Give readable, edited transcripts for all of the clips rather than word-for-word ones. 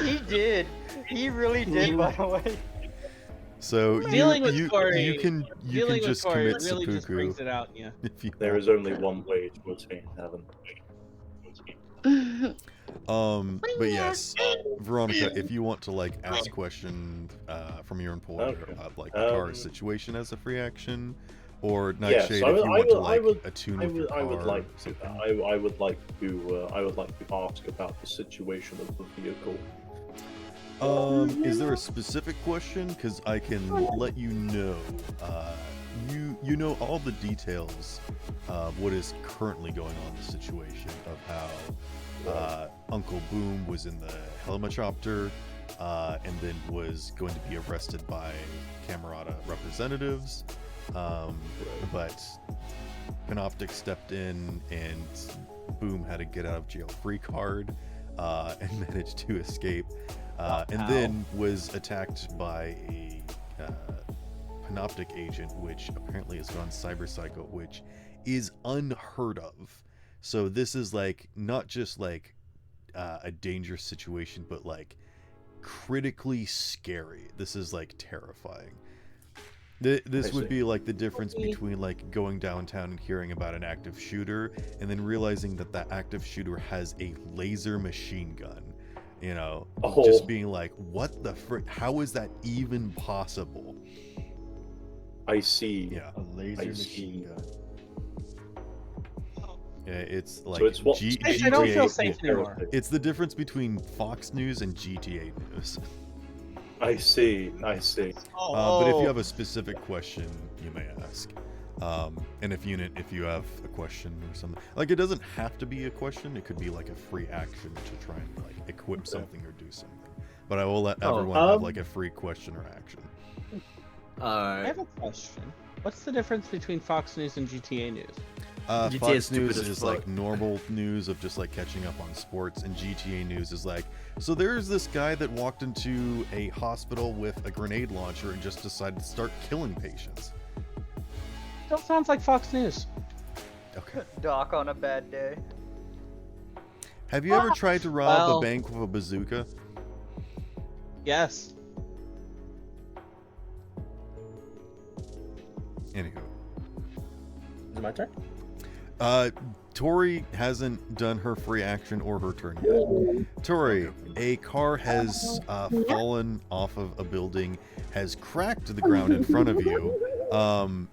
He did. He really did, by the way. So Dealing with you Tori, can dealing with just Tori commit really just brings seppuku it out in you. if you There want. is only one way to attain heaven. But yes, Veronica, if you want to like ask questions from your employer about like the car's situation as a free action, or Nightshade if you want to like a tune with your car. I would like to ask about the situation of the vehicle. Is there a specific question? Because I can let you know. You know all the details of what is currently going on in the situation of how Uncle Boom was in the helicopter and then was going to be arrested by Camerata representatives. But Panoptic stepped in and Boom had a get out of jail free card and managed to escape. And then was attacked by a Panoptic agent, which apparently has gone cyber psycho, which is unheard of. So this is like not just like a dangerous situation, but like critically scary. This is like terrifying. This would be like the difference between like going downtown and hearing about an active shooter and then realizing that that active shooter has a laser machine gun. You know, just being like, what the frick? How is that even possible? I see. Yeah, a laser machine gun. Yeah, it's like so it's what, I don't feel safe anymore. It's the difference between Fox News and GTA News. I see. But if you have a specific question, you may ask. And if you have a question or something, like it doesn't have to be a question. It could be like a free action to try and like equip something or do something. But I will let everyone have like a free question or action. I have a question. What's the difference between Fox News and GTA News? Fox News is like normal news of just like catching up on sports, and GTA News is like, so there's this guy that walked into a hospital with a grenade launcher and just decided to start killing patients. Still sounds like Fox News. Okay. Doc on a bad day. Have you ever tried to rob a bank with a bazooka? Yes. Anywho. Is it my turn? Tori hasn't done her free action or her turn yet. Tori, a car has fallen off of a building, has cracked to the ground in front of you,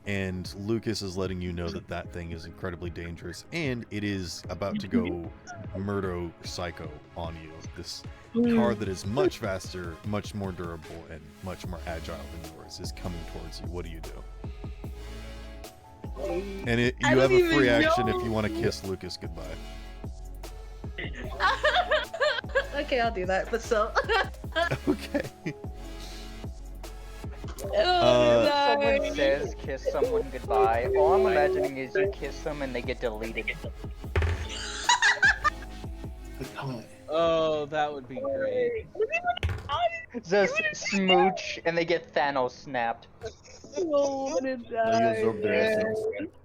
and Lucas is letting you know that that thing is incredibly dangerous, and it is about to go murder psycho on you. This car that is much faster, much more durable, and much more agile than yours is coming towards you. What do you do? And you have a free action if you want to kiss Lucas goodbye. Okay, I'll do that, but still. Okay. Someone says kiss someone goodbye. All I'm imagining is you kiss them and they get deleted. Oh, that would be great. Just smooch and they get Thanos snapped.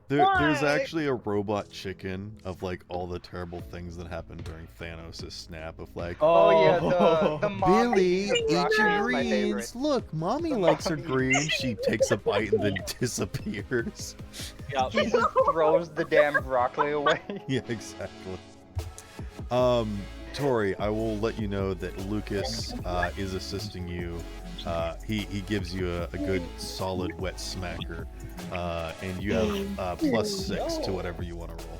There's actually a robot chicken of like all the terrible things that happened during Thanos' snap of like, the Billy, mommy eat your is my favorite. greens. Look, mommy likes her greens. She takes a bite and then disappears. Yeah. He just throws the damn broccoli away. Yeah, exactly. Tori, I will let you know that Lucas is assisting you. He gives you a good solid wet smacker, and you have +6 to whatever you want to roll.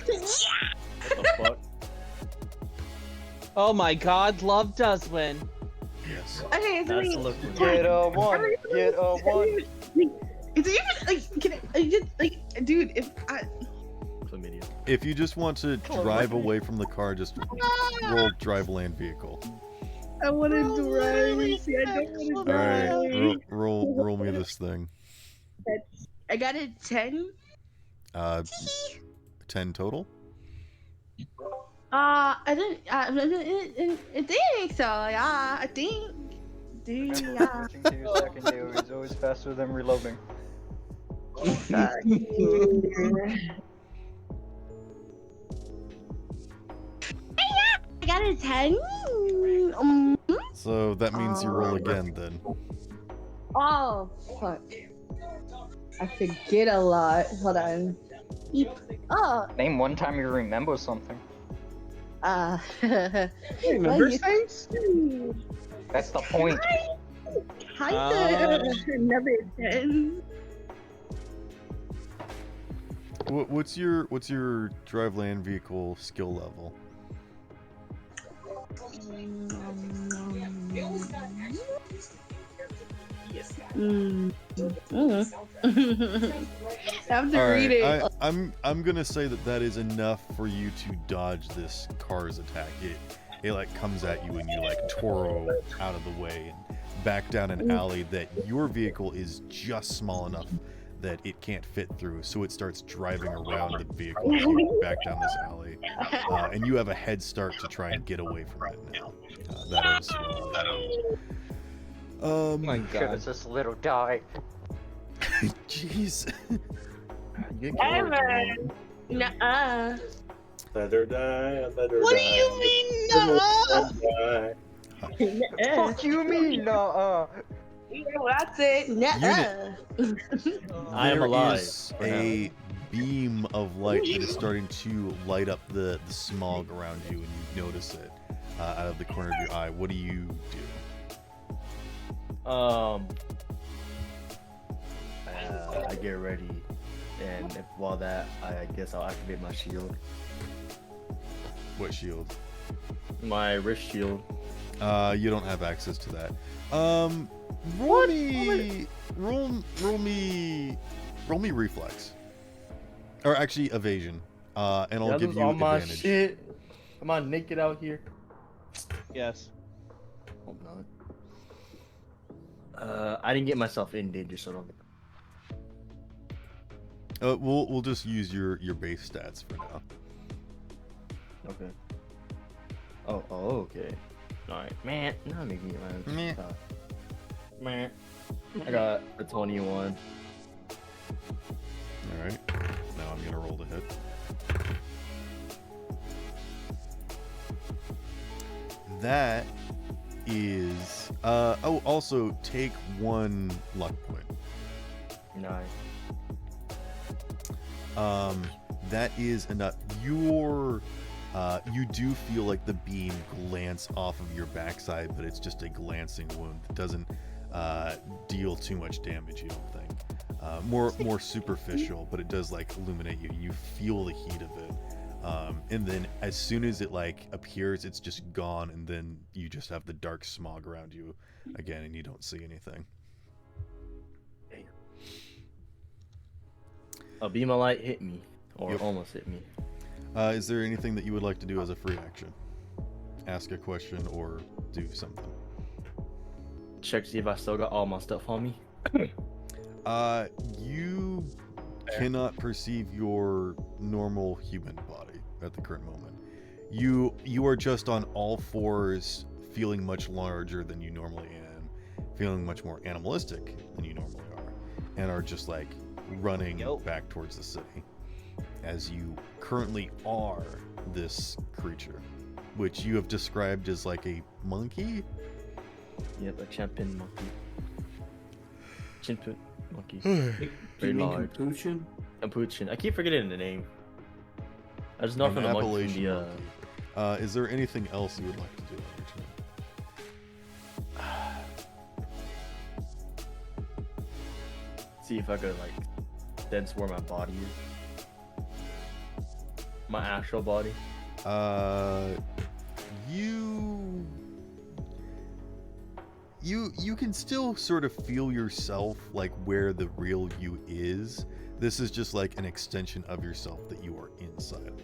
What the fuck? Oh my God, love does win. Yes. Okay, That's so look. Get a one. Get a one. is it even like? Can I just like, dude? If I. Chlamydia. If you just want to drive away from the car, just roll drive land vehicle. I want to drive. See, I don't want to All drive. right, roll me this thing. I got a 10. 10 total. I think so. Yeah, I think. Dude, yeah. Switching to your secondary is always faster than reloading. I got a 10. So that means you roll again then. Oh, fuck. I forget a lot. Hold on. Beep. Oh, Name one time you remember something. Remember things? That's the point. Kinda. Number 10. What's your drive land vehicle skill level? I have to read it. I'm gonna say that is enough for you to dodge this car's attack. It like comes at you and you like twirl out of the way and back down an alley that your vehicle is just small enough that it can't fit through, so it starts driving around the vehicle as you back down this alley, and you have a head start to try and get away from it now. That is. Oh my Should god. have just little died. Jeez. Evan. Nuh-uh. Let her die, let her What do die. you mean, Let no? her die. Nuh-uh. Fuck you mean, Yeah, what I said. Nuh-uh. I am There alive is for a beam of light that is starting to light up the smog around you, and you notice it out of the corner of your eye. What do you do? I get ready, and while that, I guess I'll activate my shield, What shield? my wrist shield. You don't have access to that. Roll me reflex, or actually evasion, and I'll give you all my advantage. shit. Am I naked out here? Yes. Hope not. I didn't get myself in danger, so don't. We'll just use your base stats for now. Okay. Oh, okay. Alright, man. Not making it Meh. Man. I got a 21. All right. Now I'm gonna roll to hit. That is. Oh, also take 1 luck point. Nice. That is enough. You do feel like the beam glance off of your backside, but it's just a glancing wound. It doesn't deal too much damage, you don't think. More superficial, but it does like illuminate you. You feel the heat of it. And then as soon as it like appears, it's just gone, and then you just have the dark smog around you again, and you don't see anything. A beam of light hit me, or Yep. almost hit me. Is there anything that you would like to do as a free action? Ask a question or do something. Check to see if I still got all my stuff on me. You cannot perceive your normal human body at the current moment. You are just on all fours, feeling much larger than you normally am, feeling much more animalistic than you normally are, and are just like running back towards the city, as you currently are this creature, which you have described as like a monkey. Yep, a champion monkey. Chimpan monkey. Do Very you mean large. Capuchin? Capuchin. I keep forgetting the name. I just know An from the monkey from Appalachian the monkey. Is there anything else you would like to do on your turn? see if I could like sense where my body is. My actual body. You can still sort of feel yourself like where the real you is. This is just like an extension of yourself that you are inside of.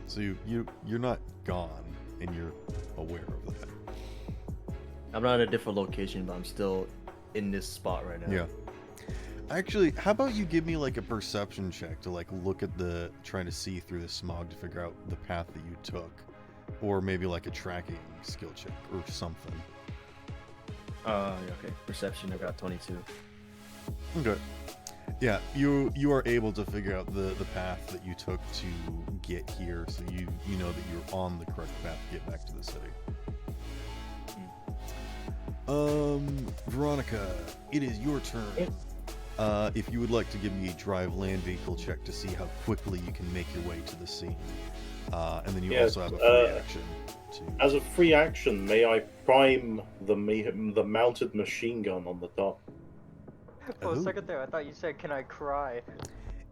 So you're not gone, and you're aware of that. I'm not in a different location, but I'm still in this spot right now. Yeah. Actually, how about you give me like a perception check to like look at trying to see through the smog to figure out the path that you took, or maybe like a tracking skill check or something. Okay. Perception, I got 22. Okay. Yeah, you are able to figure out the path that you took to get here, so you know that you're on the correct path to get back to the city. Veronica, it is your turn. If you would like to give me a drive land vehicle check to see how quickly you can make your way to the scene. And then you also have a free action. As a free action, may I prime the mounted machine gun on the top? For a second there, I thought you said, "Can I cry?"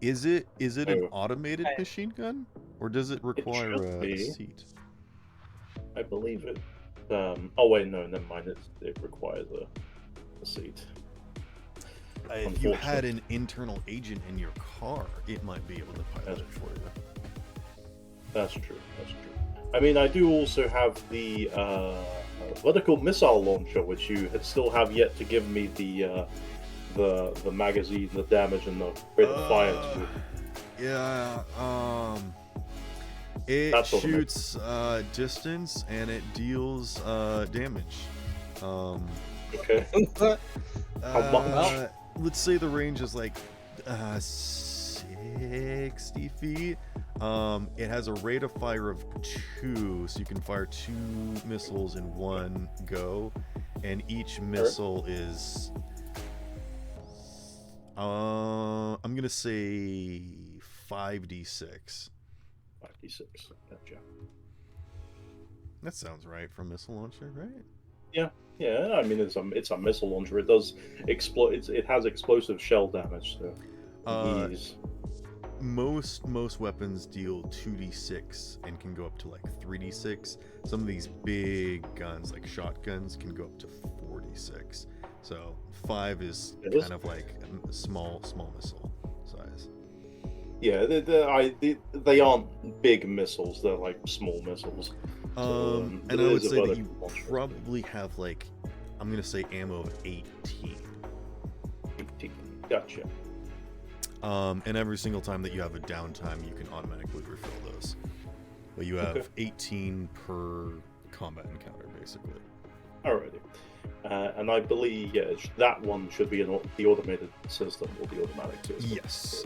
Is it an automated machine gun, or does it require a seat? I believe it. Oh wait, no, never mind. It requires a seat. If you had an internal agent in your car, it might be able to pilot it for you. That's true. That's true. I mean, I do also have the vertical missile launcher, which you still have yet to give me the magazine, the damage, and the rate of fire to. Yeah. It shoots distance and it deals damage. Okay. How much? Let's say the range is like 60 feet. It has a rate of fire of 2, so you can fire 2 missiles in one go, and each missile is I'm gonna say 5d6. 5d6. Gotcha. That sounds right for a missile launcher, right? Yeah. Yeah, I mean it's a missile launcher. It does explode. It has explosive shell damage. So most weapons deal 2d6 and can go up to like 3d6. Some of these big guns, like shotguns, can go up to 4d6. So 5 is kind of like a small missile size. Yeah, they aren't big missiles. They're like small missiles. And I would say that you probably have like, I'm gonna say ammo of 18. 18. Gotcha. And every single time that you have a downtime, you can automatically refill those. But you have 18 per combat encounter, basically. Alrighty. And I believe, that one should be the automated system or the automatic system. Yes.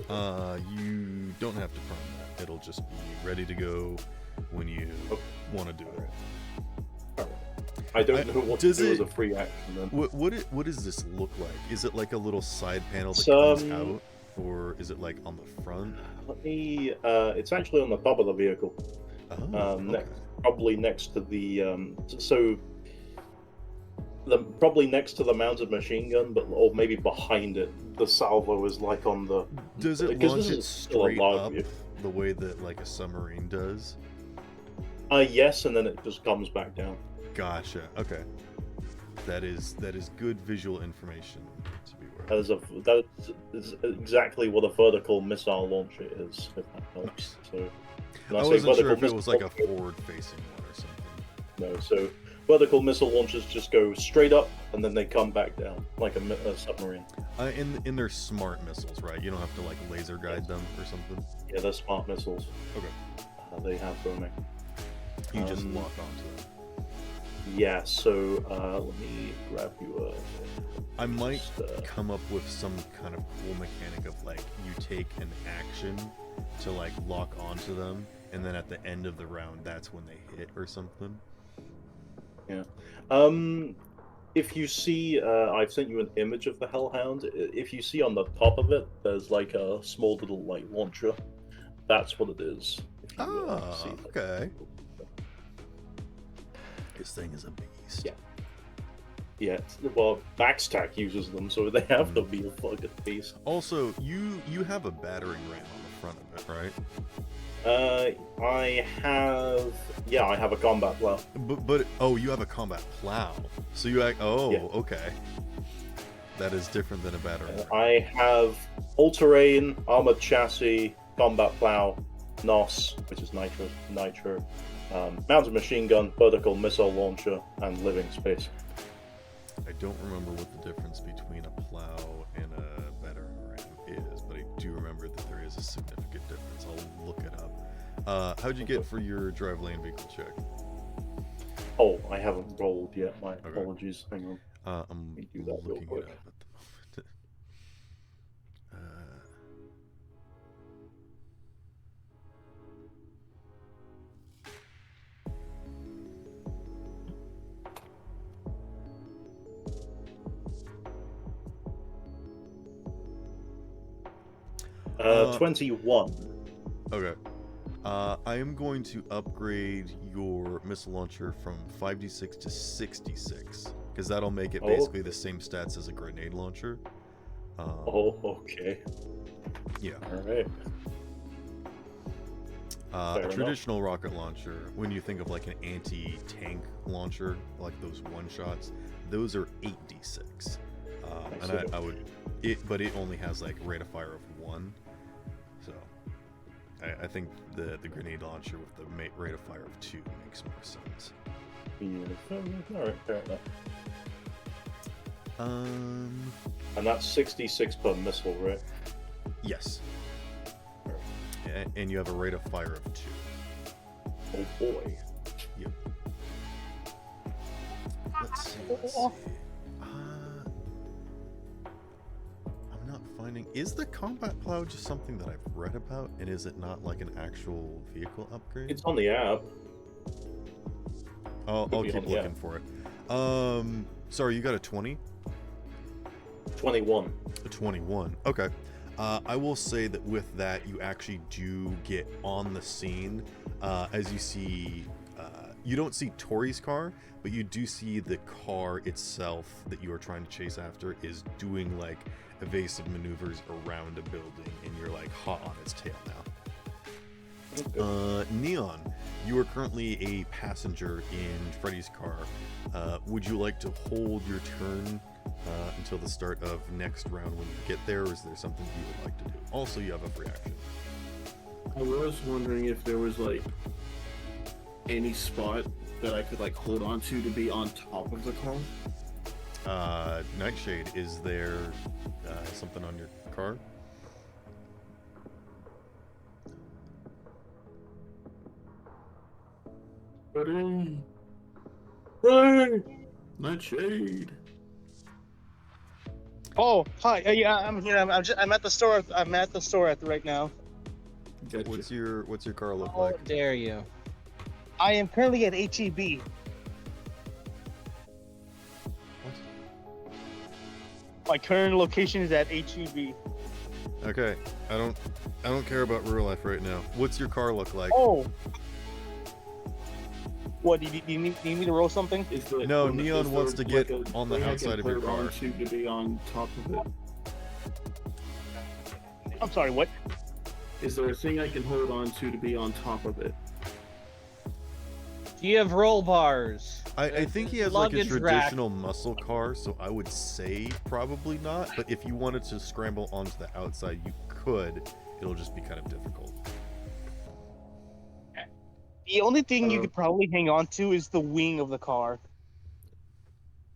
You don't have to prime that. It'll just be ready to go when you want to do it. I don't know what to do as a free action then. What does this look like? Is it like a little side panel that comes out? Or is it like on the front? Let me. It's actually on the top of the vehicle. Probably next to the. Probably next to the mounted machine gun, or maybe behind it. The salvo is like on the. Does it launch it straight up the way that like a submarine does? Yes, and then it just comes back down. Gotcha. Okay. That is good visual information to be aware of. That is exactly what a vertical missile launcher is, if that helps. So, I wasn't sure if it was like a forward-facing one or something. No, so vertical missile launchers just go straight up and then they come back down like a submarine. And they're smart missiles, right? You don't have to like laser guide them or something. Yeah, they're smart missiles. Okay. They have roaming. You just lock onto them. Yeah, so let me grab you I might come up with some kind of cool mechanic of like you take an action to like lock onto them, and then at the end of the round, that's when they hit or something. Yeah. If you see, I've sent you an image of the Hellhound. If you see on the top of it, there's like a small little like launcher. That's what it is. See okay. This thing is a beast. Yeah. Yeah. Well, Backstack uses them, so they have to be a fucking beast. Also, you have a battering ram on the front of it, right? I have a combat plow. But you have a combat plow. So you okay. That is different than a battering ram. I have all-terrain, armored chassis, combat plow, NOS, which is nitro, mounted machine gun, vertical missile launcher, and living space. I don't remember what the difference between a plow and a battering ram is, but I do remember that there is a significant difference. I'll look it up. How'd you get for your drive lane vehicle check? Oh, I haven't rolled yet. My apologies. Hang on. I'm do that real looking quick. it up at the moment. 21. Okay. I am going to upgrade your missile launcher from 5d6 to 66, because that'll make it basically the same stats as a grenade launcher. Okay. Yeah. Alright. A traditional rocket launcher, when you think of like an anti-tank launcher, like those one-shots, those are 8d6. And I would... But it only has like rate of fire of 1. So... I think the grenade launcher with the rate of fire of 2 makes more sense. Yeah, alright, fair enough. And that's 66 per missile, right? Yes. And you have a rate of fire of 2. Oh boy. Yep. Let's see. I'm not finding... Is the combat plow just something that I've read about, and is it not like an actual vehicle upgrade? It's on the app. I'll keep looking for it. Sorry, you got a 20? 21. A 21. Okay. I will say that with that, you actually do get on the scene. As you see, you don't see Tori's car, but you do see the car itself that you are trying to chase after is doing like evasive maneuvers around a building, and you're like hot on its tail now. Neon, you are currently a passenger in Freddy's car. Would you like to hold your turn until the start of next round when you get there, or is there something you would like to do? Also, you have a free action. I was wondering if there was like any spot that I could like hold on to be on top of the car. Nightshade, is there something on your car? Ready? Right. Nightshade. Oh, hi. Yeah, I'm here. I'm at the store. I'm at the store right now. Gotcha. What's your car look How like? dare you? I am currently at HEB. What? My current location is at HEB. Okay, I don't care about real life right now. What's your car look like? Oh. What, do you need me to roll something? No, Neon wants to get on the outside of your car. To be on top of it. I'm sorry, what? Is there a thing I can hold on to be on top of it? Do you have roll bars? I think he has like a Luggage rack. traditional muscle car, so I would say probably not. But if you wanted to scramble onto the outside, you could. It'll just be kind of difficult. The only thing you could probably hang on to is the wing of the car.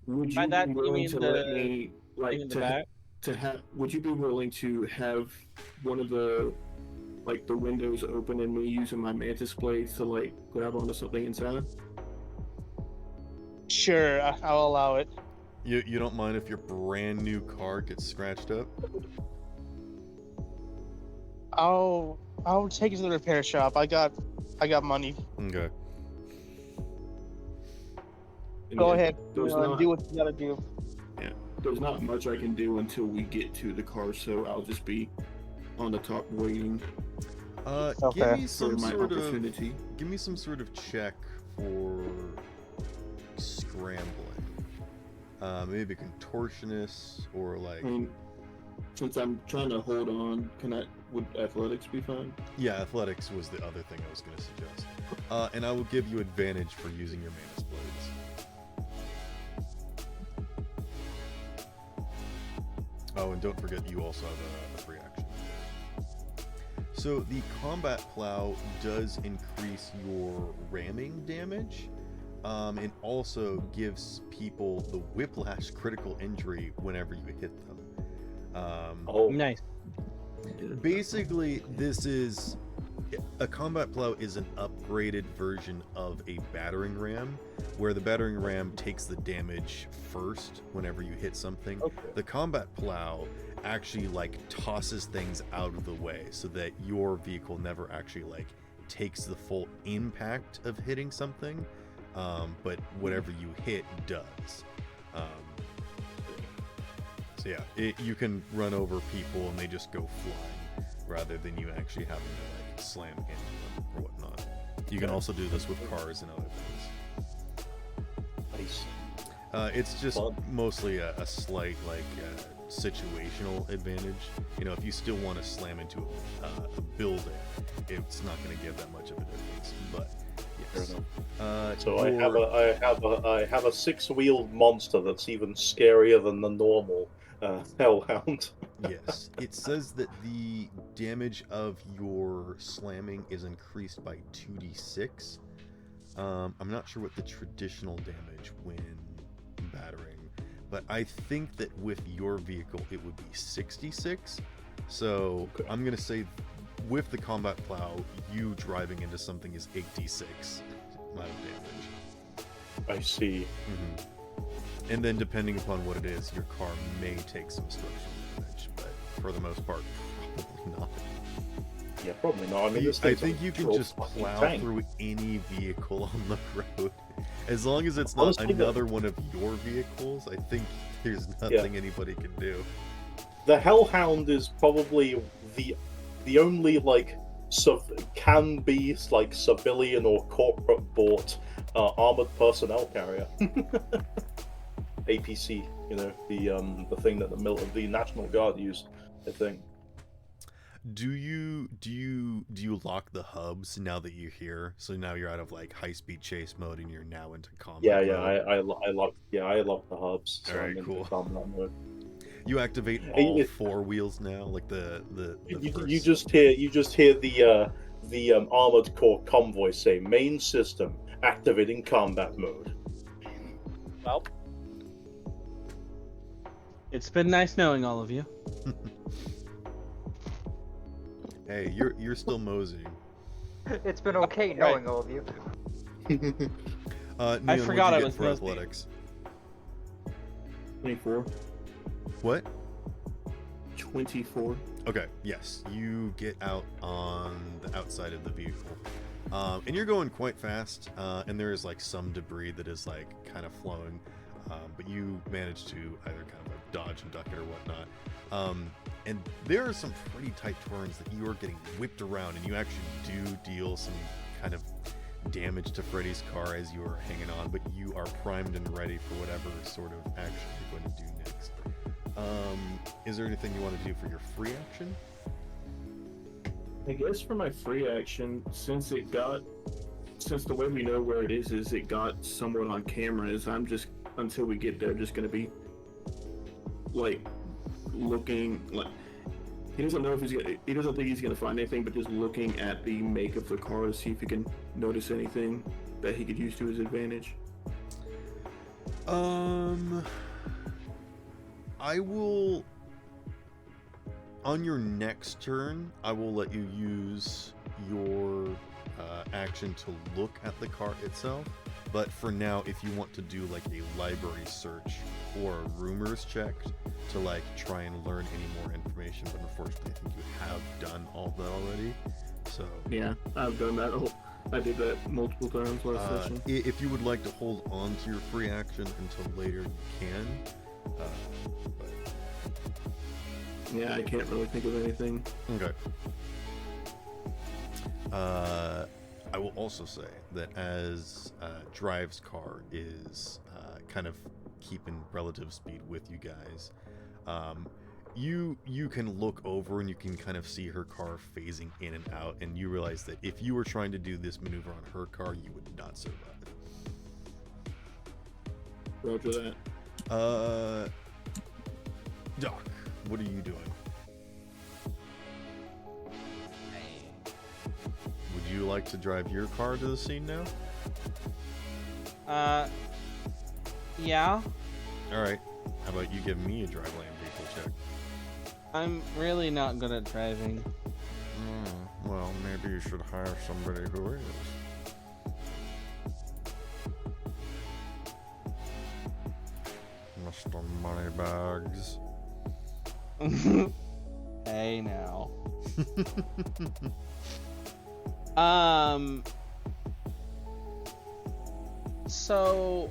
Would you By that, be you willing mean to the let me thing in the back? would you be willing to have one of the the windows open and me using my mantis blades to like grab onto something inside? Sure, I'll allow it. You don't mind if your brand new car gets scratched up? I'll take it to the repair shop. I got money. Okay. Go ahead. There's Do not, what you gotta do. yeah, there's not much I can do until we get to the car, so I'll just be on the top waiting Give me for some my sort opportunity. of give me some sort of check for scrambling. Maybe contortionist or like. I mean, since I'm trying to hold on, would athletics be fine? Yeah, athletics was the other thing I was going to suggest. And I will give you advantage for using your Manus Blades. Oh, and don't forget you also have a free action. So the combat plow does increase your ramming damage, and also gives people the whiplash critical injury whenever you hit them. Nice. Basically, this is a combat plow is an upgraded version of a battering ram, where the battering ram takes the damage first whenever you hit something. Okay. The combat plow actually like tosses things out of the way so that your vehicle never actually like takes the full impact of hitting something, but whatever you hit does. So yeah, you can run over people and they just go flying. rather than you actually having to like slam into them or whatnot. You can also do this with cars and other things. Nice. It's just mostly a slight like situational advantage. You know, if you still want to slam into a building, it's not going to give that much of a difference. But yes. So I have a 6-wheeled monster that's even scarier than the normal hellhound. Yes, it says that the damage of your slamming is increased by 2d6. I'm not sure what the traditional damage when battering, but I think that with your vehicle it would be 66. So okay. I'm gonna say with the combat plow, you driving into something is 8d6 amount of damage. I see. Mm-hmm. And then depending upon what it is, your car may take some structural damage, but for the most part, probably not. Yeah, probably not. I mean, I think you can just plow through any vehicle on the road. As long as it's not another one of your vehicles, I think there's nothing anybody can do. The Hellhound is probably the only like can be like civilian or corporate bought armored personnel carrier. APC, you know, the thing that the National Guard use, I think. Do you lock the hubs now that you're here? So now you're out of like high-speed chase mode and you're now into combat mode? I lock the hubs. So Alright, cool. Combat mode. You activate all 4 wheels now, like the first... You just hear the armored core convoy say main system activating combat mode. Well, it's been nice knowing all of you. Hey, you're still moseying. It's been okay knowing all of you. Neon, I forgot I was for athletics. 24. What? 24. Okay, yes. You get out on the outside of the vehicle. And you're going quite fast, and there is like some debris that is like kind of flowing, but you manage to either kind of like dodge and duck it or whatnot. And there are some pretty tight turns that you are getting whipped around, and you actually do deal some kind of damage to Freddy's car as you are hanging on, but you are primed and ready for whatever sort of action you're going to do next. Is there anything you want to do for your free action? I guess for my free action, since the way we know where it is it got somewhat on cameras, I'm just, until we get there, just going to be like looking, like he doesn't think he's gonna find anything, but just looking at the make of the car to see if he can notice anything that he could use to his advantage. I will, on your next turn, I will let you use your action to look at the car itself. But for now, if you want to do like a library search or a rumors check to like try and learn any more information, but unfortunately I think you have done all that already. So yeah, I've done that. I did that multiple times last session. If you would like to hold on to your free action until later, you can. But yeah, I can't really think of anything. Okay. I will also say that as Drive's car is kind of keeping relative speed with you guys, you can look over and you can kind of see her car phasing in and out, and you realize that if you were trying to do this maneuver on her car, you would not survive. Roger that. Doc, what are you doing? Would you like to drive your car to the scene now? Yeah. Alright. How about you give me a drive land vehicle check? I'm really not good at driving. Well, maybe you should hire somebody who is. Mr. Moneybags. Hey now. So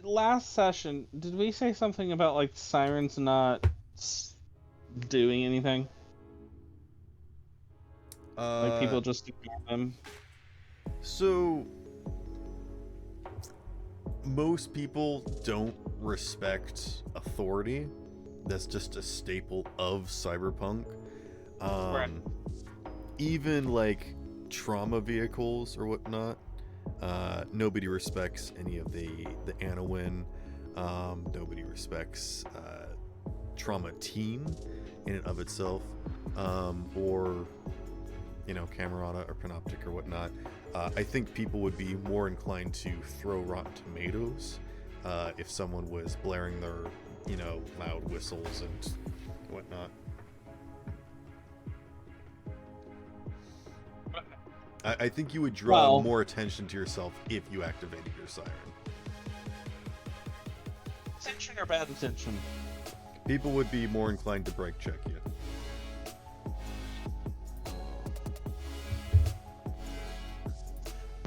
last session, did we say something about like sirens not doing anything? Like people just ignore them? So most people don't respect authority. That's just a staple of cyberpunk. Right. Even like trauma vehicles or whatnot, nobody respects any of the Anowin. Nobody respects trauma team in and of itself, or Camerata or Panoptic or whatnot. I think people would be more inclined to throw Rotten Tomatoes if someone was blaring their loud whistles and whatnot. I think you would draw more attention to yourself if you activated your siren. Attention or bad attention? People would be more inclined to brake check you.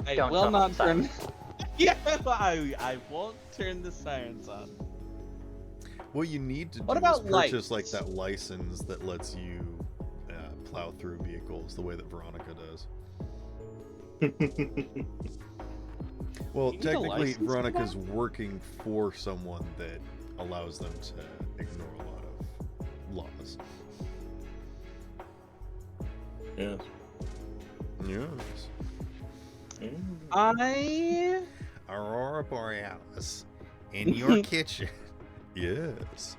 I Don't will turn not on the turn. Yeah, I won't turn the sirens on. What you need to do What is about purchase lights? like that license that lets you plow through vehicles the way that Veronica does. Well, You need a technically, license for Veronica's that? working for someone that allows them to ignore a lot of laws. Yes. Yes. I Aurora Borealis in your kitchen. Yes.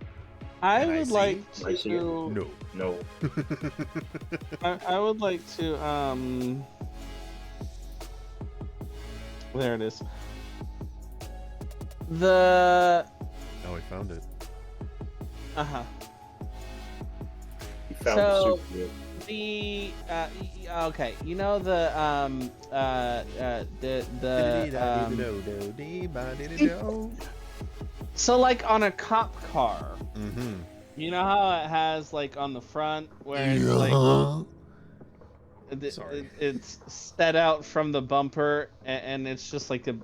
I Can I would see? like I see it. to. No. No. I would like to. There it is. The. Oh, I found it. He found So- the super wheel. The okay, you know the so like on a cop car, Mm-hmm. you know how it has like on the front where it's like Sorry. it's set out from the bumper and it's just like the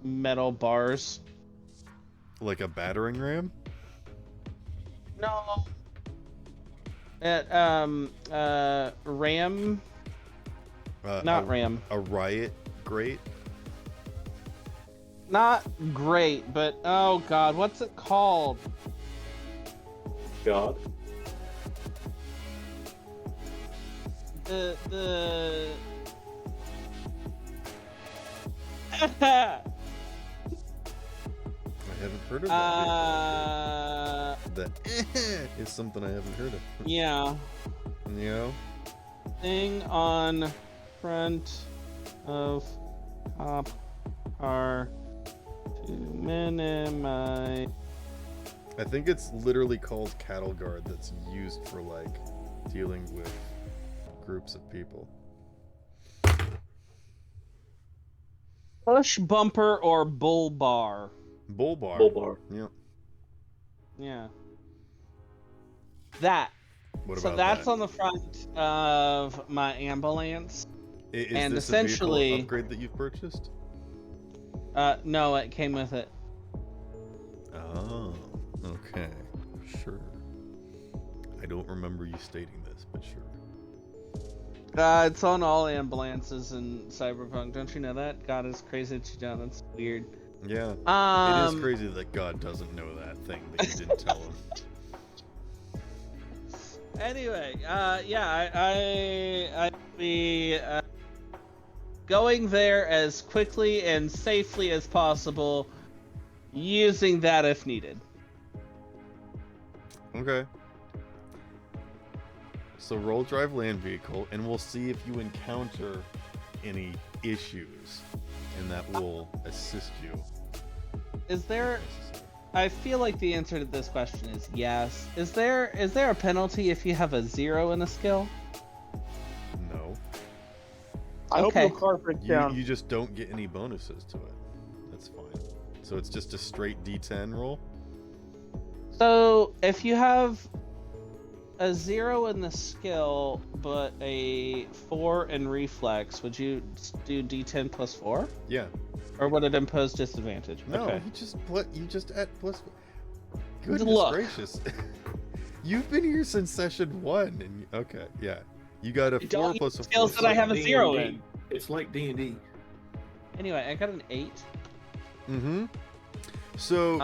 metal bars. Like a battering ram? No. Ram. Not Ram. A riot grate? Not great, but oh god, what's it called? God. The I haven't heard of that. That is something I haven't heard of. yeah, You know? thing on front of cop car to minimize. I think it's literally called cattle guard that's used for like dealing with groups of people. Push bumper or bull bar. Bull bar. Bull bar. Yeah. Yeah. That. What So about that's that? on the front of my ambulance. Is and this essentially- a vehicle upgrade that you've purchased? No, it came with it. Oh, okay. Sure. I don't remember you stating this, but sure. It's on all ambulances in Cyberpunk. Don't you know that? God, it's crazy that you don't. That's weird. Yeah. It is crazy that God doesn't know that thing that you didn't tell him. Anyway, yeah, I'd be going there as quickly and safely as possible, using that if needed. Okay. So roll drive land vehicle, and we'll see if you encounter any issues, and that will assist you. Is there? if necessary. I feel like the answer to this question is yes. Is there a penalty if you have a 0 in a skill? No. I hope Okay. your car breaks down. You just don't get any bonuses to it. That's fine. So it's just a straight D10 roll? So if you have a 0 in the skill but a 4 in reflex, would you do D10 plus 4? Yeah. Or would it impose disadvantage? No, Okay. you just add plus. Goodness Look. gracious. You've been here since session 1, and okay, yeah. You got a 4 plus a 4. skills that I have a D&D. 0 in. It's like D&D. Anyway, I got an 8. Mm-hmm. So you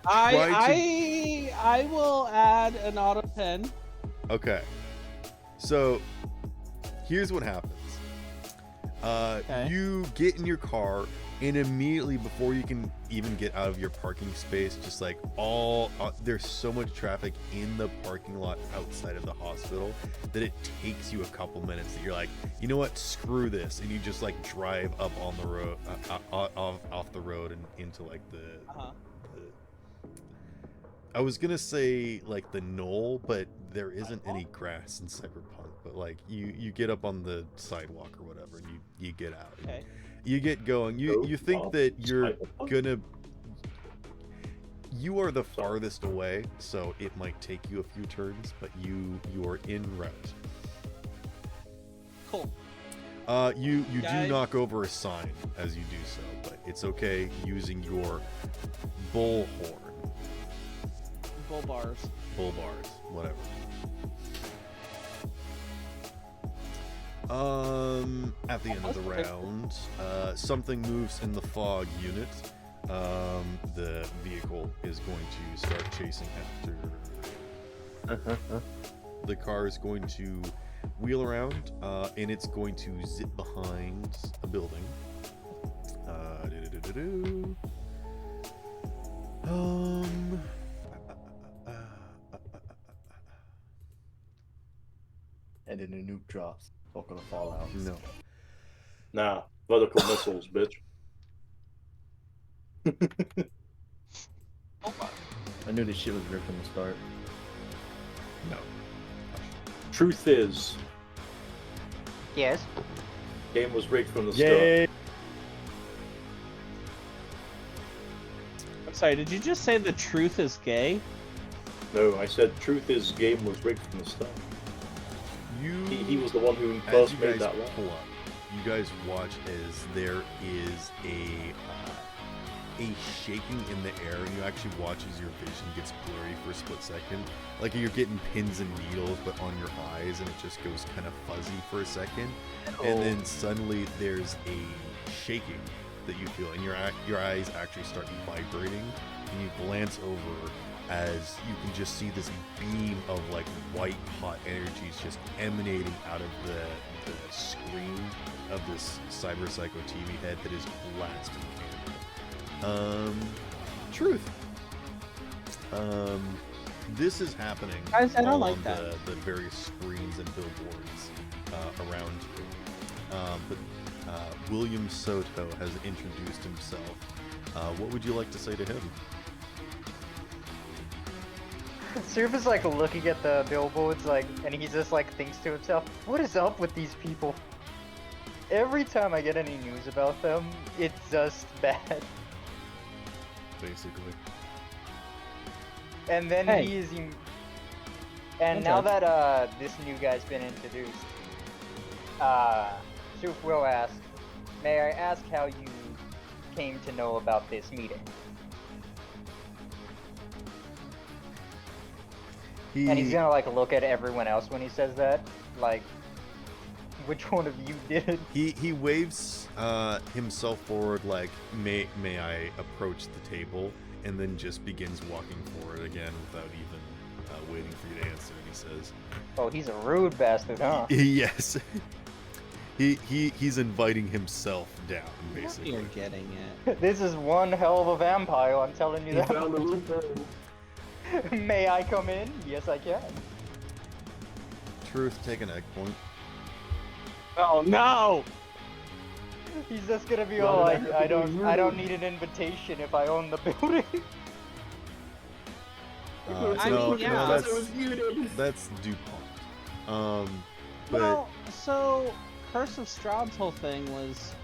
I will add an auto pen. Okay. So here's what happens. Okay. You get in your car, and immediately before you can even get out of your parking space, just like there's so much traffic in the parking lot outside of the hospital that it takes you a couple minutes that you're like, you know what, screw this, and you just like drive up on the road, off the road and into like the I was gonna say like the knoll, but there isn't any grass in Cyberpunk. But like you get up on the sidewalk or whatever, and you get out. Okay. You get going. You think that you're gonna. You are the farthest away, so it might take you a few turns, but you are en route. Cool. You Guys. do knock over a sign as you do so, but it's okay using your bullhorn. Bull bars. Bull bars, whatever. At the end of the round, something moves in the fog unit. The vehicle is going to start chasing after. The car is going to wheel around, and it's going to zip behind a building. And then the nuke drops. Not gonna fall out. No. Nah, vertical missiles, bitch. I knew this shit was rigged from the start. No. Truth is, Yes. game was rigged from the Yay! start. I'm sorry, did you just say the truth is gay? No, I said truth is game was rigged from the start. He was the one who As first you made guys that law. pull up, you guys watch as there is a shaking in the air, and you actually watch as your vision gets blurry for a split second. Like you're getting pins and needles, but on your eyes, and it just goes kind of fuzzy for a second. And then suddenly there's a shaking that you feel, and your eyes actually start vibrating, and you glance over as you can just see this beam of like white hot energies just emanating out of the screen of this Cyber Psycho TV head that is blasting candle. Truth. This is happening Guys, I don't all like on that. the various screens and billboards around you. But William Soto has introduced himself. What would you like to say to him? Surf is like looking at the billboards, like, and he just like thinks to himself, "What is up with these people? Every time I get any news about them, it's just bad." Basically. And then Hey. he is, and now that this new guy's been introduced, Surf will ask, "May I ask how you came to know about this meeting?" And he's gonna like look at everyone else when he says that, like, which one of you did? He waves himself forward like, may I approach the table, and then just begins walking forward again without even waiting for you to answer. And he says, Oh, he's a rude bastard, huh? "Yes." He's inviting himself down, basically. You're getting it. This is one hell of a vampire, I'm telling you He that. found the loophole. May I come in? Yes, I can. Truth, take an egg point. Oh no! He's just gonna be all like, I don't need an invitation if I own the building. I no, mean, yeah. no, It was muted. that's DuPont. But Well, so Curse of Strahd's whole thing was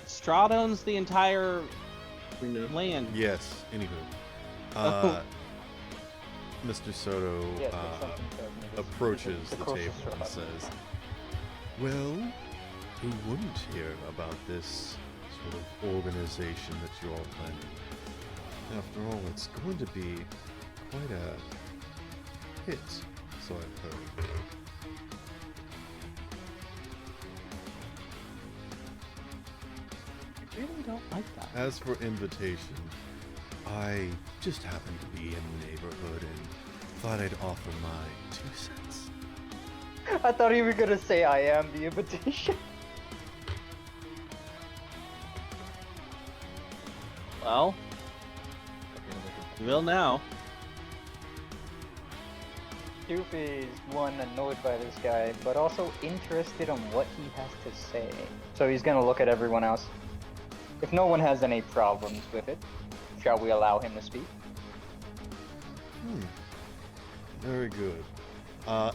Strahd owns the entire We know. land. yes, anywho. Mr. Soto Yes, it's something to me. approaches The the closest table and Strahd. says, "Well, who wouldn't hear about this sort of organization that you're all planning? After all, it's going to be quite a hit, so I've heard. I really don't like that. As for invitation, I just happened to be in the neighborhood and thought I'd offer my 2 cents. I thought you were gonna say I am the invitation. Well, you will now. Doofy is one, annoyed by this guy, but also interested in what he has to say. So he's gonna look at everyone else. If no one has any problems with it, shall we allow him to speak? Very good.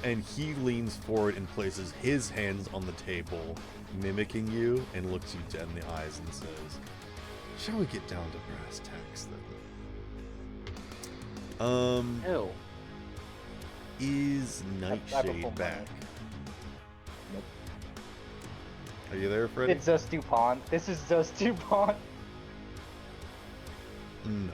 And he leans forward and places his hands on the table, mimicking you, and looks you dead in the eyes and says, "Shall we get down to brass tacks then?" Ew. Is I Nightshade perform back? money. Are you there, Freddy? It's just DuPont. This is just DuPont. No.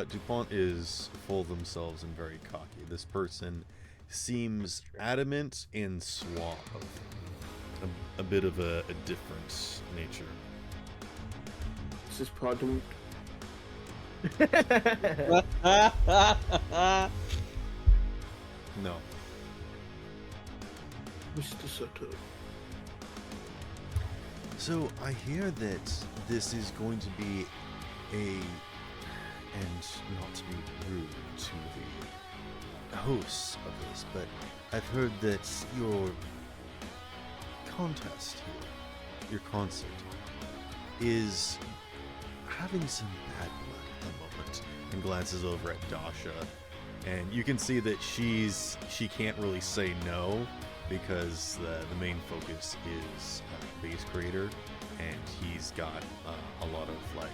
DuPont is full of themselves and very cocky. This person seems adamant and suave. A bit of a different nature. This is product. No. Mr. Soto. So I hear that this is going to be and not to be rude to the hosts of this, but I've heard that your contest here, your concert, is having some bad blood at the moment. And glances over at Dasha, and you can see that she can't really say no because the main focus is bass creator, and he's got a lot of like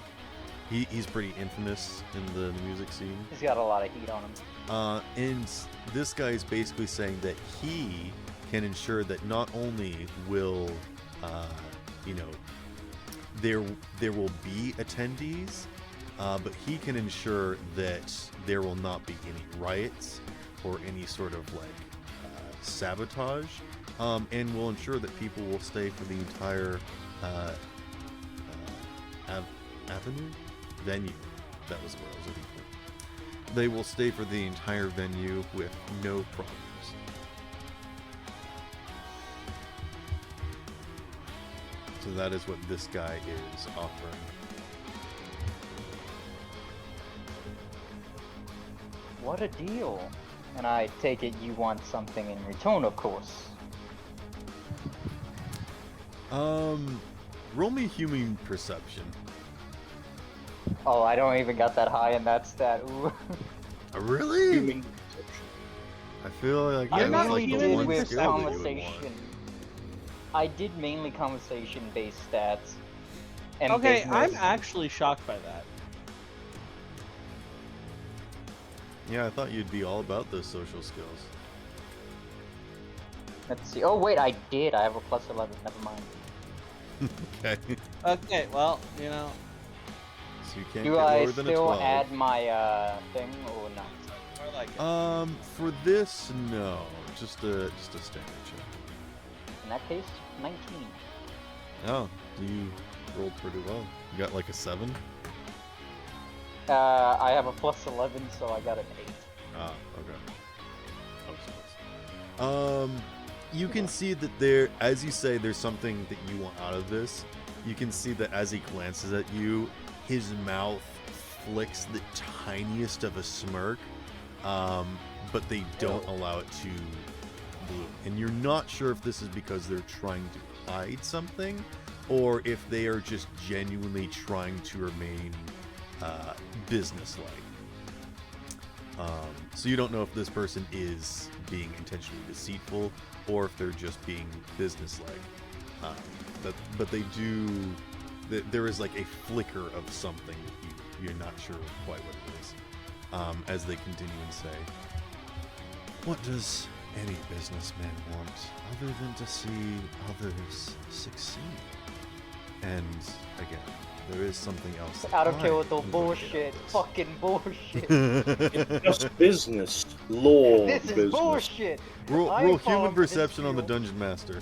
he's pretty infamous in the music scene. He's got a lot of heat on him. And this guy is basically saying that he can ensure that not only will there will be attendees, but he can ensure that there will not be any riots or any sort of like sabotage, and will ensure that people will stay for the entire venue. That was what I was looking for. They will stay for the entire venue with no problems. So that is what this guy is offering. What a deal. And I take it you want something in return, of course. Roll me human perception. Oh, I don't even got that high in that stat. Ooh. Really? Human I feel like I that was mainly like the did one with skill that you would want. conversation. I did mainly conversation-based stats. And Okay, business. I'm actually shocked by that. Yeah, I thought you'd be all about those social skills. Let's see. Oh wait, I did. I have a plus 11. Never mind. Okay. Okay, well, you know. So you can't Do get I lower than a still 12. add my thing or no? More like it. For this, no. Just a standard check. In that case, 19. Oh, you rolled pretty well. You got like a 7? I have a plus 11, so I got an 8. Ah, okay. That was close. You can see that there, as you say, there's something that you want out of this. You can see that as he glances at you, his mouth flicks the tiniest of a smirk, but they don't allow it to bloom. And you're not sure if this is because they're trying to hide something, or if they are just genuinely trying to remain businesslike. So you don't know if this person is being intentionally deceitful or if they're just being businesslike. But they do. There is like a flicker of something that you're not sure quite what it is. As they continue and say, "What does any businessman want other than to see others succeed?" And again, There is something else. Out of kill with the I'm gonna get bullshit. out of Fucking bullshit. this. Just business. Law This is business. bullshit. roll I roll ain't falling human for this perception on the deal. dungeon master.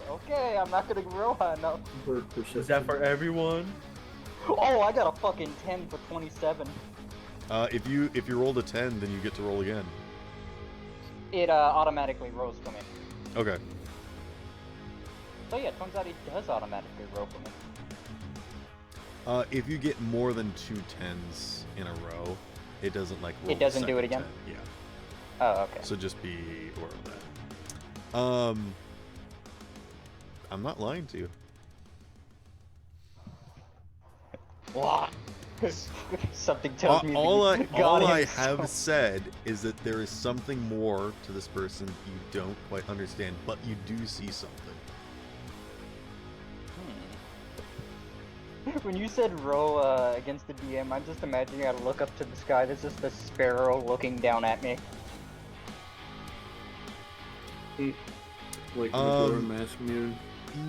Okay, I'm not gonna roll high enough. Bird perception. Is that for everyone? Oh, I got a fucking 10 for 27. If you rolled a 10, then you get to roll again. It automatically rolls for me. Okay. So yeah, turns out it does automatically roll for me. If you get more than 2 10s in a row, it doesn't like roll It doesn't the do it second again? 10. Yeah. Oh, okay. So just be aware of that. I'm not lying to you. What? Something tells me All that you got I him, have so- said is that there is something more to this person you don't quite understand, but you do see something. When you said roll against the DM, I'm just imagining I look up to the sky. There's just a sparrow looking down at me. Like Majora Mask Moon.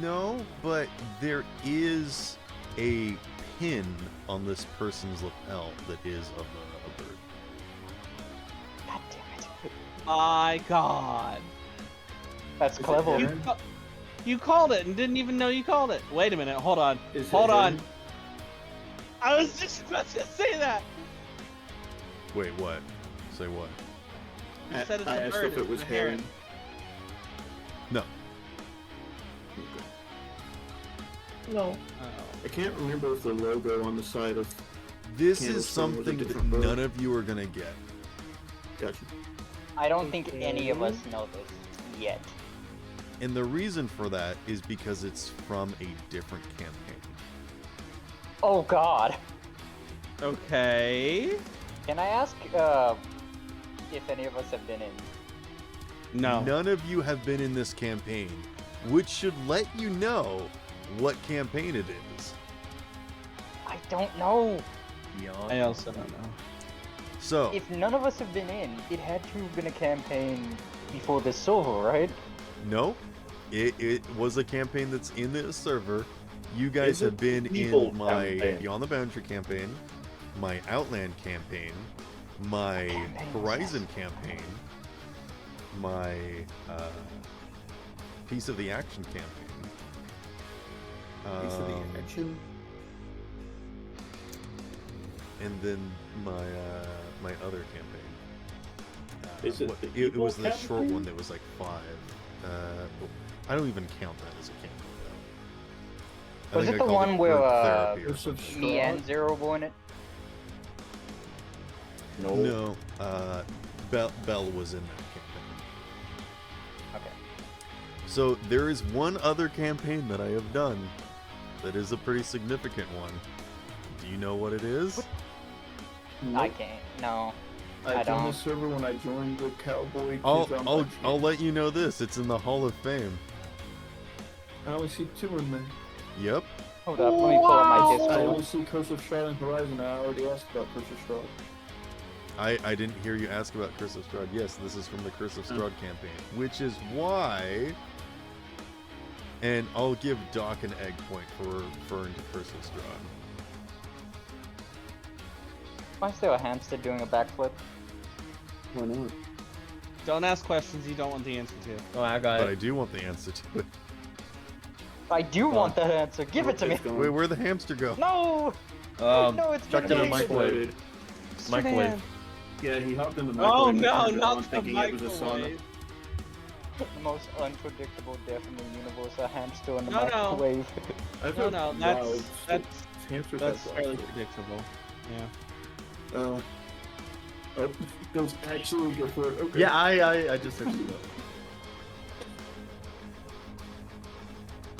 No, but there is a pin on this person's lapel that is of a bird. God damn it. My God. That's Is it clever. Aaron? You called it and didn't even know you called it. Wait a minute. Hold on. Is it Hold on. Aaron? I was just about to say that. Wait, what? Say what? You said it's I a asked bird, if it was it's a heron. Heron. No. No. I can't remember if the logo on the side of This Candle is Stone was a something that different bird. none of you are gonna get. Gotcha. I don't think any of us know this yet. And the reason for that is because it's from a different campaign. Oh god. Okay. Can I ask if any of us have been in? No. None of you have been in this campaign, which should let you know what campaign it is. I don't know. Beyond. I also don't know. So, If none of us have been in, it had to have been a campaign before this server, right? no, it was a campaign that's in this server. You guys Is it have been Evil in my campaign? Beyond the Boundary campaign, my Outland campaign, my Campaign, Horizon campaign, my Piece of the Action campaign. Piece of the Um, action. and then my my other campaign. Is it what- the it was evil the short campaign? one that was like 5. I don't even count that as a campaign though. I Was think it I the called one where, Group Therapy or Curse of something. Me Strahd? and Zero were in it. No. No, Bell was in that campaign. Okay. So there is one other campaign that I have done that is a pretty significant one. Do you know what it is? I can't. No. I I joined don't. the server when I joined the Cowboy Kids I'll on I'll Bungie. I'll let you know this. It's in the Hall of Fame. I only see 2 in there. Yep. Hold up, let me pull up my I Discord. only see Curse of Strahd and Horizon. I already asked about Curse of Strahd. I didn't hear you ask about Curse of Strahd. Yes, this is from the Curse of Oh. Strahd campaign, which is why. And I'll give Doc an egg point for referring to Curse of Strahd. Why is there a hamster doing a backflip? Why not? Don't ask questions you don't want the answer to. Oh, I got But I it. do want the answer to it. I do want that answer. Give it to me. It's gone. Wait, where'd the hamster go? No! No, it's chucked in a been microwave. Microwave. Yeah, he hopped in the Oh microwave. and no, turned it on not the thinking it was a sauna. microwave. The most unpredictable death in the universe. A hamster in the No, no. microwave. I've No, heard no, wild that's hamsters that's have fairly wild predictable. Yeah. Oh, those actually go for it. Okay. Yeah, I just searched it up.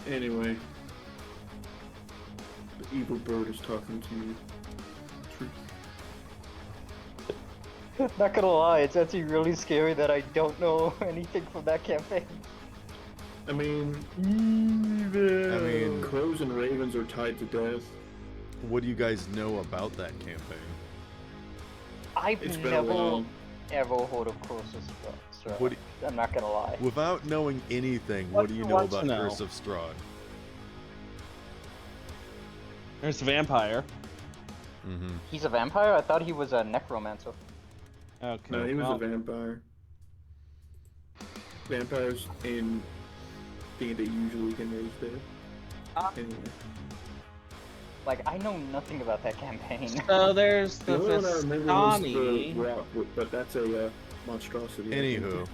Anyway, the evil bird is talking to you. Truth. Not gonna lie, it's actually really scary that I don't know anything from that campaign. I mean, crows and ravens are tied to death. What do you guys know about that campaign? I've It's been a never while. ever heard of Curse of Strahd. What do I'm not gonna lie. Without knowing anything, What what do you do you know want to about know? Curse of Strahd? There's a vampire. Mm-hmm. He's a vampire? I thought he was a necromancer. Okay. No, he was well, a vampire. Vampires in D&D usually can raise dead. Anyway. Like, I know nothing about that campaign. So there's the The only one I remember was the Vistani. rock, but that's a monstrosity. I think. Anywho,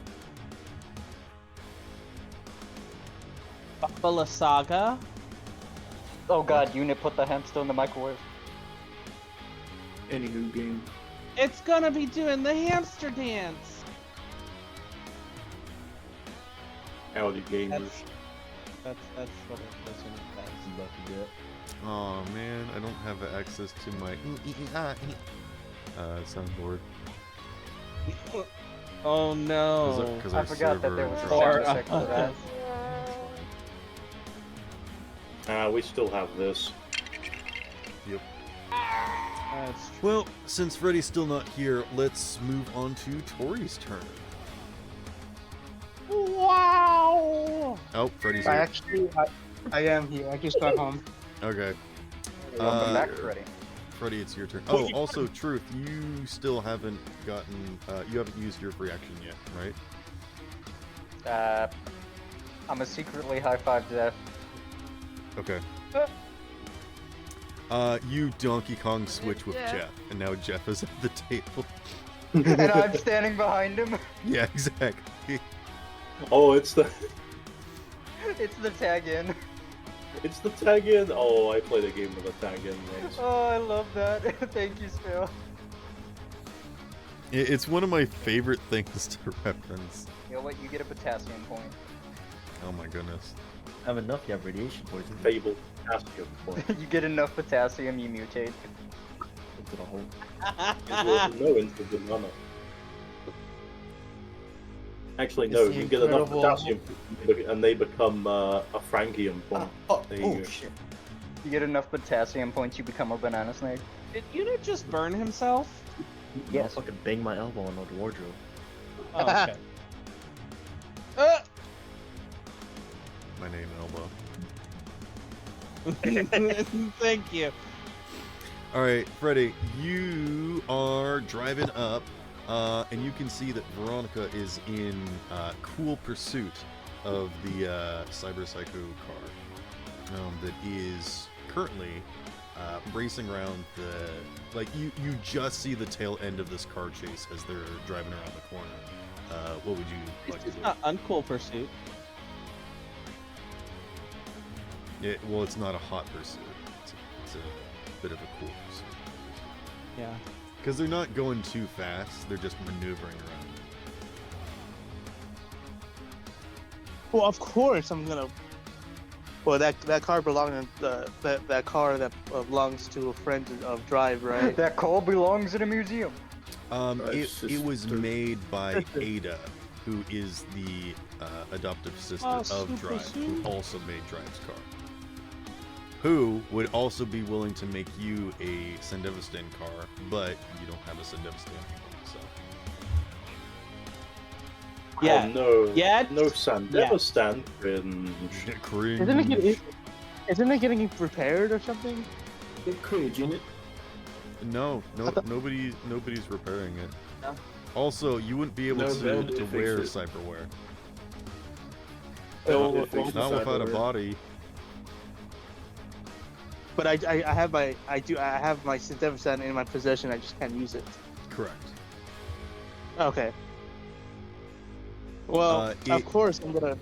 Bala Saga. Oh god, unit put the hamster in the microwave. Anywho, game. It's gonna be doing the hamster dance. Howdy gamers. That's what it was when it does. Lucky dip. oh man, I don't have access to my soundboard. Oh no. Because I forgot that there was a Or- sound effect for that. We still have this. Yep. That's true. Well, since Freddy's still not here, let's move on to Tori's turn. Wow! Oh, Freddy's I here. actually, I am here. I just got home. Okay. Welcome back, Freddy. Freddy, it's your turn. Oh, also, Truth, you still haven't gotten, you haven't used your free action yet, right? I'm a secretly high-five Jeff. Okay. You Donkey Kong switch with Yeah. Jeff, and now Jeff is at the table. And I'm standing behind him. Yeah, exactly. Oh, it's the It's the tag in. it's the tag in. Oh, I played a game with a tag in once. Oh, I love that. Thank you, Spill. It's one of my favorite things to reference. You know what? You get a potassium point. Oh my goodness. Have enough, you have radiation poison. Fable potassium point. You get enough potassium, you mutate. Into the hole. No into the banana. Actually, no. It's You get enough incredible. potassium, and they become a Frankium point. There you go. Shit. You get enough potassium points, you become a banana snake. Did Unit just burn himself? I'll Yes. fucking bang my elbow on the wardrobe. Oh, okay. My name, Elbow. Thank you. Alright, Freddy, you are driving up, and you can see that Veronica is in cool pursuit of the Cyber Psycho car that is currently racing around the... Like, you just see the tail end of this car chase as they're driving around the corner. What would you like to It's do? not uncool pursuit. Well, it's not a hot pursuit. It's a bit of a cool pursuit. Yeah. Because they're not going too fast, they're just maneuvering around. Well, of course I'm gonna. Well, that car belongs that car that belongs to a friend of Drive, right? That coal belongs in a museum. It was made by Ada, who is the adoptive sister Oh, of super Drive, who sweet. also made Drive's car. Who would also be willing to make you a Sandevistan car, but you don't have a Sandevistan anymore, so. Yeah. Oh, no. Yet? No San. Yeah. Never stand cringe. Cringe. Isn't it getting repaired or something? Get cringe in it. No, nobody's repairing it. No. Also, you wouldn't be able No, they'll to fix wear it. cyberware. They'll fix the Not without a cyberware. body. But I have my Synthevisan in my possession. I just can't use it. Correct. Okay. Well, of course I'm gonna.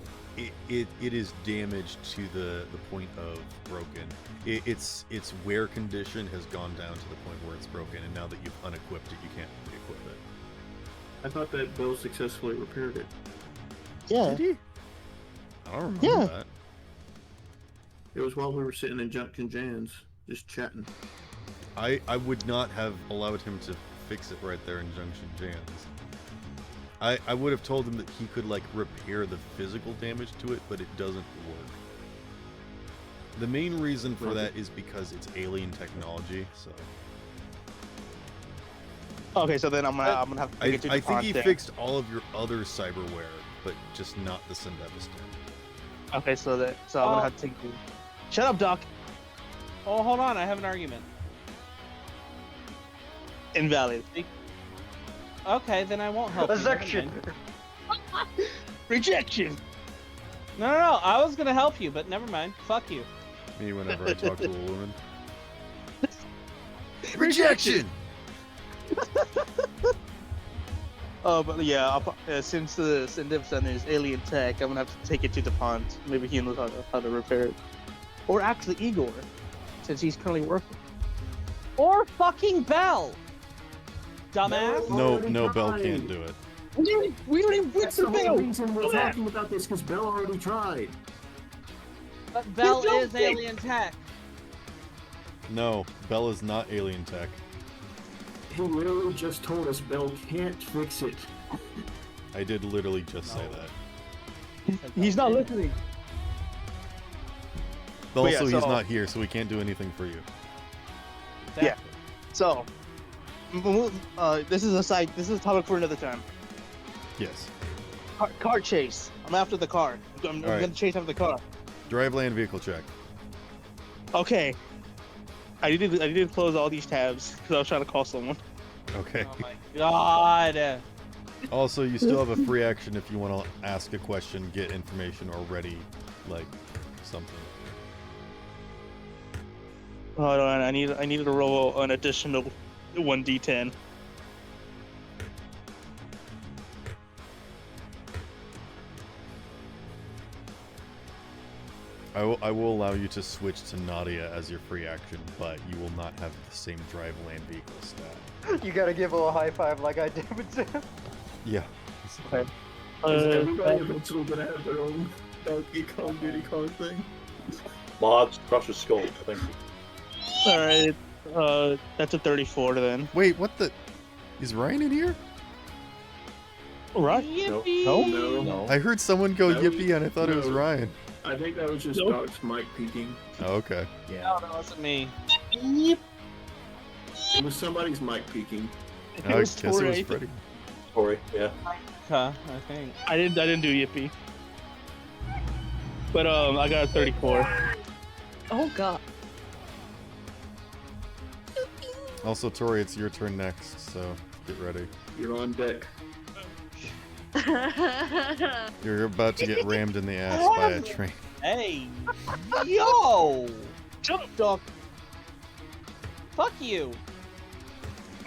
It is damaged to the point of broken. Its wear condition has gone down to the point where it's broken, and now that you've unequipped it, you can't re-equip it. I thought that Bill successfully repaired it. Yeah. Did he? I don't remember Yeah. that. It was while we were sitting in Junction Jan's, just chatting. I would not have allowed him to fix it right there in Junction Jan's. I would have told him that he could like repair the physical damage to it, but it doesn't work. The main reason for that is because it's alien technology, so Okay, so then I'm gonna have to take it to I the think he then. fixed all of your other cyberware, but just not the Syndevistan. Okay, so I'm gonna have to take. Shut up, Doc. Oh, hold on. I have an argument. Invalid. Okay, then I won't help you. Never Section. mind. Rejection. No, no, no. I was gonna help you, but never mind. Fuck you. Me whenever I talk to a woman. Rejection. But yeah, since the Sindipson is alien tech, I'm gonna have to take it to the pond. Maybe he knows how to repair it. Or actually Igor, since he's currently working. Or fucking Bell. Dumbass. No, Bell can't do it. We don't even That's the whole reason we're talking about this, because Bell already tried. But Bell is alien tech. No, Bell is not alien tech. He literally just told us Bell can't fix it. I did literally just say that. He's not listening. But But yeah, also, he's so- not here, so we can't do anything for you. Yeah. So, this is a topic for another time. Yes. Car chase. I'm after the car. I'm Alright. gonna chase after the car. Drive land vehicle check. Okay. I need to close all these tabs because I was trying to call someone. Okay. Oh my god. Also, you still have a free action if you want to ask a question, get information, or ready, like, something. Hold on, I need to roll an additional 1d10. I will allow you to switch to Nadia as your free action, but you will not have the same drive land vehicle stat. You gotta give a little high five like I did with Zip. Yeah. Okay. Is everybody eventually gonna have their own Donkey Kong Diddy Kong thing? Mods, crush a skull. Thank you. Alright, that's a 34 then. Wait, what the? Is Ryan in here? Right? Yippee! No. I heard someone go That was- yippee and I thought it was no. Ryan. I think that was just Nope. Doc's mic peaking. Oh, okay. Yeah. No, that wasn't me. It was somebody's mic peaking. It I was guess it was Tori. Freddy. Sorry, yeah. Huh, I think. I didn't do Yippee. But I got a 34. Oh god. Also, Tori, it's your turn next, so get ready. You're on deck. You're about to get rammed in the ass by a train. Hey! Yo! Shut up, dog. Fuck you!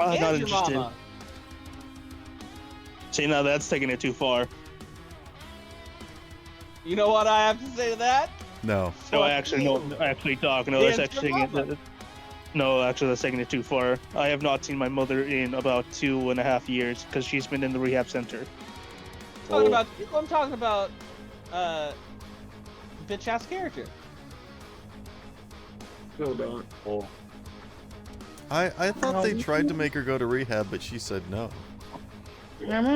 I'm and not your interested. mama. See, now that's taking it too far. You know what I have to say to that? No. No, Fuck actually, you. no. Actually, dog. No, Dance that's your actually taking mama. it. No, actually, that's taking it too far. I have not seen my mother in about 2.5 years because she's been in the rehab center. I'm talking about, bitch ass character. Hold on. Oh, I thought they tried to make her go to rehab, but she said no. No,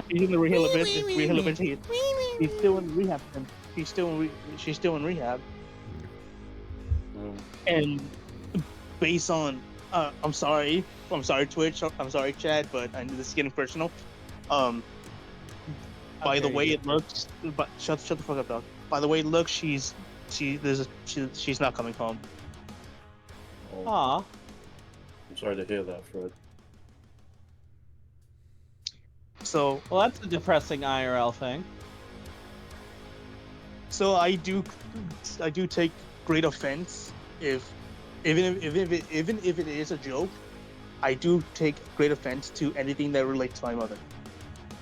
she's in the rehabilitation. She's still in rehab center. She's still in rehab. no. And based on, I'm sorry, Twitch, I'm sorry, Chad, but I know this is getting personal. By the way it looks, but shut the fuck up, dog. By the way it looks, she's not coming home. Oh, Aw. I'm sorry to hear that, Fred. So Well, that's a depressing IRL thing. I do take great offense even if it is a joke. I do take great offense to anything that relates to my mother.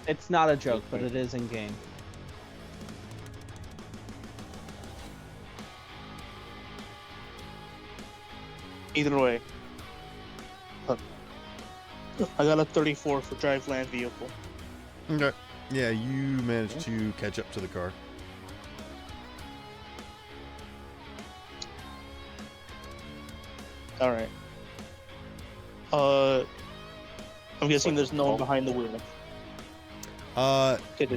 It's not a joke, but it is in game. Either way. I got a 34 for drive land vehicle. Okay. Yeah, you managed to catch up to the car. All right. I'm guessing there's no one behind the wheel.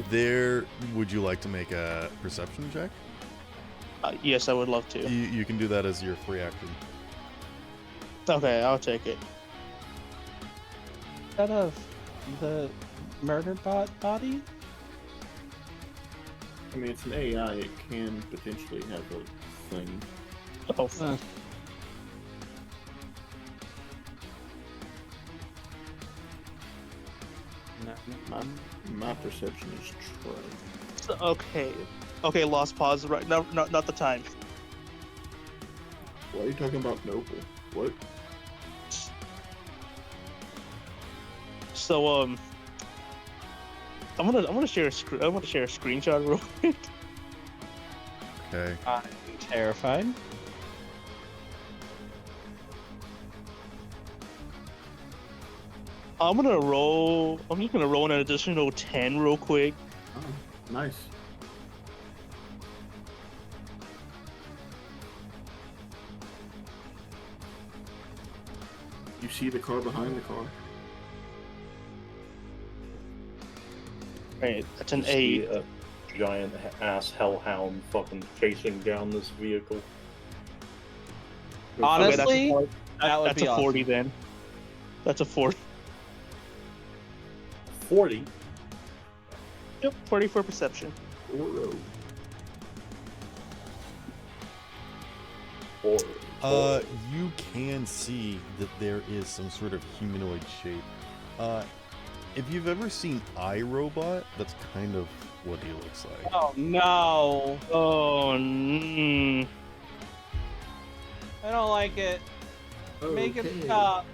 There. Would you like to make a perception check? Yes, I would love to. You can do that as your free action. Okay, I'll take it. Instead of the murder bot body? I mean, it's an AI. It can potentially have a thing. Oh, My perception is trash. okay. Okay, lost pause. Right, no, not the time. Why are you talking about Noble? What? So I'm gonna share a screenshot real quick. Okay. I'm terrified. I'm just gonna roll an additional 10 real quick. Oh, nice. You see the car behind the car. Right, that's an See 8. a giant ass hellhound fucking chasing down this vehicle. Honestly, Okay, that would that's be a 40 awesome. then. That's a 40. 40. Yep, 40 for perception. Or You can see that there is some sort of humanoid shape. If you've ever seen iRobot, that's kind of what he looks like. Oh no! Oh, I don't like it. Make it Okay. stop.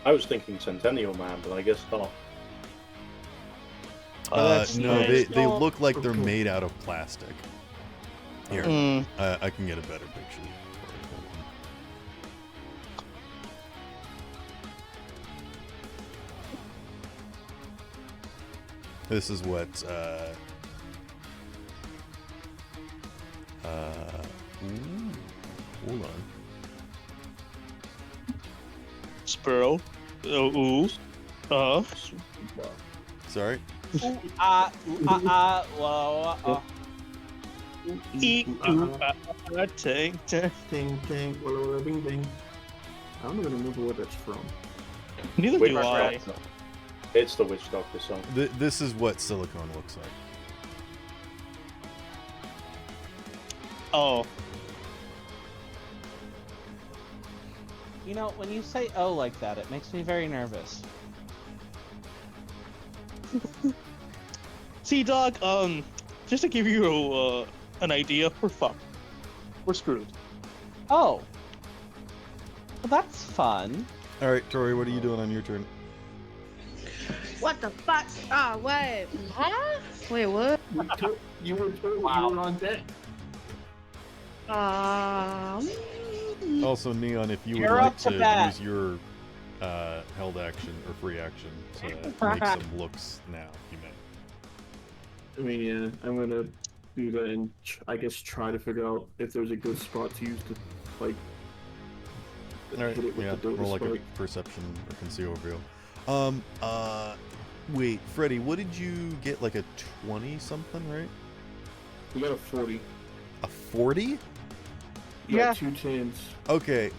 I was thinking Centennial Man, but I guess not. that's No, nice. they look like they're Okay. made out of plastic. Here, Mm. I can get a better picture. Hold on. This is what ooh, hold on. Sparrow. Ooh. Sorry. Whoa. Eat. Tank. Ting, ting, walla, bing, bing. I don't even remember where that's from. Neither Witch do I. Doctor. It's the Witch Doctor song. This is what silicone looks like. Oh. You know, when you say "oh" like that, it makes me very nervous. See, dog. Just to give you an idea, we're fucked. We're screwed. Oh. Well, that's fun. All right, Tori, what are you doing on your turn? What the fuck? Oh, wait. Huh? Wait, what? You were told Wow. you were on deck. Also, Neon, if you would You're like up to to bat. use your held action or free action to make some looks now, you may. I mean, yeah, I'm gonna do that and I guess try to figure out if there's a good spot to use to, like, All right, hit it with yeah, the Dota roll like a spike. perception or conceal reveal. Wait, Freddy, what did you get? Like a 20 something, right? We got a 40. A 40? We got 2 10s. Okay,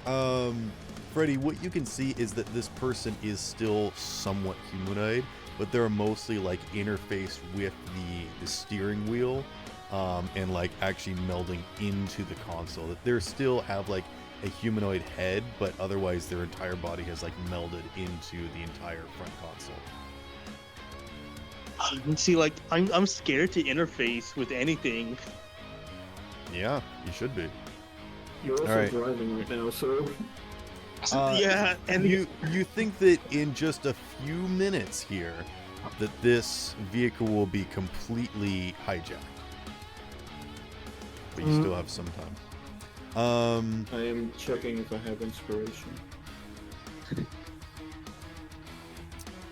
Freddy, what you can see is that this person is still somewhat humanoid, but they're mostly like interfaced with the steering wheel, and like actually melding into the console. That they still have like a humanoid head, but otherwise their entire body has like melded into the entire front console. See, like, I'm scared to interface with anything. Yeah, you should be. You're also Alright. driving right now, so Yeah, and you think that in just a few minutes here, that this vehicle will be completely hijacked, but you still have some time. I am checking if I have inspiration.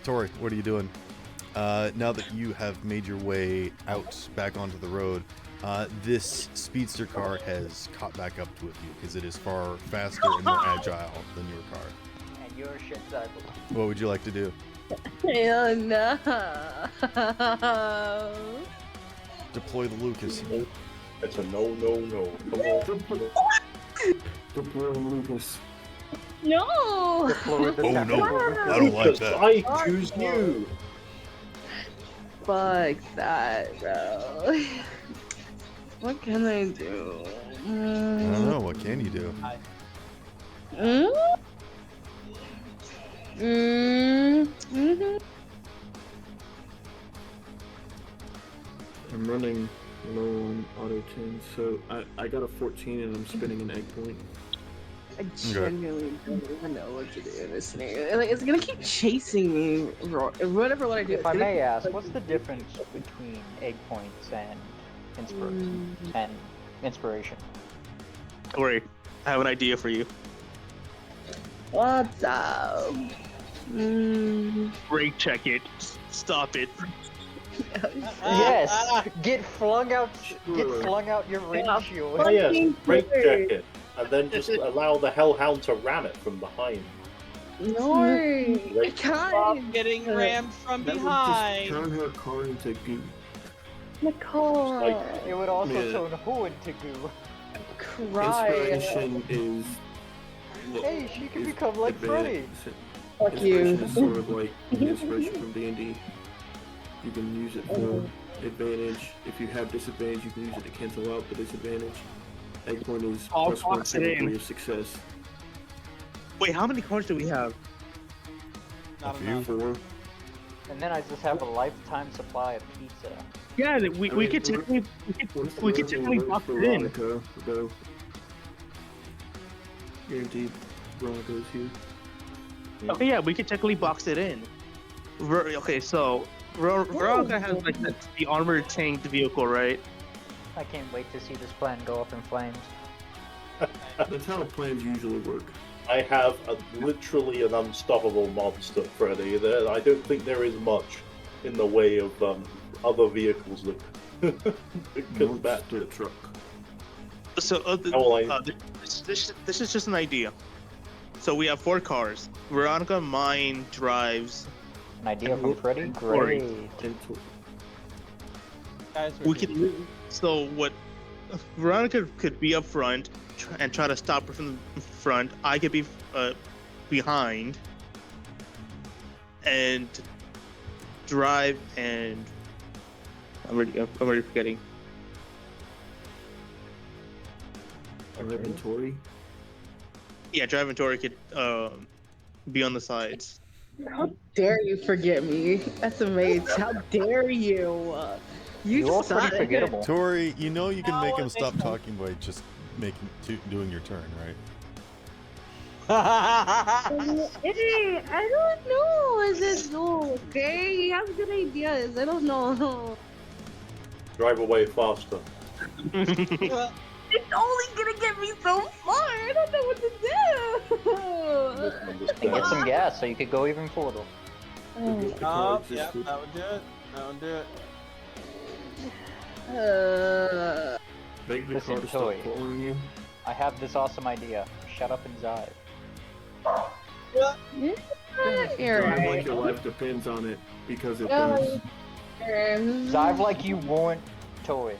Tori, what are you doing? Now that you have made your way out back onto the road, this speedster car has caught back up to you because it is far faster and more agile than your car. And your shit's ugly. What would you like to do? Hell no. Deploy the Lucas. It's a no, no, no. Come on. Deploy Lucas. No. Deploy the Oh no, Temple. I don't like Lucas, that. I choose you. Fuck that, bro. What can I do? I don't know. What can you do? I'm running low on auto 10, so I got a 14 and I'm spinning an egg point. I genuinely don't even know what to do in this scenario. Like, it's gonna keep chasing me. Whatever what I do. If it's I gonna may keep, ask, like, what's the difference between egg points and inspiration? Don't worry, I have an idea for you. What's up? Brake check it. Stop it. Yes, get flung out your windshield. Oh yes, brake check it, and then just allow the hellhound to ram it from behind. No, I Brake- can't. Getting rammed from That would just behind. turn her car into goo. Nicole, Like- It would also Yeah. turn who into goo. cry. Inspiration is. well, Hey, she can is become like Freddy. Fuck Inspiration you. is sort of like the inspiration from D&D. You can use it for advantage. If you have disadvantage, you can use it to cancel out the disadvantage. Egg point is I'll plus 1 box it in. degree of success. Wait, how many cards do we have? Not A few. enough. 4. And then I just have a lifetime supply of pizza. Yeah, we I mean, could technically we could technically box it in. Veronica, though. Guaranteed, Veronica's here. Okay, yeah, we could technically box it in. Okay, so Veronica has like the armored tanked vehicle, right? I can't wait to see this plan go up in flames. That's how plans usually work. I have literally an unstoppable monster, Freddy. I don't think there is much in the way of other vehicles that could match Monster it. truck. So this is just an idea. So we have 4 cars. Veronica, mine, drives. An idea from Freddy? Corey. Great. And to- Guys, We could. So what? Veronica could be up front and try to stop her from the front. I could be behind and drive and I'm already forgetting. inventory. Yeah, drive and Tori could be on the sides. How dare you forget me? That's amazing. How dare you? You You're suck. pretty forgettable. Tori, you know you can make him it stop makes talking by just doing your turn, right? Hey, I don't know. Is it no? Okay, you have good ideas. I don't know. Drive away faster. It's only gonna get me so far. I don't know what to do. And get some gas so you could go even further. Oh, yeah, that would do it. That would do it. Make the Listen, car to stop Toy. following you. I have this awesome idea. Shut up and dive. You're Drive like right. your life depends on it, because it does. Dive like you want toy.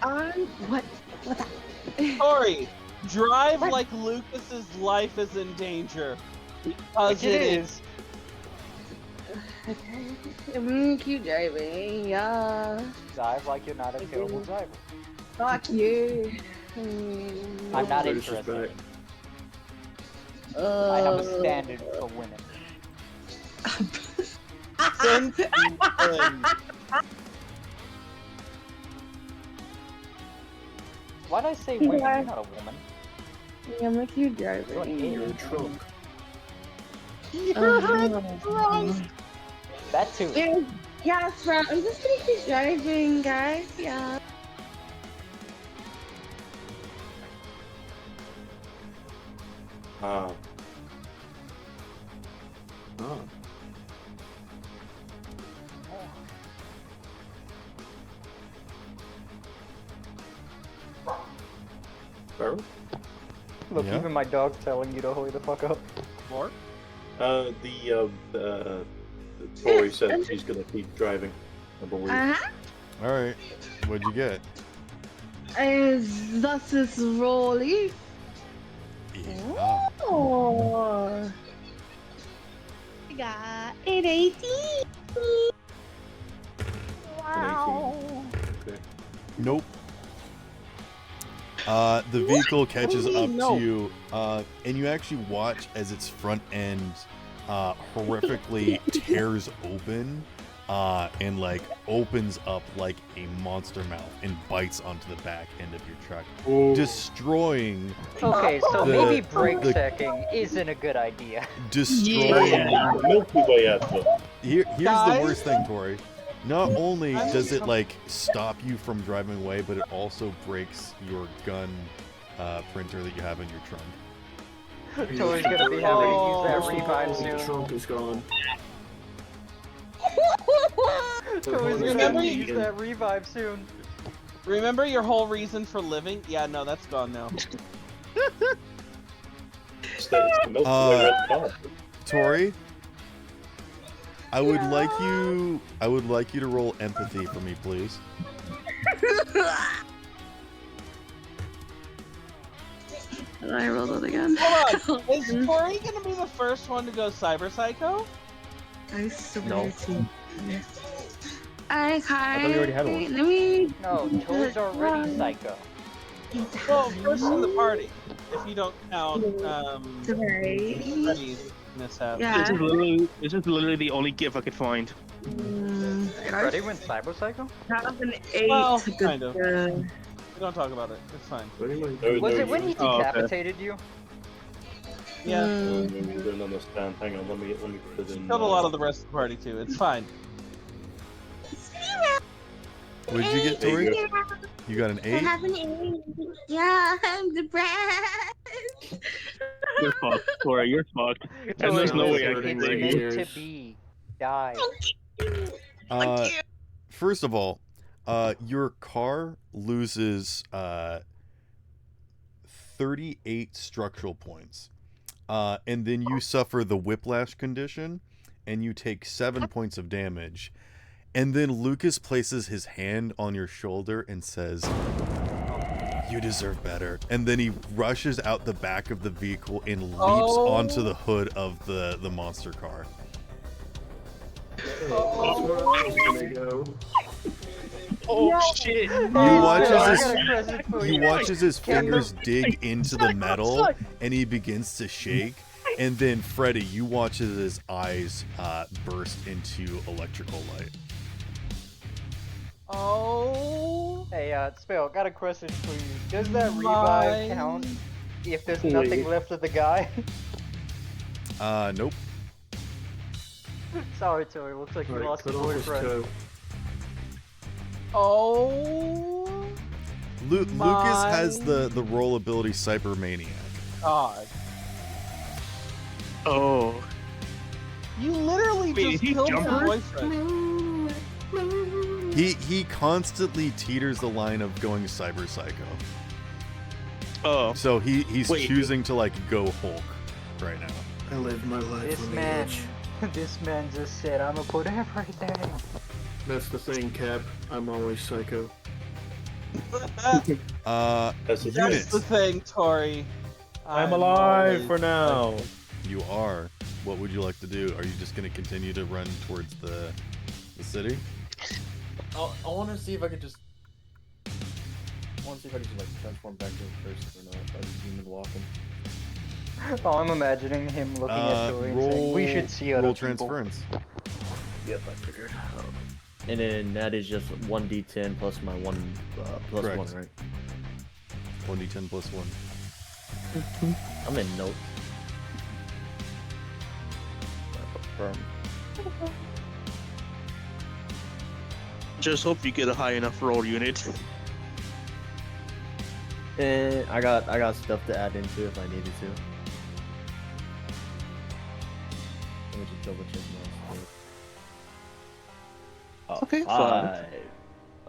What? What the? Tori, drive like Lucas's life is in danger. Because Which it is. Keep driving, yeah. Dive like you're not a terrible driver. Fuck you. I'm not Curtis is interested. back. I have a standard for women. Why'd I say women? Yeah. You're not a woman. Yeah, I'm keep You're an driving. You're idiot. a trunk. That too. Yeah, bro. I'm just gonna keep driving, guys. Yeah. Ah, Ah. Barrel? Look, Yeah. even my dog's telling you to hurry the fuck up. More? Tori said she's gonna keep driving, I believe. All right. What'd you get? This is Rolly. Yeah. Oh. I got an 18. An 18. Okay. Nope. The vehicle catches up No. to you, and you actually watch as its front end horrifically tears open, and like opens up like a monster mouth and bites onto the back end of your truck, destroying. Okay, so The- maybe brake the- checking isn't a good idea. Destroying. The Milky Way outfit. Here's the Guys? worst thing, Tori. Not only I'm does it so- like stop you from driving away, but it also breaks your gun printer that you have in your trunk. Tori's gonna be having to use that First of revive all, the soon. trunk is gone. Tori's gonna have Remember to you- use that revive soon. Remember your whole reason for living? Yeah, no, that's gone now. It's the Milky Way red car. Tori, I would like you to roll empathy for me, please. I rolled it again. Hold on, is Tori gonna be the first one to go cyber psycho? I swear No. to you. I thought you already had one. Let me. No, Tori's already psycho. Well, first in the party, if you don't count Sorry. Freddy's mishap. Yeah. This is literally the only gift I could find. Freddy went Cyber Psycho? Have an 8. Well, to kind of. the- We don't talk about it. It's fine. Was it when he Oh, okay. decapitated you? Yeah. You don't understand. Hang on, let me put it in. Killed a lot of the rest of the party too. It's fine. What did you get, There you Tori? go. You got an I 8? have an 8. Yeah, I'm depressed. You're fucked, Tori. You're fucked. And Tori, there's no way I it's can right meant here. to be. Die. First of all, your car loses 38 structural points, and then you suffer the whiplash condition, and you take 7 points of damage. And then Lucas places his hand on your shoulder and says, "You deserve better." And then he rushes out the back of the vehicle and leaps onto the hood of the monster car. That's where I was gonna go. Oh shit! You watch I as got a present for he you. watches his fingers dig into the metal, and he begins to shake. And then Freddy, you watch as his eyes burst into electrical light. Oh. Hey, Spell, got a question for you. Does that revive My- count if there's nothing left of the guy? Nope. Sorry, Tori. Looks like you Alright, lost a cut off his boyfriend. toe. Oh. Lucas has the roll ability Cybermaniac. God. Oh. You literally Wait, is just he killed your Jumper? boyfriend. He constantly teeters the line of going Cyber Psycho. Oh. So he's Wait. choosing to like go Hulk right now. I live my life This on the man, edge. this man just said, "I'ma put everything." That's the thing, Cap. I'm always psycho. That's the That's Unit. the thing, Tori. I'm alive always- for now. You are. What would you like to do? Are you just going to continue to run towards the city? I want to see if I could just. I want to see if I could just like transform back to a person or not. If I just human walking. Oh, I'm imagining him looking at Tori and saying, "We should see other roll people." transference. Yep, I figured. And then that is just 1d10 plus my one plus Correct. 1, right? 1d10 plus 1. I'm in note. Confirm. Just hope you get a high enough roll unit. And I got stuff to add into if I needed to. Let me just double check my stuff. Oh, Okay, 5. I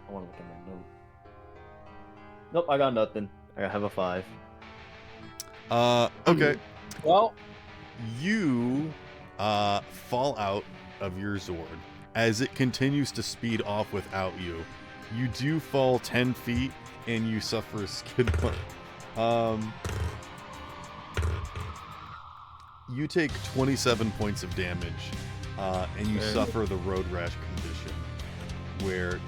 want to look at my note. Nope, I got nothing. I have a 5. Okay. Well, You fall out of your Zord as it continues to speed off without you. You do fall 10 feet and you suffer a skid mark. You take 27 points of damage and you suffer the road rash condition, where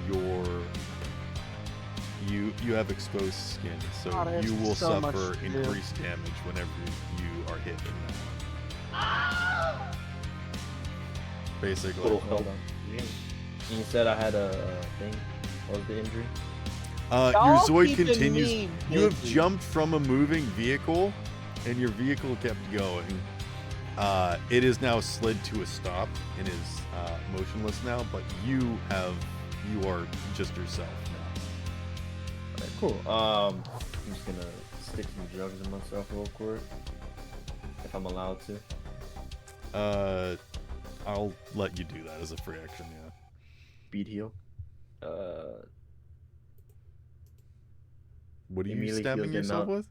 you have exposed skin, so God, you will so much suffer to do. increased damage whenever you are hit. Basically. Little Hold help. on. You said I had a thing. What was the injury? Your Y'all Zoid keeping continues. me You have busy. jumped from a moving vehicle, and your vehicle kept going. It is now slid to a stop and is motionless now, but you are just yourself now. Alright, cool. I'm just gonna stick some drugs in myself real quick. If I'm allowed to. I'll let you do that as a free action, yeah. Speed heal. What are you Immediately stabbing heals the yourself amount-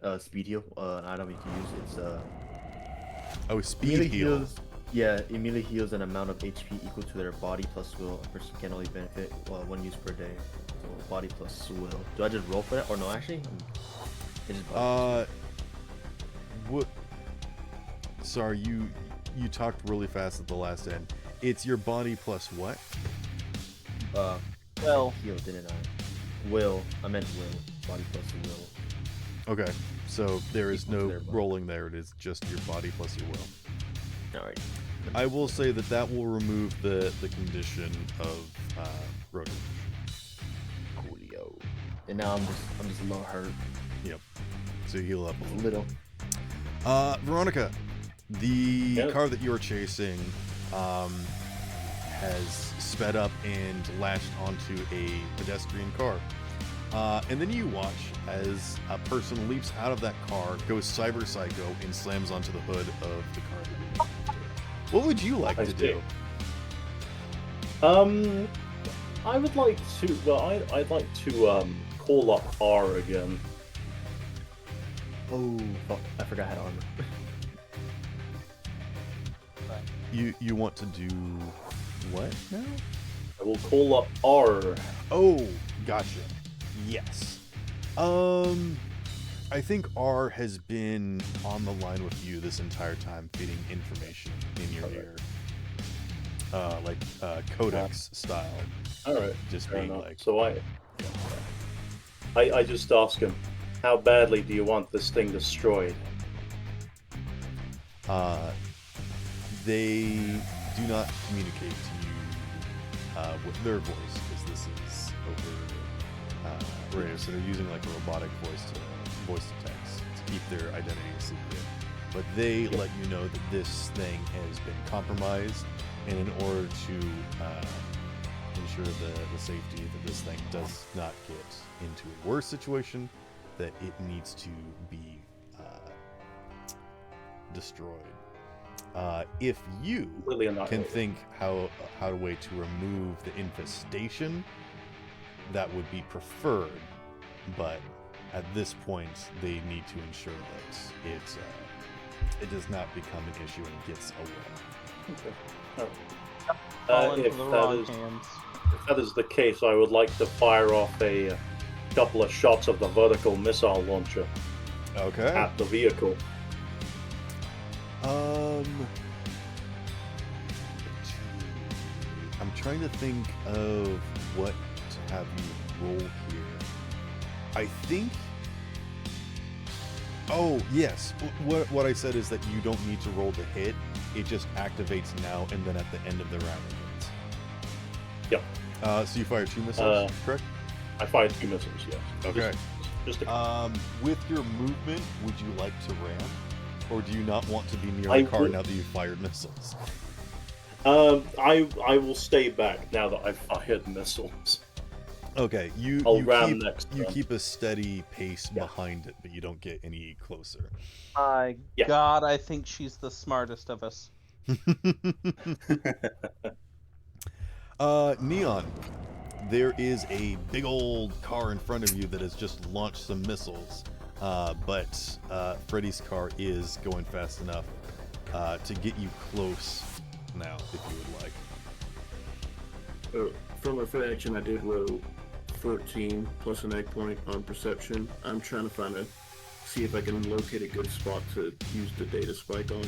with? Speed heal. An item you can use. It's Oh, speed immediately heal. heals. Yeah, immediately heals an amount of HP equal to their body plus will. A person can only benefit one use per day. So body plus will. Do I just roll for that or no? Actually, it's just body. What? Sorry, you talked really fast at the last end. It's your body plus what? Well, Heal, didn't I? Will. I meant will. Body plus will. Okay, so there is Equals no their body. rolling there. It is just your body plus your will. Alright. I will say that will remove the condition of road rash. Coolio. And now I'm just a little hurt. Yep. So you heal up a A little. little. Veronica, the Yeah. car that you're chasing has sped up and lashed onto a pedestrian car. And then you watch as a person leaps out of that car, goes cyber psycho, and slams onto the hood of the car. What would you like I to see. do? I would like to. Well, I'd like to call up R again. Oh, fuck. I forgot I had armor. You want to do what now? I will call up R. Oh, gotcha. Yes. I think R has been on the line with you this entire time, feeding information in your Okay. ear. Like codex style. All right. Just Fair being enough. like, So I just ask him, how badly do you want this thing destroyed? they do not communicate to you with their voice, because this is over radio, so they're using like a robotic voice to text to keep their identity secret. But they let you know that this thing has been compromised, and in order to ensure the safety that this thing does not get into a worse situation, that it needs to be destroyed. If you Completely can annihilated. think how a way to remove the infestation, that would be preferred. But at this point, they need to ensure that it does not become an issue and gets away. fall into If the that wrong is- hands. If that is the case, I would like to fire off a couple of shots of the vertical missile launcher Okay. at the vehicle. I'm trying to think of what to have you roll here. I think. Oh yes, what I said is that you don't need to roll to hit. It just activates now, and then at the end of the round it hits. Yep. So you fire 2 missiles, correct? I fired 2 missiles, yes. Okay. Just a With your movement, would you like to ram, or do you not want to be near I the car would- now that you've fired missiles? I will stay back now that I've fired missiles. Okay, I'll you ram keep next you turn. keep a steady pace Yeah. behind it, but you don't get any closer. My Yeah. God, I think she's the smartest of us. Neon, there is a big old car in front of you that has just launched some missiles, but Freddy's car is going fast enough to get you close now, if you would like. From a free action, I did roll 13 plus an egg point on perception. I'm trying to see if I can locate a good spot to use the data spike on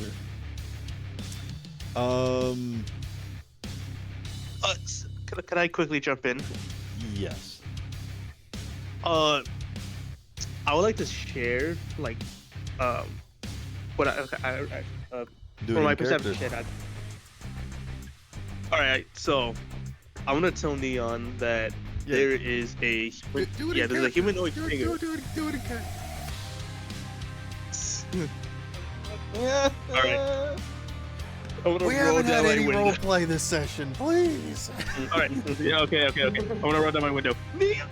Can I quickly jump in? Yes. I would like to share what Do for it my in character. perception. All right, so I'm gonna tell Neon that Yeah. there is a Do it in there's a character. humanoid Do figure. it in character. All right. I'm gonna We roll haven't down had my any window. roleplay this session, please. All right. Yeah. Okay. I'm gonna roll down my window. Neon.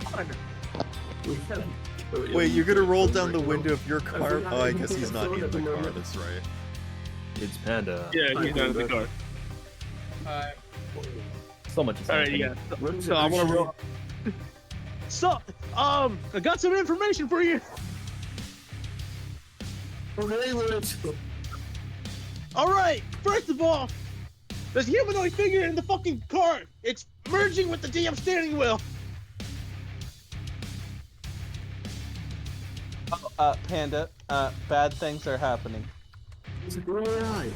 Wait, you're gonna roll down the window of your car? Oh, I guess he's not in the car. That's right. It's Panda. Yeah, he's not in the car. So much is All right. happening. Yeah. So I'm gonna roll. So, I got some information for you. All right. First of all, there's a humanoid figure in the fucking car. It's merging with the damn steering wheel. Panda, bad things are happening. It's a good AI.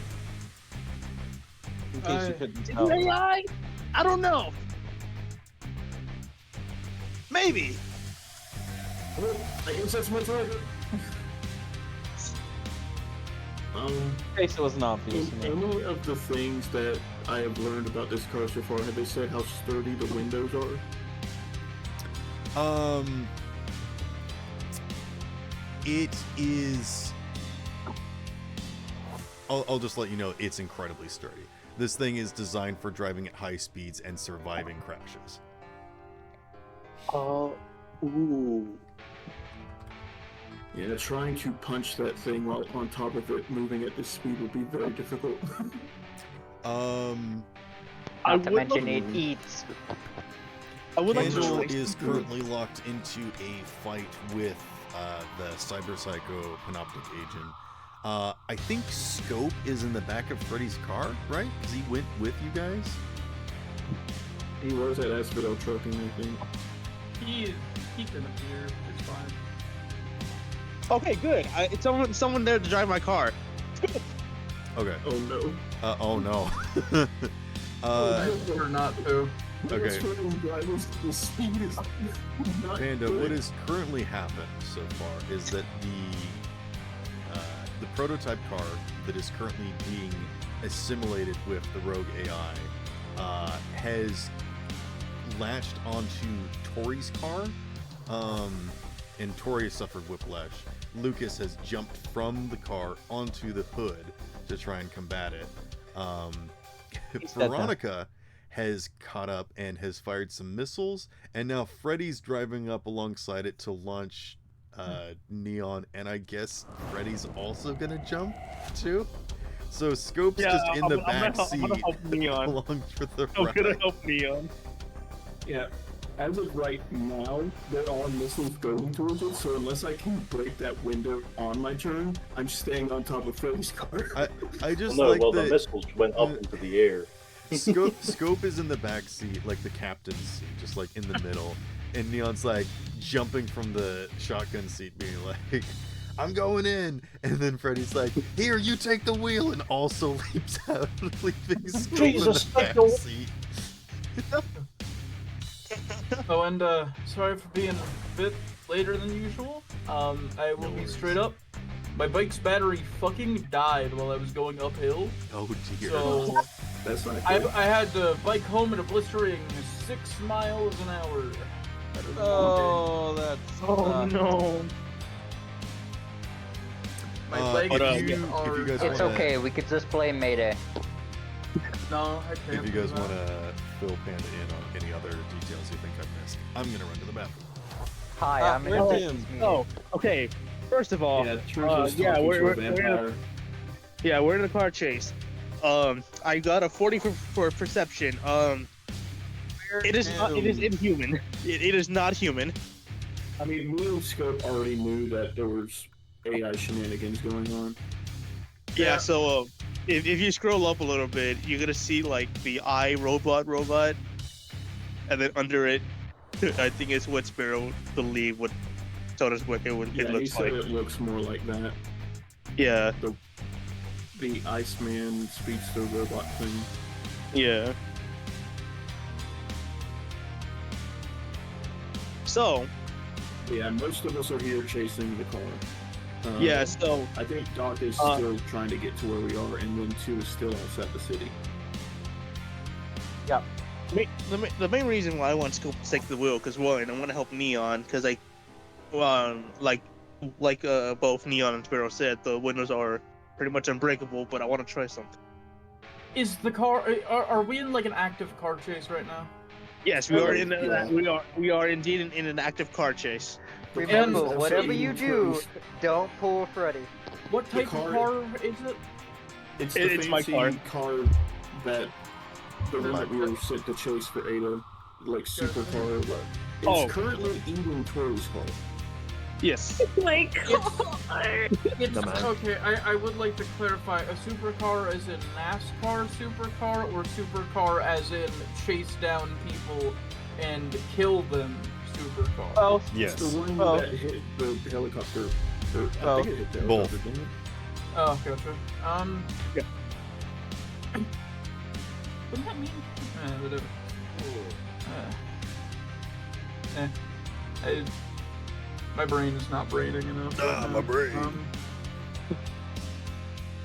In case you couldn't Is tell. it AI? I don't know. Maybe. I guess that's my target. In case it wasn't obvious In to me. any of the things that I have learned about this car so far, have they said how sturdy the windows are? It is. I'll just let you know it's incredibly sturdy. This thing is designed for driving at high speeds and surviving crashes. Ooh. Yeah, trying to punch that thing while on top of it moving at this speed would be very difficult. I Not to would mention love- it eats. I would like to Angel try- is currently locked into a fight with the Cyber Psycho Panoptic agent. I think Scope is in the back of Freddy's car, right? Because he went with you guys. He was at Asphodel trucking, I think. He can appear. It's fine. Okay, good. It's someone there to drive my car. Okay. Oh no. Oh no. Or not, though. Okay. The speed is not Panda, good. what has currently happened so far is that the prototype car that is currently being assimilated with the Rogue AI has latched onto Tori's car, and Tori has suffered whiplash. Lucas has jumped from the car onto the hood to try and combat it. He's dead now. Veronica has caught up and has fired some missiles, and now Freddy's driving up alongside it to launch Neon, and I guess Freddy's also gonna jump too. So Scope's just in the back I'm seat gonna help Neon. along for the I'm ride. gonna help Neon. Yeah. As of right now, there are missiles going towards it, so unless I can break that window on my turn, I'm staying on top of Freddy's car. I just No, like well, that the missiles went up into the air. Scope is in the back seat, like the captain's seat, just like in the middle, and Neon's like jumping from the shotgun seat, being like, "I'm going in," and then Freddy's like, "Here, you take the wheel," and also leaps out, leaving Scope Jesus, in the back no. seat. Oh, and sorry for being a bit later than usual. I will be straight up. My bike's battery fucking died while I was going uphill. Oh dear. So That's not I good. had to bike home at a blistering 6 miles an hour. That was Oh, that's. Oh no. My Uh, legs if But, you are. guys It's wanna- okay, we could just play Mayday. No, I can't. If you do guys that. want to fill Panda in on any other details you think I've missed, I'm gonna run to the bathroom. Hi, I'm in where a do business meeting. Oh, okay. First of all, Yeah, Church is yeah, talking we're to a in a- vampire. we're in a car chase. I got a 40 for perception. It is not. It is inhuman. It is not human. I mean, me and Scope already knew that there was AI shenanigans going on. Yeah. So if you scroll up a little bit, you're gonna see like the eye robot, and then under it, I think it's what Sparrow believed would told us what it Yeah, he looks said like. it looks more like that. Yeah. the Iceman speedster robot thing. Yeah. So, Yeah, most of us are here chasing the car. yeah, so I think Doc is still trying to get to where we are, and then 2 is still outside the city. the main reason why I want Scope to take the wheel, because one, I want to help Neon, because both Neon and Sparrow said, the windows are pretty much unbreakable, but I want to try something. Is the car? Are we in like an active car chase right now? Yes, we are in Yeah. we are indeed in an active car chase. Remember, And- whatever you do, don't pull Freddy. What The type of car- car is it? It's the It's my fancy car. that the one that we were sent to chase for Ada, like supercar. It's Oh. currently eating Tori's car. Yes. My It's No, man. okay. I would like to clarify: a supercar as in NASCAR supercar, or supercar as in chase down people and kill them supercar? Oh, Yes. It's the one Oh. that hit the helicopter. Or, I Oh. think it hit the Both. helicopter, didn't it? Oh, gotcha. Yeah. What does that mean? Whatever. My brain is not braining enough. right my now. brain.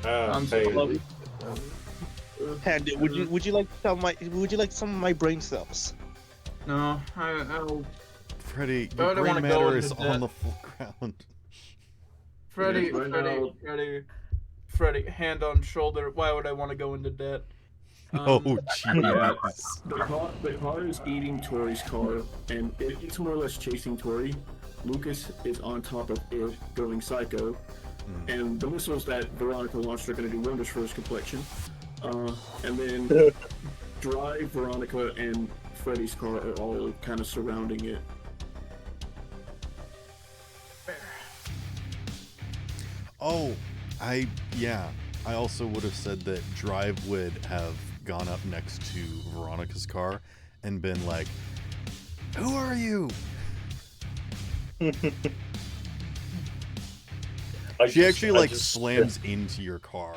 I'm so Hey, lovely. Handy, would you like some of my brain cells? No, I'll. Freddy, I your don't brain wanna go matter into is debt. on the full ground. Freddy, Yeah, right Freddy, hand on shoulder. Why would I want to go into debt? Oh, Yeah. jeez. The car is eating Tori's car, and it's more or less chasing Tori. Lucas is on top of it, going psycho, and the missiles that Veronica launched are going to do wonders for his complexion. And then Drive, Veronica, and Freddy's car are all kind of surrounding it. Oh, I also would have said that Drive would have gone up next to Veronica's car and been like, "Who are you?" She actually slams into your car.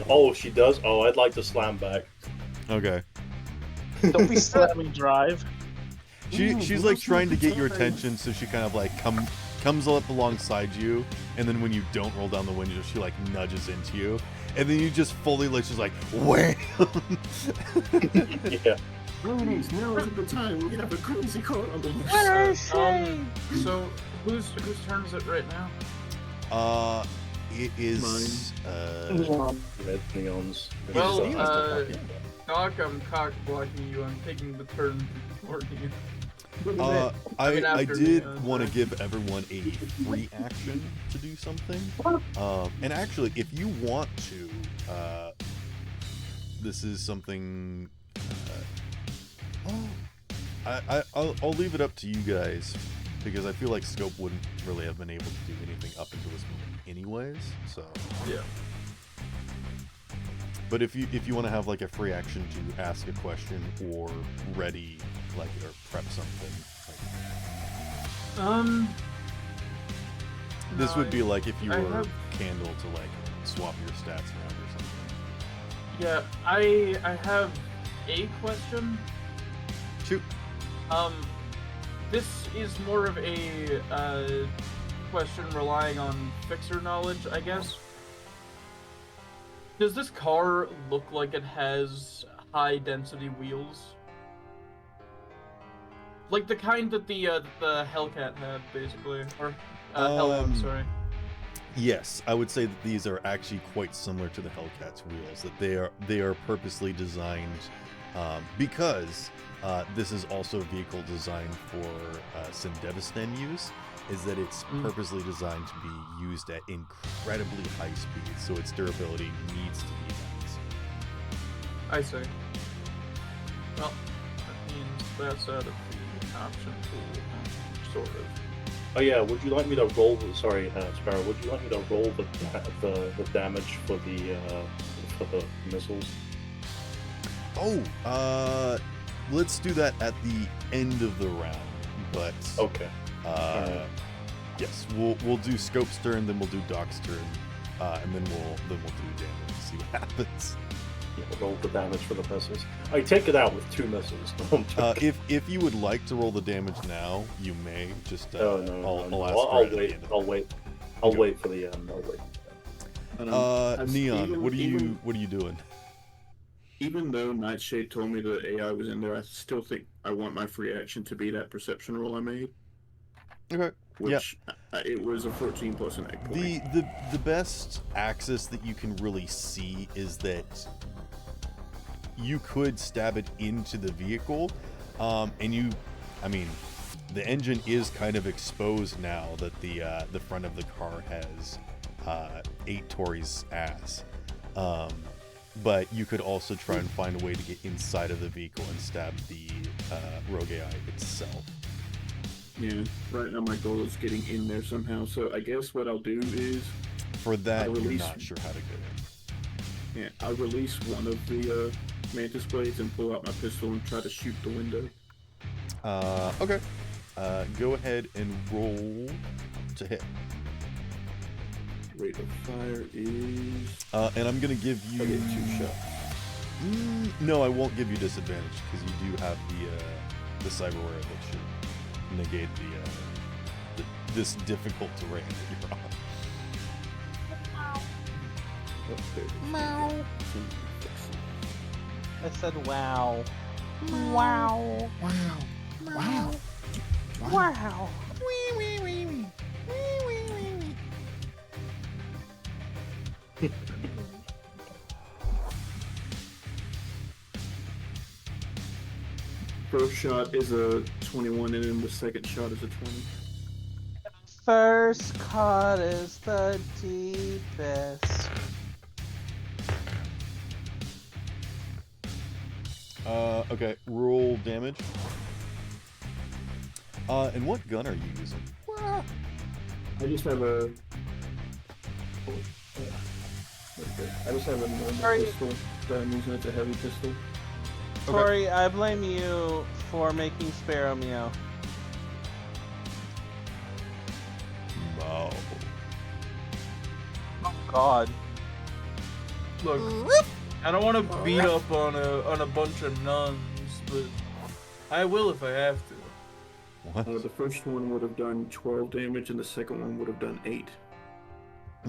Oh, she does. Oh, I'd like to slam back. Okay. Don't be slamming Drive. She's like trying to get your attention, so she kind of like comes up alongside you, and then when you don't roll down the window, she like nudges into you, and then you just fully like just like wham. Yeah. Please, now is the time. We have a crazy car on the So whose turn is it right now? It is Red Neon's. Well, Doc, I'm cock blocking you. I'm taking the turn toward you. I after did me, want to give everyone a free action to do something. And actually, if you want to, this is something. I'll leave it up to you guys, because I feel like Scope wouldn't really have been able to do anything up until this moment, anyways. So Yeah. But if you want to have like a free action to ask a question or ready, like, or prep something, like, this no, would be like if you I were have- Candle to like swap your stats around or something. Yeah, I have a question. Shoot. This is more of a question relying on fixer knowledge, I guess. Does this car look like it has high density wheels? Like the kind that the Hellcat had, basically, or Hellhound, sorry. Yes, I would say that these are actually quite similar to the Hellcat's wheels. That they are purposely designed because this is also a vehicle designed for Syndevistan use. Is that it's purposely designed to be used at incredibly high speeds, so its durability needs to be max. I see. Well, that means that's out of the option pool, sort of. Oh yeah, would you like me to roll? Sorry, Sparrow. Would you like me to roll the damage for the missiles? Oh, let's do that at the end of the round. But okay. Yes, we'll do Scope's turn, then we'll do Doc's turn. and then we'll do damage and see what happens. Yeah, roll the damage for the missiles. I take it out with 2 missiles. If you would like to roll the damage now, you may. Just no, I'll ask I'll for it at the wait. end of I'll wait. I'll wait for the end. I'll wait. Neon, what are you doing? Even though Nightshade told me the AI was in there, I still think I want my free action to be that perception roll I made. Okay. Which it was a 14 plus an egg point. The best axis that you can really see is that you could stab it into the vehicle, and the engine is kind of exposed now that the front of the car has ate Tori's ass. But you could also try and find a way to get inside of the vehicle and stab the rogue AI itself. Yeah, right now my goal is getting in there somehow, so I guess what I'll do is... For that, you're not sure how to get in. Yeah, I'll release one of the Mantis Blades and pull out my pistol and try to shoot the window. Okay. Go ahead and roll to hit. Rate of fire is... and I'm going to give you... I get 2 shots. No, I won't give you disadvantage, because you do have the cyberware that should negate this difficult terrain that you're on. Meow. I said wow. Wow. Wow. Wow. Wow. Wee wee wee wee. Wee wee wee wee. First shot is a 21, and then the second shot is a 20. First cut is the deepest. Okay, roll damage. And what gun are you using? I just have a... I just have a normal pistol that I'm using. It's a heavy pistol. Tori, I blame you for making Sparrow meow. Wow. Oh God. Look, I don't want to beat up on a bunch of nuns, but I will if I have to. What? The first one would have done 12 damage, and the second one would have done 8.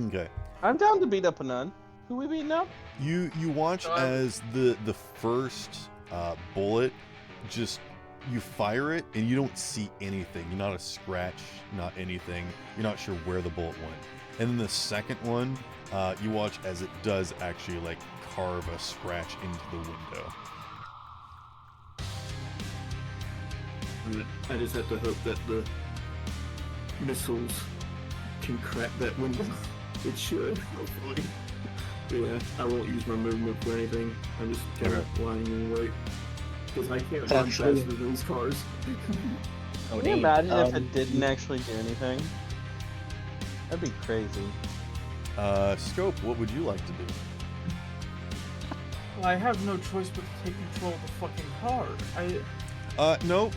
Okay. I'm down to beat up a nun. Who we beating up? You watch as the first bullet, just you fire it and you don't see anything. You're not a scratch, not anything. You're not sure where the bullet went. And then the second one, you watch as it does actually like carve a scratch into the window. I just have to hope that the missiles can crack that window. It should, hopefully. Yeah, I won't use my movement for anything. I'm just kind of lying in wait. Because I can't run faster than those cars. Can you imagine if it didn't actually do anything? That'd be crazy. Scope, what would you like to do? Well, I have no choice but to take control of the fucking car. No.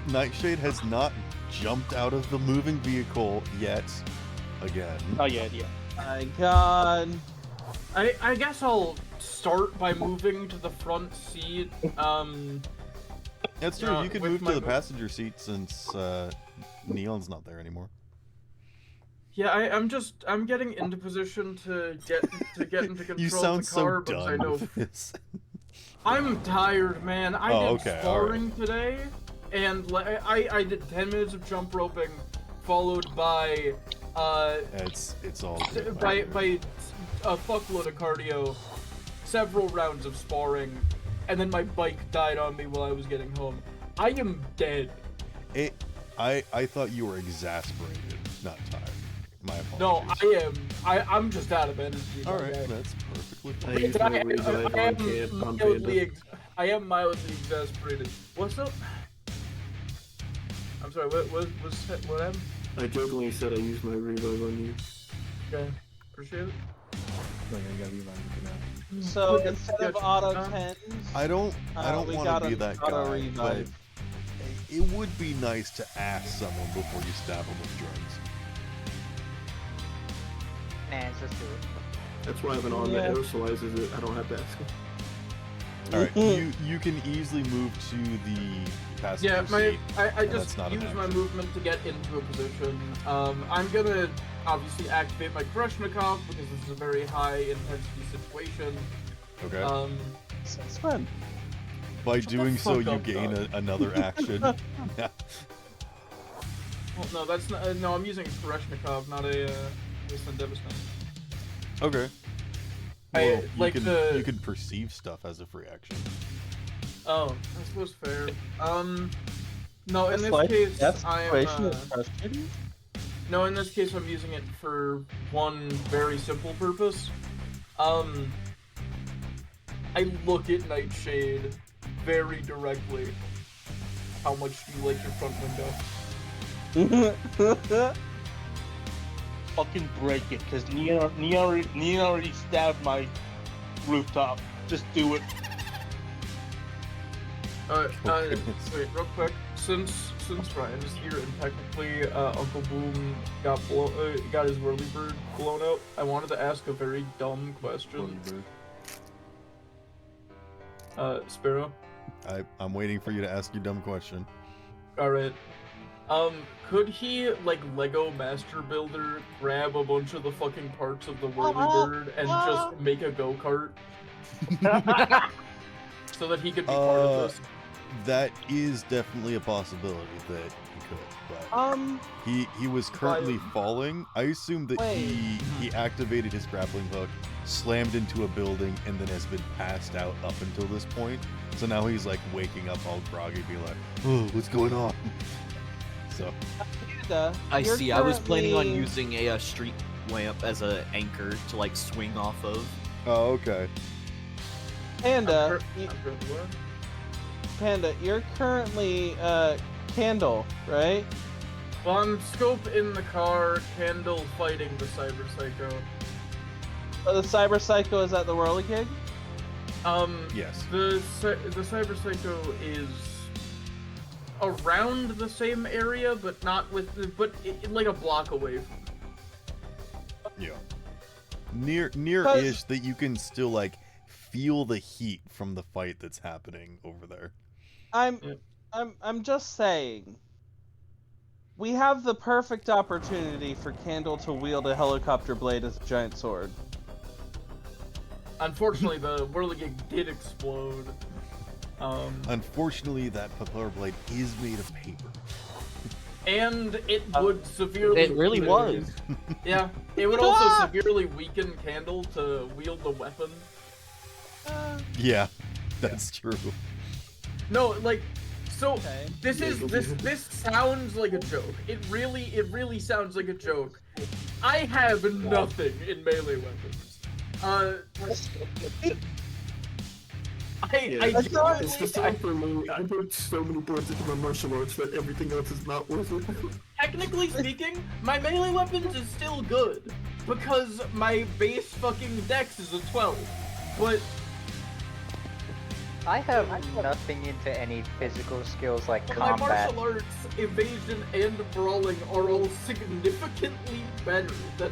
Nightshade has not jumped out of the moving vehicle yet. Again. Oh yeah. My God. I guess I'll start by moving to the front seat. That's true. You can move to the passenger seat since Neon's not there anymore. Yeah, I'm getting into position to get into control You sound of the car, so because I done know with this. I'm tired, man. I did sparring right. today, and I did 10 minutes of jump roping, followed by it's all good. by a fuckload of cardio, several rounds of sparring, and then my bike died on me while I was getting home. I am dead. I thought you were exasperated, not tired. My apologies. No, I'm just out of energy. All right, that's perfectly fine. I use my revive on Panda. I am mildly exasperated. What's up? I'm sorry. What happened? I jokingly said I used my revive on you. Okay, appreciate it. So instead of auto 10s, I don't want to be that guy, revive. but it would be nice to ask someone before you stab them with drugs. hands, just do it. That's why I have an arm that aerosolizes it. I don't have to ask him. All right, you can easily move to the passenger seat. I and just that's not an use my action. movement to get into a position. I'm gonna obviously activate my Koreshnikov because this is a very high intensity situation. Okay. Sounds fun. By shut the doing so, fuck you up, gain dog. another action. Yeah. Well, no, that's not. No, I'm using Koreshnikov, not a Wasteland Devastation. Okay. I- Well, like the- you can perceive stuff as a free action. Oh, I suppose fair. No, in That's this like- case, that I'm. situation is frustrating. No, in this case, I'm using it for one very simple purpose. I look at Nightshade very directly. How much do you like your front window? Fucking break it, because Neon already stabbed my rooftop. Just do it. Wait, real quick. Since Ryan's here and technically Uncle Boom got his whirlybird blown out, I wanted to ask a very dumb question. Sparrow. I'm waiting for you to ask your dumb question. All right. Could he, like Lego Master Builder, grab a bunch of the fucking parts of the whirlybird and just make a go-kart? So that he could be part of this? That is definitely a possibility that he could, but he was currently falling. I assume that he activated his grappling hook, slammed into a building, and then has been passed out up until this point. So now he's like waking up all groggy, be like, "Oh, what's going on?" So I see. I was planning on using a street lamp as an anchor to like swing off of. Oh, okay. Panda, Panda, you're currently Candle, right? Well, I'm Scope in the car, Candle fighting the Cyber Psycho. Oh, the Cyber Psycho is at the Whirligig? Yes. The Cyber Psycho is around the same area, but not like a block away from. Yeah. Near-ish that you can still like feel the heat from the fight that's happening over there. I'm just saying. We have the perfect opportunity for Candle to wield a helicopter blade as a giant sword. Unfortunately, the Whirligig did explode. Unfortunately, that propeller blade is made of paper. And it would severely. It really was. Yeah, it would also severely weaken Candle to wield the weapon. Yeah, that's true. No, like, so this sounds like a joke. It really sounds like a joke. I have nothing in melee weapons. It's the same for me. I put so many points into my martial arts that everything else is not worth it. Technically speaking, my melee weapons is still good because my base fucking dex is a 12. But I have nothing into any physical skills like my combat. martial arts, evasion, and brawling are all significantly better than.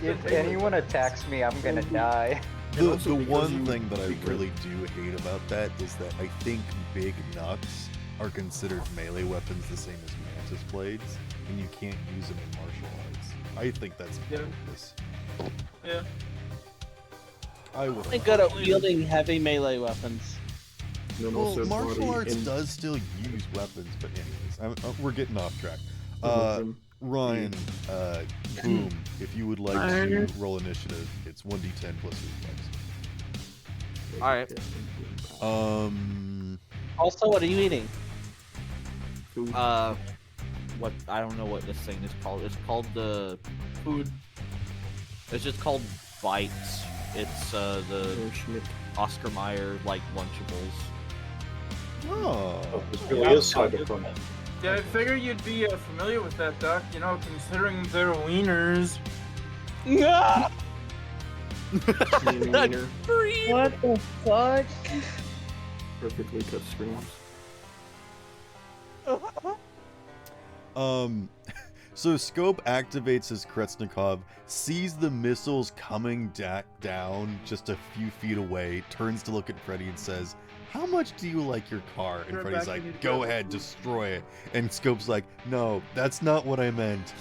If anyone attacks me, I'm gonna die. The one thing that I really do hate about that is that I think big nuts are considered melee weapons the same as mantis blades, and you can't use them in martial arts. I think that's ridiculous. Yeah. I would. I'm good at wielding heavy melee weapons. Well, martial arts does still use weapons, but anyways, we're getting off track. Ryan, Boom, if you would like to roll initiative, it's 1d10 plus reflex. Alright. Also, what are you eating? What I don't know what this thing is called. It's called the food. It's just called Bites. It's the Oscar Mayer like Lunchables. Oh, this really is cyberpunk. Yeah, I figure you'd be familiar with that, Doc. You know, considering they're wieners. Yeah. What the fuck? Perfectly cut screens. So Scope activates his Kretsnikov, sees the missiles coming down just a few feet away, turns to look at Freddy and says, "How much do you like your car?" And Freddy's like, "Go ahead, destroy it." And Scope's like, "No, that's not what I meant."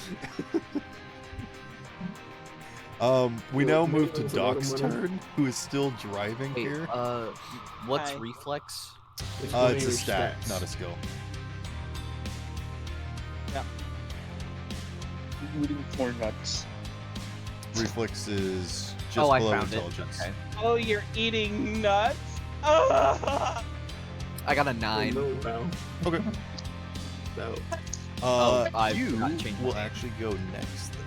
We now move to Doc's turn, who is still driving Wait, here. what's Hi. reflex? It's a stat, not a skill. Eating corn nuts. Reflex is just Oh, I below found it. intelligence. Okay. Oh, you're eating nuts? Ah! I got a 9. No, no. Okay. No. I've You not changed will my name. actually go next then.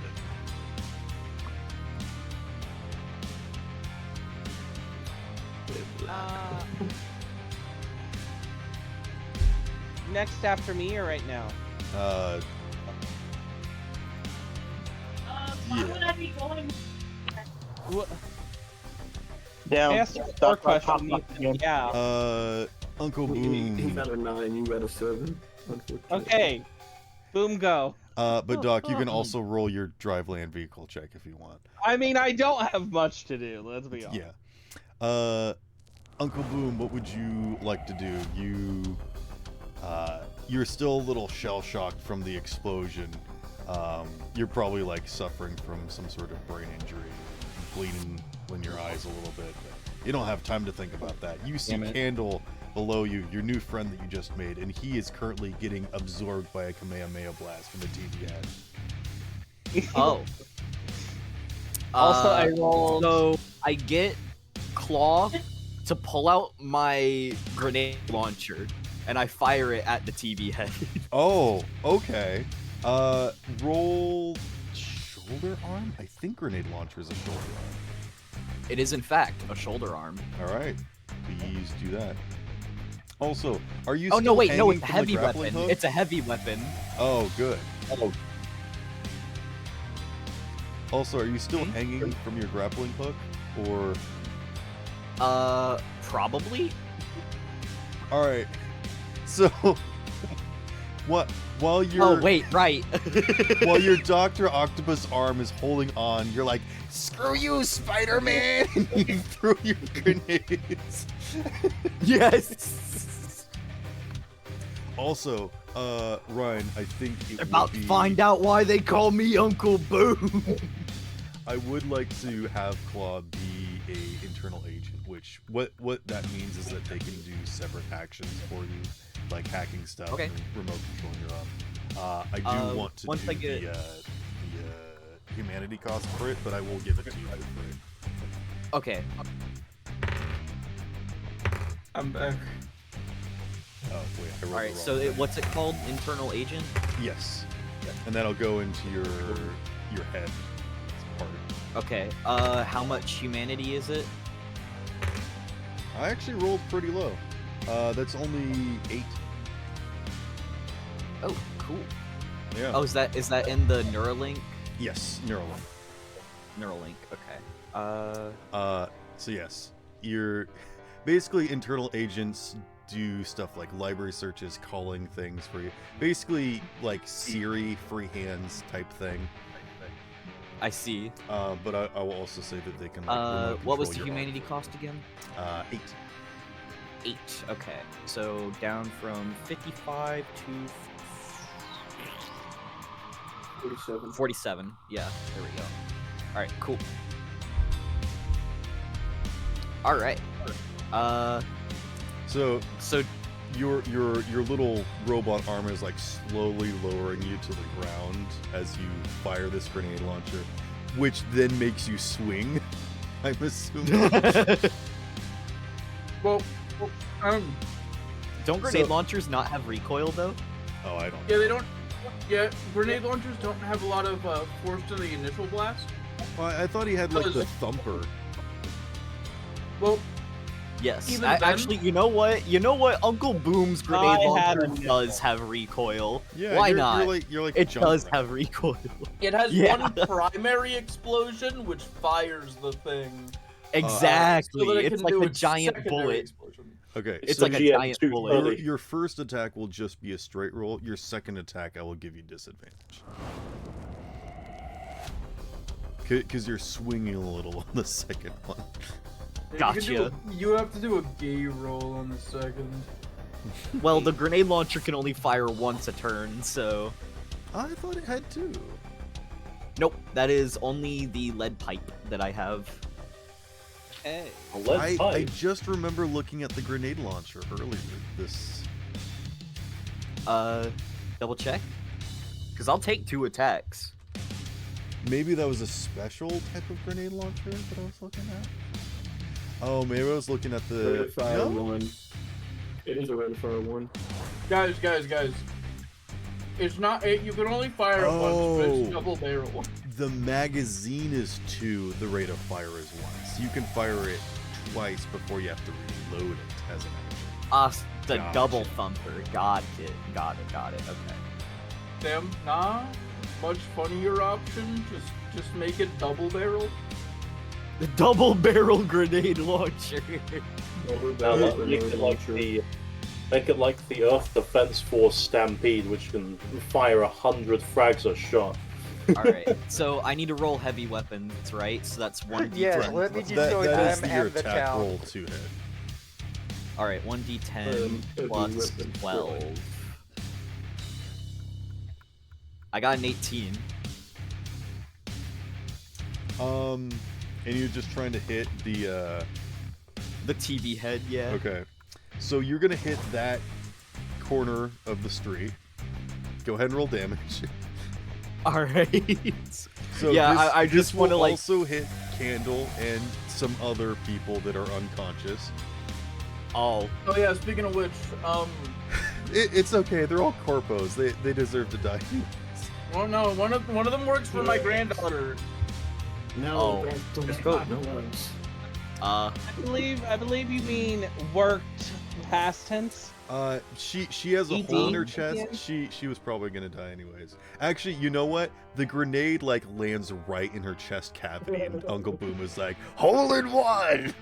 Next after me or right now? Why would I be going? What? Down. I asked you a question. Yeah. Uncle He Boom. got a 9, you got a 7. Unfortunately. Okay. Boom, go. But Doc, you can also roll your drive land vehicle check if you want. I mean, I don't have much to do. Let's be honest. Yeah. Uncle Boom, what would you like to do? You're still a little shell-shocked from the explosion. You're probably like suffering from some sort of brain injury, bleeding in your eyes a little bit. You don't have time to think about that. You see Candle below you, your new friend that you just made, and he is currently getting absorbed by a Kamehameha blast from the TV head. Oh. Also, I rolled. So I get Claw to pull out my grenade launcher, and I fire it at the TV head. Oh, okay. Roll shoulder arm? I think grenade launcher is a shoulder arm. It is in fact a shoulder arm. All right, please do that. Also, are you? Oh still no, wait, no, hanging it's a from the heavy grappling weapon. hook? It's a heavy weapon. Oh, good. Also, are you still hanging from your grappling hook, or? Probably. All right. So, what? While you're Oh wait, right. while your Dr. Octopus arm is holding on, you're like, "Screw you, Spider-Man!" And you throw your grenades. Yes. Also, Ryan, I think it would About be... to find out why they call me Uncle Boom. I would like to have Claw be a internal agent, which what that means is that they can do separate actions for you, like hacking stuff Okay. and remote controlling your arm. I do want to once do I get- the humanity cost for it, but I will give it to you for free. Okay. I'm back. Oh wait, I rolled All right. the So wrong thing. what's it called? Internal agent. Yes, and that'll go into your head part. Okay. How much humanity is it? I actually rolled pretty low. That's only 8. Oh, cool. Yeah. Oh, is that in the Neuralink? Yes, Neuralink. Neuralink. Okay. So yes, you're basically internal agents do stuff like library searches, calling things for you. Basically, like Siri, free hands type thing. I see. But I will also say that they can. Like, remote What was the control your humanity cost again? 8. 8. Okay. So down from 55 to 47. 47. Yeah. There we go. All right. Cool. All right. So So your little robot arm is like slowly lowering you to the ground as you fire this grenade launcher, which then makes you swing. I'm assuming. Well, don't grenade So- launchers not have recoil though? Oh, I don't. yeah, they don't. Yeah, grenade launchers don't have a lot of force to the initial blast. Well, I thought he had like the thumper. Well, Yes. Even then- Actually, you know what? Uncle Boom's grenade I had launcher a does have recoil. Yeah, Why you're, not? You're like It jump does rat. have recoil. it has Yeah. one primary explosion which fires the thing. Exactly. So that it It's can like do a its giant secondary bullet. explosion. Okay, It's so like a GM giant too bullet. early. your first attack will just be a straight roll. Your second attack, I will give you disadvantage. Because you're swinging a little on the second one. Gotcha. You have to do a gay roll on the second. Well, the grenade launcher can only fire once a turn, so... I thought it had two. Nope, that is only the lead pipe that I have. Hey. I just remember looking at the grenade launcher earlier this... Double check? Because I'll take 2 attacks. Maybe that was a special type of grenade launcher that I was looking at? Oh, maybe I was looking at the... Rate of fire 1. It is a rate of fire 1. Guys. It's not. You can only fire it once, but it's double barrel. The magazine is 2, the rate of fire is 1. So you can fire it twice before you have to reload it as an action. The double thumper. Got it. Okay. Damn, nah. Much funnier option. Just make it double barrel. The double barrel grenade launcher. Make it like the Earth Defense Force Stampede, which can fire 100 frags a shot. Alright, so I need to roll heavy weapons, right? So that's 1d10. Yes, let me That is them your and the attack count. roll to hit. Alright, 1d10 plus 12. I got an 18. And you're just trying to hit the TV head, yeah. Okay. So you're gonna hit that corner of the street. Go ahead and roll damage. Alright. So yeah, I just want to like also hit Candle and some other people that are unconscious. Oh yeah, speaking of which, it's okay. They're all corpos. They deserve to die. Well, no, one of them works for my granddaughter. No, just go. No one's. I believe you mean worked past tense. She has a hole in her chest. She was probably gonna die anyways. Actually, you know what? The grenade like lands right in her chest cavity, and Uncle Boom is like, "Hole in one!"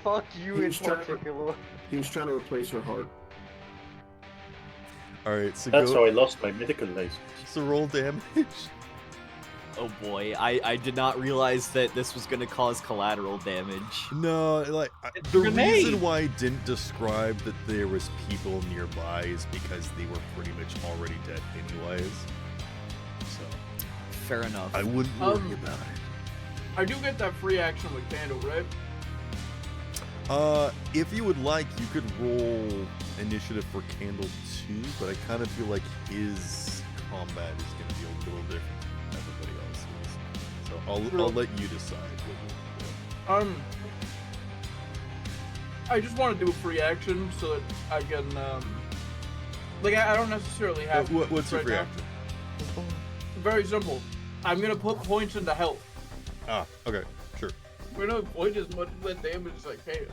Fuck you in particular. He was trying to replace her heart. All right, so that's how I lost my medical license. So roll damage. Oh boy, I did not realize that this was gonna cause collateral damage. No, like the reason why I didn't describe that there was people nearby is because they were pretty much already dead anyways. So fair enough. I wouldn't worry about it. I do get that free action with Candle, right? If you would like, you could roll initiative for Candle 2, but I kind of feel like his combat is going to be a little different than everybody else's. So I'll let you decide what you want. I just want to do a free action so that I can, like, I don't necessarily have to. What's your free action? Very simple. I'm gonna put points into health. Ah, okay, sure. We're gonna avoid as much of that damage as I can.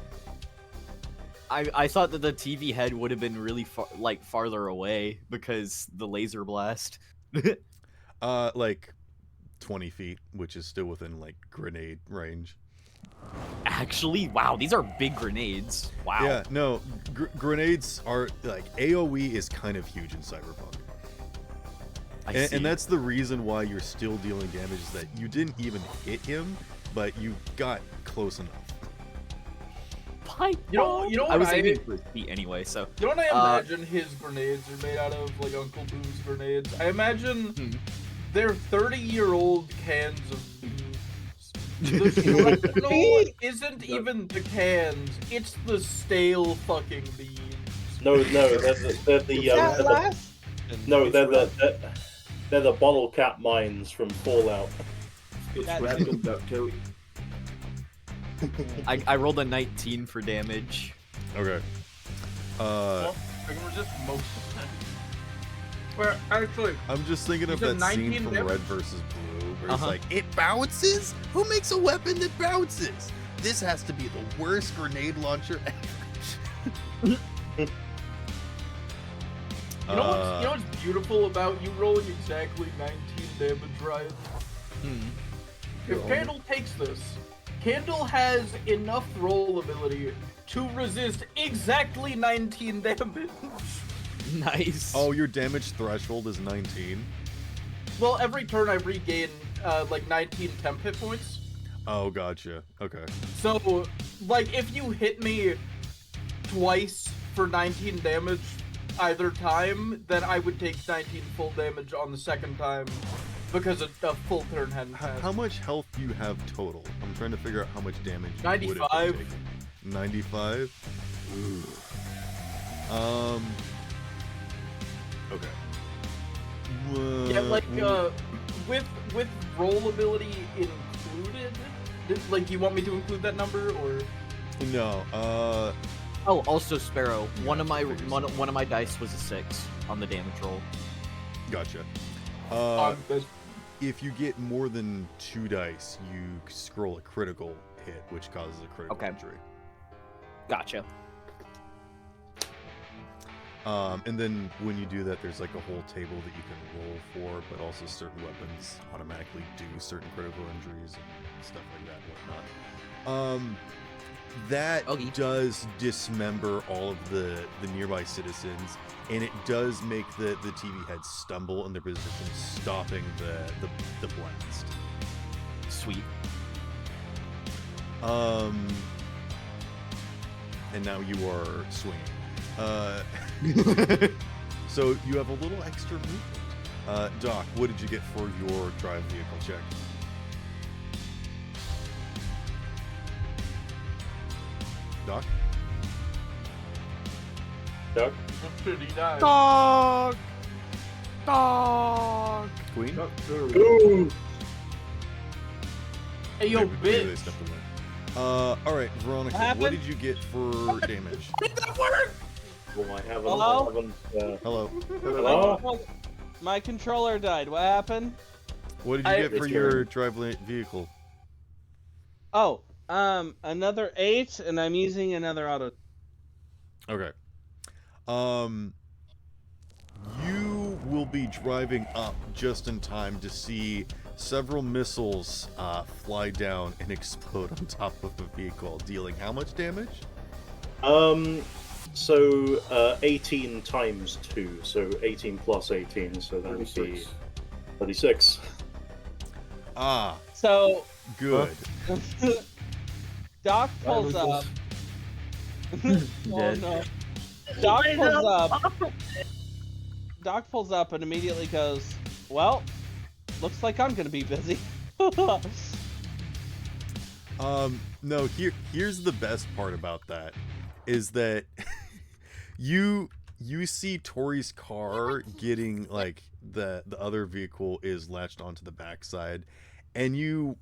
I thought that the TV head would have been really farther away because the laser blast. Like 20 feet, which is still within like grenade range. Actually, wow, these are big grenades. Wow. Yeah, no, grenades are like AoE is kind of huge in Cyberpunk. And that's the reason why you're still dealing damage, is that you didn't even hit him, but you got close enough. You know what I was aiming for his feet anyway, so. You know what I imagine his grenades are made out of, like Uncle Boom's grenades? I imagine they're 30-year-old cans of beans. The shrapnel isn't even the cans; it's the stale fucking beans. No, they're the bottle cap mines from Fallout. It's wrapped in duct tape. I rolled a 19 for damage. Okay. Well, I can resist most of the time. Well, actually, I'm just thinking of that scene from Red vs. Blue, where it's like, it bounces? Who makes a weapon that bounces? This has to be the worst grenade launcher ever. You know what's beautiful about you rolling exactly 19 damage, Ryan? If Candle takes this, Candle has enough roll ability to resist exactly 19 damage. Nice. Oh, your damage threshold is 19? well, every turn I regain like 19 temp hit points. Oh, gotcha. Okay. So, like, if you hit me twice for 19 damage either time, then I would take 19 full damage on the second time because a full turn hadn't passed. How much health do you have total? I'm trying to figure out how much damage you would have 95. taken. 95? Ooh. Okay. Yeah, like, with roll ability included? Like, you want me to include that number, or? No, Oh, also Sparrow. One of my dice was a 6 on the damage roll. Gotcha. That's- If you get more than 2 dice, you scroll a critical hit, which causes a critical injury. Gotcha. And then when you do that, there's like a whole table that you can roll for, but also certain weapons automatically do certain critical injuries and stuff like that and whatnot. That does dismember all of the nearby citizens, and it does make the TV heads stumble in their position, stopping the blast. Sweet. And now you are swinging. So you have a little extra movement. Doc, what did you get for your drive vehicle check? Doc? Doc? Should he die? Dog! Dog! Queen? Go! Hey, yo, Okay, they bitch! stepped away. Alright, Veronica, what happened? did you get for damage? Well, I haven't. Hello? I haven't Hello? Hello? My controller died. What happened? What did you get for It's your your- drive vehicle? Oh, another 8, and I'm using another auto. Okay. You will be driving up just in time to see several missiles fly down and explode on top of the vehicle, dealing how much damage? So 18 times 2, so 18 plus 18, so that would be 36. 36. Ah, So, good. Doc Bye, pulls Lucas. up. Oh Dead. no. Doc pulls up. Doc pulls up and immediately goes, well, looks like I'm gonna be busy. No, here's the best part about that is that you see Tori's car getting like the other vehicle is latched onto the backside, and you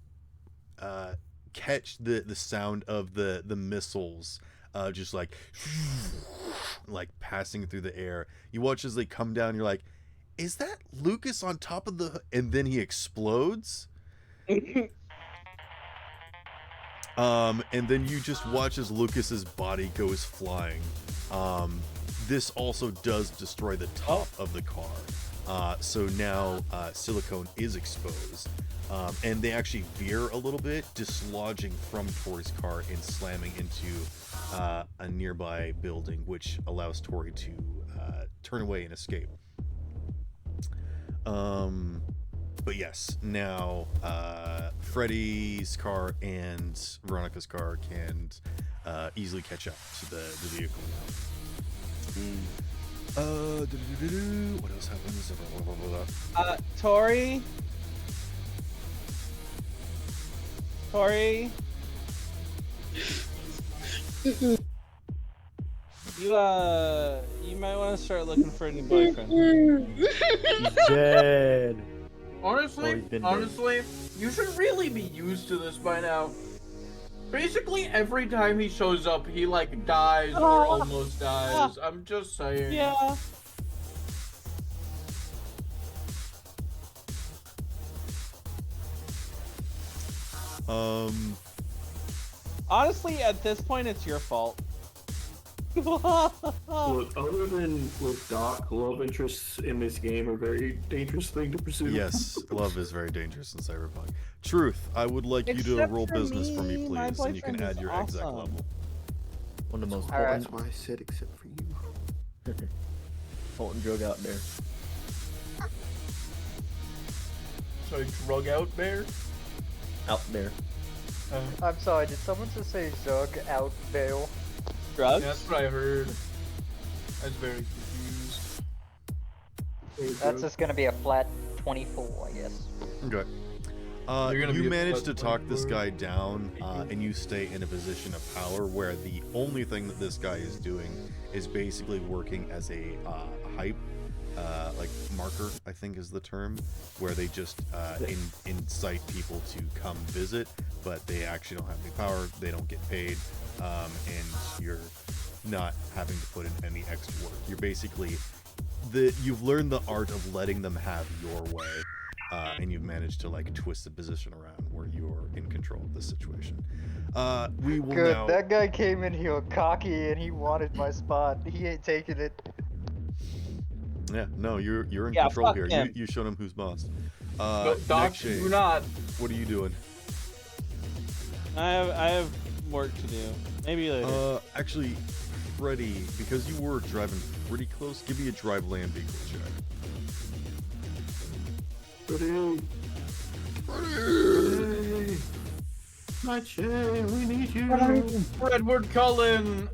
catch the sound of the missiles just like passing through the air. You watch as they come down, you're like, is that Lucas on top of the, and then he explodes. And then you just watch as Lucas's body goes flying. This also does destroy the top of the car. So now silicone is exposed. And they actually veer a little bit, dislodging from Tori's car and slamming into a nearby building, which allows Tori to turn away and escape. But yes, now Freddy's car and Veronica's car can easily catch up to the vehicle now. What else happens? Tori? Tori? You might want to start looking for a new boyfriend. He's dead. Oh, he's been dead. Honestly, you should really be used to this by now. Basically, every time he shows up, he like dies or almost dies. I'm just saying. Yeah. Honestly, at this point, it's your fault. Look, other than with Doc, love interests in this game are a very dangerous thing to pursue. Yes, love is very dangerous in Cyberpunk. Truth, I would like you to Except roll for business for me, me, my please, and you can boyfriend add is your exact awesome. level. One of the most Alright. potent, That's why I said except for you. potent drug out there. Sorry, drug out bear? Out there. I'm sorry, did someone just say Zug out bail? Drugs? Yeah, that's what I heard. I was very confused. That's just gonna be a flat 24, I guess. Okay. You're gonna You be a manage to flat talk this 24. guy down, and you stay in a position of power where the only thing that this guy is doing is basically working as a hype, like marker, I think is the term, where they just incite people to come visit, but they actually don't have any power, they don't get paid, and you're not having to put in any extra work. You're basically you've learned the art of letting them have your way. And you've managed to like twist the position around where you're in control of the situation. We will Good, now. that guy came in here cocky and he wanted my spot. He ain't taking it. Yeah, no, you're in Yeah, control fuck here. him. You showed him who's boss. But Doc, Nextshade, do not. what are you doing? I have work to do. Maybe later. Actually, Freddy, because you were driving pretty close, give me a drive land vehicle check. Freddy! Freddy! Nightshade, we need you! Edward Cullen!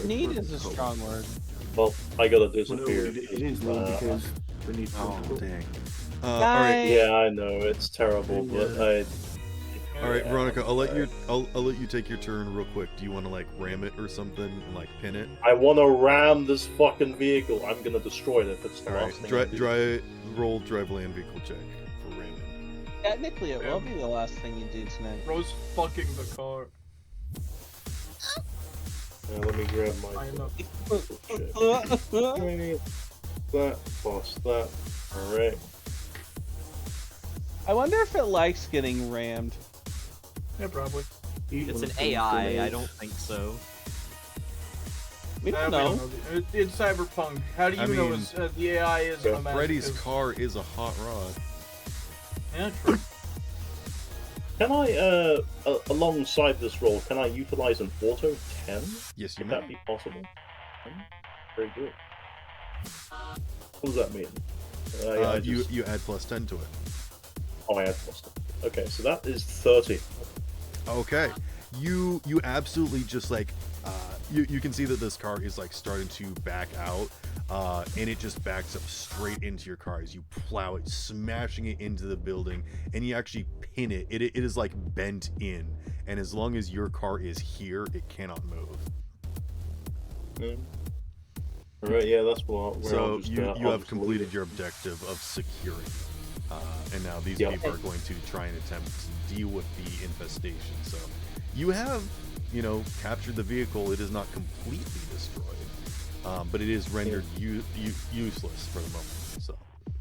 Need is a strong word. Well, I gotta Well, no, disappear. it is need because we need Oh, people. dang. Alright, Yeah, I know it's terrible, but alright, Veronica, I'll let you take your turn real quick. Do you want to like ram it or something and like pin it? I want to ram this fucking vehicle. I'm gonna destroy it if it's the Alright, last thing I do. roll drive land vehicle check for ramming. Technically, it will be the last thing you do tonight. Bro's fucking the car. Let me grab my I know. that, boss, that. Alright. I wonder if it likes getting rammed. Yeah, probably. It's an AI. I don't think so. We don't know. It's cyberpunk. How do you I know mean, the AI is a Freddy's car is a hot rod. Yeah, true. Can I, alongside this roll, can I utilize an auto 10? Yes, you Would may. that be possible? Very good. What does that mean? You add plus 10 to it. Oh, I add plus 10. Okay, so that is 30. Okay, you absolutely just like you can see that this car is like starting to back out, and it just backs up straight into your car as you plow it, smashing it into the building, and you actually pin it. It is like bent in, and as long as your car is here, it cannot move. Alright, yeah, that's what. So you have completed your objective of security, and now these people are going to try and attempt to deal with the infestation. So you have, captured the vehicle. It is not completely destroyed, but it is rendered useless for the moment. So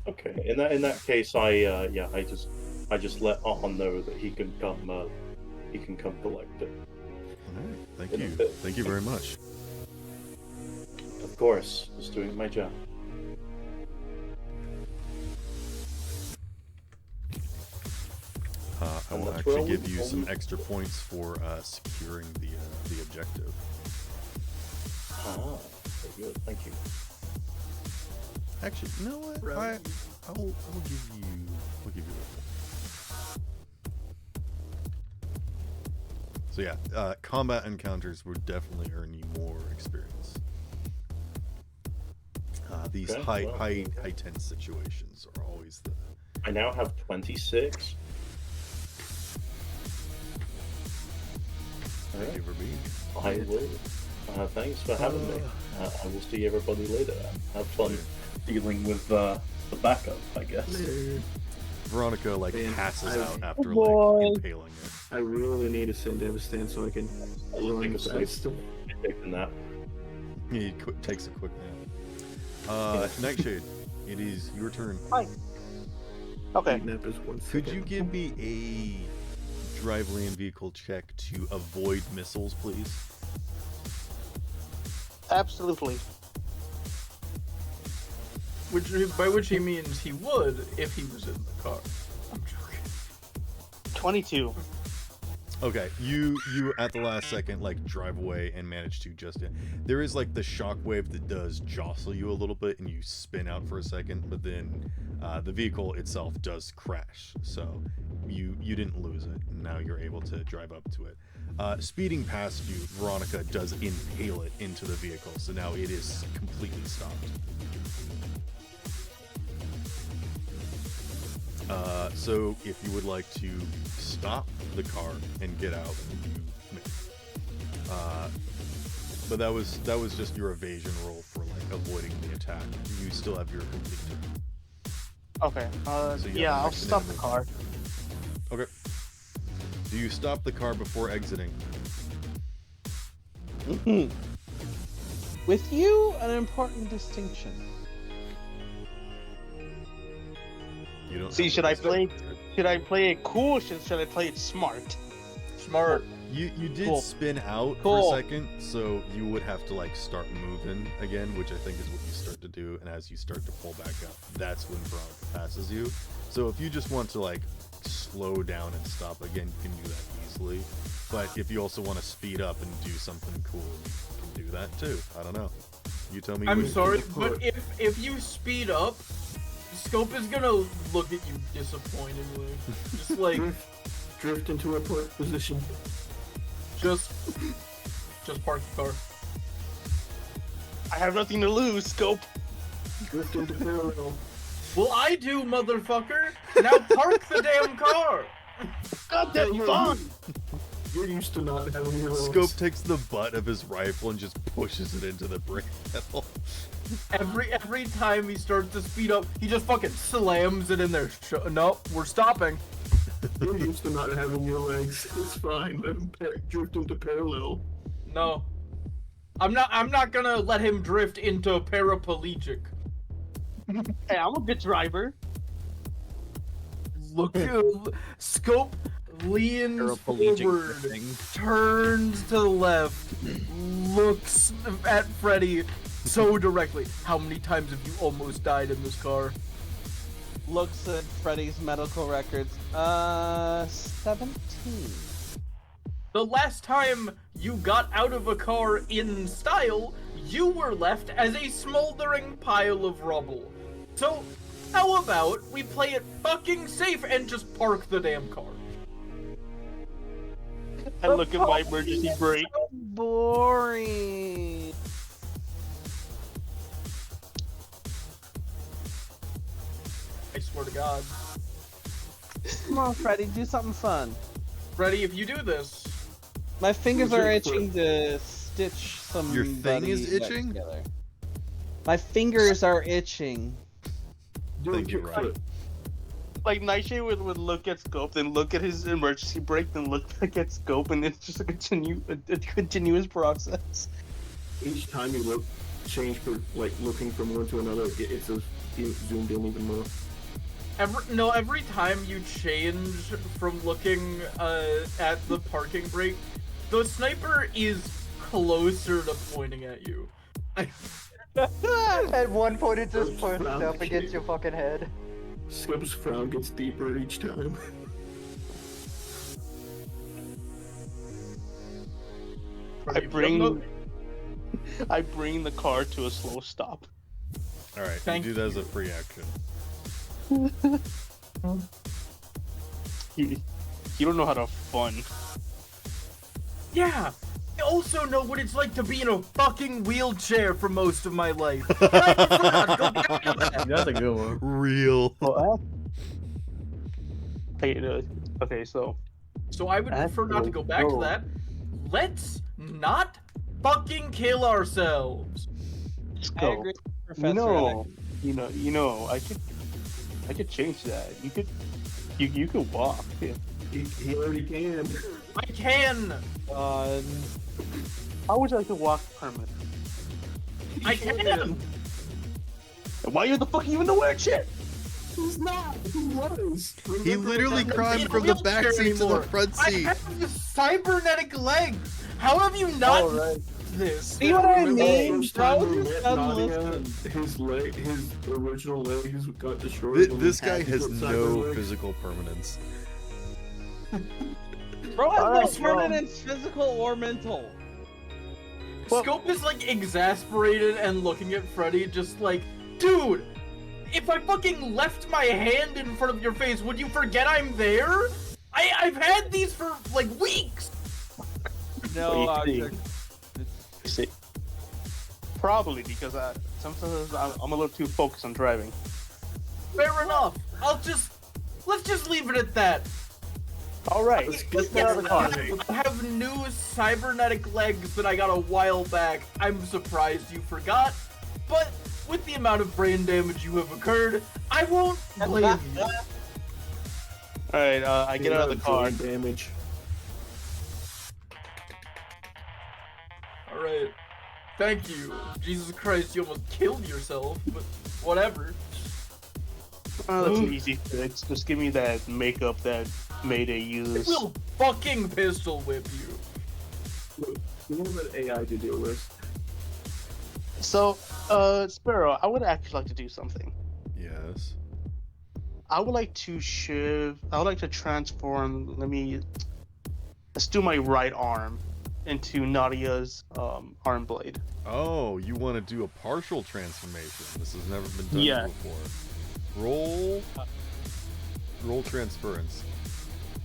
Okay, in that case, I just let Arn know that he can come collect it. all right, thank you very much. Of course, just doing my job. I will actually give you some extra points for securing the objective. Ah, very good. Thank you. Actually, you know what? I'll give you a So yeah, combat encounters would definitely earn you more experience. These Okay, high tense situations are always the. I now have 26. Thank you for being here. I will. Thanks for having me. I will see everybody later. Have fun dealing with the backup, I guess. Veronica passes out after impaling it. I really need to send Devastan so I can run fast. Take a nap. He takes a quick nap. Nightshade, it is your turn. Hi. Okay. Nap is 1 Could second. you give me a drive land vehicle check to avoid missiles, please? Absolutely. By which he means he would if he was in the car. I'm joking. 22. Okay, you at the last second like drive away and manage to just there is like the shockwave that does jostle you a little bit and you spin out for a second, but then the vehicle itself does crash. So you didn't lose it. And now you're able to drive up to it. Speeding past you, Veronica does impale it into the vehicle, so now it is completely stopped. So if you would like to stop the car and get out, you may. But that was just your evasion roll for like avoiding the attack. You still have your complete turn. Okay. So you Yeah, have I'll an stop the action car. Okay. Do you stop the car before exiting? With you, an important distinction. You don't. See, should I play it cool or should I play it smart? Smart. You did Cool. spin out Cool. for a second, so you would have to like start moving again, which I think is what you start to do. And as you start to pull back up, that's when Veronica passes you. So if you just want to like slow down and stop again, you can do that easily. But if you also want to speed up and do something cool, you can do that too. I don't know. You tell me. I'm what- sorry, but if you speed up, Scope is gonna look at you disappointingly. Just like Drift into a port position. just park the car. I have nothing to lose, Scope. Drift into parallel. Well, I do, motherfucker. Now park the damn car. Goddamn fun! You're used to not having your own. Scope takes the butt of his rifle and just pushes it into the brake pedal. Every time he starts to speed up, he just fucking slams it in there. Nope, we're stopping. You're used to not having your legs. It's fine. Let him drift into parallel. No, I'm not gonna let him drift into paraplegic. Hey, I'm a good driver. Look, Scope leans Paraplegic forward, drifting. turns to the left, looks at Freddy so directly. How many times have you almost died in this car? Looks at Freddy's medical records. 17. The last time you got out of a car in style, you were left as a smoldering pile of rubble. So, how about we play it fucking safe and just park the damn car? I look at my emergency brake. Boring. I swear to God. Come on, Freddy, do something fun. Freddy, if you do this, My fingers Who's are your itching to stitch some. Your thing is itching? Together. My fingers are itching. Do a Thank you, kick Ryan. flip. Like Nightshade would look at Scope, then look at his emergency brake, then look back at Scope, and it's just a continuous process. Each time you look, change for like looking from one to another, it's zoomed in even more. every time you change from looking at the parking brake, the sniper is closer to pointing at you. At one point, it just pushed Round up kick. against your fucking head. Scope's frown gets deeper each time. I bring the car to a slow stop. All right, Thank you do that as a free action. You don't know how to have fun. Yeah! I also know what it's like to be in a fucking wheelchair for most of my life. I forgot, go back to that. That's a good one. Real. Okay, so So I would prefer not to go back to that. Let's not fucking kill ourselves. I agree, Professor. I could change that. You could walk. Yeah. He already can. I can! How would you like to walk permanently? I can! Why the fuck are you in the wheelchair? He's not. He was. He literally I'm not climbed in a from the wheelchair back seat to the anymore. front I seat. have cybernetic legs! How have you not this? See what I mean? First time we Bro, met just Nottingham, unlistened. his original legs got destroyed. when This he had guy to has put no cyber legs. physical permanence. Bro has Alright, no well. permanence, physical or mental. Scope is like exasperated and looking at Freddy, just like, dude, if I fucking left my hand in front of your face, would you forget I'm there? I've had these for like weeks. No, See, probably because sometimes I'm a little too focused on driving. Fair enough. Let's just leave it at that. All right, Yes, I have new cybernetic legs that I got a while back. I'm surprised you forgot, but with the amount of brain damage you have occurred, I won't blame you. All right, I get out of the car. Damage. All right. Thank you. Jesus Christ, you almost killed yourself, but whatever. Oh, that's an easy fix. Just give me that makeup that Mayday I uses. will fucking pistol whip you. We have an AI to deal with. So, Sparrow, I would actually like to do something. Yes. I would like to transform. Let's do my right arm into Nadia's arm blade. Oh, you want to do a partial transformation? This has never been done Yeah. before. Roll transference.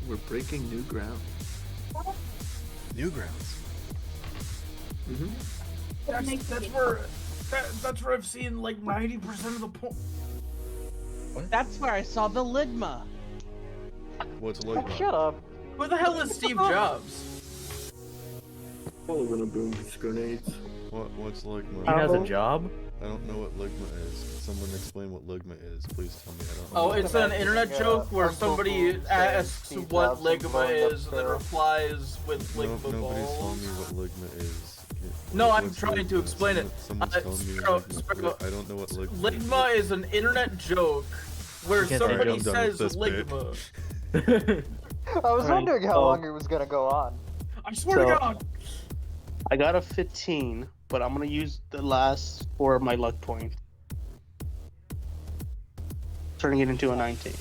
We're breaking new ground. New grounds. That's where I've seen like 90% of the point. That's where I saw the ligma. What's like? Shut up. Who the hell is Steve Jobs? Probably gonna boom with grenades. What's ligma? He has a job? I don't know what ligma is. Someone explain what ligma is. Please tell me. I don't know. Oh, it's an internet joke where somebody asks what ligma is and then replies with ligma Nobody's balls. telling me what ligma is. No, I'm What's trying to ligma? explain it. Someone's telling me ligma. I don't know what ligma is. Ligma is an internet joke where Okay, somebody I'm done with says this bit. ligma. I was Alright, wondering how so- long it was gonna go on. I swear to So- God. I got a 15, but I'm gonna use the last 4 of my luck points, turning it into a 19.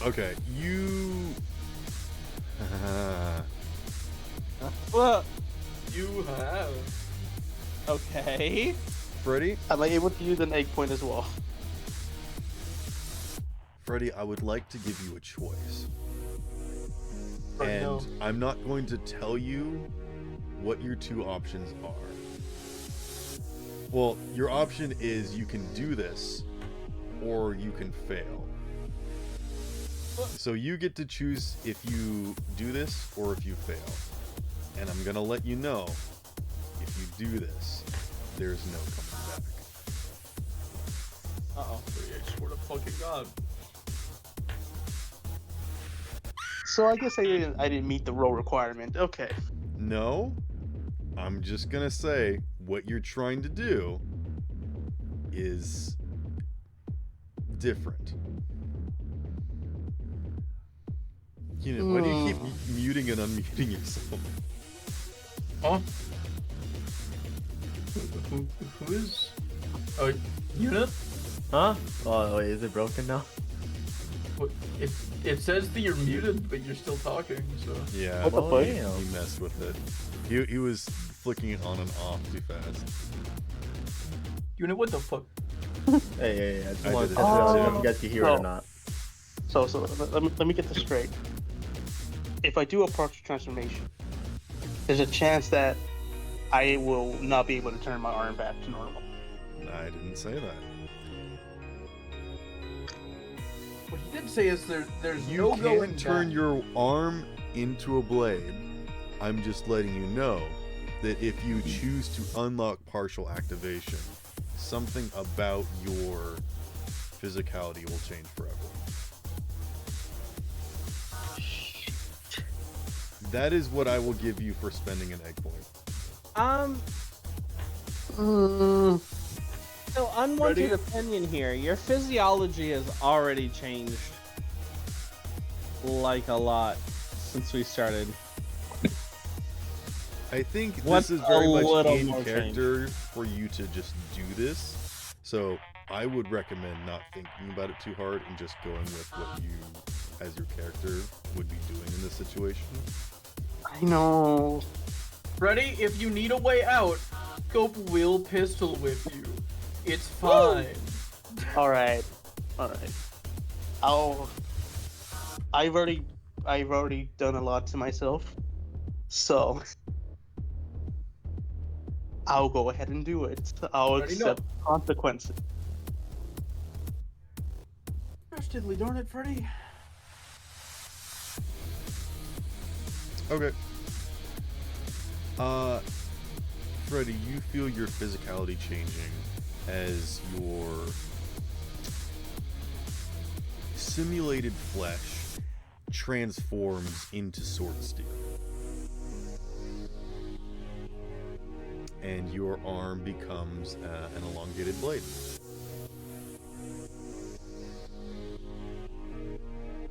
Okay, you. Well, You have. okay. Freddy, Am I able to use an egg point as well? Freddy, I would like to give you a choice. Freddy, And no. I'm not going to tell you what your two options are. Well, your option is you can do this, or you can fail. So you get to choose if you do this or if you fail. And I'm gonna let you know, if you do this, there's no coming back. Uh-oh. I swear to fucking God. So I guess I didn't meet the role requirement. Okay. No, I'm just gonna say what you're trying to do is different. You know, why do you keep muting and unmuting yourself? Huh? Who is? Oh, Unit? Huh? Oh, wait, is it broken now? What? It says that you're muted, but you're still talking. So. Yeah, What the fuck? he messed with it. He was flicking it on and off too fast. Unit, what the fuck? Hey, I just I wanted did to it. know if you guys can hear it Oh. or not. So let me get this straight. If I do a partial transformation, there's a chance that I will not be able to turn my arm back to normal. I didn't say that. What he did say is there's You no can going turn back. your arm into a blade. I'm just letting you know that if you choose to unlock partial activation, something about your physicality will change forever. That is what I will give you for spending an egg point. So unwanted Ready? opinion here. Your physiology has already changed, like a lot, since we started. I think What's this is very a much little in more character for you to just do this. So I would recommend not thinking about it too hard and just going with what you as your character would be doing in this situation. I know. Freddy, if you need a way out, Scope will pistol whip you. It's fine. All right. I've already done a lot to myself, so I'll go ahead and do it. I'll Already know. accept consequences. Gosh diddly darn it, Freddy. Okay. Freddy, you feel your physicality changing as your simulated flesh transforms into sword steel. And your arm becomes an elongated blade.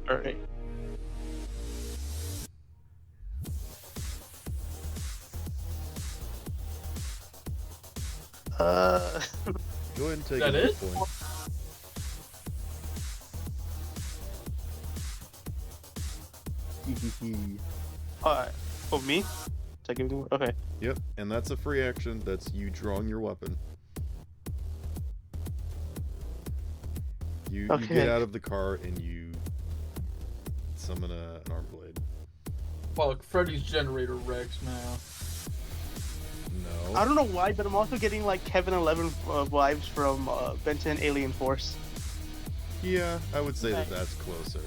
Alright. Go ahead and take That another it? point. Alright. For me? Take it. Okay. Yep, and that's a free action. That's you drawing your weapon. You get out of the car and you summon an arm blade. Fuck, Freddy's generator wrecks now. No. I don't know why, but I'm also getting like Kevin 11 vibes from Benton Alien Force. Yeah, I would say that that's closer.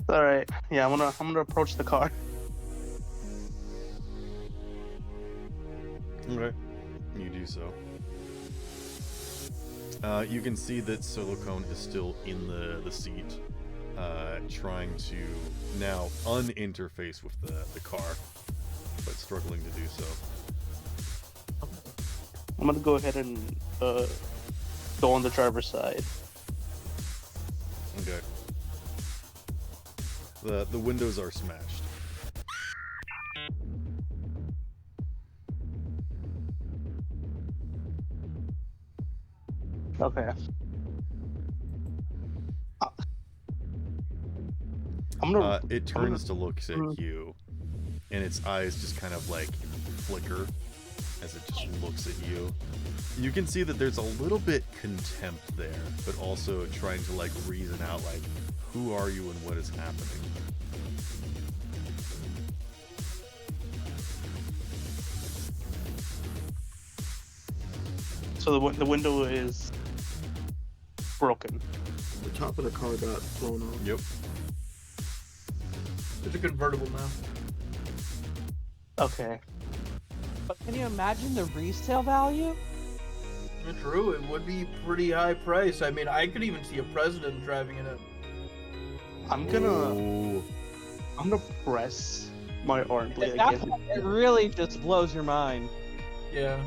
All right. Yeah, I'm gonna approach the car. Okay, you do so. You can see that Silicone is still in the seat, trying to now uninterface with the car, but struggling to do so. I'm gonna go ahead and go on the driver's side. Okay. The windows are smashed. Okay. I'm gonna. It turns to look at you, and its eyes just kind of like flicker as it just looks at you. You can see that there's a little bit contempt there, but also trying to like reason out like, who are you and what is happening? So the window is broken. The top of the car got blown off. Yep. It's a convertible now. Okay. But can you imagine the resale value? True, it would be pretty high price. I mean, I could even see a president driving in it. I'm gonna press my arm blade That's, again. it really just blows your mind. Yeah.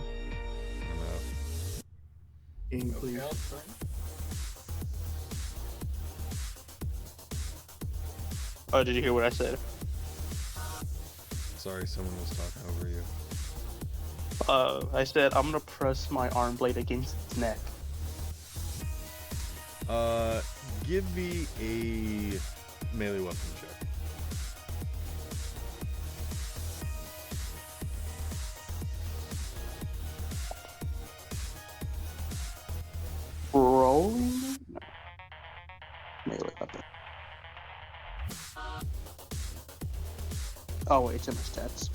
Game, please. Okay, Oh, did you hear what I said? Sorry, someone was talking over you. I said I'm gonna press my arm blade against its neck. Give me a melee weapon check. Rolling. Melee weapon. Oh wait, it's in my stats.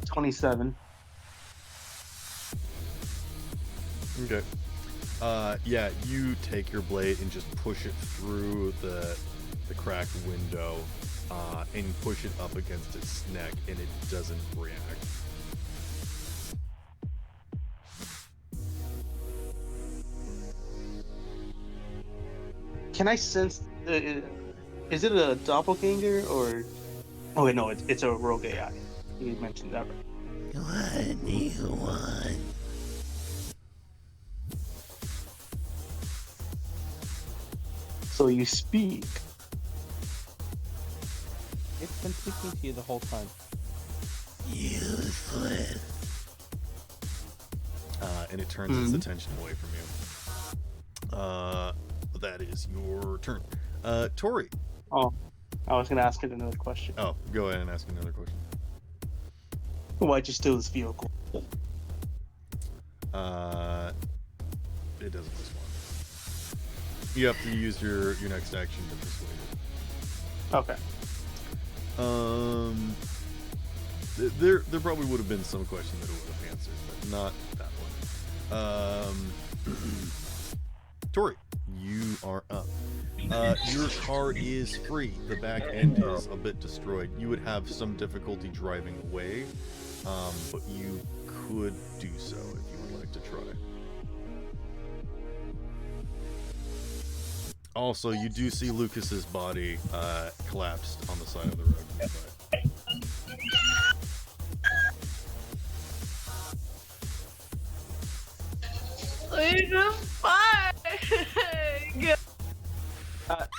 $27. Okay. Yeah, you take your blade and just push it through the cracked window, and push it up against its neck, and it doesn't react. Can I sense? Is it a doppelganger or? Oh wait, no, it's a rogue AI. You mentioned that. What do you want? So you speak. It's been speaking to you the whole time. Useless. And it turns its attention away from you. That is your turn. Tori. Oh, I was gonna ask it another question. Oh, go ahead and ask another question. Why'd you steal this vehicle? It doesn't respond. You have to use your next action to persuade it. Okay. There probably would have been some question that it would have answered, but not that one. Tori, you are up. Your car is free. The back end is a bit destroyed. You would have some difficulty driving away, but you could do so if you would like to try. Also, you do see Lucas's body collapsed on the side of the road nearby.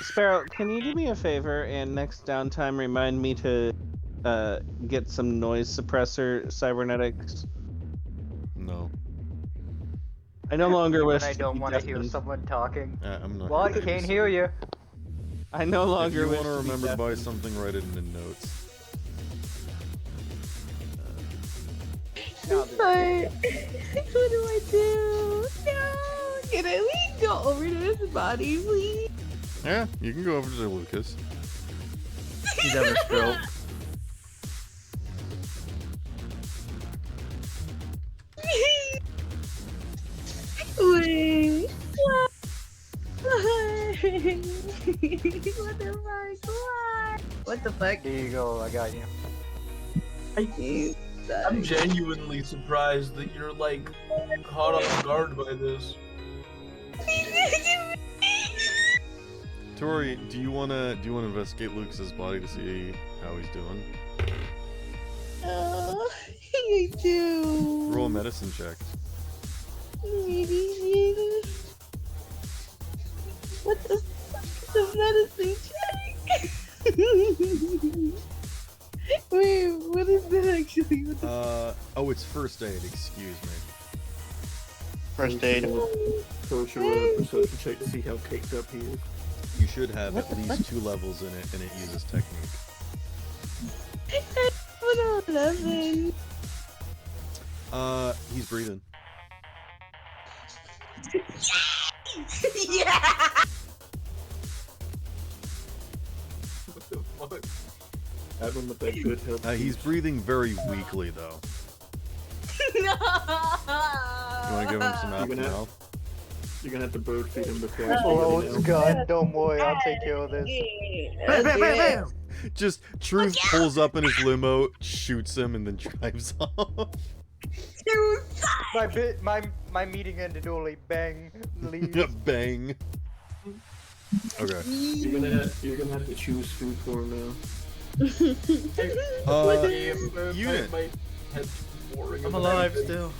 Sparrow, can you do me a favor and next downtime remind me to get some noise suppressor cybernetics? No. I no longer wish When I to don't be want to hear deafened. someone talking. I'm not. What? gonna Can't do hear so. you. I no If longer you wish want to to be remember to buy deafened. something, write it in the notes. But what do I do? No, can I we go over to his body, please? Yeah, you can go over to Lucas. He's having a stroke. Wait, what? What the fuck? What? What the fuck? There you go. I got you. I'm genuinely surprised that you're like caught off guard by this. Tori, do you wanna investigate Lucas's body to see how he's doing? I do. Roll a medicine check. What the fuck is a medicine check? Wait, what is that actually? What the Oh, it's first aid. Excuse me. First aid. Kosher roll a perception check to see how caked up he is. You should have at least 2 levels in it, and it uses technique. What 11? He's breathing. Yeah. What the fuck? Have him with that good health. He's breathing very weakly, though. You want to give him some You're gonna have- mouth? You're gonna have to bird feed him before. Oh, it's gun. Don't worry, I'll take care of this. Bam, bam, bam, bam. Just Truth pulls up in his limo, shoots him, and then drives off. My meeting ended early. Bang. Leave. Bang. Okay. You're gonna have to choose food for him Unit. I'm alive still.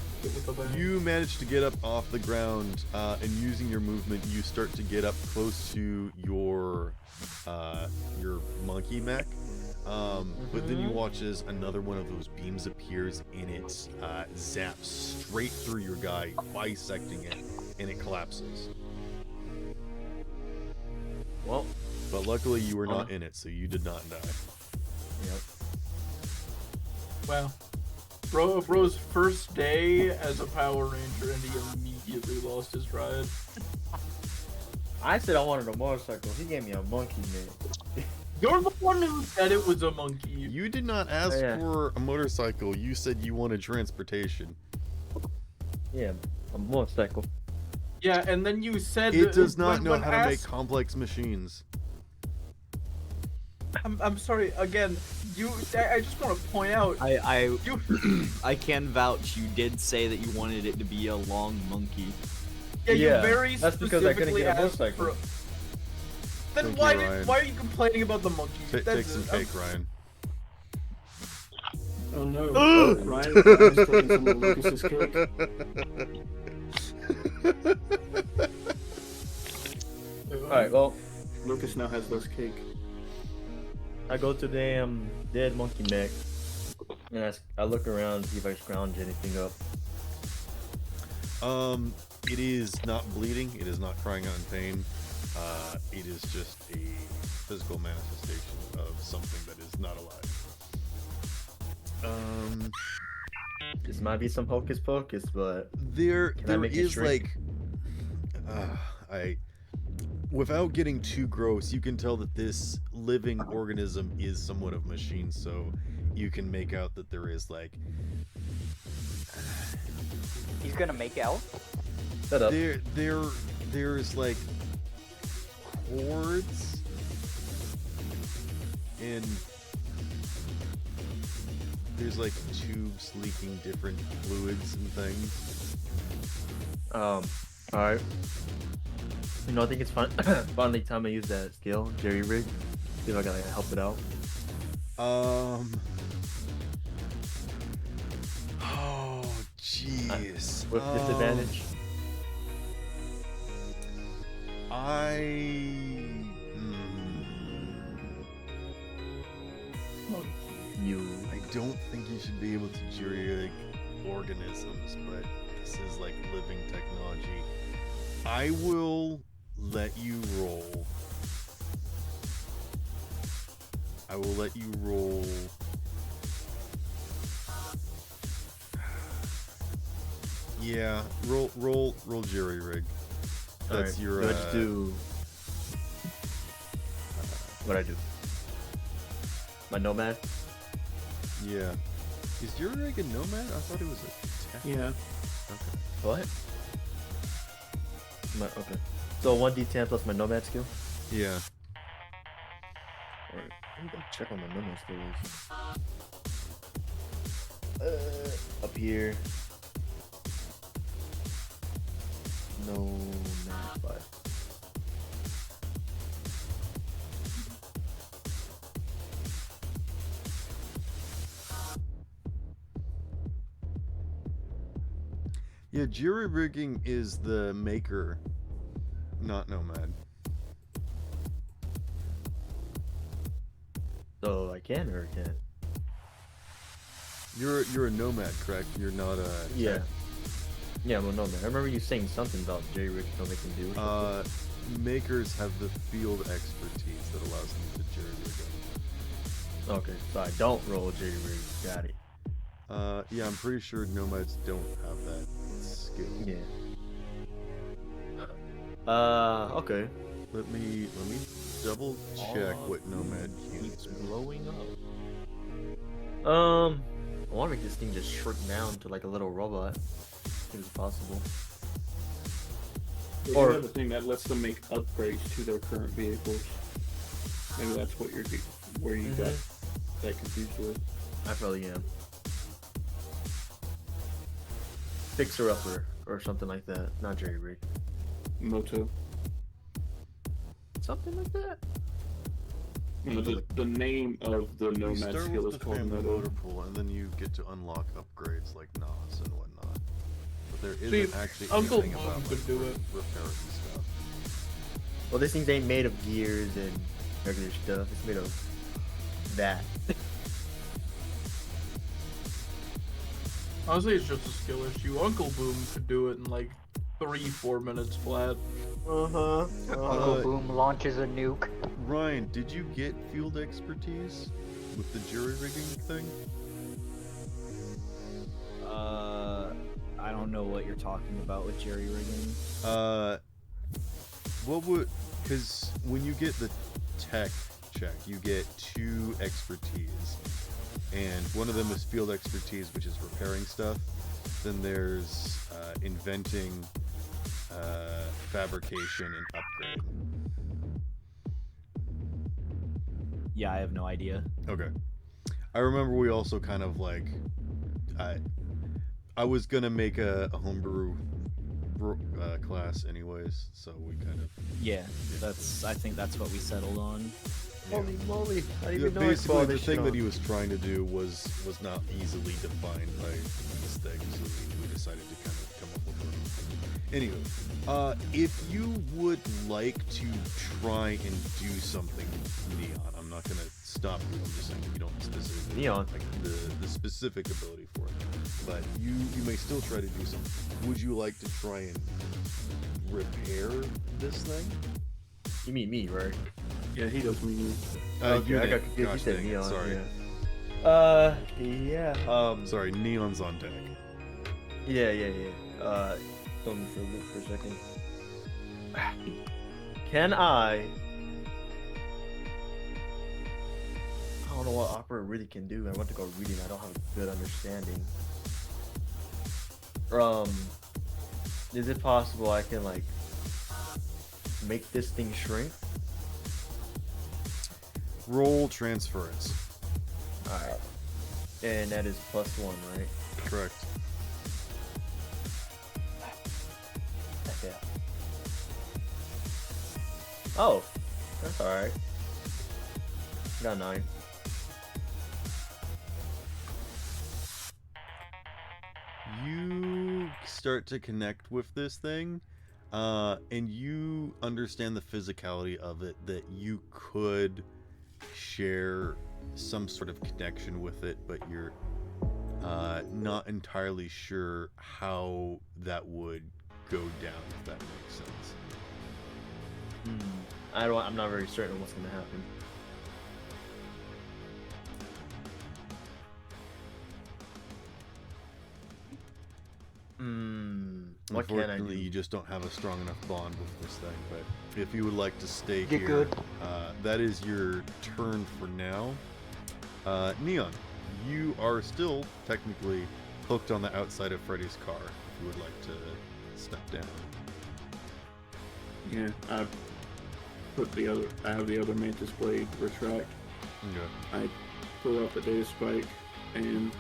You manage to get up off the ground, and using your movement, you start to get up close to your monkey mech. But then you watch as another one of those beams appears, and it zaps straight through your guy, bisecting it, and it collapses. Well, but luckily you were not in it, so you did not die. Yep. Wow. Bro's first day as a Power Ranger, and he immediately lost his ride. I said I wanted a motorcycle. He gave me a monkey, man. You're the one who said it was a monkey. You did not ask for a motorcycle. You said you wanted transportation. Yeah, a motorcycle. Yeah, and then you said It does not know when how to make asked- complex machines. I'm sorry. Again, I just want to point out. I can vouch. You did say that you wanted it to be a long monkey. Yeah, you very that's because I couldn't specifically get a asked motorcycle. for. Then Thank why you, Ryan. why are you complaining about the monkey? Take That's some it. cake, Ryan. Oh no, Ryan is taking some of Lucas's cake. Alright, well, Lucas now has less cake. I go to the dead monkey mech, and I look around, see if I scrounge anything up. It is not bleeding. It is not crying out in pain. It is just a physical manifestation of something that is not alive. This might be some hocus pocus, but There can I make it is shrink? like, without getting too gross, you can tell that this living organism is somewhat of machine. So you can make out that there is like He's gonna make out? Shut up. There's like cords and there's like tubes leaking different fluids and things. Alright. You know, I think it's finally time to use that skill, Jerry Rig. See if I can like, help it out. Oh, jeez. With disadvantage. I don't think you should be able to jury organisms, but this is like living technology. I will let you roll. I will let you roll. Yeah, roll jury rig. That's your. Let's do. What I do? My nomad. Yeah. Is jury rig a nomad? I thought it was a. Tech. Yeah. Okay. What? Okay. So 1d10 plus my nomad skill. Yeah. Alright. Let me go check on my nomad skill. Up here. No, not 5. Yeah, jury rigging is the maker, not nomad. So I can or can't? You're a nomad, correct? You're not a. Yeah. Yeah, I'm a nomad. I remember you saying something about Jerry Rig don't make them do. Makers have the field expertise that allows them to jury rig. Okay, so I don't roll Jerry Rig. Got it. Yeah, I'm pretty sure nomads don't have that skill. Yeah. Okay. Let me double check what nomad keeps blowing up. I want to make this thing just shrink down to like a little robot. If it's possible. They Or have a thing that lets them make upgrades to their current vehicles. Maybe that's what you're where you got that confused with. I probably am. Fixer upper or something like that. Not Jerry Rig. Moto. Something like that. No, the name of the You nomad start skill with is the called family Moto. motor pool, and then you get to unlock upgrades like NOS and whatnot. But there See, isn't actually Uncle anything Boom about could like, do it. repairing stuff. Well, this thing ain't made of gears and regular stuff. It's made of that. Honestly, it's just a skill issue. Uncle Boom could do it in like 3-4 minutes flat. Uncle Boom launches a nuke. Ryan, did you get field expertise with the jury rigging thing? I don't know what you're talking about with jerry rigging. What would? Because when you get the tech check, you get 2 expertise, and one of them is field expertise, which is repairing stuff. Then there's inventing, fabrication, and upgrade. Yeah, I have no idea. Okay. I remember we also kind of like, I was gonna make a homebrew class anyways, so we kind of Yeah, I think that's what we settled on. Holy moly! I didn't Yeah, even know I basically saw the this thing shit that on. he was trying to do was not easily defined by this thing, so we decided to kind of come up with it. Anyway, if you would like to try and do something, Neon, I'm not gonna stop you. I'm just saying you don't specifically Neon, like the specific ability for it, but you may still try to do something. Would you like to try and repair this thing? You mean me, right? Yeah, he does mean you. Okay, I Unit. got confused. You Gosh said dang it, Neon. sorry. Yeah. Sorry, Neon's on deck. Yeah. Throw me for a loop for a second. Can I don't know what Opera really can do. I want to go reading. I don't have a good understanding. Is it possible I can like make this thing shrink? Roll transference. Alright. And that is +1, right? Correct. Okay. Oh, that's alright. Got 9. You start to connect with this thing, and you understand the physicality of it, that you could share some sort of connection with it, but you're not entirely sure how that would go down, if that makes sense. I'm not very certain what's gonna happen. What can I do? Unfortunately, you just don't have a strong enough bond with this thing, but if you would like to stay Get here, good. that is your turn for now. Neon, you are still technically hooked on the outside of Freddy's car, if you would like to step down. Yeah, I have the other Mantis Blade retract. Okay. I pull out the data spike, and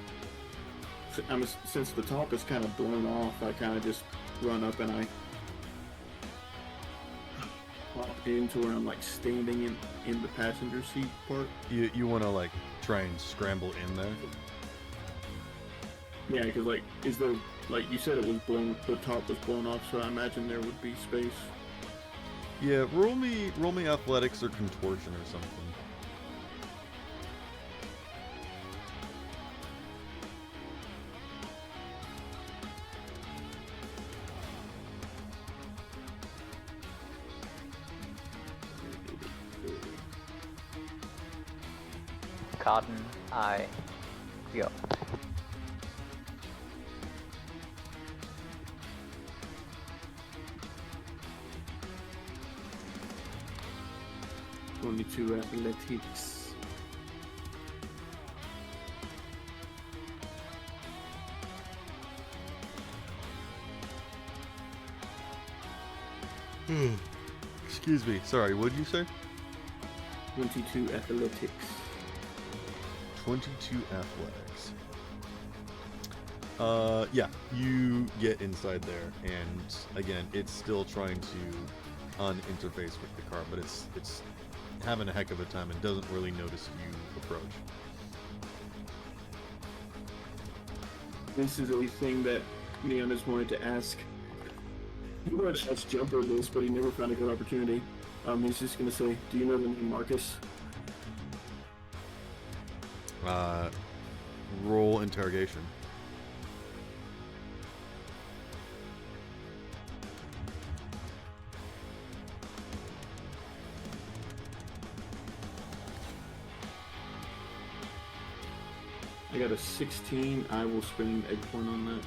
since the top is kind of blown off, I kind of just run up and I pop into where I'm like standing in the passenger seat part. You want to like try and scramble in there? Yeah, because like, is there, like you said, it was blown, the top was blown off, so I imagine there would be space. Yeah, roll me athletics or contortion or something. Cotton Eye. Go. Only 2 athletics. Excuse me. Sorry, what did you say? 22 athletics. 22 athletics. Yeah, you get inside there, and again, it's still trying to uninterface with the car, but it's having a heck of a time and doesn't really notice you approach. This is a thing that Neon has wanted to ask. He wanted to ask Jumper this, but he never found a good opportunity. He's just gonna say, "Do you know the name Marcus?" Roll interrogation. I got a 16. I will spend a point on that.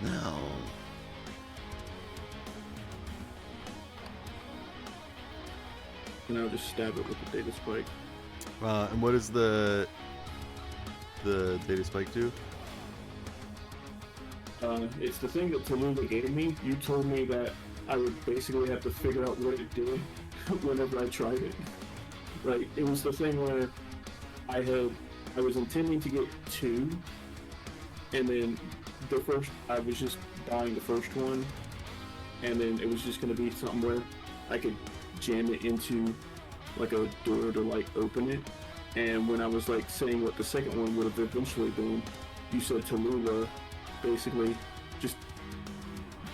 No. And I'll just stab it with the data spike. And what does the data spike do? It's the thing that Tallulah gave me. You told me that I would basically have to figure out what it did whenever I tried it. Right? It was the thing where I was intending to get 2, and then I was just buying the first one, and then it was just going to be something where I could jam it into like a door to like open it. And when I was like saying what the second one would have eventually been, you said Tallulah basically just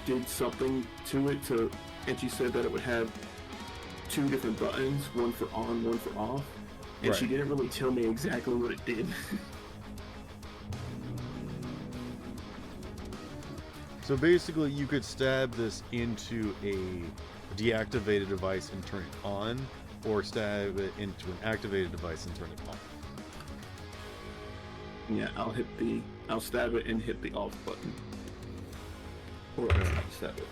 did something to it and she said that it would have 2 different buttons, one for on, one for off. And she didn't really tell me exactly what it did. So basically, you could stab this into a deactivated device and turn it on, or stab it into an activated device and turn it off. Yeah, I'll stab it and hit the off button. Or I'll stab it.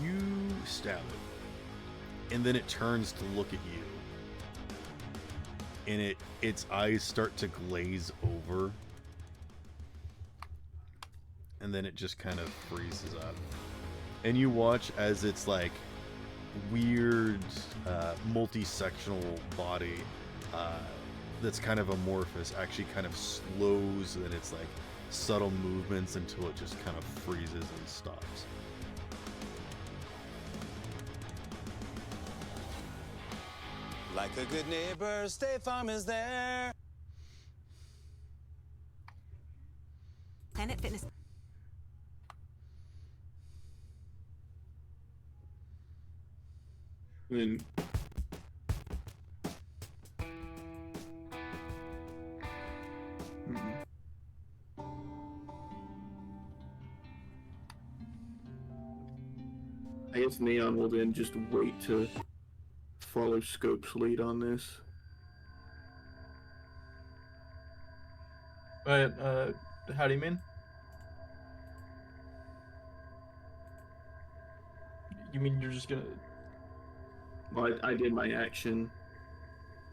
You stab it, and then it turns to look at you, and its eyes start to glaze over, and then it just kind of freezes up, and you watch as its like weird multi-sectional body that's kind of amorphous actually kind of slows in its like subtle movements until it just kind of freezes and stops. Like a good neighbor, State Farm is there. Planet Fitness. Then I guess Neon will then just wait to follow Scope's lead on this. Wait, how do you mean? You mean you're just gonna... Well, I did my action.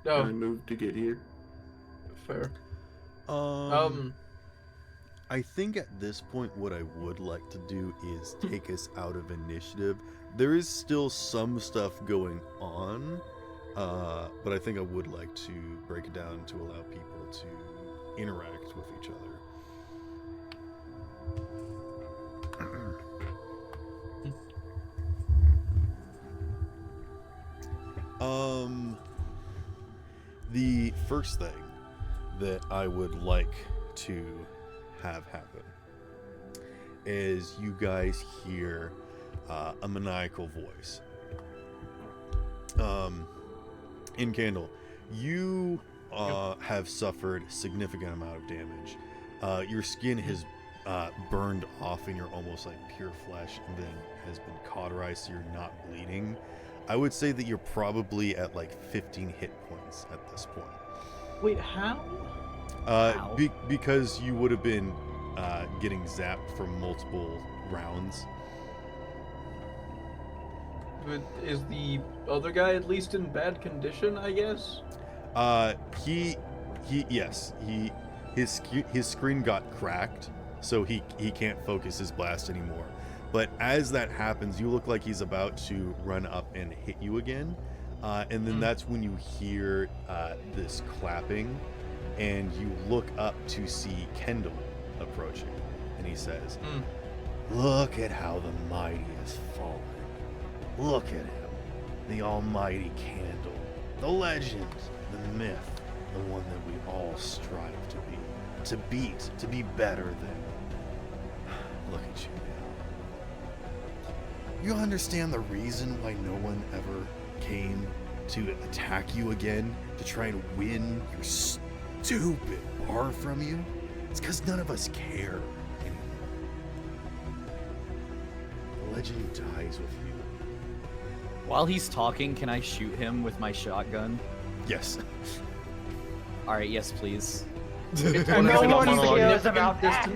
Oh. And I moved to get here. Fair. I think at this point what I would like to do is take us out of initiative. There is still some stuff going on, but I think I would like to break it down to allow people to interact with each other. The first thing that I would like to have happen is you guys hear a maniacal voice. In Candle, you have suffered significant amount of damage. Your skin has burned off and you're almost like pure flesh, and then has been cauterized so you're not bleeding. I would say that you're probably at like 15 hit points at this point. Wait, how? Because you would have been getting zapped from multiple rounds. But is the other guy at least in bad condition, I guess? His screen got cracked, so he can't focus his blast anymore. But as that happens, you look like he's about to run up and hit you again. And then that's when you hear this clapping, and you look up to see Kendall approaching. And he says, "Look at how the mighty has fallen. Look at him, the almighty Candle, the legend, the myth, the one that we all strive to be, to beat, to be better than. Look at you now. You understand the reason why no one ever came to attack you again, to try and win your stupid bar from you? It's because none of us care anymore. The legend dies with you." While he's talking, can I shoot him with my shotgun? Yes. Alright, yes, please. No one cares about that.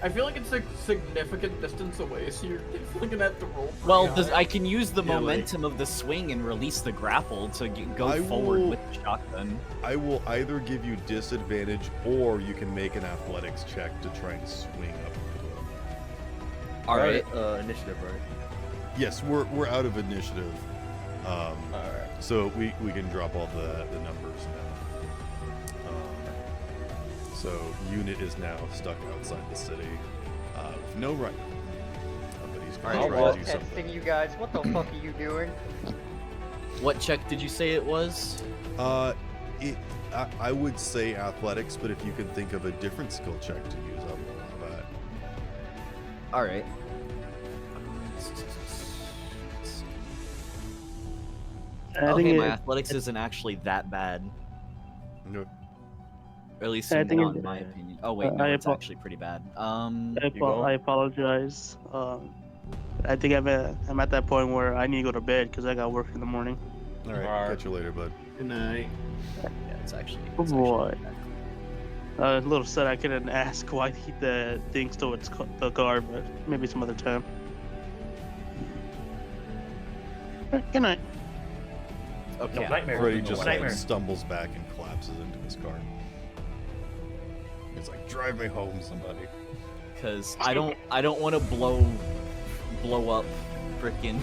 I feel like it's a significant distance away, so you're definitely gonna have to roll. pretty Well, high. I can use the Yeah, like- momentum of the swing and release the grapple to go I forward will- with the shotgun. I will either give you disadvantage, or you can make an athletics check to try and swing up the cliff. All right. Initiative, right? Yes, we're out of initiative, Alright. so we can drop all the numbers now. So unit is now stuck outside the city with no right. But he's going to Oh, try well, to do something. testing you guys. What the fuck are you doing? What check did you say it was? I would say athletics, but if you can think of a different skill check to use, I'll allow that. All right. Okay, my athletics isn't actually that bad. No. Or at least I in think my opinion. Oh wait, no, it's actually pretty bad. I apologize. I think I'm at that point where I need to go to bed because I got work in the morning. All right, catch you later, bud. Good night. Yeah, it's actually. Oh boy. A little sad I couldn't ask why the thing stole the car, but maybe some other time. Good night. Okay. Freddy just like, stumbles back and collapses into his car. He's like, "Drive me home, somebody." Because I don't want to blow up frickin'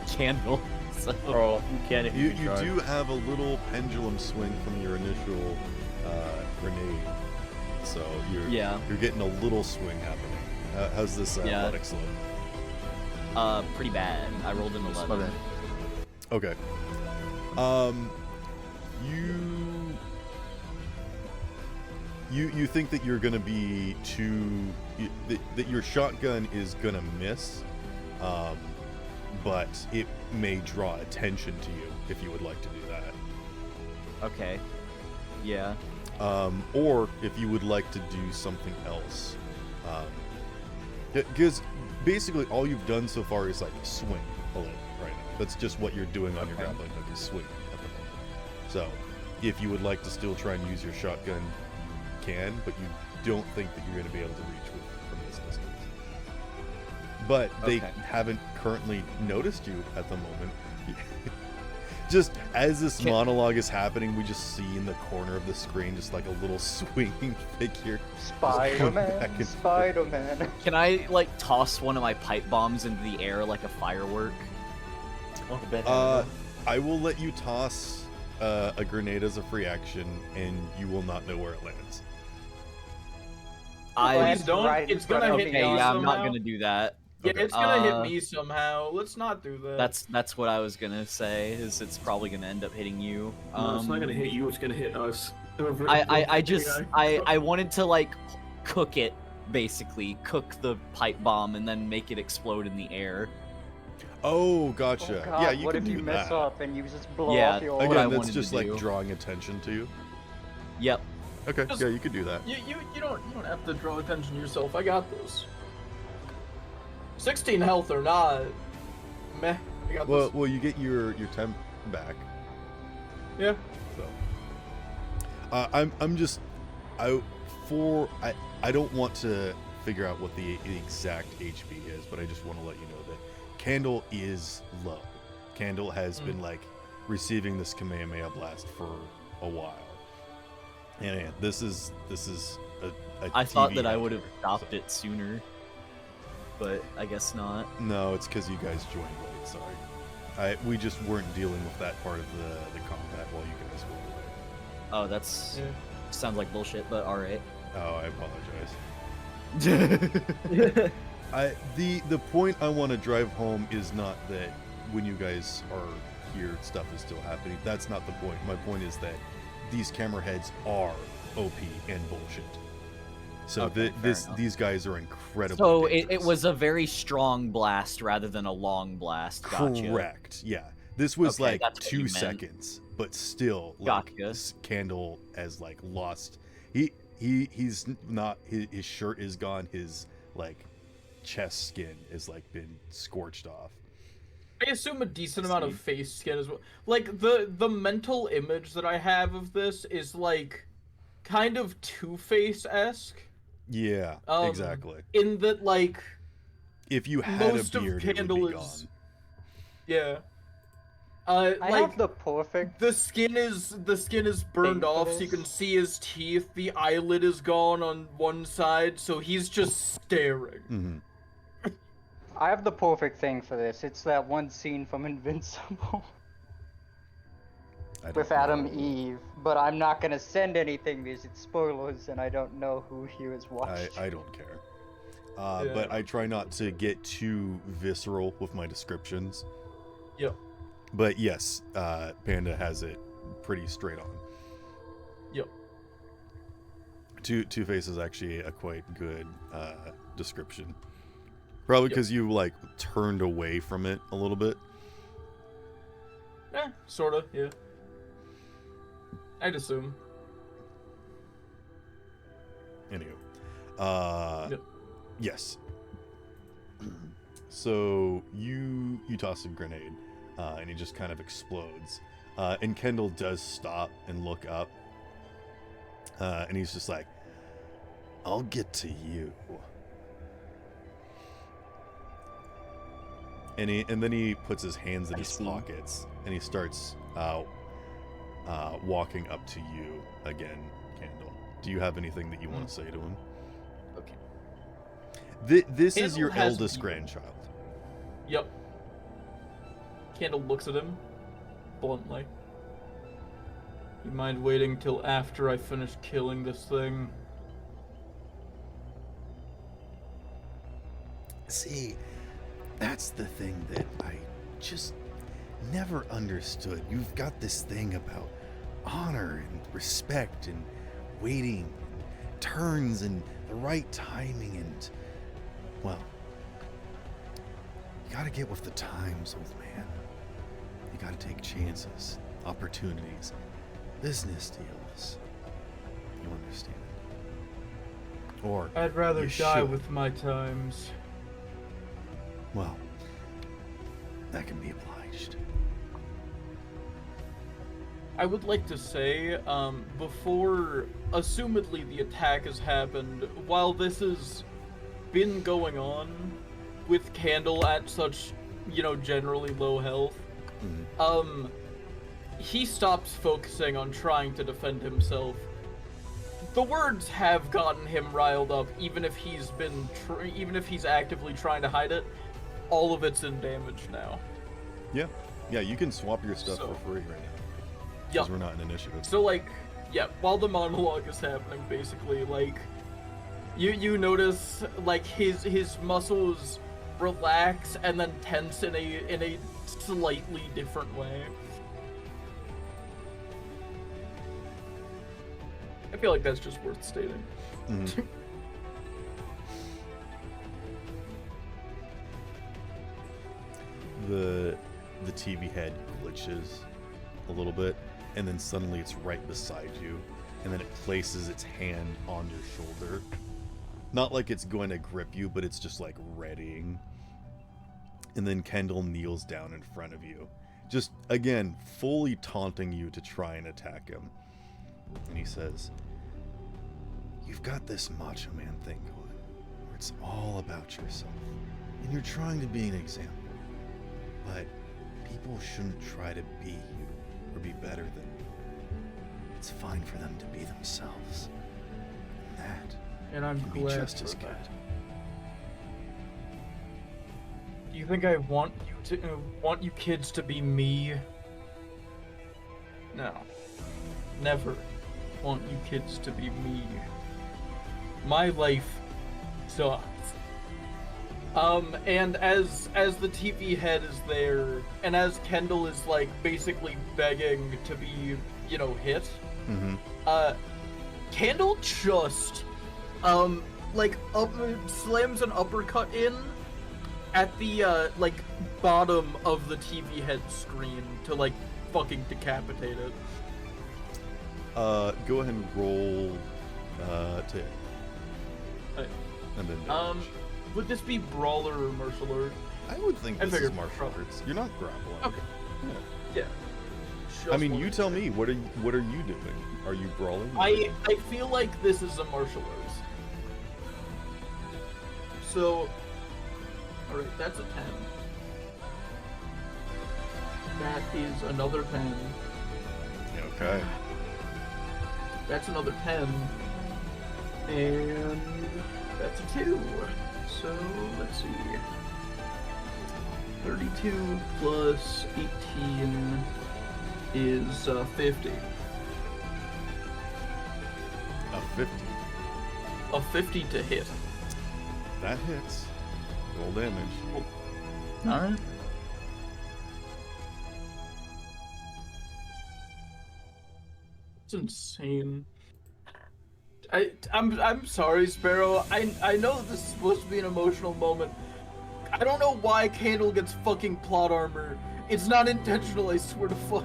Candle. So. Oh, you can if You try. do have a little pendulum swing from your initial grenade, so you're getting a little swing happening. How's this athletics look? Pretty bad. I rolled an 11. Okay. You think that you're gonna be that your shotgun is gonna miss, but it may draw attention to you if you would like to do that. Okay. Yeah. Or if you would like to do something else. Because basically all you've done so far is like swing a little right now. That's just what you're doing on your grappling hook is swing at the moment. So if you would like to still try and use your shotgun, you can, but you don't think that you're going to be able to reach from this distance. But they haven't currently noticed you at the moment. Just as this monologue is happening, we just see in the corner of the screen just like a little swinging figure. Spider-Man, Spider-Man. Can I like toss one of my pipe bombs into the air like a firework? I will let you toss a grenade as a free action, and you will not know where it lands. Please don't. It's gonna hit me somehow. I'm not gonna do that. Yeah, it's gonna hit me somehow. Let's not do that. That's what I was gonna say. Is it's probably gonna end up hitting you. No, it's not gonna hit you. It's gonna hit us. I wanted to like cook it, basically cook the pipe bomb and then make it explode in the air. Oh, gotcha. Oh, God, yeah, you what can if do you mess that. up and you just blow Yeah, off your what I Again, that's wanted just to like do. drawing attention to you. Yep. Okay, yeah, you could do that. You don't have to draw attention to yourself. I got this. 16 health or not, meh. I got this. Well, you get your temp back. Yeah. So, I don't want to figure out what the exact HP is, but I just want to let you know that Candle is low. Candle has been like receiving this Kamehameha blast for a while, and this is a I thought TV that I would have hacker, stopped it sooner, but I guess not. No, it's because you guys joined late. Sorry, we just weren't dealing with that part of the combat while you guys were away. Oh, that's sounds like bullshit, but all right. Oh, I apologize. The point I want to drive home is not that when you guys are here, stuff is still happening. That's not the point. My point is that these camera heads are OP and bullshit. So these guys are incredibly So dangerous. it was a very strong blast rather than a long blast. Gotcha. Correct. Yeah. This was Okay, like that's what you 2 meant. seconds, but still, like, this Candle has like lost. He's not. His shirt is gone. His like chest skin is like been scorched off. I assume a decent amount of face skin as well. Like the mental image that I have of this is like kind of Two-Face-esque. Yeah, exactly. In that, like, if you had most a beard, of it would Candle be is, gone. yeah. I Like, have the perfect the skin is burned thing for off, so you this. can see his teeth. The eyelid is gone on one side, so he's just staring. I have the perfect thing for this. It's that one scene from Invincible with Adam Eve, but I'm not gonna send anything because it's spoilers and I don't know who here is watching. I don't care. But I try not to get too visceral with my descriptions. Yep. But yes, Panda has it pretty straight on. Yep. Two-Face is actually a quite good description. Probably because you like turned away from it a little bit. Sorta, yeah. I'd assume. Anywho. Yes. So you toss a grenade, and it just kind of explodes. And Kendall does stop and look up. And he's just like, I'll get to you. And then he puts his hands in his pockets and he starts walking up to you again, Candle. Do you have anything that you want to say to him? Okay. This Candle is your has- eldest grandchild. Yep. Candle looks at him bluntly. You mind waiting till after I finish killing this thing? See, that's the thing that I just never understood. You've got this thing about honor and respect and waiting, and turns and the right timing, and, well, you gotta get with the times, old man. You gotta take chances, opportunities, business deals. You understand? Or I'd rather you die should. with my times. Well, that can be obliged. I would like to say, before, assumedly, the attack has happened, while this has been going on with Candle at such, generally low health, he stops focusing on trying to defend himself. The words have gotten him riled up, even if he's actively trying to hide it. All of it's in damage now. Yeah, you can swap your stuff for free right now. Because we're not in initiative. So, while the monologue is happening, basically, you notice, his muscles relax and then tense in a slightly different way. I feel like that's just worth stating. The TV head glitches a little bit, and then suddenly it's right beside you, and then it places its hand on your shoulder. Not like it's going to grip you, but it's just like readying. And then Kendall kneels down in front of you, just again fully taunting you to try and attack him. And he says, "You've got this macho man thing going, where it's all about yourself, and you're trying to be an example. But people shouldn't try to be you or be better than you. It's fine for them to be themselves. And that And I'm can be glad just for as that. good." Do you think I want you kids to be me? No. Never want you kids to be me. My life sucks. And as the TV head is there, and as Kendall is basically begging to be, hit, Kendall just slams an uppercut in at the bottom of the TV head screen to fucking decapitate it. Go ahead and roll to hit. And then damage. Would this be brawler or martial art? I would think this is figured martial arts. You're not grappling. Okay. Yeah. I mean, you tell me. What are you doing? Are you brawling? I feel like this is a martial arts. So, alright, that's a 10. That is another 10. Okay. That's another 10. And that's a 2. So, let's see. 32 plus 18 is 50. A 50. A 50 to hit. That hits. Roll damage. Alright. It's insane. I'm sorry, Sparrow. I know this is supposed to be an emotional moment. I don't know why Candle gets fucking plot armor. It's not intentional, I swear to fuck.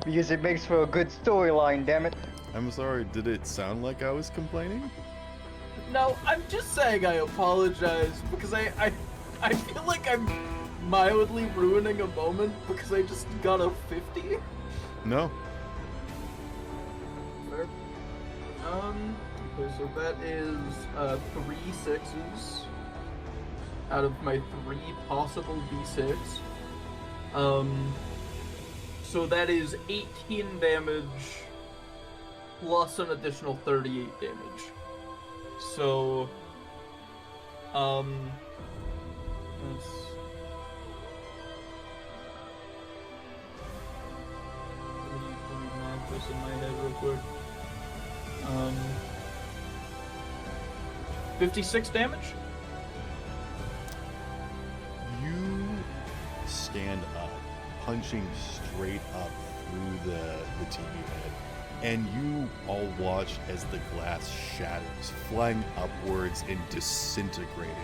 Because it makes for a good storyline, damn it. I'm sorry, did it sound like I was complaining? No, I'm just saying I apologize because I feel like I'm mildly ruining a moment because I just got a 50. No. Fair. Okay, so that is 3 6s out of my 3 possible d6. So that is 18 damage plus an additional 38 damage. So, let's... Let me math this in my head real quick. 56 damage? You stand up, punching straight up through the TV head, and you all watch as the glass shatters, flying upwards and disintegrating,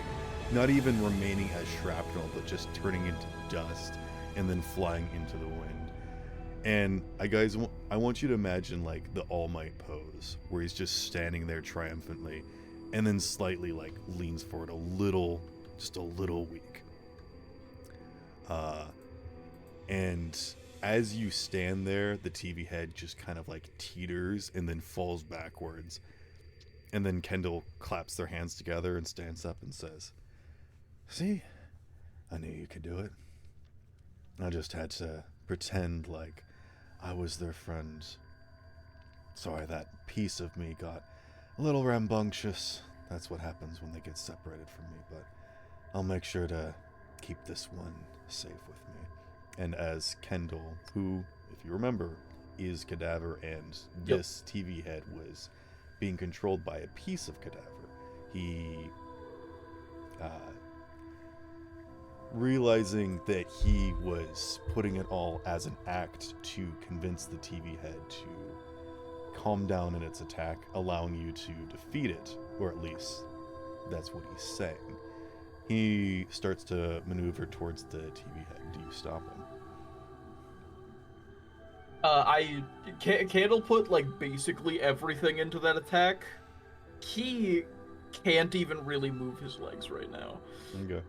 not even remaining as shrapnel, but just turning into dust and then flying into the wind. And I want you to imagine like the All Might pose, where he's just standing there triumphantly, and then slightly like leans forward just a little weak. And as you stand there, the TV head just kind of like teeters and then falls backwards. And then Kendall claps their hands together and stands up and says, "See, I knew you could do it. I just had to pretend like I was their friend. Sorry, that piece of me got a little rambunctious. That's what happens when they get separated from me, but I'll make sure to keep this one safe with me." And as Kendall, who, if you remember, is Cadaver, and this TV head was being controlled by a piece of Cadaver, he, realizing that he was putting it all as an act to convince the TV head to calm down in its attack, allowing you to defeat it, or at least that's what he's saying. He starts to maneuver towards the TV head. Do you stop him? Candle put like basically everything into that attack. He can't even really move his legs right now. Okay.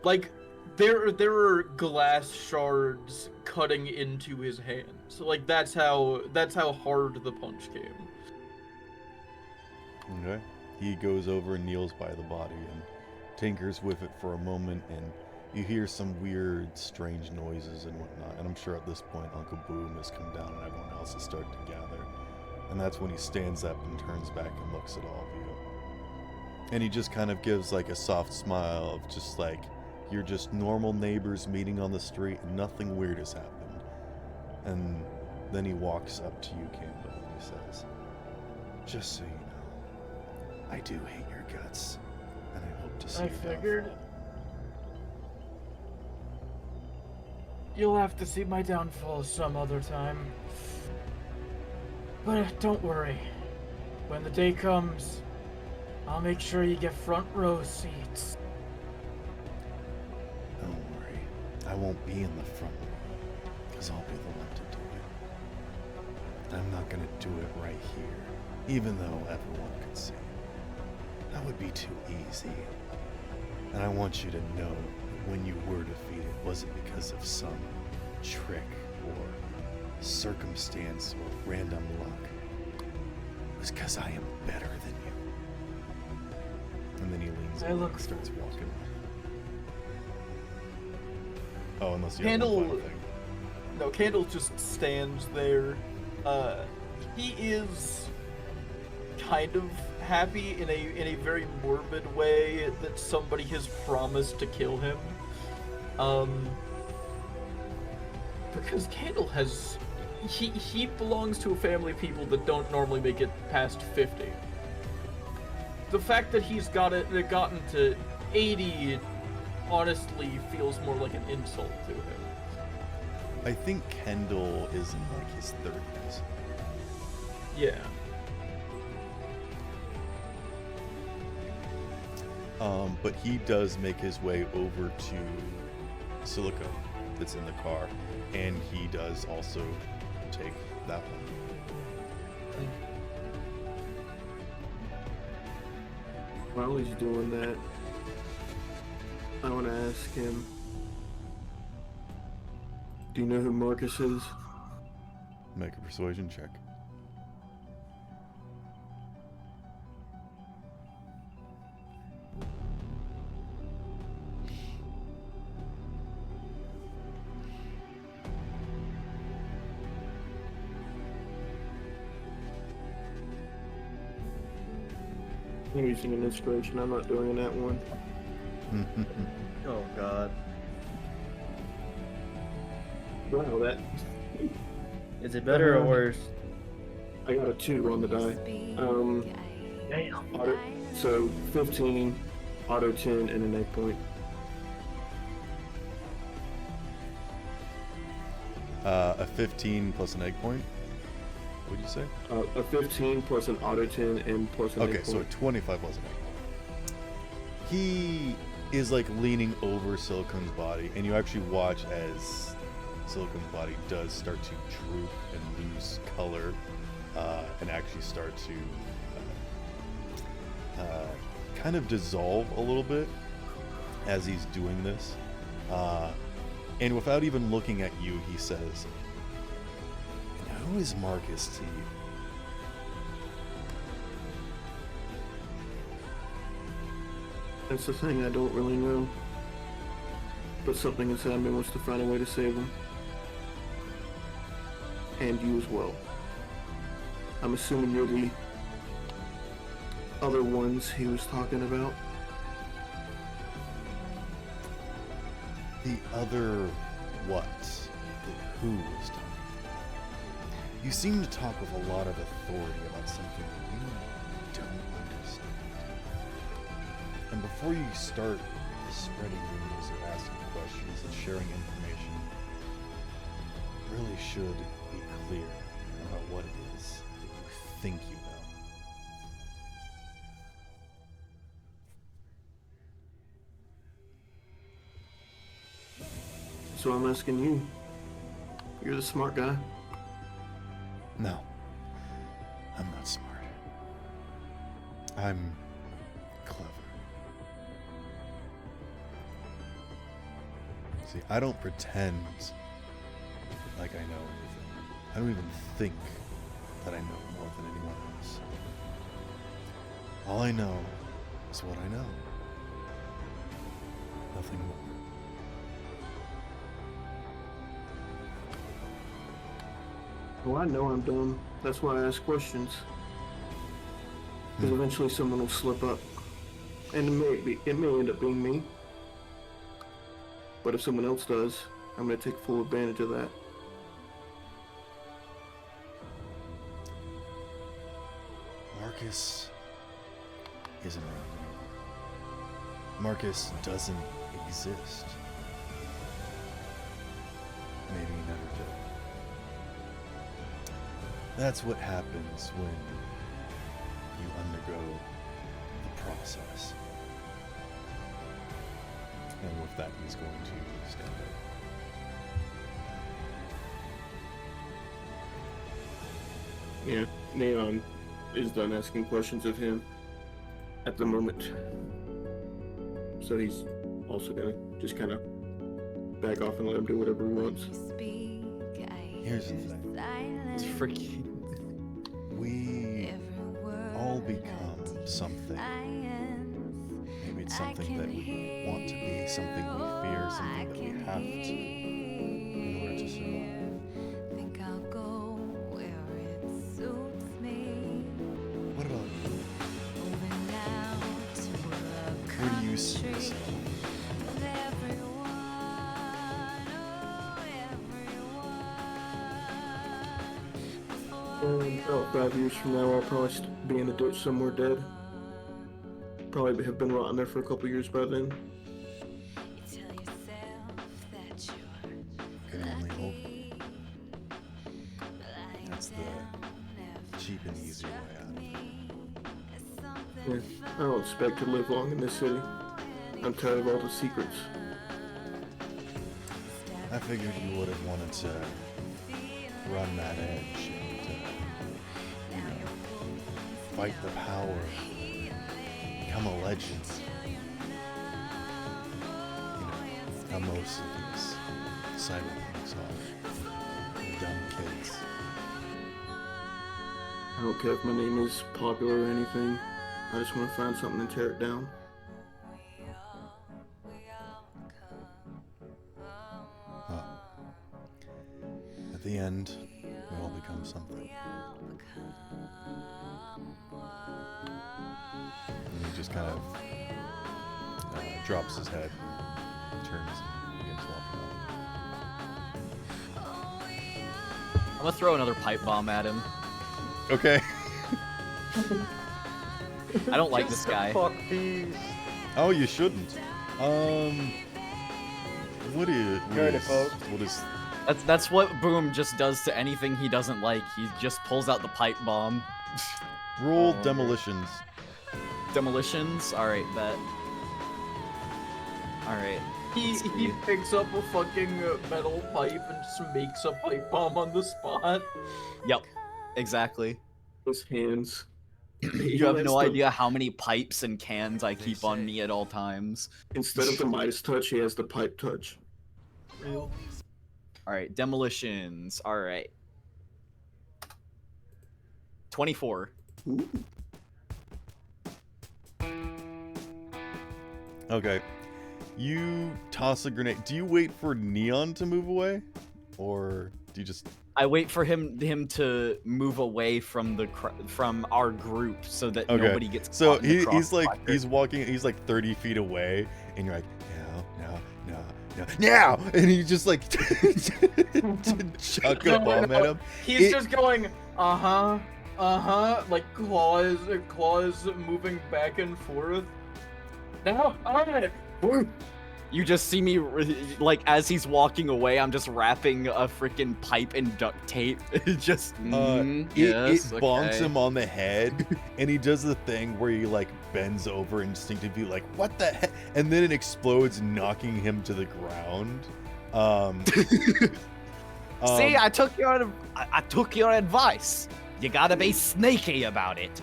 Like there are glass shards cutting into his hands. Like that's how hard the punch came. Okay. He goes over and kneels by the body and tinkers with it for a moment, and you hear some weird, strange noises and whatnot. And I'm sure at this point Uncle Boom has come down and everyone else has started to gather. And that's when he stands up and turns back and looks at all of you. And he just kind of gives like a soft smile of just like, you're just normal neighbors meeting on the street and nothing weird has happened. And then he walks up to you, Campbell, and he says, "Just so you know, I do hate your guts, and I hope to see I you figured. You'll have to see my downfall some other time. But don't worry. When the day comes, I'll make sure you get front row seats." Don't worry, I won't be in the front row, because I'll be the one to do it. I'm not gonna do it right here, even though everyone could see it. That would be too easy. And I want you to know that when you were defeated, it wasn't because of some trick or circumstance or random luck. It was because I am better than you. And then he leans over and starts walking. Oh, unless you have one final thing. No, Candle just stands there. He is kind of happy in a very morbid way that somebody has promised to kill him. Because Candle has... He belongs to a family of people that don't normally make it past 50. The fact that he's gotten to 80 honestly feels more like an insult to him. I think Kendall is in like his 30s. Yeah. But he does make his way over to Silicone that's in the car, and he does also take that one. While he's doing that, I want to ask him, do you know who Marcus is? Make a persuasion check. I'm using an inspiration. I'm not doing that one. Oh God. Wow, that. Is it better or worse? I got a 2 on the die. Auto, so 15, auto 10, and an egg point. A 15 plus an egg point? What'd you say? A 15 plus an auto 10 and plus an egg Okay, point. so a 25 plus an egg point. He is like leaning over Silicone's body, and you actually watch as Silicone's body does start to droop and lose color, and actually start to kind of dissolve a little bit as he's doing this. And without even looking at you, he says, "And who is Marcus to you?" That's the thing, I don't really know. But something inside me wants to find a way to save him. And you as well. I'm assuming you're the other ones he was talking about. The other what? The who was talking. You seem to talk with a lot of authority about something that you don't understand. And before you start spreading rumors or asking questions and sharing information, you really should be clear about what it is that you think you know. So I'm asking you. You're the smart guy. No, I'm not smart. I'm clever. See, I don't pretend like I know anything. I don't even think that I know more than anyone else. All I know is what I know. Nothing more. Well, I know I'm dumb. That's why I ask questions. Because eventually someone will slip up. And it may end up being me. But if someone else does, I'm going to take full advantage of that. Marcus isn't around anymore. Marcus doesn't exist. Maybe he never did. That's what happens when you undergo the process. And with that, he's going to stand up. Yeah, Neon is done asking questions of him at the moment. So he's also gonna just kind of back off and let him do whatever he wants. Here's the thing. It's freaking. We become something. Maybe it's something that we want to be, something we fear, something that we have to in order to survive. What about you? Where do you see yourself? About 5 years from now, I'll probably be in a ditch somewhere dead. Probably have been rotting there for a couple years by then. Can only hope. That's the cheap and easy way out. Yeah, I don't expect to live long in this city. I'm tired of all the secrets. I figured you would have wanted to run that edge and, fight the power, become a legend. How most of these cyberpunks are. Dumb kids. I don't care if my name is popular or anything. I just want to find something and tear it down. Well, at the end, we all become something. And he just kind of drops his head and turns and begins walking off. I'm gonna throw another pipe bomb at him. Okay. I don't like this guy. Fuck these. Oh, you shouldn't. What is That's what Boom just does to anything he doesn't like. He just pulls out the pipe bomb. Roll demolitions. Demolitions? Alright, bet. Alright. He picks up a fucking metal pipe and just makes a pipe bomb on the spot. Yep, exactly. His hands. You have no idea how many pipes and cans I keep on me at all times. Instead of the Midas touch, he has the pipe touch. Alright, demolitions. Alright. 24. Ooh. Okay. You toss a grenade. Do you wait for Neon to move away? Or do you just... I wait for him to move away from from our group so that nobody gets so caught in the he's like crossfire. he's walking, he's like 30 feet away, and you're like, now, and he just like chuck a bomb at him. He's just going, like claws moving back and forth. Now, alright. You just see me, like, as he's walking away, I'm just wrapping a freaking pipe in duct tape. Just, yes, it bonks okay. him on the head, and he does the thing where he, like, bends over instinctively, like, what the heck? And then it explodes, knocking him to the ground. See, I took your advice. You gotta be sneaky about it.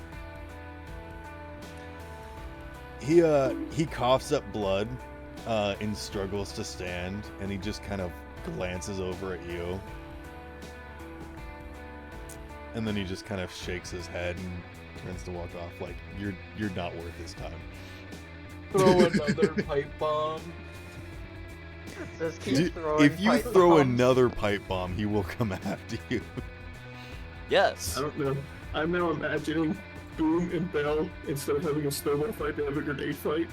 He coughs up blood, and struggles to stand, and he just kind of glances over at you. And then he just kind of shakes his head and turns to walk off like, you're not worth his time. Throw another pipe bomb. Just keep throwing if you pipe throw bombs. another pipe bomb, he will come after you. Yes. I don't know. I'm now imagining Boom and Bell, instead of having a snowball fight, they have a grenade fight.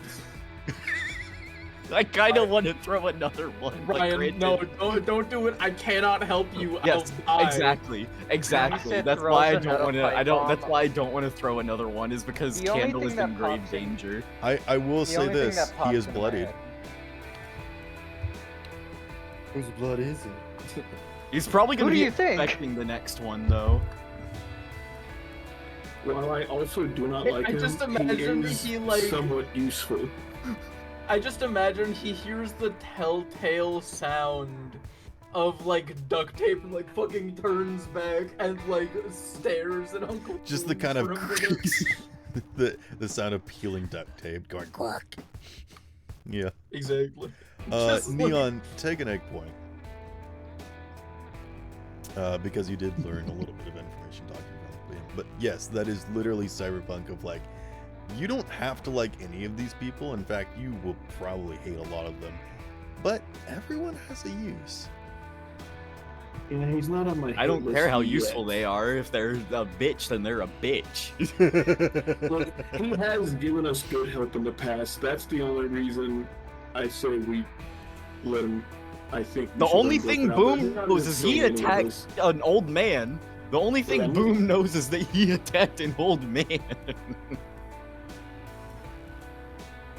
I kind of want to throw another one. Ryan, like, no, don't do it. I cannot help you. Yes, I'll die. exactly. That's why I don't want to. That's why I don't want to throw another one. Is because The only Candle thing is that in grave pops in- danger. I will The say only thing this: that he pops is into my bloodied. head- Whose blood is it? He's probably Who going to do be you think? expecting the next one, though. While I also do not I like him, just imagine he is he, like- somewhat useful. I just imagine he hears the telltale sound of like duct tape and like fucking turns back and like stares at Uncle. Just the Boom kind of for a minute. the sound of peeling duct tape going quack. Yeah. Exactly. Just like- Neon, take an egg point. Because you did learn a little bit of information talking about him. but yes, that is literally cyberpunk of like, you don't have to like any of these people. In fact, you will probably hate a lot of them, but everyone has a use. Yeah, he's not on my. I don't hit care list how yet. useful they are. If they're a bitch, then they're a bitch. Look, he has given us good help in the past. That's the only reason I say we let him. I think we The should only let him thing go for now, but Boom he's not knows is he necessarily any of attacked us. an old man. The only thing Yeah, Boom knows is that he attacked an old man.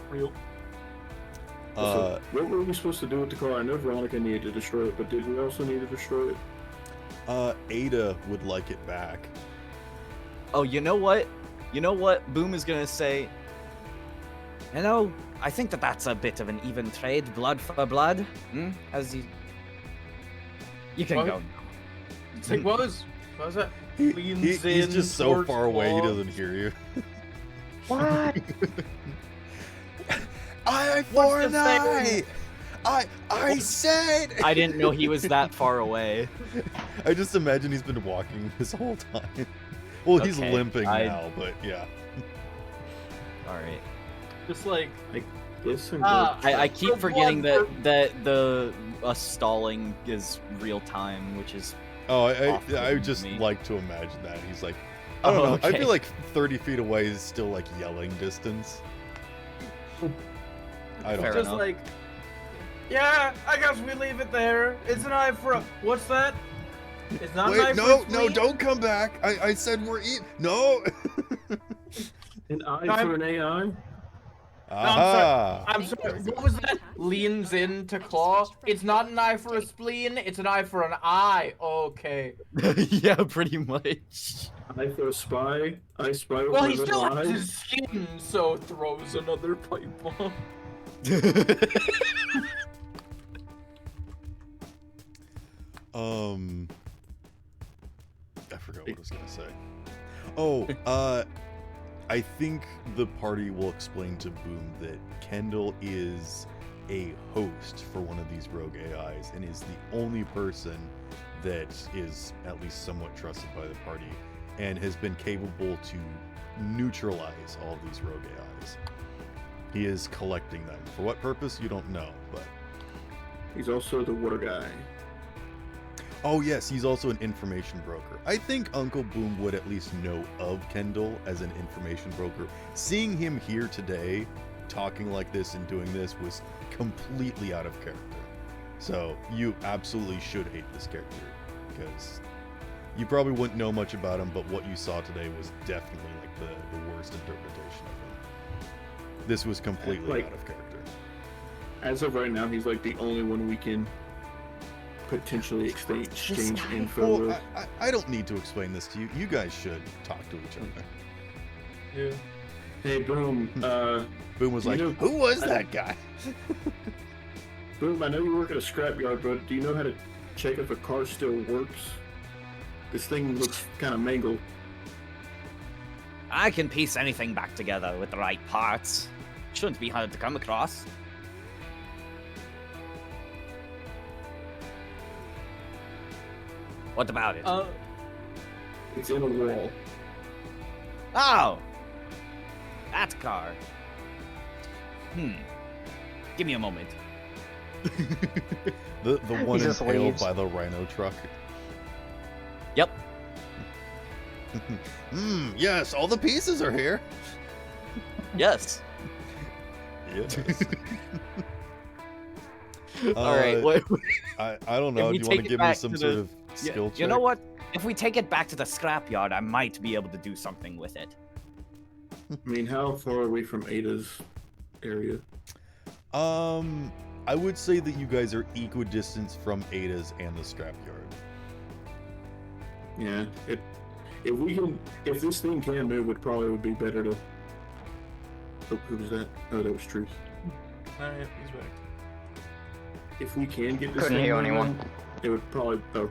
Real. So, what were we supposed to do with the car? I know Veronica needed to destroy it, but did we also need to destroy it? Ada would like it back. Oh, you know what? You know what Boom is gonna say? You know, I think that's a bit of an even trade, blood for blood. As you can What? go. It's like, what was that? He's just so towards far away, he Claw. doesn't hear you. What? I What's the thing? I said. I didn't know he was that far away. I just imagine he's been walking this whole time. Well, he's Okay, limping I- now, but yeah. All right. Just like, Yes, and I keep the forgetting blood that the stalling is real time, which is Oh, I off-putting just to me. like to imagine that he's like, I don't Oh, know. I okay. feel like 30 feet away is still like yelling distance. I don't Fair know. just enough. like, yeah, I guess we leave it there. It's an eye for a. What's that? It's not an eye Wait, for no, a no, spleen? don't come back. I said we're eat. No. an eye I'm- for an AI. Aha. I'm sorry. What was that? Leans in to Claw. It's not an eye for a spleen. It's an eye for an eye. Okay. yeah, pretty much. Eye for a spy. I spy with Well, my he still little has eye. his skin, so throws another pipe bomb. I forgot what I was gonna say. Oh, I think the party will explain to Boom that Kendall is a host for one of these rogue AIs and is the only person that is at least somewhat trusted by the party and has been capable to neutralize all of these rogue AIs. He is collecting them. For what purpose, you don't know, but... He's also the water guy. Oh yes, he's also an information broker. I think Uncle Boom would at least know of Kendall as an information broker. Seeing him here today, talking like this and doing this was completely out of character. So you absolutely should hate this character, because you probably wouldn't know much about him, but what you saw today was definitely like the worst interpretation of him. This was completely Like- out of character. As of right now, he's like the only one we can potentially exchange info Well, with. I don't need to explain this to you. You guys should talk to each other. Yeah. Hey, Boom. Boom was you like, know- who was that guy? Boom, I know you work at a scrapyard, but do you know how to check if a car still works? This thing looks kind of mangled. I can piece anything back together with the right parts. Shouldn't be hard to come across. What about it? It's in a wall. Oh! That car. Give me a moment. The one He just impaled leaves. by the rhino truck. Yep. Yes, all the pieces are here. Yes. Yes. All right. What, I don't know. If we Do you want take to it give me back some to sort the- of skill check? You know what? If we take it back to the scrapyard, I might be able to do something with it. I mean, how far away from Ada's area? I would say that you guys are equidistant from Ada's and the scrapyard. Yeah, if this thing can move, it probably would be better to. Oh, who was that? Oh, that was Truth. Alright, he's back. If we can get this Couldn't thing hear moving, anyone. it would probably. Oh,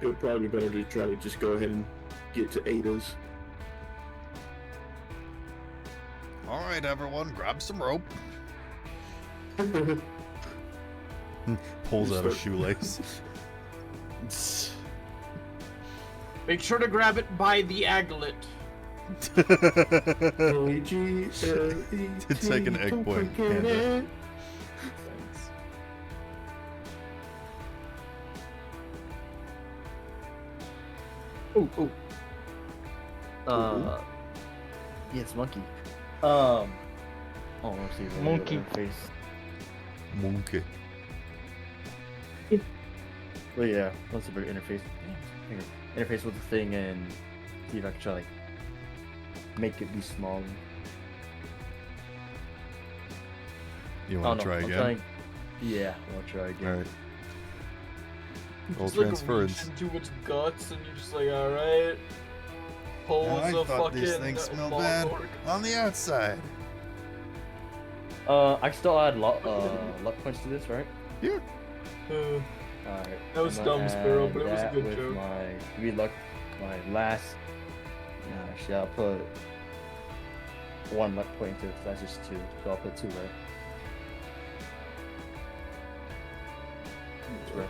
it would probably be better to try to just go ahead and get to Ada's. All right, everyone, grab some rope. Pulls out a shoelace. Make sure to grab it by the aglet. It's like an egg point, Panda. Oh. Yes, monkey. Oh, let's see. Monkey. Face. Monkey. Well, yeah. Let's see if I can interface with the thing and see if I can try like make it be smaller. You want to try again? Yeah, I'll try again. All right. Roll Just like transference. reach into its guts, and you're just like, all right. Pulls I a thought fucking these things smell long bad orc. on the outside. I still add luck points to this, right? Yeah. Alright. That was I'm gonna dumb, Sparrow, add but it was a that good with joke. My last. Actually, I'll put 1 luck point to it. That's just 2, so I'll put 2, right? Right.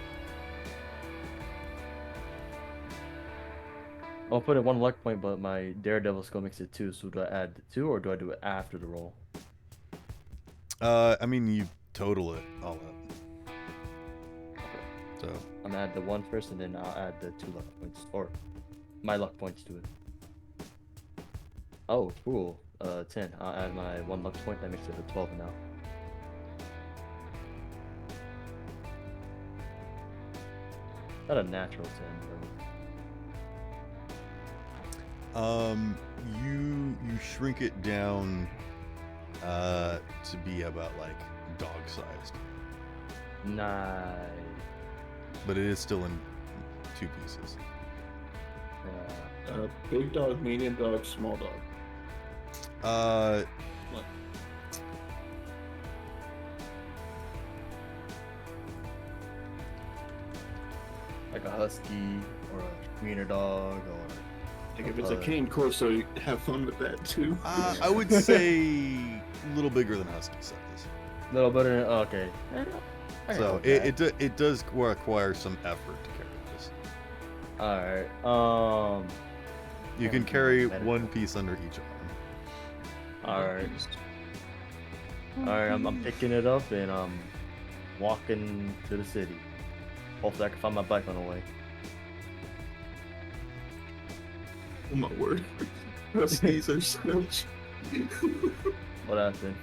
I'll put it 1 luck point, but my Daredevil skill makes it 2. So do I add 2 or do I do it after the roll? I mean, you total it all up. So I'm gonna add the 1 first, and then I'll add the 2 luck points, or my luck points to it. Oh, cool. 10. I'll add my 1 luck point. That makes it a 12 now. Not a natural 10, though. You shrink it down to be about like dog-sized. Nice. But it is still in 2 pieces. Big dog, medium dog, small dog. What? Like a husky or a wiener dog or. Like if it's a cane corso, have fun with that too. I would say a little bigger than husky size. A little better. Okay. So it does require some effort to carry this. All right. You can carry 1 piece under each arm. All right. All right. I'm picking it up and I'm walking to the city. Hopefully, I can find my bike on the way. Oh my word. Huskies are so What happened?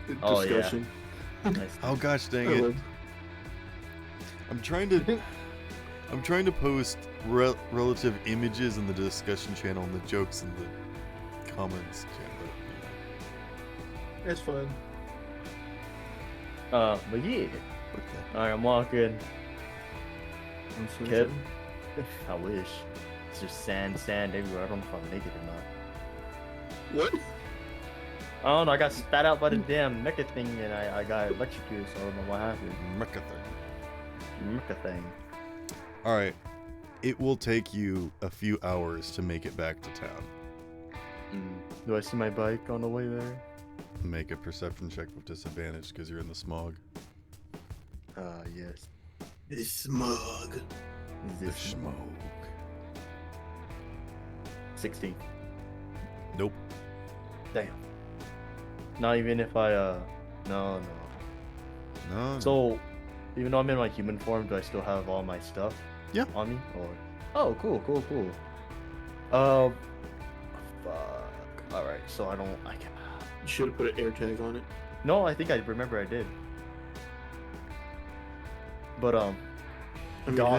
Discussion. Oh yeah. Nice. Oh gosh, dang it! I'm trying to post relative images in the discussion channel and the jokes in the comments channel. It's fun. But yeah. Alright, I'm walking. Kid. I wish. It's just sand everywhere. I don't know if I'm naked or not. What? I don't know. I got spat out by the damn mecha thing and I got electrocuted, so I don't know what happened. Mecha thing. Alright. It will take you a few hours to make it back to town. Do I see my bike on the way there? Make a perception check with disadvantage because you're in the smog. Yes. The smog. The smoke. 16. Nope. Damn. Not even if I no. So even though I'm in my human form, do I still have all my stuff? Yeah. On me? Or oh, cool. Fuck. All right. So I can't. You should have put an air tag on it. No, I think I remember I did. But I mean, how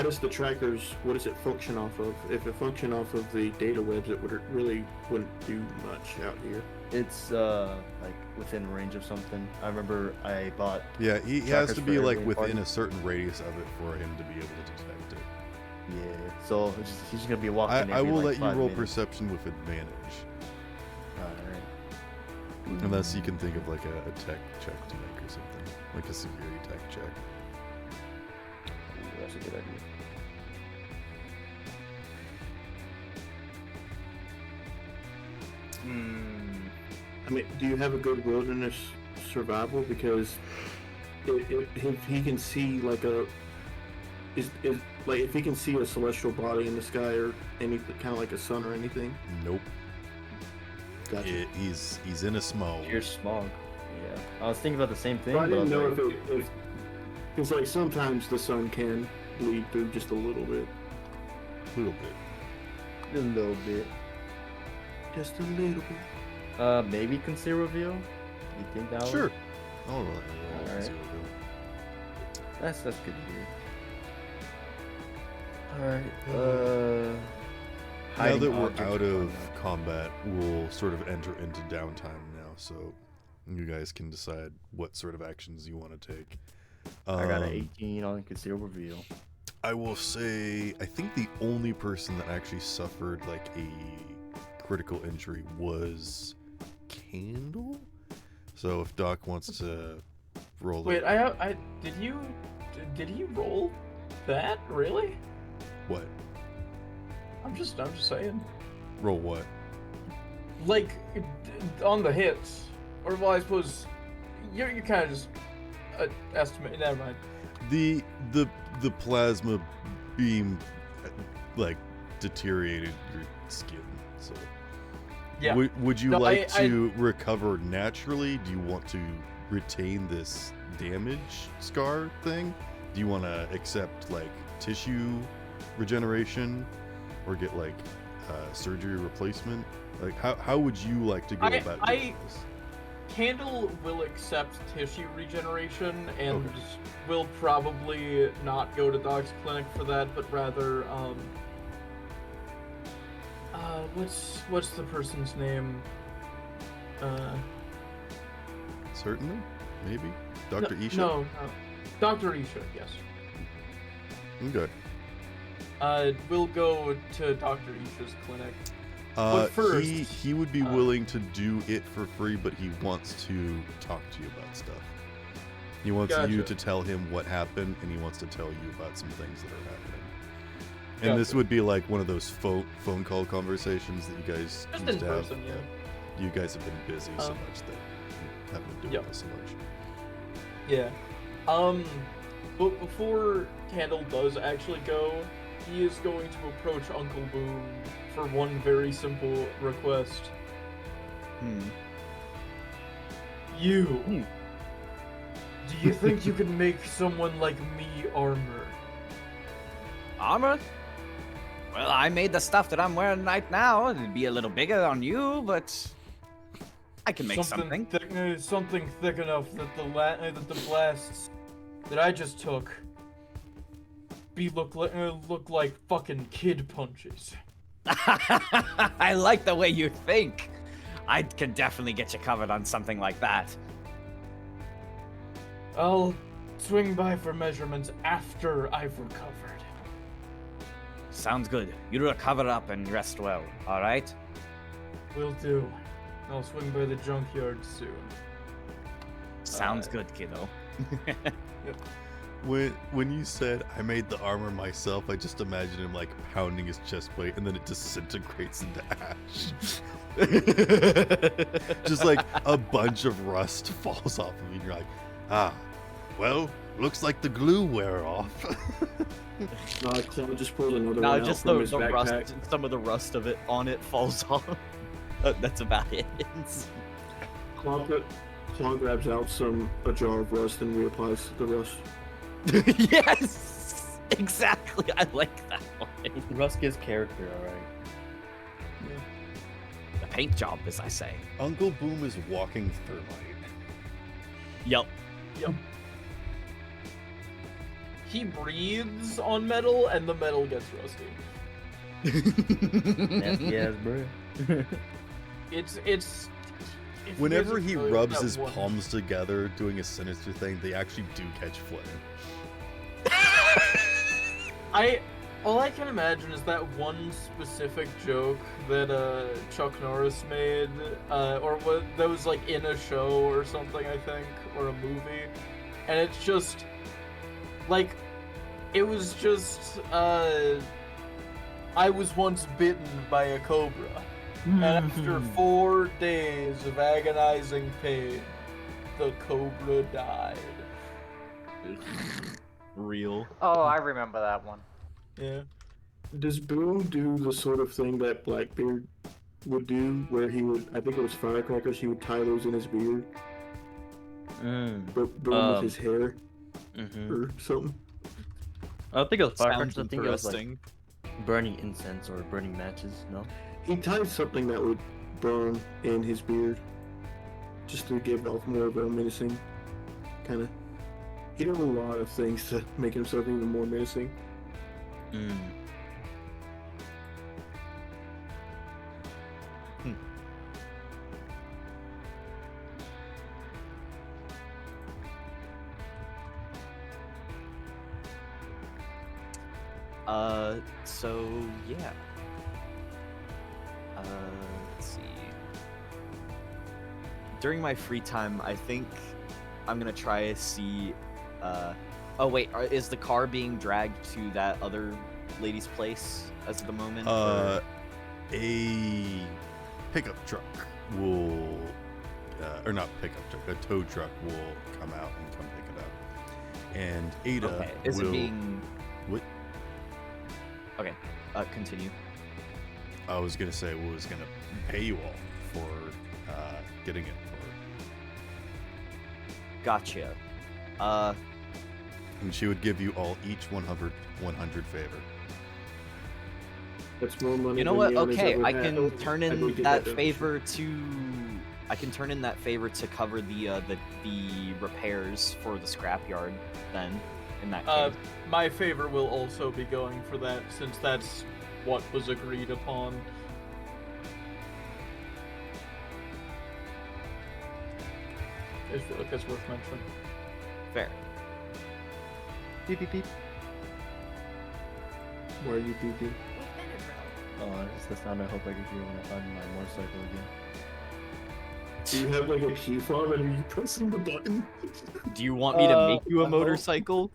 does the trackers? What does it function off of? If it functioned off of the data webs, it wouldn't do much out here. It's like within range of something. I remember I bought. Yeah, he has to be for like every within party. a certain radius of it for him to be able to detect it. Yeah, so he's just gonna be walking. I will every, let you 5 roll minutes. perception with advantage. Alright. Unless you can think of like a tech check to make or something. Like a security tech check. Ooh, that's a good idea. I mean, do you have a good wilderness survival? Because if he can see like Like if he can see a celestial body in the sky or anything, kind of like a sun or anything. Nope. Gotcha. He's in a smog. Pure smog. Yeah. I was thinking about the same thing. But I but didn't know was like, if because like sometimes the sun can bleed through just a little bit. Little bit. A little bit. Just a little bit. Maybe consider reveal. You think that? Sure. Would... All right. Alright. That's good to hear. Alright. Now that we're out of combat, we'll sort of enter into downtime now, so you guys can decide what sort of actions you want to take. I got an 18 on conceal reveal. I will say, I think the only person that actually suffered like a critical injury was Candle. So if Doc wants to roll Wait, it. did you roll that? Really? What? I'm just saying. Roll what? Like, on the hits. Or, well, I suppose you're kind of just estimate. Never mind. The plasma beam like deteriorated your skin. So yeah. Would you No, like to recover naturally? Do you want to retain this damage scar thing? Do you want to accept like tissue regeneration or get like surgery replacement? Like how would you like to go about doing this? Candle will accept tissue regeneration and will probably not go to Doc's clinic for that, but rather what's the person's name? Certainly, maybe Dr. Isha. No, Dr. Isha. Yes. Okay. We'll go to Dr. Isha's clinic. But first, he would be willing to do it for free, but he wants to talk to you about stuff. He wants you to tell him what happened, and he wants to tell you about some things that are happening. And this would be like one of those phone call conversations that you guys just used in to person, have. You guys have been busy so much that you haven't been doing this so much. Yeah. But before Candle does actually go, he is going to approach Uncle Boom for one very simple request. You. Do you think you can make someone like me armor? Armor? Well, I made the stuff that I'm wearing right now. It'd be a little bigger on you, but I can make something. Something thick enough that the blasts that I just took look like fucking kid punches. I like the way you think. I can definitely get you covered on something like that. I'll swing by for measurements after I've recovered. Sounds good. You recover up and rest well, alright? Will do. I'll swing by the junkyard soon. Sounds good, kiddo. When you said I made the armor myself, I just imagined him like pounding his chest plate and then it disintegrates into ash. Just like a bunch of rust falls off of you and you're like, well, looks like the glue wear off. Claude just pulled another No, one just out from the his backpack. rust, some of the rust of it on it falls off. That's about it. Claude grabs out a jar of rust and reapplies the rust. Yes! Exactly, I like that one. Rust gives character, alright. The paint job, as I say. Uncle Boom is walking thermite. Yep. He breathes on metal and the metal gets rusty. Nasty ass, bro. It's Whenever he rubs his palms together doing a sinister thing, they actually do catch flame. All I can imagine is that one specific joke that Chuck Norris made, or that was like in a show or something, I think, or a movie, and it's just like it was just I was once bitten by a cobra, and after 4 days of agonizing pain, the cobra died. Real. Oh, I remember that one. Yeah. Does Boom do the sort of thing that Blackbeard would do, where he would, I think it was firecrackers, he would tie those in his beard? But Boom with his hair or something? I don't think it was Sounds firecrackers. I think it was like interesting. burning incense or burning matches. No. He tied something that would burn in his beard, just to give off more of a menacing kind of. He did a lot of things to make himself even more menacing. So yeah. Let's see. During my free time, I think I'm gonna try to see. Oh wait, is the car being dragged to that other lady's place as of the moment? A pickup truck will, or not pickup truck, a tow truck will come out and come pick it up. And Ada Okay. Is will. it being? What? Okay. Continue. I was gonna say was gonna pay you all for getting it for her. Gotcha. And she would give you all each 100 favor. That's more money. You know than what? the owners Okay, ever I had. can turn I in did get that donation. favor to. I can turn in that favor to cover the repairs for the scrapyard. Then, in that case. My favor will also be going for that, since that's what was agreed upon. I feel like that's worth mentioning. Fair. Beep beep beep. Why are you beeping? Oh, that's the sound I hope I can hear when I find my motorcycle again. Do you have like a key fob and are you pressing the button? Do you want me to make you a I hope- motorcycle?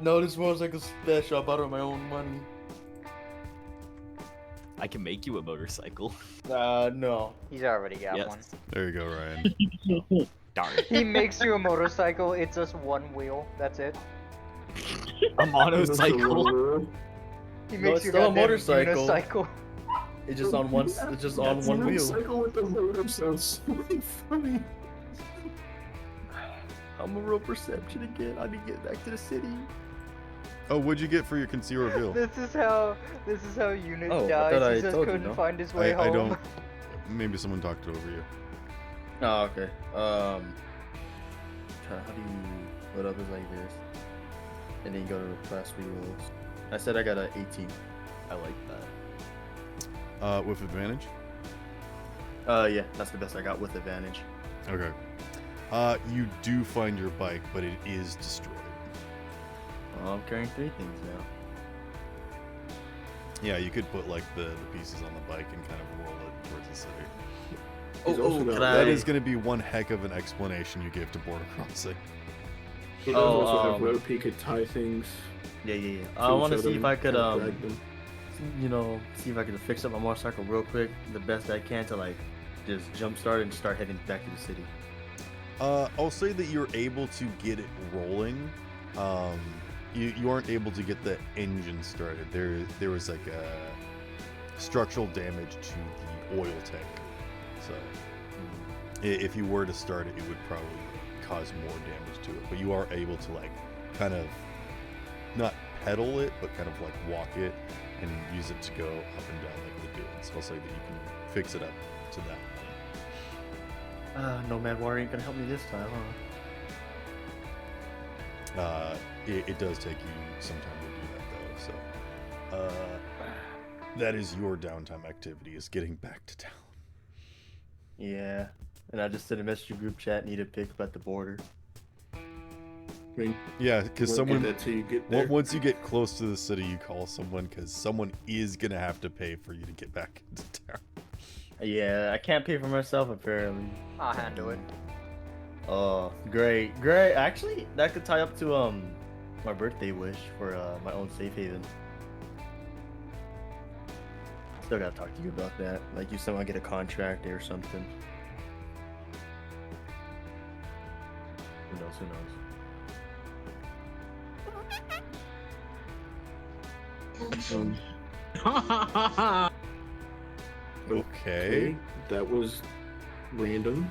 No, this motorcycle's special. I bought it with my own money. I can make you a motorcycle. No. He's already got Yes. one. There you go, Ryan. Darn. He makes you a motorcycle. It's just one wheel. That's it. A motorcycle. He No, makes it's you still a goddamn motorcycle. unicycle. It's just on one. It's just on one wheel. Motorcycle with the motor sounds so funny. I'm a real perception again. I need to get back to the city. Oh, what'd you get for your conceal reveal? This is how Unit Oh, I dies. thought I He just told you, couldn't no? find his way I home. don't. Maybe someone talked it over you. Oh, okay. How do you put up is like this, and then you go to class wheels. I said I got a 18. I like that. With advantage? Yeah, that's the best I got with advantage. Okay. You do find your bike, but it is destroyed. Well, I'm carrying 3 things now. Yeah, you could put like the pieces on the bike and kind of roll it towards the city. He's also got- That is going to be one heck of an explanation you give to border crossing. He does also have rope. He could tie things. Yeah. to I want to each see other if I and could drag them. see if I could fix up my motorcycle real quick, the best I can to like just jump start and start heading back to the city. I'll say that you're able to get it rolling. You aren't able to get the engine started. There was like a structural damage to the oil tank. So if you were to start it, it would probably cause more damage to it. But you are able to like kind of not pedal it, but kind of like walk it and use it to go up and down like the dunes. I'll say that you can fix it up to that point. Nomad Warrior ain't gonna help me this time, huh? It does take you some time to do that though. So that is your downtime activity, is getting back to town. Yeah, and I just sent a message to group chat. Need a pickup at the border. Yeah, because We'll someone get that till you get there. once you get close to the city, you call someone because someone is gonna have to pay for you to get back into town. Yeah, I can't pay for myself apparently. I'll handle it. Oh, great. Actually, that could tie up to my birthday wish for my own safe haven. Still gotta talk to you about that. Like, you somehow get a contract or something. Who knows? Okay. That was random.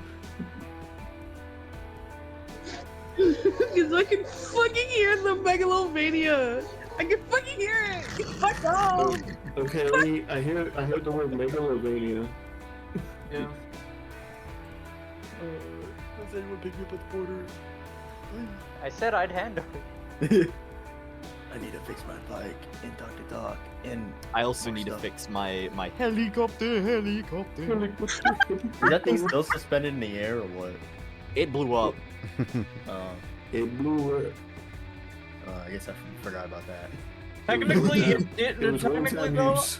Because I can fucking hear the megalovania. I can fucking hear it. Fuck off. Okay, I heard the word megalovania. Yeah. Does anyone pick me up at the border? I said I'd handle it. I need to fix my bike and talk to Doc and I also more need stuff. to fix my helicopter. Is that thing still suspended in the air or what? It blew up. It blew up. I guess I forgot about that. Technically, It was one technically time though, use.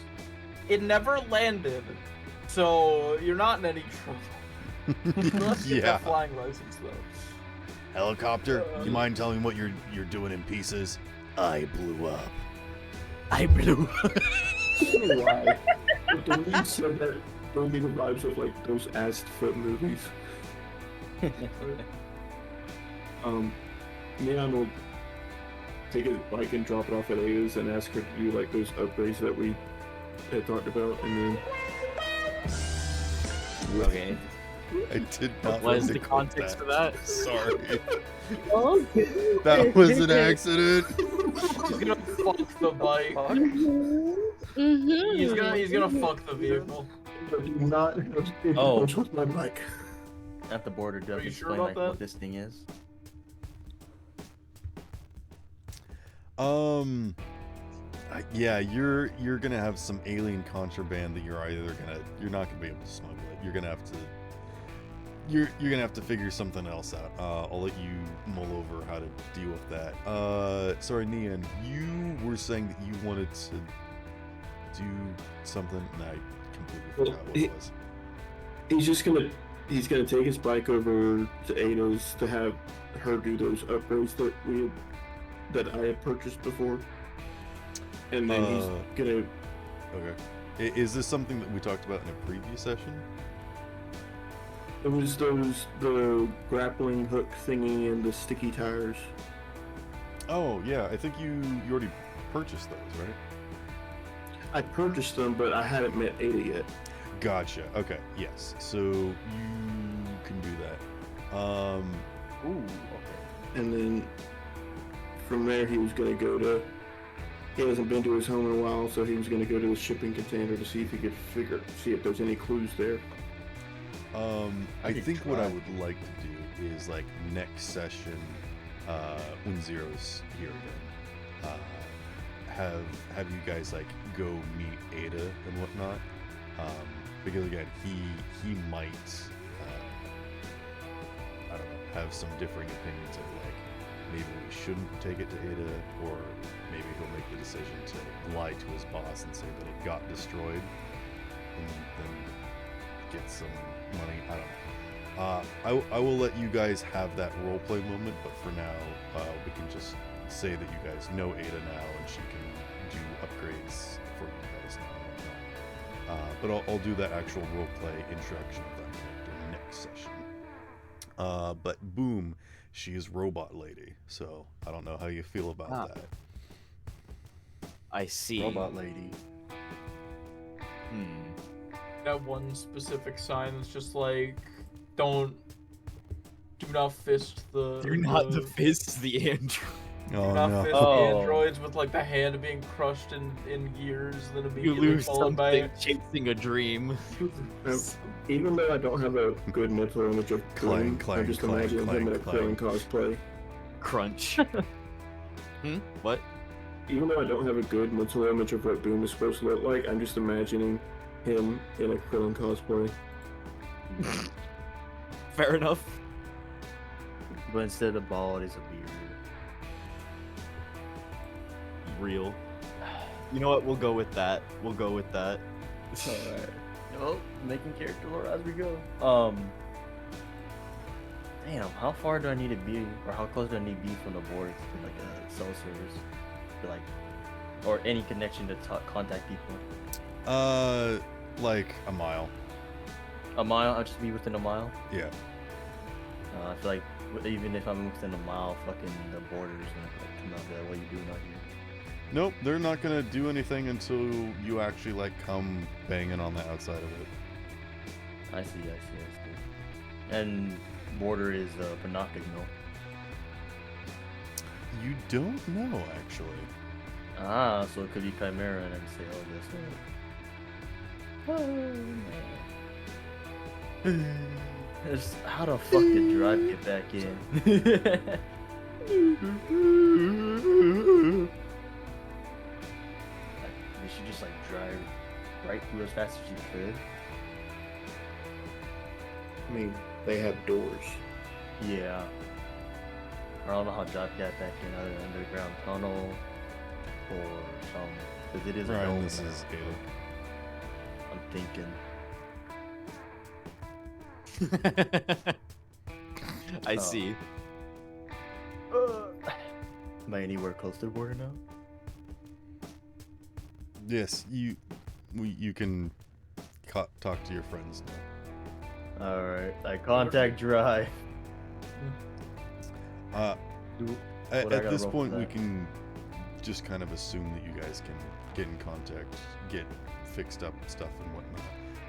it never landed, so you're not in any trouble. Unless you Yeah. get a flying license though. Helicopter, you mind telling me what you're doing in pieces? I blew up. I blew up. Why? Don't you said that? Don't be the vibes of like those assed foot movies. Neon will take his bike and drop it off at Ada's and ask her to do like those upgrades that we had talked about, and then. Okay. I did not. What is the think of context for that? Sorry. Okay. That was an accident. He's gonna fuck the bike. Mm-hmm. He's gonna fuck the vehicle. Not. Oh. Which was my bike. At the border, Are does you sure explain about like that? what this thing is. Yeah, you're gonna have some alien contraband that you're not gonna be able to smuggle it. You're gonna have to figure something else out. I'll let you mull over how to deal with that. Sorry, Neon, you were saying that you wanted to do something, and I completely forgot what it was. He's gonna take his bike over to Ada's to have her do those upgrades that I had purchased before. And then he's gonna. Okay. Is this something that we talked about in a previous session? It was the grappling hook thingy and the sticky tires. Oh yeah, I think you already purchased those, right? I purchased them, but I hadn't met Ada yet. Gotcha. Okay. Yes. So you can do that. Ooh. Okay. And then from there, he was gonna go to. He hasn't been to his home in a while, so he was gonna go to the shipping container to see if he could see if there's any clues there. I think what I would like to do is like next session, when Zero's here again, have you guys like go meet Ada and whatnot. Because again, he might, I don't know, have some differing opinions of like maybe we shouldn't take it to Ada, or maybe he'll make the decision to lie to his boss and say that it got destroyed, and then get some money. I don't know. I will let you guys have that roleplay moment, but for now, we can just say that you guys know Ada now, and she can do upgrades for you guys now. But I'll do that actual roleplay introduction of that character next session. But boom, she is Robot Lady, so I don't know how you feel about that. I see. Robot Lady. That one specific sign that's just like, do not fist the. Do not the fist the android. Oh do not no! fist the androids with like the hand being crushed in gears, then You immediately lose followed by. something chasing a dream. Even though I don't have a good mental image of Clang, Boom, clang, I'm just clang, imagining clang, him in a clang. Krillin cosplay. Crunch. What? Even though I don't have a good mental image of what Boom is supposed to look like, I'm just imagining him in a Krillin cosplay. Fair enough. But instead of the bald, it's a beard. Real. You know what? We'll go with that. We'll go with that. Alright. Well, making character lore as we go. Damn, how far do I need to be, or how close do I need to be from the board to like a cell service, to like, or any connection to contact people? Like a mile. A mile? I'll just be within a mile. Yeah. I feel like even if I'm within a mile, fucking the border is gonna like, come out there. What are you doing out here? Nope, they're not gonna do anything until you actually like come banging on the outside of it. I see. And border is Panoptic, no? You don't know, actually. Ah, so it could be Chimera and then say, oh, this one. How the fuck did Drive get back in? They should just like drive right through as fast as you could. I mean, they have doors. Yeah. I don't know how Drive got back in, either an underground tunnel or some. Because it is a Ryan, dome this now. is Ada. I'm thinking. I see. Am I anywhere close to the border now? Yes, you can talk to your friends now. Alright, I contact Drive. At I gotta this roll for point, we that? can just kind of assume that you guys can get in contact, get fixed up stuff and whatnot.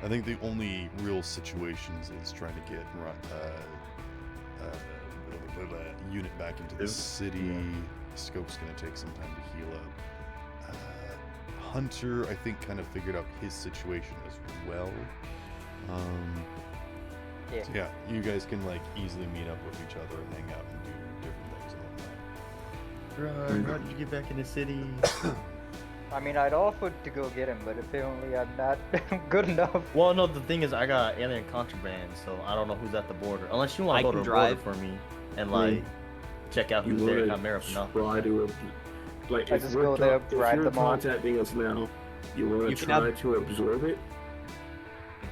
I think the only real situations is trying to get unit back into the city. Yeah. Scope's gonna take some time to heal up. Hunter, I think, kind of figured out his situation as well. Yeah. So yeah, you guys can like easily meet up with each other and hang out and do different things and whatnot. Drive, how did you get back in the city? I mean, I'd offered to go get him, but apparently I'm not good enough. Well, no, the thing is, I got alien contraband, so I don't know who's at the border. Unless you want I to go can to the drive. border for me and I like mean, check out You who's there. want Chimera to for nothing. try to, like, I if just we're go there, if bribe you're them all. contacting us now, you want You to can try have- to absorb it.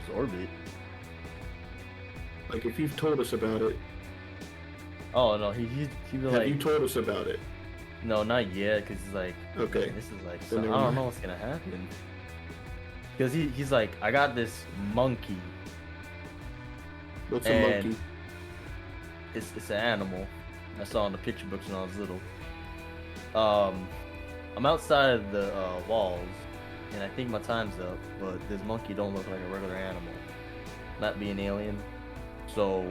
Absorb it. Like, if you've told us about it, Oh no, he was have like, you told us about it? no, not yet, because he's like, Okay. man, this is like, Then I never don't mind. know what's gonna happen. Because he's like, I got this monkey. What's And a monkey? It's an animal. I saw in the picture books when I was little. I'm outside of the walls, and I think my time's up. But this monkey don't look like a regular animal, not being alien. So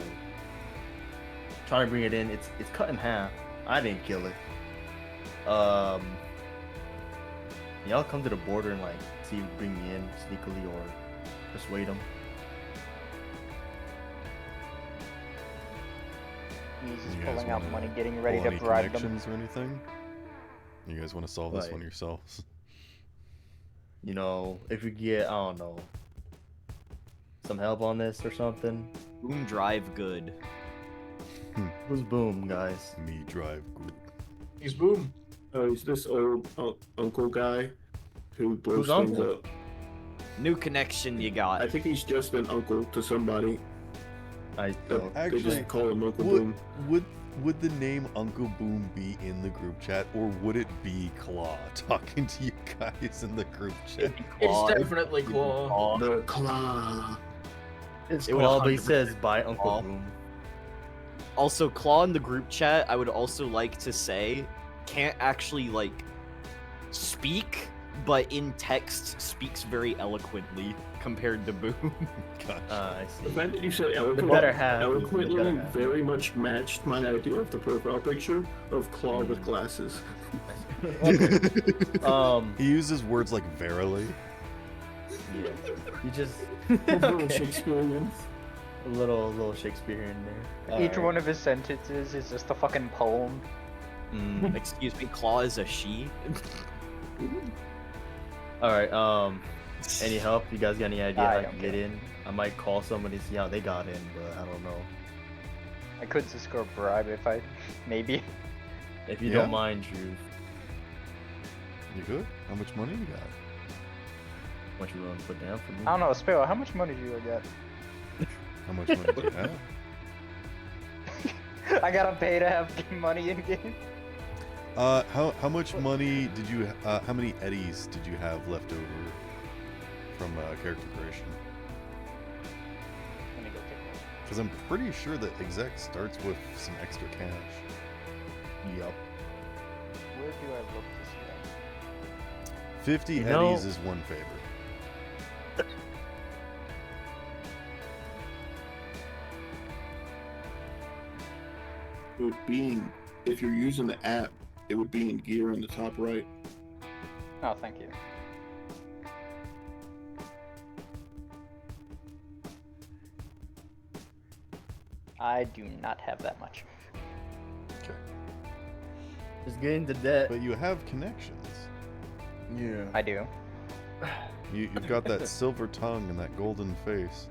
trying to bring it in. It's cut in half. I didn't kill it. Y'all come to the border and like see if you bring me in sneakily or persuade them. He's just You guys pulling out wanna money, getting ready pull to any bribe them. connections or anything? You guys want to solve this Like- one yourselves? You know, if we get, I don't know, some help on this or something. Boom drive good. Who's Boom, guys? Me drive good. He's Boom. Oh, he's this old uncle guy who blows Who's things uncle? up. New connection you got. I think he's just an uncle to somebody. I They Actually, just call him Uncle Boom. Would the name Uncle Boom be in the group chat, or would it be Claw talking to you guys in the group chat? It's definitely Claw. The Claw. It's It would Claw, but he 100% says by Uncle Claw. Boom. Also, Claw in the group chat, I would also like to say, can't actually, like, speak, but in text speaks very eloquently compared to Boom. I see. The fact that you said The eloquent, better half. eloquently The better half. very much matched my idea of the profile picture of Claw with glasses. He uses words like verily. Yeah. You just A little Okay. Shakespearean. A little Shakespeare in there. Each one of his sentences is just a fucking poem. Excuse me, Claw is a she? Alright, any help? You guys got any idea I how to don't get in? I might call somebody to see how they got in, but I don't know. I could just go bribe if I, maybe. If you Yeah. don't mind, Drew, You good? How much money you got? what you willing to put down for me? I don't know, Sparrow, how much money do you get? How much money do you have? I gotta pay to have money in game. How much money did you? How many eddies did you have left over from character creation? Let me go take a look. Because I'm pretty sure that exec starts with some extra cash. Yup. Where do I look to see that? 50 You eddies know- is one favor. It would be in, if you're using the app, it would be in gear in the top right. Oh, thank you. I do not have that much. Okay. Just get into debt. But you have connections. Yeah. I do. You've got that silver tongue and that golden face.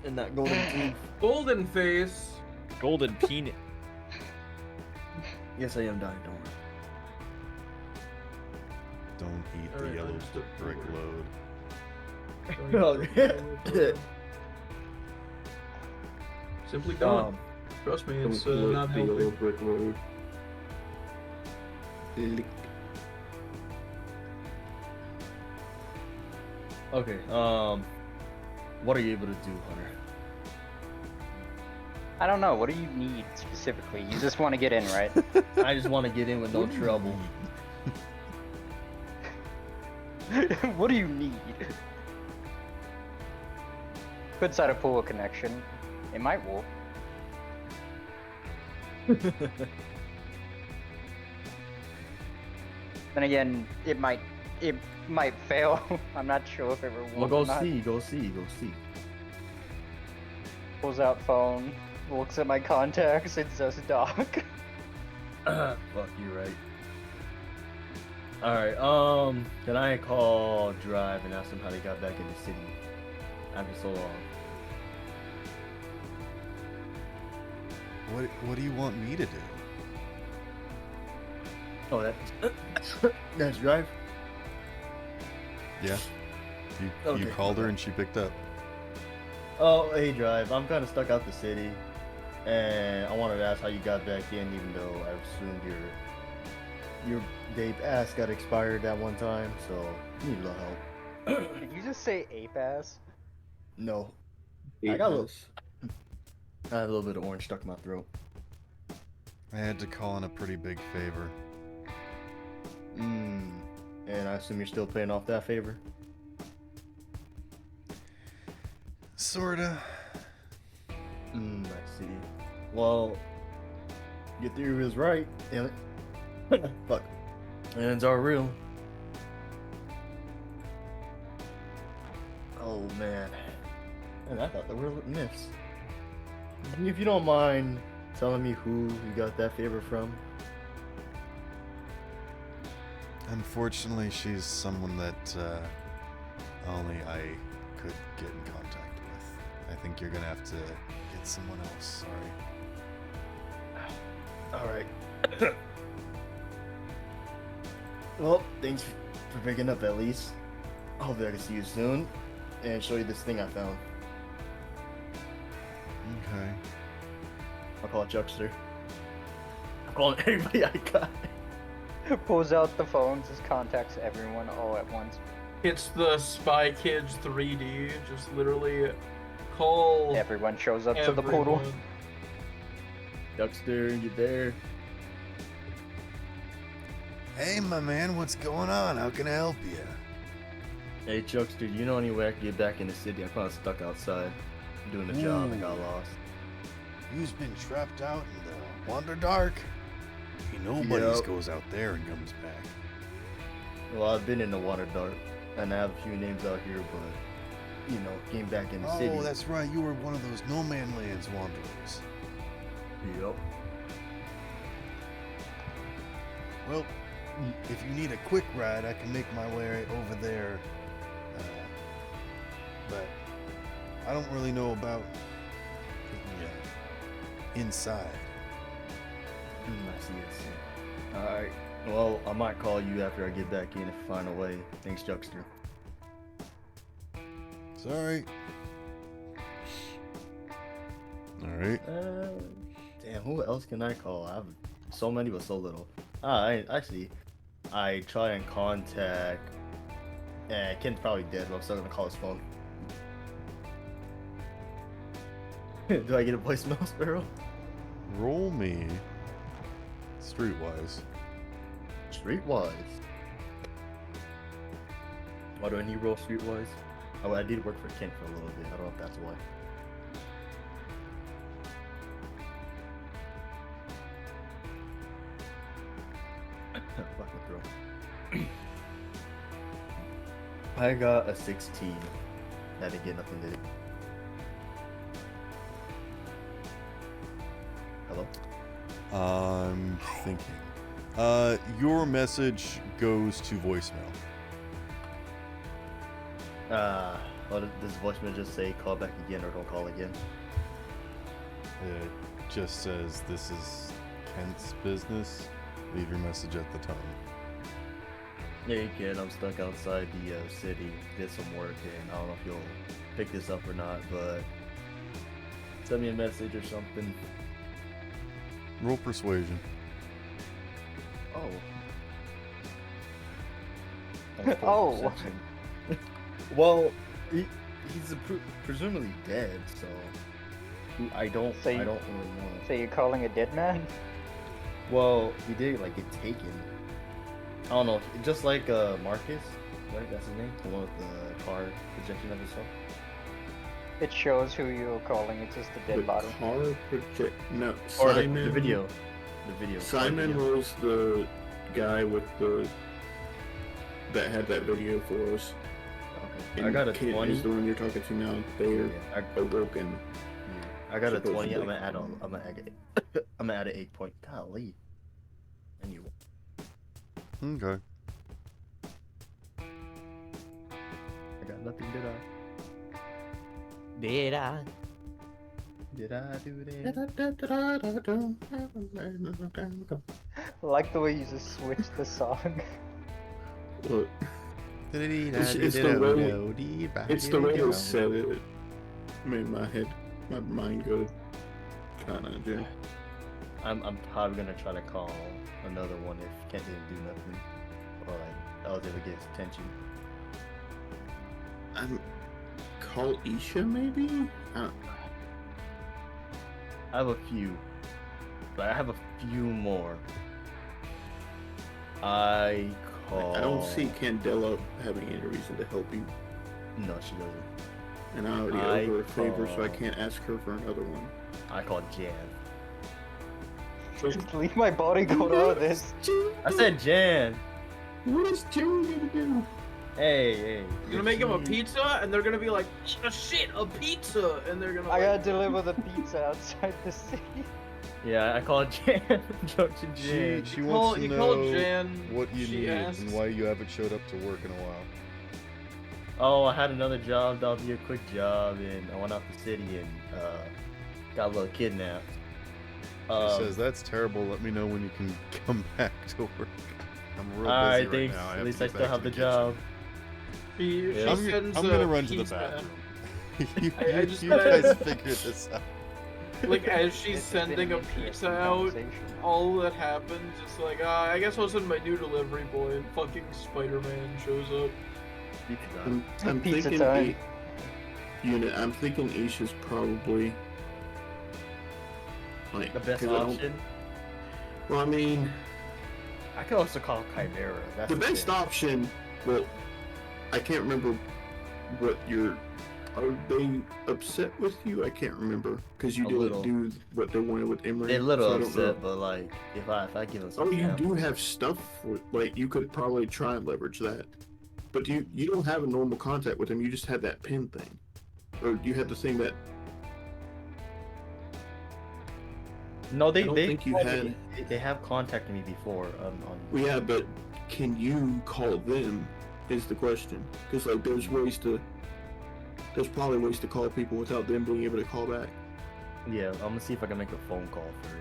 And that golden teeth. Golden face. Golden peanut. Yes, I am dying. Don't Don't eat the Alright, yellow understood. brick load. worry. Simply don't. Um, Trust me, Don't it's look not the yellow healthy. brick road. Lick. Okay. What are you able to do, Hunter? I don't know. What do you need specifically? You just want to get in, right? I just want to get in with no trouble. What do you need? Could try to pull a connection. It might work. Then again, it might fail. I'm not sure if it will. Well, go or not. see. Pulls out phone, looks at my contacts. It's just Doc. Fuck you, right? Alright, can I call Drive and ask him how they got back in the city after so long? What do you want me to do? Oh, that's Drive? Yeah. You Okay. called her and she picked up. Oh, hey Drive, I'm kind of stuck out the city, and I wanted to ask how you got back in, even though I assumed your day pass got expired that one time, so need a little help. Did you just say ape ass? No, I got a little. I had a little bit of orange stuck in my throat. I had to call in a pretty big favor. And I assume you're still paying off that favor? Sorta. I see. Well, your theory was right, damn it. Fuck. Aliens are real. Oh man. And I thought they were myths. If you don't mind telling me who you got that favor from? Unfortunately, she's someone that only I could get in contact with. I think you're gonna have to get someone else. Sorry. Alright. Well, thanks for picking up at least. Hopefully I can see you soon and show you this thing I found. Okay. I'll call it Chuckster. I'm calling everybody I got. Pulls out the phones, just contacts everyone all at once. It's the Spy Kids 3D. Just literally call. Everyone shows up to the portal. everyone. Chuckster, you there? Hey, my man, what's going on? How can I help you? Hey Chuckster, do you know any way I can get back in the city? I'm kind of stuck outside doing the job and got lost. You've been trapped out in the Wonder Dark. Nobody Yep. goes out there and comes back. Well, I've been in the Water Dart, and I have a few names out here, but, came back in the city. Oh, that's right. You were one of those No Man Lands wanderers. Yep. Well, if you need a quick ride, I can make my way over there. But I don't really know about the inside. I see. Alright. Well, I might call you after I get back in if I find a way. Thanks, Chuckster. Sorry. Alright. Damn, who else can I call? I have so many but so little. I try and contact. Ken's probably dead, but I'm still gonna call his phone. Do I get a voicemail, Sparrow? Roll me. Streetwise. Streetwise. Why do I need roll streetwise? Oh, I did work for Kent for a little bit. I don't know if that's why. Fuck my throat. I got a 16. I didn't get nothing, did it? Hello? I'm thinking. Your message goes to voicemail. Well, does voicemail just say call back again or don't call again? It just says this is Kent's business. Leave your message at the tone. Yeah, you can. I'm stuck outside the city. Did some work, and I don't know if you'll pick this up or not, but send me a message or something. Roll persuasion. Oh. Oh. Well, he's presumably dead, so I don't So you- really know. So you're calling a dead man? Well, he did like get taken. I don't know, just like Marcus, right? That's his name, the one with the car projection of himself. It shows who you're calling. It's just a dead body. Car project. No, Or Simon. the video. The video. Simon video. was the guy with the that had that video for us. Okay. I got a Kent 20. is the one you're talking to now. They're awoken. I got a 20. Supposedly. I'm gonna add an 8 point. Golly. Anyway. Okay. I got nothing, did I? Did I? Did I do that? I like the way you just switched the song. Look. It's the way it said it. Made my mind go kind of do. I'm probably gonna try to call another one if Kent didn't do nothing, or like I was able to get his attention. Call Isha maybe. I have a few, but I have a few more. I call. I don't see Candela having any reason to help you. No, she doesn't. And I already owe her a favor, so I can't ask her for another one. I called Jan. Just leave my bodyguard out of this. I said Jan. What is Jan gonna do? Hey. You're gonna make him a pizza, and they're gonna be like, oh, shit, a pizza, and they're gonna. I like, gotta deliver the pizza outside the city. Yeah, I called Jan. Talked to Jan. She wants to you know called Jan, what you she need asks- and why you haven't showed up to work in a while. Oh, I had another job. That'll be a quick job, and I went out the city and got a little kidnapped. She says, that's terrible. Let me know when you can come back to work. I'm real busy Alright, right thanks. now. I At have least to I get still back have to the kitchen. job. She I'm sends gonna a run to the pizza. bathroom. I just you guys figure this out. Like as she's This has been sending a an interesting pizza out, conversation. all that happens is like, I guess I'll send my new delivery boy, and fucking Spider-Man shows up. I'm Pizza thinking time. Unit. I'm thinking Isha's probably like The best 'cause I don't- option. Well, I mean, I could also call Chimera. That's the best thing. option. Well, I can't remember what your. Are they upset with you? I can't remember because you A didn't little. do what they wanted with Emery. They're a little so I don't know. upset, but like if I give them Oh, some you samples- do have stuff for like you could probably try and leverage that, but you don't have a normal contact with them. You just had that pin thing, or you had the thing that. No, they I don't they think you called had- me- they have contacted me before. On Well, yeah, but can you call them? Is the question? Because like there's probably ways to call people without them being able to call back. yeah, I'm gonna see if I can make a phone call first.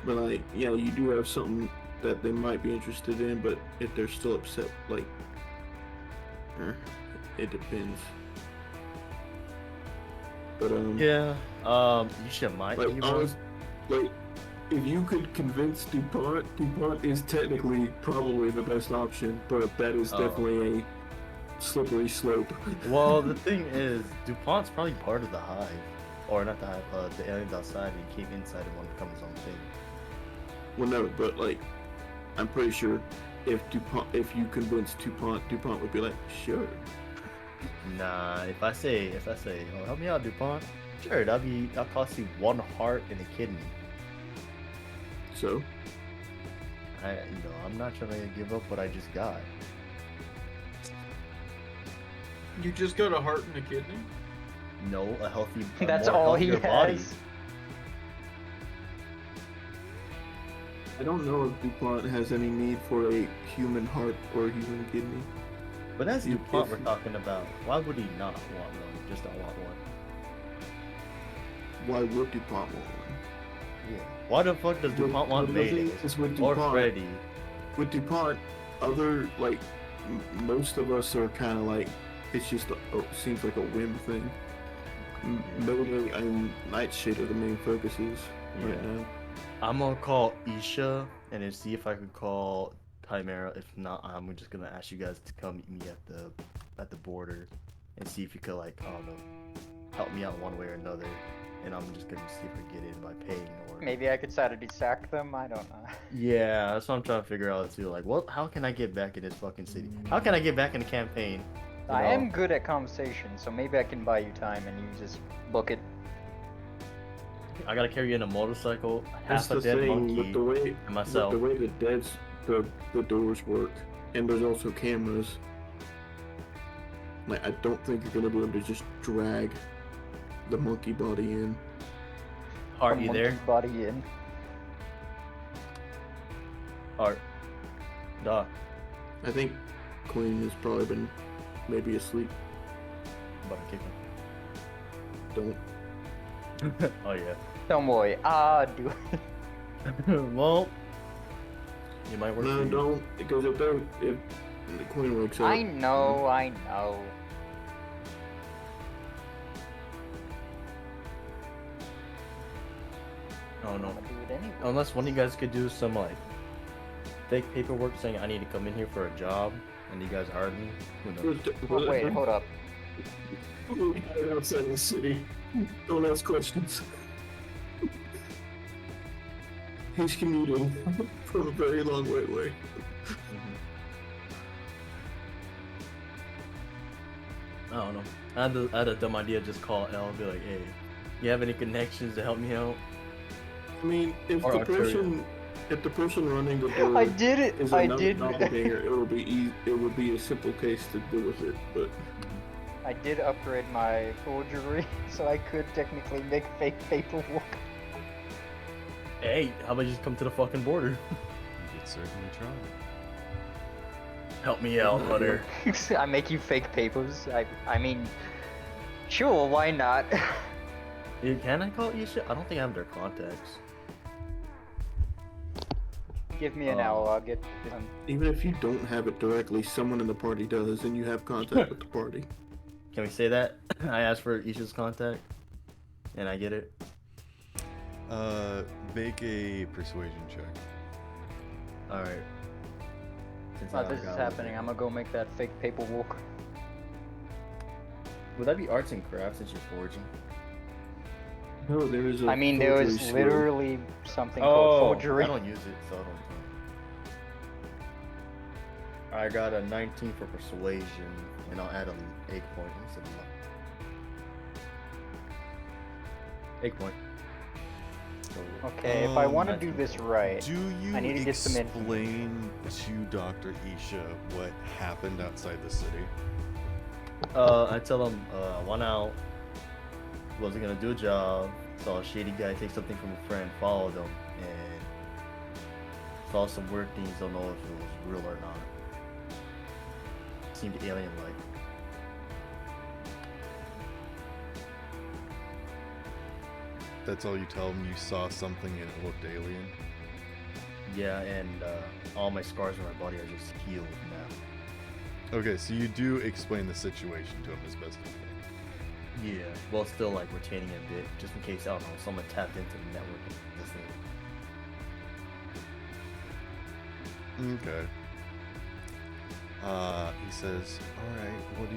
But like, yeah, you do have something that they might be interested in, but if they're still upset, like, it depends. But Yeah. You should might. like, be like, if you could convince DuPont is technically probably the best option, but that is Oh. definitely a slippery slope. Well, the thing is, DuPont's probably part of the hive, or not the hive. The aliens outside and came inside and wanted to become his own thing. Well, no, but like, I'm pretty sure if you convince DuPont would be like, sure. Nah, if I say, oh, help me out, DuPont. Sure, that'll cost you 1 heart and a kidney. So, I'm not trying to give up what I just got. You just got a heart and a kidney? No, a healthy. That's more all he healthier body. has. I don't know if DuPont has any need for a human heart or a human kidney. But that's If- DuPont if- we're talking about. Why would he not want one? Just not want one. Why would DuPont want one? Yeah. Why the fuck does DuPont want The Mayday? thing is with Or DuPont, Freddy? With DuPont, other like most of us are kind of like it's just seems like a whim thing. Mayday and Nightshade are the main focuses right now. I'm gonna call Isha and then see if I can call Chimera. If not, I'm just gonna ask you guys to come meet me at the border and see if you could like I don't know help me out one way or another. And I'm just gonna see if I can get in by paying or Maybe I could Saturday sack them. I don't know. yeah, that's what I'm trying to figure out too. Like, how can I get back in this fucking city? How can I get back in the campaign? You I know? am good at conversation, so maybe I can buy you time and you just book it. I gotta carry in a motorcycle, That's half a the dead thing monkey, with the way and myself. with the way the doors work, and there's also cameras. Like I don't think you're gonna be able to just drag the monkey body in. Art, A you there? monkey body in. Art. Duh. I think Queen has probably been maybe asleep. I'm about to kick Don't. him. Oh yeah. Don't worry, do it. Well, you might work. No, for you. don't, because if the Queen wakes up. I know, I know. Oh no. I'm gonna do it anyway. Unless one of you guys could do some like fake paperwork saying I need to come in here for a job, and you guys hired me. Who knows? Oh, wait, hold up. Outside the city. Don't ask questions. He's commuting from a very long way away. I don't know. I had a dumb idea. Just call L and be like, hey, you have any connections to help me out? I mean, if Or the Arterial. person running the door I did it. is I a did. doppelganger, it would be a simple case to deal with it. But I did upgrade my forgery, so I could technically make fake paperwork. Hey, how about you just come to the fucking border? You could certainly try. Help me out, Hunter. I make you fake papers. I mean, sure, why not? Can I call Isha? I don't think I have their contacts. Give me an hour, I'll get them. even if you don't have it directly, someone in the party does, and you have contact with the party. Can we say that? I asked for Isha's contact, and I get it. Make a persuasion check. All right. Since While I this is got it. happening, I'm gonna go make that fake paperwork. Would that be arts and crafts since you're forging? No, there is a. I mean, there was forgery skill. literally something called forgery. I don't use it, so I don't. I got a 19 for persuasion, and I'll add an 8 point instead of 8 point. So, Okay, if I want to that's do cool. this right, Do you I need to get some info. explain to Dr. Isha what happened outside the city? I tell him I went out, wasn't gonna do a job, saw a shady guy take something from a friend, followed him, and saw some weird things. Don't know if it was real or not. Seemed alien-like. That's all you tell him? You saw something and it looked alien? Yeah, and all my scars on my body are just healed now. Okay, so you do explain the situation to him as best you can. Yeah, well, still like retaining a bit, just in case, I don't know, someone tapped into the network of this thing. Okay. He says, alright, what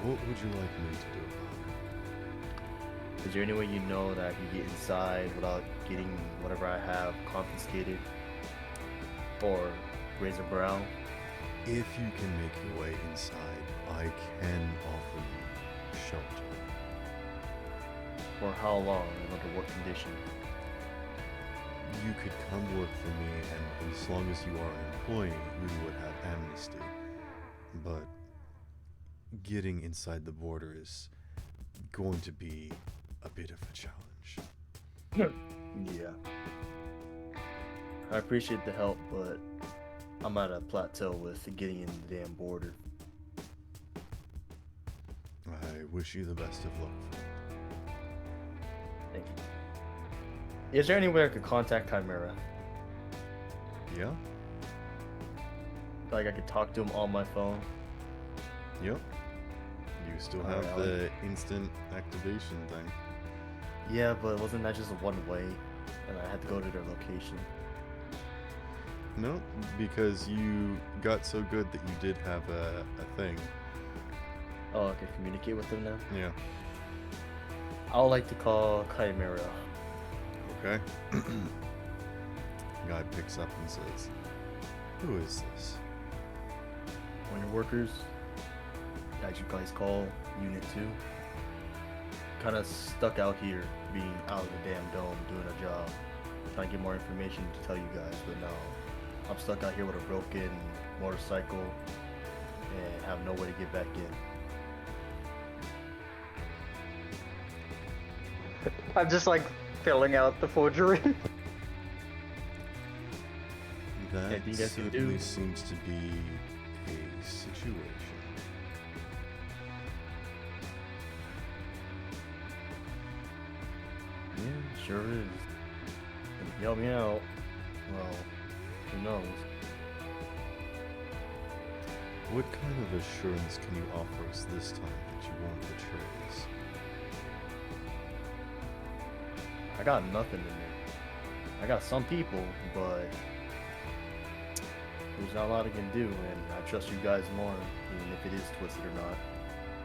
would you like me to do about Is there any way you know that I can get inside without getting whatever I have confiscated? Or raise a brow? If you can make your way inside, I can offer you shelter. For how long and under what condition? You could come work for me, and as long as you are an employee, we would have amnesty. But getting inside the border is going to be a bit of a challenge. Yeah. I appreciate the help, but I'm at a plateau with getting in the damn border. I wish you the best of luck. Thank you. Is there any way I could contact Chimera? Yeah? Like I could talk to him on my phone? Yep. You still have the instant activation thing. Yeah, but wasn't that just a one way? And I had to go to their location. No, because you got so good that you did have a thing. Oh, I can communicate with them now? Yeah. I would like to call Chimera. Okay. Guy picks up and says, "Who is this?" One of your workers, as you guys call Unit 2, kind of stuck out here, being out of the damn dome, doing a job, trying to get more information to tell you guys, but now I'm stuck out here with a broken motorcycle and have no way to get back in. I'm just like filling out the forgery. That Anything you guys can certainly do? seems to be a situation. Yeah, sure is. And if you help me out, well, who knows? What kind of assurance can you offer us this time that you won't betray us? I got nothing in there. I got some people, but there's not a lot I can do, and I trust you guys more, even if it is twisted or not,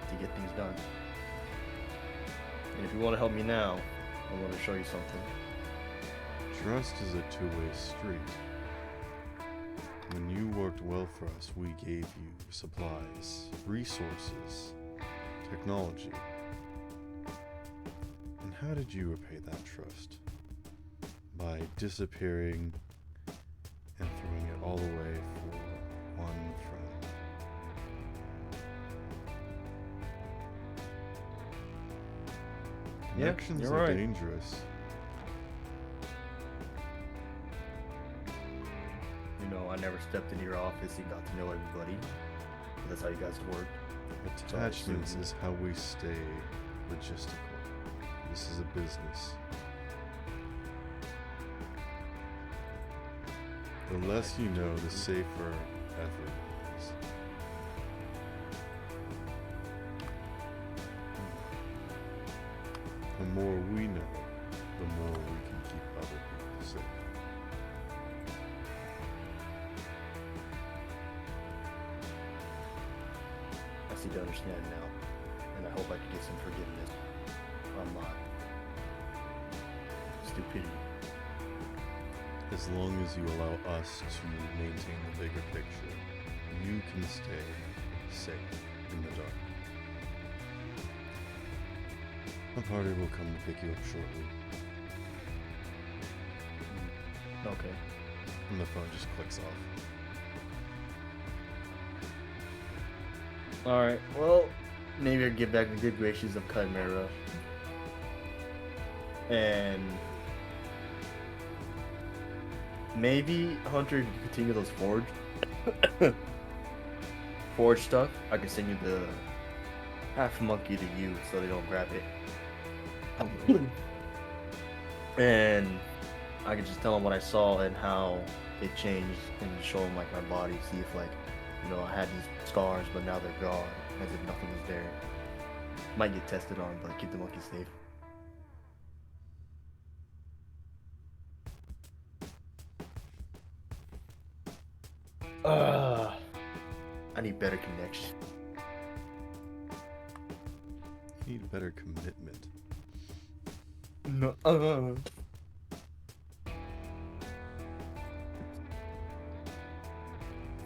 to get things done. And if you want to help me now, I want to show you something. Trust is a two-way street. When you worked well for us, we gave you supplies, resources, technology. And how did you repay that trust? By disappearing and throwing it all away for one friend. Yeah, Connections you're are right. dangerous. You know, I never stepped into your office and got to know everybody. That's how you guys work. So I Attachments assume- is how we stay logistical. This is a business. The less you know, the safer effort is. The more we know, the more we can keep other people safe. I seem to understand now, and I hope I can get some forgiveness on my stupidity. As long as you allow us to maintain the bigger picture, you can stay safe in the dark. A party will come to pick you up shortly. Okay. And the phone just clicks off. Alright, well, maybe I'll get back in the good graces of Chimera. And maybe, Hunter, if you continue those forge stuff, I can send you the half monkey to you so they don't grab it. And I could just tell them what I saw and how it changed and show them like my body, see if like, you know, I had these scars but now they're gone, as if nothing was there. Might get tested on, but keep the monkey safe. I need better connection. You need better commitment. No.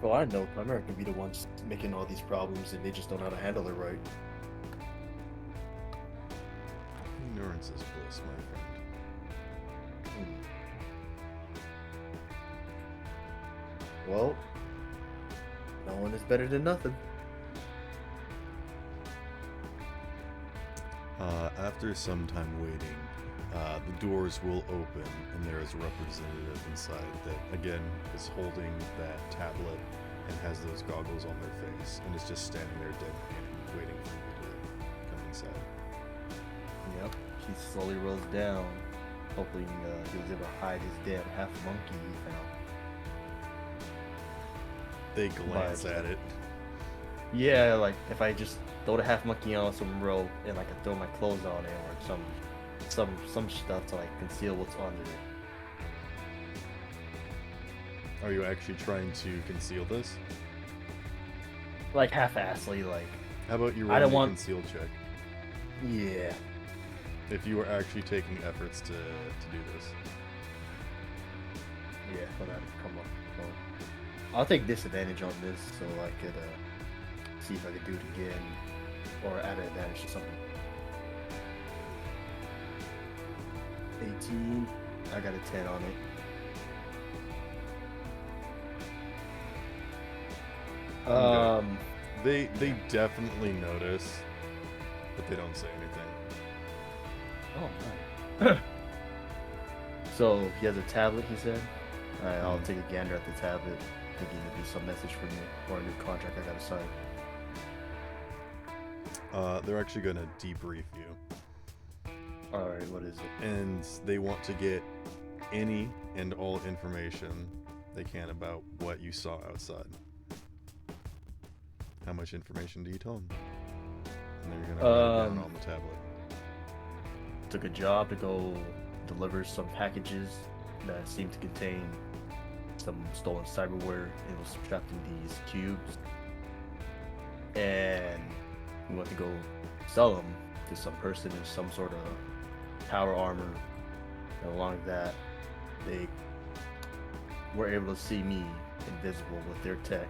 For all I know, Primarch can be the ones making all these problems, and they just don't know how to handle it right. Ignorance is bliss, my friend. Well, no one is better than nothing. After some time waiting, the doors will open, and there is a representative inside that, again, is holding that tablet and has those goggles on their face, and is just standing there deadpan, waiting for you to come inside. Yep. He slowly rolls down. Hopefully, he was able to hide his damn half monkey he found. They glance at it. Yeah, like if I just throw the half monkey on some rope and like I throw my clothes on it or some stuff to like conceal what's under it. Are you actually trying to conceal this? Like half-assly, like. How about you I don't roll a want conceal check? Yeah. If you were actually taking efforts to do this. Yeah, for that to come up. Well, I'll take disadvantage on this so I could see if I could do it again or add an advantage to something. 18. I got a 10 on it. They definitely notice, but they don't say anything. Oh, nice. So he has a tablet, he said. I'll take a gander at the tablet, thinking it'd be some message for me or a new contract I gotta sign. They're actually gonna debrief you. Alright, what is it? And they want to get any and all information they can about what you saw outside. How much information do you tell them? And they're gonna write it down on the tablet. Took a job to go deliver some packages that seemed to contain some stolen cyberware. It was trapped in these cubes. And we went to go sell them to some person in some sort of power armor. And along that, they were able to see me invisible with their tech.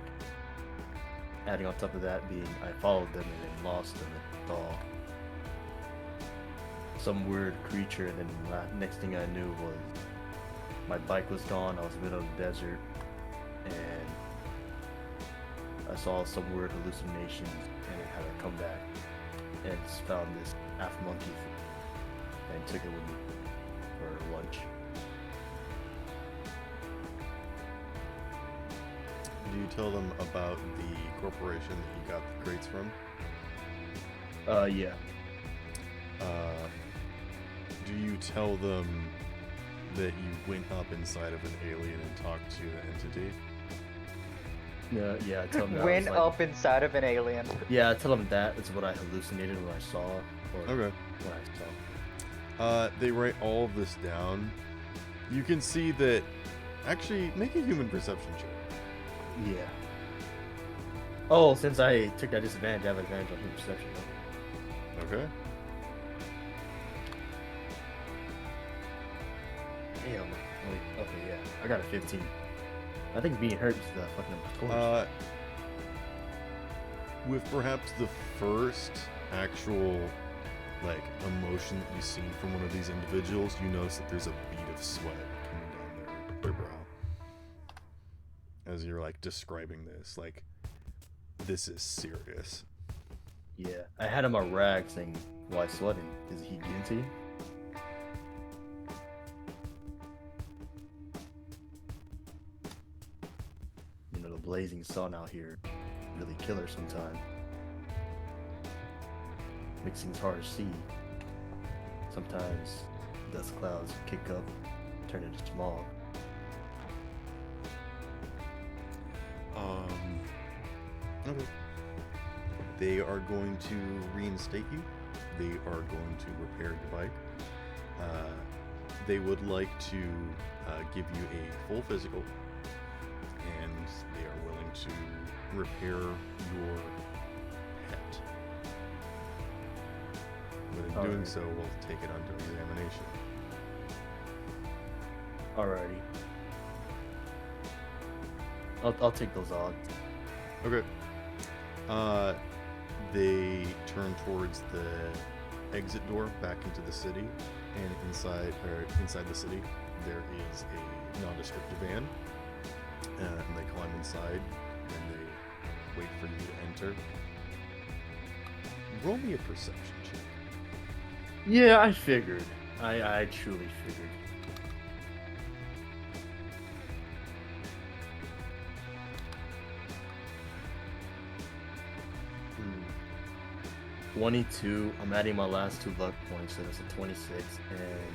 Adding on top of that being I followed them and then lost them and saw some weird creature, and then next thing I knew was my bike was gone. I was in the middle of the desert and I saw some weird hallucinations and then had to come back and found this half monkey thing and took it with me for lunch. Do you tell them about the corporation that you got the crates from? Yeah. Do you tell them that you went up inside of an alien and talked to the entity? Yeah, I tell them that. Went up inside of an alien. Yeah, I tell them that is what I hallucinated when I saw. Or Okay. When I saw. They write all of this down. You can see that. Actually, make a human perception check. Yeah. Oh, since I took that disadvantage, I have advantage on human perception. Though. Okay. Damn. Okay, yeah. I got a 15. I think being hurt is the fucking torch. With perhaps the first actual, like, emotion that you've seen from one of these individuals, you notice that there's a bead of sweat coming down their brow. As you're, like, describing this, like, this is serious. Yeah. I had him a rag saying, why sweating? Is he guilty? You know, the blazing sun out here really killer sometimes. Makes things hard to see. Sometimes dust clouds kick up, turn into smog. Okay. They are going to reinstate you. They are going to repair your bike. They would like to give you a full physical, and they are willing to repair your pet. But in doing so, we'll take it under examination. Alrighty. I'll take those odds. Okay. They turn towards the exit door back into the city, and inside the city there is a nondescript van, and they climb inside and they wait for you to enter. Roll me a perception check. Yeah, I figured. I truly figured. Hmm. 22. I'm adding my last 2 luck points, so that's a 26, and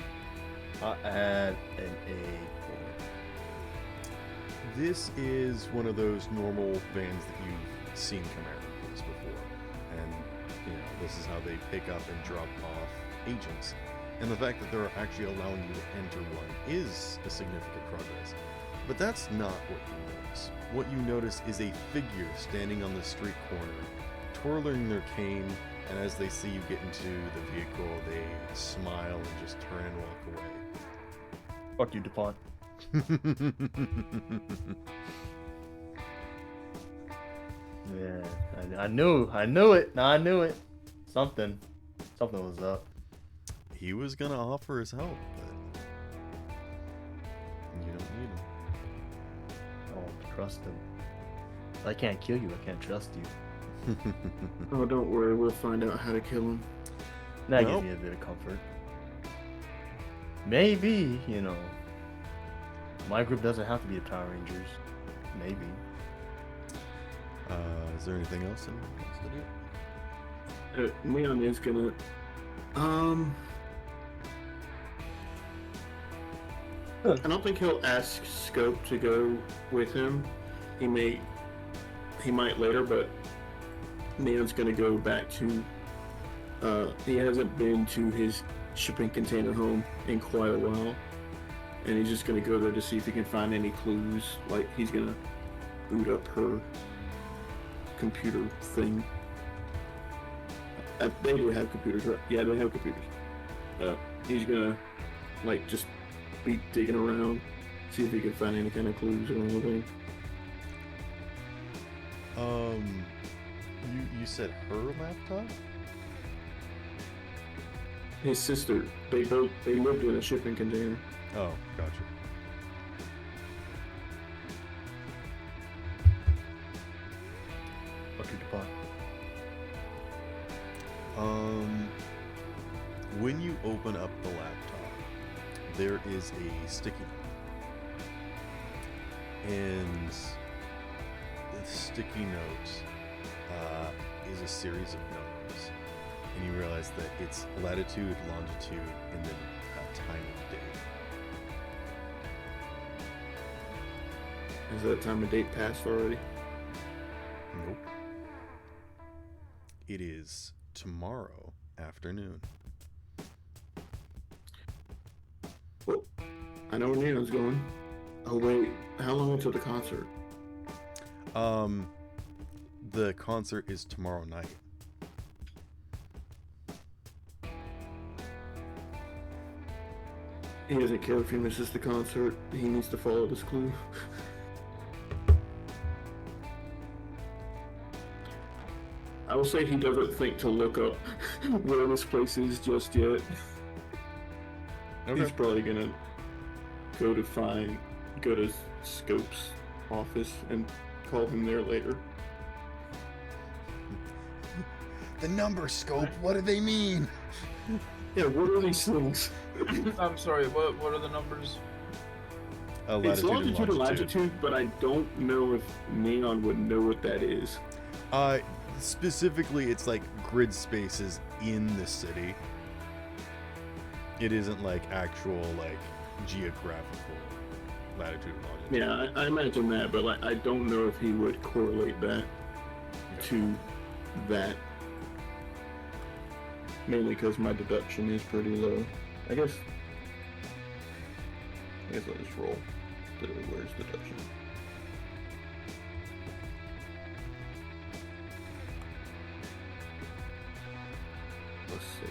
I add an 8 point. This is one of those normal vans that you've seen Chimera use before, and this is how they pick up and drop off agents. And the fact that they're actually allowing you to enter one is a significant progress. But that's not what you notice. What you notice is a figure standing on the street corner, twirling their cane, and as they see you get into the vehicle, they smile and just turn and walk away. Fuck you, DuPont. Yeah, I knew it. I knew it. Something was up. He was gonna offer his help, but you don't need him. Oh, trust him. I can't kill you. I can't trust you. Oh, don't worry. We'll find out how to kill him. That gives me a bit of comfort. Maybe, my group doesn't have to be the Power Rangers. Maybe. Is there anything else anyone wants to do? Leon is gonna. I don't think he'll ask Scope to go with him. He might later, but Neon's gonna go back to. He hasn't been to his shipping container home in quite a while, and he's just gonna go there to see if he can find any clues. Like he's gonna boot up her computer thing. They do have computers, right? Yeah, they have computers. He's gonna just be digging around, see if he can find any kind of clues or anything. You said her laptop? His sister. They lived in a shipping container. Oh, gotcha. Fuck you, DuPont. When you open up the laptop, there is a sticky note. And the sticky note is a series of numbers. And you realize that it's latitude, longitude, and then time of day. Is that time of date passed already? Nope. It is tomorrow afternoon. Well, I know where Nino's going. Oh wait, how long until the concert? The concert is tomorrow night. He doesn't care if he misses the concert. He needs to follow this clue. I will say he doesn't think to look up where this place is just yet. Okay. He's probably gonna go to Scope's office and call him there later. The number scope, what do they mean? Yeah, what are these things? I'm sorry, what are the numbers? It's longitude and latitude, but I don't know if Neon would know what that is. Specifically, it's like grid spaces in the city. It isn't like actual geographical latitude and longitude. Yeah, I imagine that, but I don't know if he would correlate that to that. Mainly because my deduction is pretty low. I guess I'll just roll. Where's deduction? Plus 6.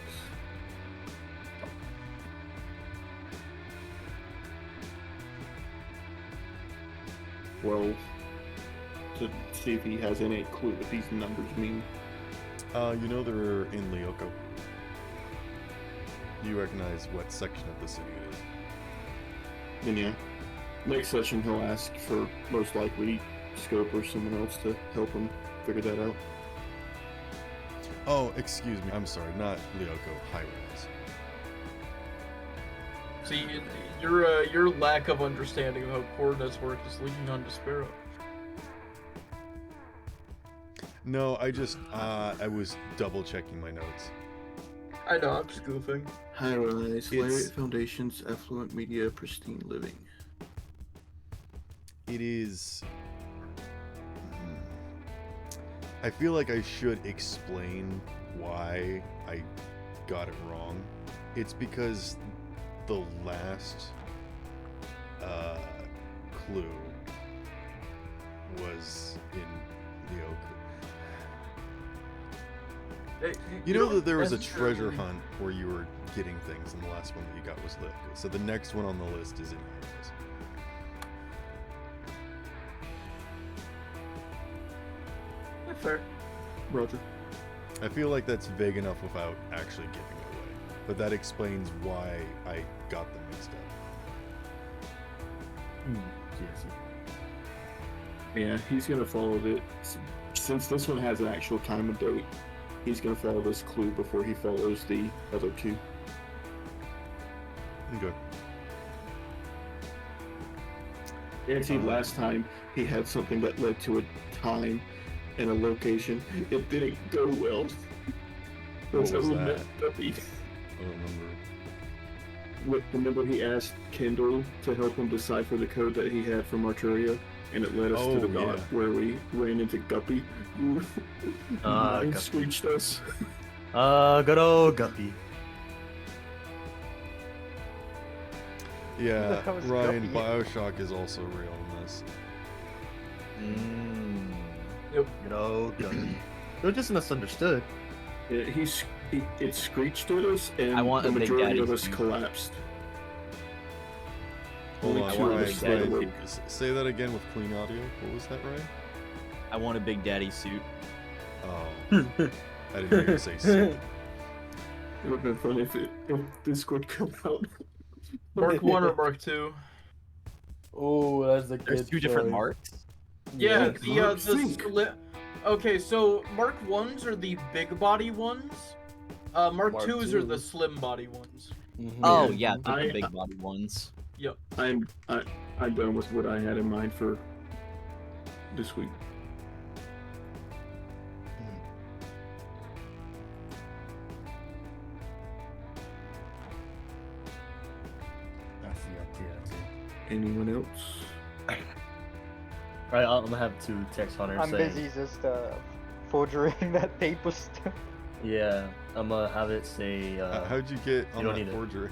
Well, to see if he has any clue what these numbers mean. You know they're in Lyoko. Do you recognize what section of the city it is? Then yeah, next session he'll ask for most likely Scope or someone else to help him figure that out. Oh, excuse me. I'm sorry. Not Lyoko. High-rise. See, your lack of understanding of how coordinates work is leaking on Despero. No, I just I was double checking my notes. I know, I'm just goofing. High rise, It's- Lariat Foundations, affluent media, pristine living. It is. I feel like I should explain why I got it wrong. It's because the last clue was in the oak. You know that there was a treasure hunt where you were getting things, and the last one that you got was Lyoko. So the next one on the list is in High-rise. Fair. Roger. I feel like that's vague enough without actually giving it away, but that explains why I got them mixed up. Yeah, he's gonna follow it. Since this one has an actual time and date, he's gonna follow this clue before he follows the other two. Okay. And see, last time he had something that led to a time and a location. It didn't go well. What was how that? messed up he- I don't remember. Remember he asked Kendall to help him decipher the code that he had from Arturia, and it led us to the dot yeah. where we ran into Guppy. Mine Guppy. screeched us. Good old Guppy. Yeah, the hell is Ryan, Guppy? Bioshock is also real in this. Yep. Good old Guppy. They're just misunderstood. Yeah, it screeched at us, and I want the a Big majority Daddy of us suit. collapsed. Hold Only on, two of Ryan, us stayed Ryan, awake. say that again with clean audio. What was that, Ryan? I want a Big Daddy suit. Oh, I didn't hear you say suit. It would have been funny if Discord come out. Mark 1 or Mark 2? Oh, that's the good There's two different choice. marks. Yeah, Yeah, the sli- Okay, so Mark 1s are the big body ones. Mark 2s are the slim body ones. Oh yeah, the I- big body ones. Yep. I'm done with what I had in mind for this week. Anyone else? Right, I'm gonna have to text Hunter I'm saying, busy just forging that paper stuff. yeah, I'm gonna have it say, How'd you get on don't that need it. forgery?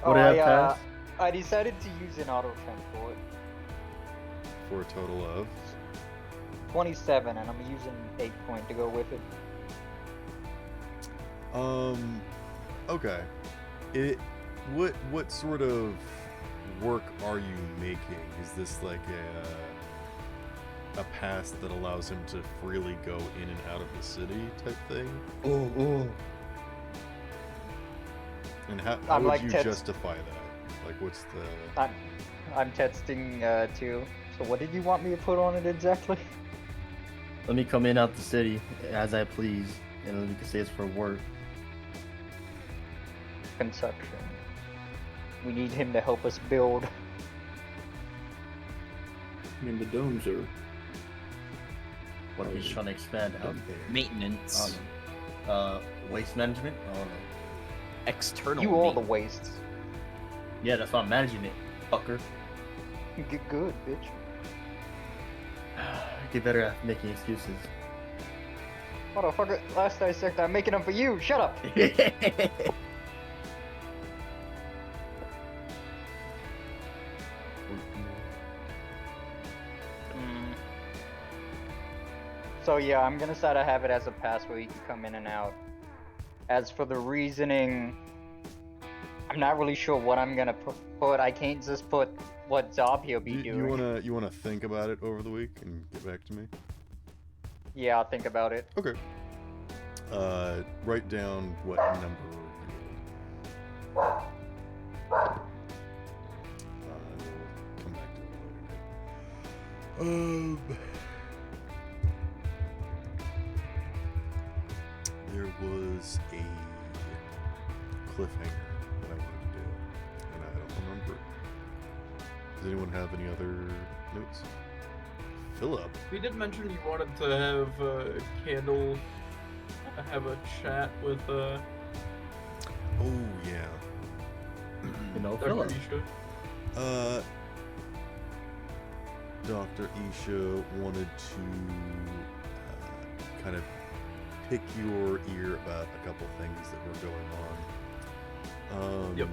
Oh, Would I have passed? I decided to use an auto transport. For a total of 27, and I'm using 8 point to go with it. Okay. What sort of work are you making? Is this like a pass that allows him to freely go in and out of the city type thing? oh. And how I'm would like you Ted- justify that? Like, what's the? I'm testing too. So what did you want me to put on it exactly? Let me come in out the city as I please, and then you can say it's for work. Construction. We need him to help us build. I mean, the domes are. What he's trying to expand out there. Maintenance. Waste management? I don't know. External. You all the maintenance. wastes. Yeah, that's why I'm managing it, fucker. Get good, bitch. Get better at making excuses. Motherfucker, last I checked, I'm making them for you. Shut up. So yeah, I'm gonna try to have it as a pass where you can come in and out. As for the reasoning, I'm not really sure what I'm gonna put. I can't just put what job he'll be Do doing. you wanna think about it over the week and get back to me? Yeah, I'll think about it. Okay. Write down what number you rolled. We'll come back to it later. There was a cliffhanger that I wanted to do, and I don't remember it. Does anyone have any other notes? Philip. We did mention you wanted to have Candle have a chat with Oh yeah. Dr. Isha. Dr. Isha wanted to kind of pick your ear about a couple things that were going on. Yep.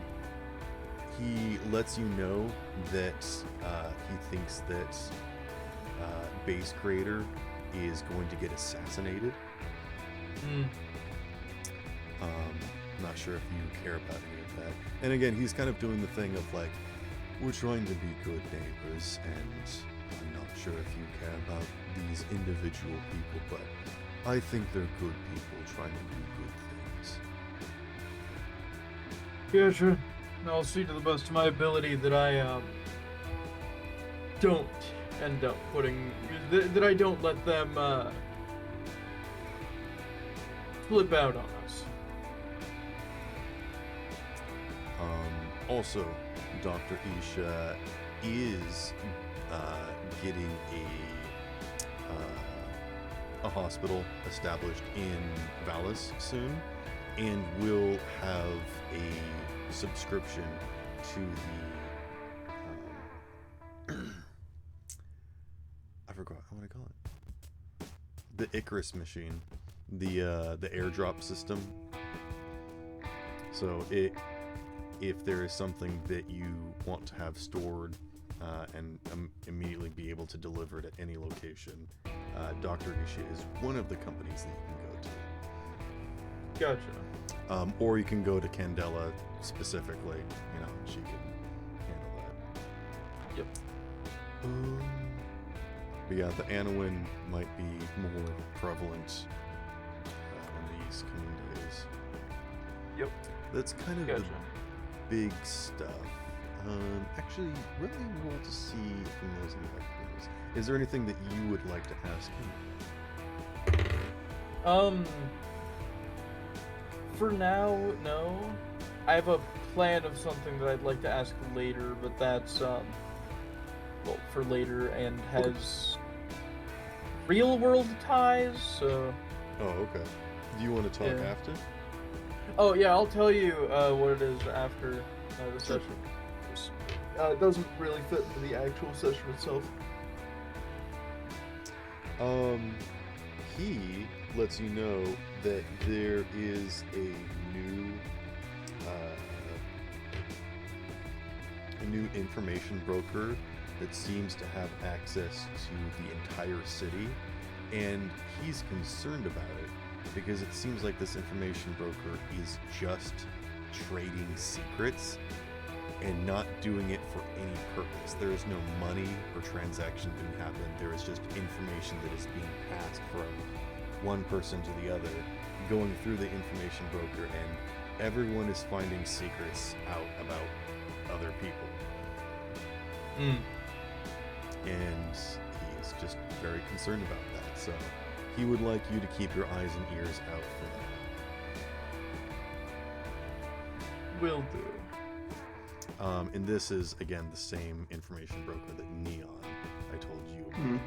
He lets you know that he thinks that Base Creator is going to get assassinated. Not sure if you care about any of that. And again, he's kind of doing the thing of like, we're trying to be good neighbors, and I'm not sure if you care about these individual people, but I think they're good people trying to do good things. Yeah, sure. I'll see to the best of my ability that I don't end up putting that I don't let them flip out on us. Also, Dr. Isha is getting a hospital established in Vallis soon, and will have a subscription to the I forgot what I call it. The Icarus machine, the airdrop system. So if there is something that you want to have stored and immediately be able to deliver it at any location, Dr. Isha is one of the companies that you can go to. Gotcha. Or you can go to Candela specifically. You know, she can handle that. Yep. But yeah, the Anowin might be more prevalent in these coming days. Yep. That's kind of the big stuff. Actually, really roll to see from those in the backgrounds. Is there anything that you would like to ask him? For now, no. I have a plan of something that I'd like to ask later, but that's well, for later and has real world ties, so. Oh, okay. Do you want to talk after? Oh yeah, I'll tell you what it is after the session. It doesn't really fit into the actual session itself. He lets you know that there is a new information broker that seems to have access to the entire city, and he's concerned about it because it seems like this information broker is just trading secrets and not doing it for any purpose. There is no money or transaction being happened. There is just information that is being passed from one person to the other, going through the information broker, and everyone is finding secrets out about other people. And he's just very concerned about that. So he would like you to keep your eyes and ears out for that. Will do. And this is, again, the same information broker that Neon I told you about.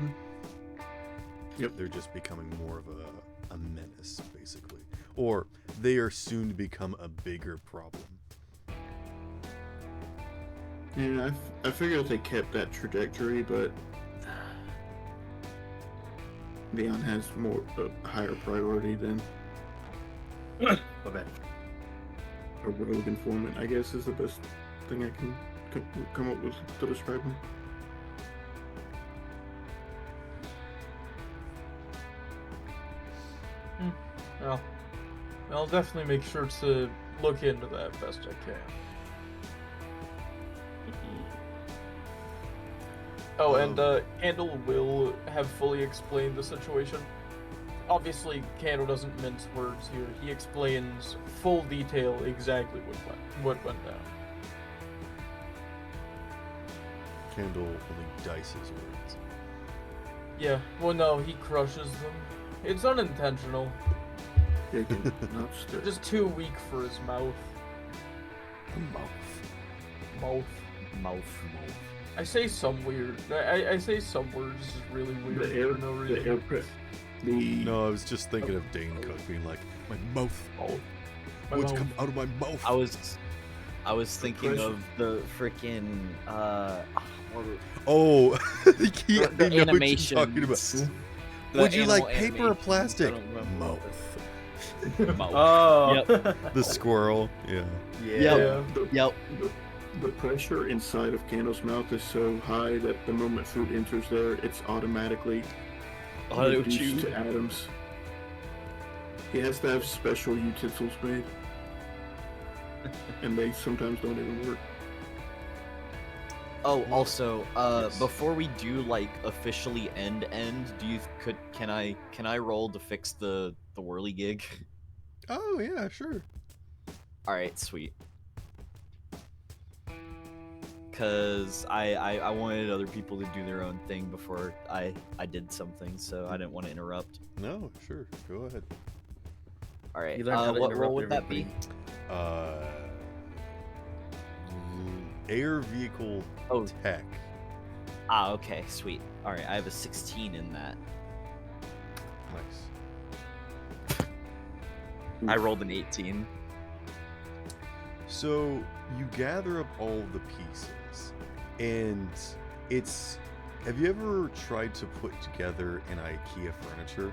Yep. They're just becoming more of a menace, basically. Or they are soon to become a bigger problem. Yeah, I figured they kept that trajectory, but Leon has a higher priority than a rogue informant, I guess, is the best thing I can come up with to describe him. Well, I'll definitely make sure to look into that best I can. Oh, and Candle will have fully explained the situation. Obviously, Candle doesn't mince words here. He explains full detail exactly what went down. Candle only dices words. Yeah, well, no, he crushes them. It's unintentional. Just too weak for his mouth. Mouth. I say some weird. I say some words just really weird for no reason. No, I was just thinking of Dane Cook being like, my mouth. What's come out of my mouth? I was thinking of the freaking Oh, the animation. Would you like paper or plastic? Mouth. Oh. Yep. The squirrel. Yeah. Yep. The pressure inside of Candle's mouth is so high that the moment food enters there, it's automatically reduced to atoms. He has to have special utensils made, and they sometimes don't even work. Oh, also, before we do like officially end, can I roll to fix the whirligig? Oh yeah, sure. All right, sweet. Cause I wanted other people to do their own thing before I did something, so I didn't want to interrupt. No, sure, go ahead. All right. You learned how to What interrupt role would that be? Air vehicle tech. Ah, okay, sweet. All right, I have a 16 in that. Nice. I rolled an 18. So you gather up all the pieces, and it's. Have you ever tried to put together an IKEA furniture?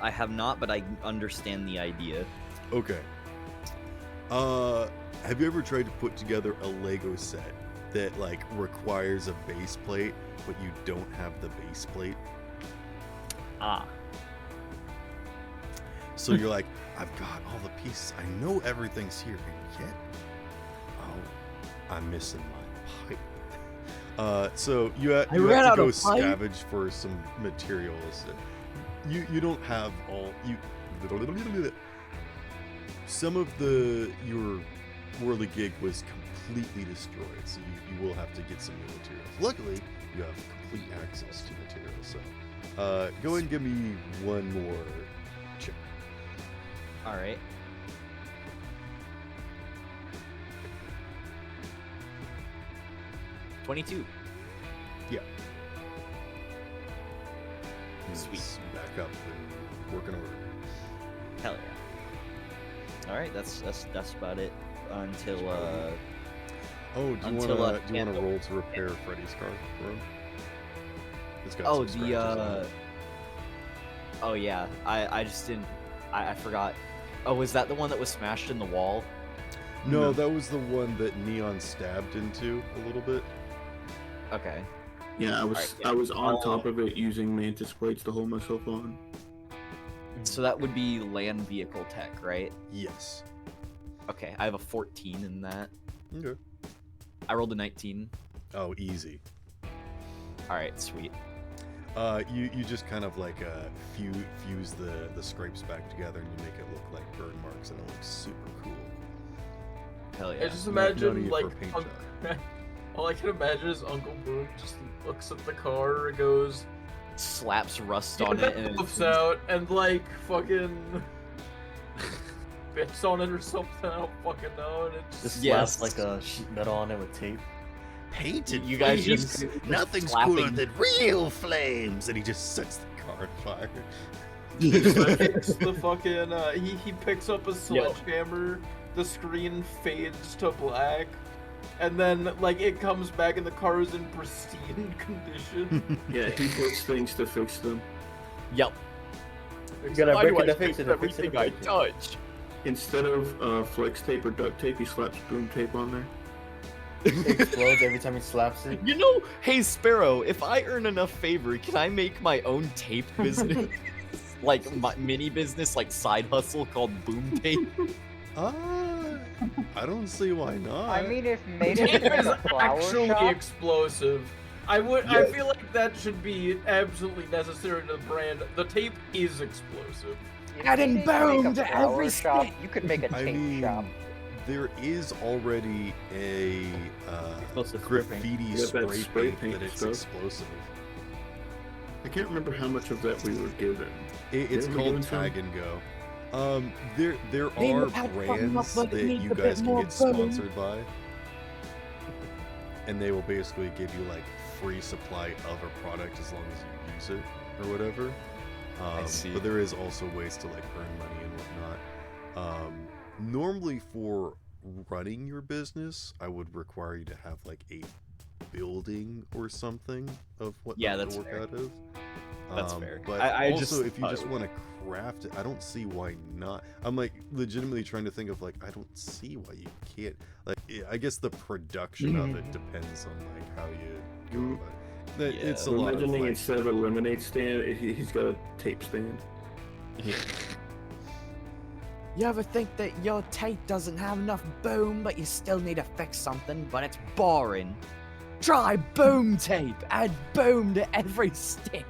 I have not, but I understand the idea. Okay. Have you ever tried to put together a Lego set that like requires a base plate, but you don't have the base plate? Ah. So you're like, I've got all the pieces. I know everything's here, and yet, I'm missing my pipe. So you have to go scavenge for some materials. You don't have all you. Some of your whirligig was completely destroyed, so you will have to get some new materials. Luckily, you have complete access to materials. So go ahead and give me one more check. All right. $22. Yeah. Sweet. Back up and working order. Hell yeah. All right, that's about it until Oh, do you want to roll to repair Freddy's car for him? It's got some scratches on it. Oh yeah, I just didn't. I forgot. Oh, was that the one that was smashed in the wall? No, that was the one that Neon stabbed into a little bit. Okay. Yeah, I was on top of it using mantis plates to hold myself on. So that would be land vehicle tech, right? Yes. Okay, I have a 14 in that. Okay. I rolled a 19. Oh, easy. All right, sweet. You just kind of like fuse the scrapes back together, and you make it look like burn marks, and it looks super cool. Hell yeah! I just imagine like all I can imagine is Uncle Boom just looks at the car, goes, slaps rust on it, and flips out, and like fucking bits on it or something. I don't fucking know. And it just slaps like a sheet metal on it with tape. Painted you guys flames. just Nothing's cooler than real flames, and he just sets the car on fire. He the fucking he picks up a sledgehammer. The screen fades to black, and then like it comes back, and the car is in pristine condition. Yeah, he puts things to fix them. Yep. You gotta break it to fix it. Everything I touch. Instead of flex tape or duct tape, he slaps boom tape on there. It explodes every time he slaps it. You know, hey Sparrow, if I earn enough favor, can I make my own tape business? Like my mini business, like side hustle called Boom Tape? I don't see why not. I mean, if made Tape in is a flower actually shop, explosive. I Yes. feel like that should be absolutely necessary to the brand. The tape is explosive. if Adding made to make boom a to flower every shop, stick. you could make a I tape mean, shop. there is already a Explosive spray paint. graffiti Yeah, that spray spray paint paint that it's stuff. explosive. I can't remember how much of that we were given. It's Were we called given some? Tag and Go. There They are have something brands up, but it that needs you a bit guys can more get boom. sponsored by, and they will basically give you like free supply of a product as long as you use it or whatever. see. But there is also ways to like earn money and whatnot. Normally for running your business, I would require you to have like a building or something of what Yeah, that that's would work fair. out of. That's fair. But I also, just if you thought just it want to craft it, I don't see why not. I'm like legitimately trying to think of like I don't see why you can't. Like I guess the production of it depends on like how you go about it. It's a I'm lot of imagining like, instead of a lemonade stand, he's got a tape stand. You ever think that your tape doesn't have enough boom, but you still need to fix something, but it's boring? Try boom tape. Add boom to every stitch.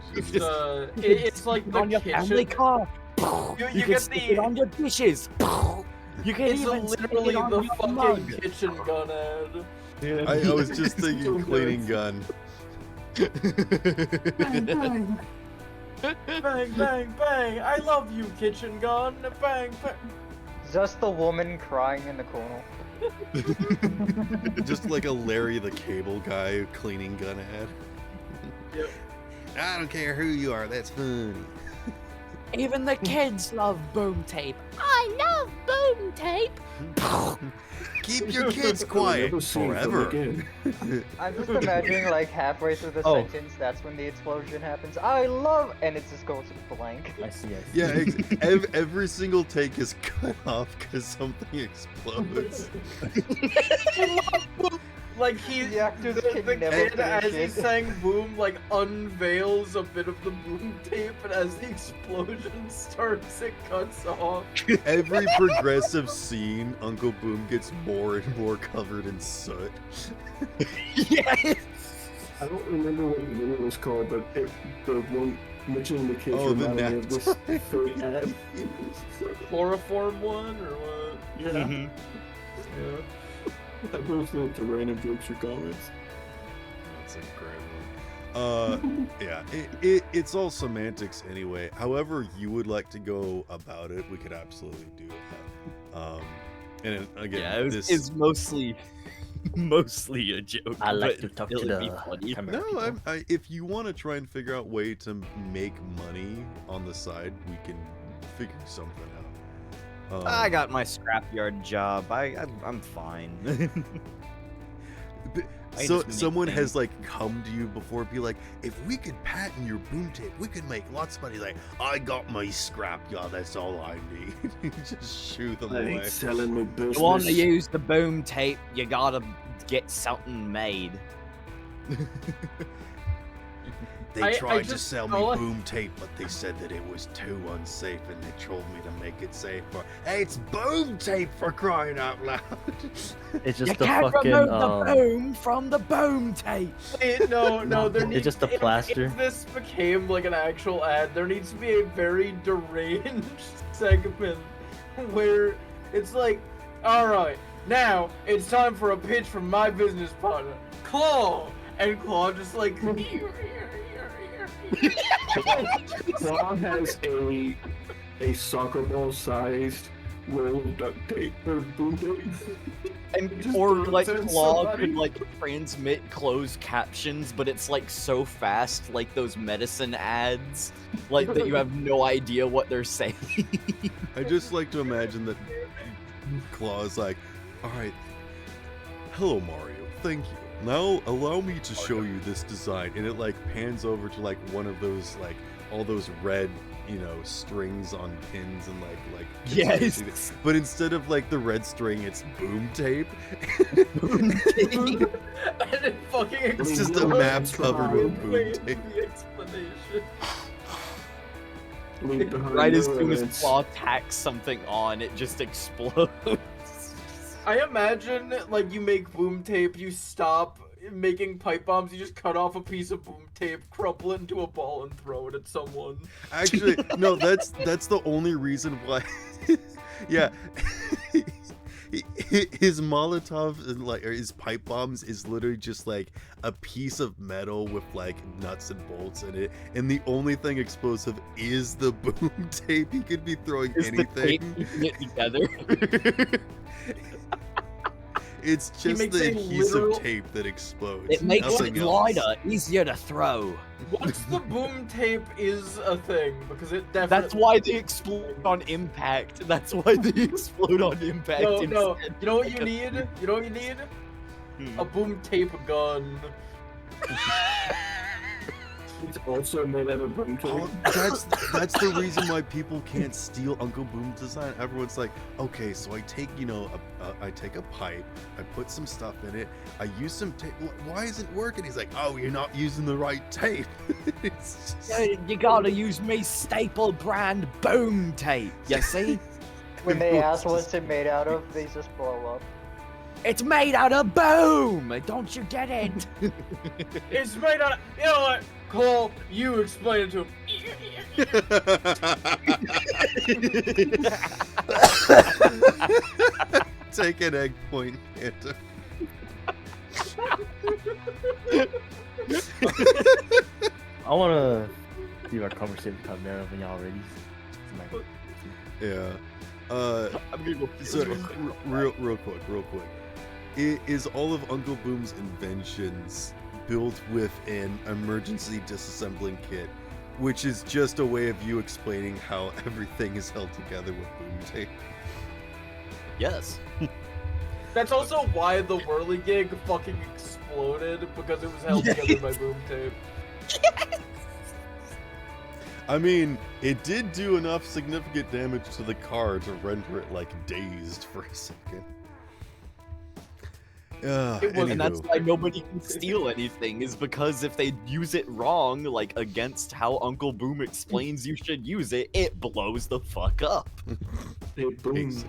It's like the on your family kitchen. car. You You can get stick the. it on your dishes. You can It's even stick it literally on the your fucking mug. kitchen gun ad. I was just thinking cleaning gun. Bang, bang. Bang, bang, bang. I love you, kitchen gun. Bang, bang. Just the woman crying in the corner. Just like a Larry the Cable Guy cleaning gun ad. Yep. I don't care who you are, that's funny. Even the kids love boom tape. I love boom tape. Keep your kids quiet forever. I'm just imagining like halfway through the Oh. sentence, that's when the explosion happens. I love, and it just goes blank. I see. Yeah, every single take is cut off because something explodes. Like the can never kid, finish as he it. sang boom, like unveils a bit of the boom tape, and as the explosion starts, it cuts off. Every progressive scene, Uncle Boom gets more and more covered in soot. Yes. I don't remember what the video was called, but the one mentioning the kids Oh, the reminded me of this nap fake ad. Chloroform one or what? Yeah. Mm-hmm. Yeah. I posted it to random jokes or comments. That's a great one. Yeah, it's all semantics anyway. However you would like to go about it, we could absolutely do that. And again, Yeah, it was, this it's mostly a joke. I like but to talk to it'll be the funny. camera no, people. if you want to try and figure out a way to make money on the side, we can figure something out. I got my scrapyard job. I'm fine. I So just make someone things. has like come to you before, be like, if we could patent your boom tape, we could make lots of money. Like, I got my scrapyard, that's all I need. Just shoo them I away. ain't selling my business. You want to use the boom tape, you gotta get something made. They tried to just sell felt me like- boom tape, but they said that it was too unsafe, and they told me to make it safer. Hey, it's boom tape for crying out loud! It's You just the can't fucking remove the boom from the boom tape. No, there It's needs just a if- plaster. If this became like an actual ad, there needs to be a very deranged segment where it's like, all right, now it's time for a pitch from my business partner, Claw, and Claw just like. Claw has a soccer ball sized roll of duct tape or boom tape. And Just or throw it like to Claw somebody. could like transmit closed captions, but it's like so fast, like those medicine ads, like that you have no idea what they're saying. I just like to imagine that Claw's like, alright, hello Mario, thank you. Now allow me to show you this design, and it like pans over to like one of those like all those red, you know, strings on pins and like Yes. but instead of like the red string, it's boom tape. Boom tape. And it fucking It's just a explodes map covered with boom midway tape. into the explanation. Leave behind Right as no soon as evidence. Claw tacks something on, it just explodes. I imagine, like, you make boom tape, you stop making pipe bombs, you just cut off a piece of boom tape, crumple it into a ball, and throw it at someone. Actually, no, that's the only reason why. Yeah. His Molotov, like, or his pipe bombs, is literally just like a piece of metal with like nuts and bolts in it, and the only thing explosive is the boom tape. He could be throwing Is the tape anything. keeping it together? It's He just makes the a adhesive literal- tape that explodes. It makes nothing it else. lighter, easier to throw. Once the boom tape is a thing, because it definitely... That's why they explode on impact. That's why they explode on impact. No, instead. you know what you need? You know what you need? A boom tape gun. It's also made out of boom tape. Oh, that's the reason why people can't steal Uncle Boom's design. Everyone's like, okay, so I take I take a pipe, I put some stuff in it, I use some tape. Why isn't it working? He's like, oh, you're not using the right tape. It's just... You gotta use me staple brand boom tape. You see? When they ask what's it made out of, they just blow up. It's made out of boom. Don't you get it? It's made out of... You know what? Cole, you explain it to him. Take an egg point, Phantom. I wanna leave our conversation with Chimera when y'all ready. Yeah. I'm gonna go. So, real quick. Is all of Uncle Boom's inventions built with an emergency disassembling kit, which is just a way of you explaining how everything is held together with boom tape? Yes. That's also why the whirligig fucking exploded, because it was held together by boom tape. I mean, it did do enough significant damage to the car to render it, like, dazed for a second. And that's why nobody can steal anything, is because if they use it wrong, like against how Uncle Boom explains you should use it, it blows the fuck up. Basically.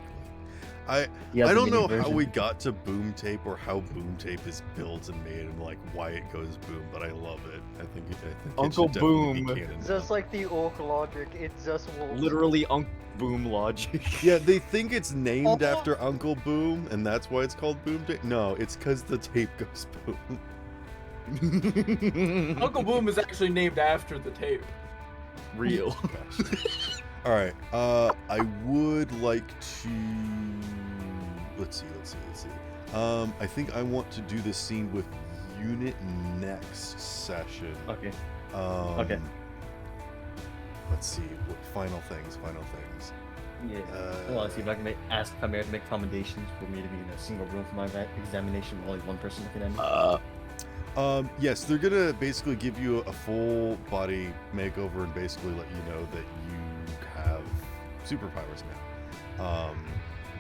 I don't know how we got to boom tape or how boom tape is built and made and like why it goes boom, but I love it. I think Uncle it should definitely Boom. be canon. Just like the Orc logic, it's just wolves. Literally Uncle Boom logic. Yeah, they think it's named after Uncle Boom, and that's why it's called boom tape. No, it's because the tape goes boom. Uncle Boom is actually named after the tape. Real. All right. I would like to. Let's see. I think I want to do this scene with Unit next session. Okay. Okay. Let's see. What final things? Yeah. I want to see if I can ask Chimera to make accommodations for me to be in a single room for my examination with only one person looking at me. Yes, they're gonna basically give you a full body makeover and basically let you know that you have superpowers now.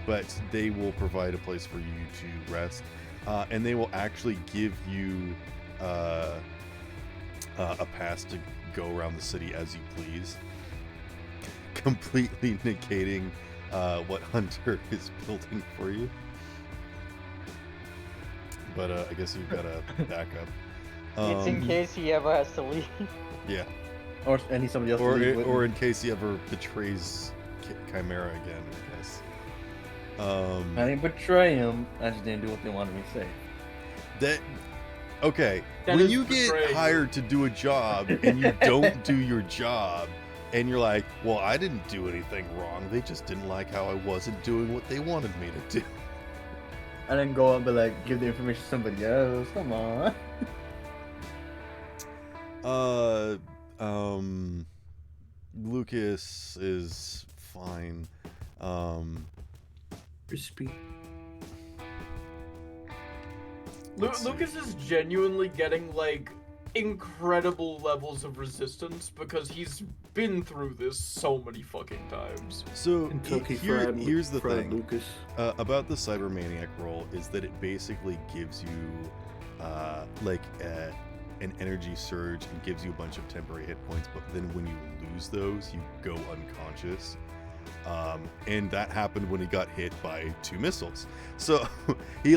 But they will provide a place for you to rest, and they will actually give you a pass to go around the city as you please, completely negating what Hunter is building for you. But I guess you've got a backup. It's in case he ever has to leave. Yeah. Or any somebody else. Or in case he ever betrays Chimera again, I guess. I didn't betray him. I just didn't do what they wanted me to say. Okay. That When is you get betrayal. hired to do a job and you don't do your job, and you're like, well, I didn't do anything wrong. They just didn't like how I wasn't doing what they wanted me to do. I didn't go up and like give the information to somebody else. Come on. Lucas is fine. Crispy. Lucas is genuinely getting like incredible levels of resistance because he's been through this so many fucking times. So Kentucky here's the Fried thing Lucas. About the Cybermaniac role is that it basically gives you an energy surge and gives you a bunch of temporary hit points, but then when you lose those, you go unconscious. And that happened when he got hit by 2 missiles. So he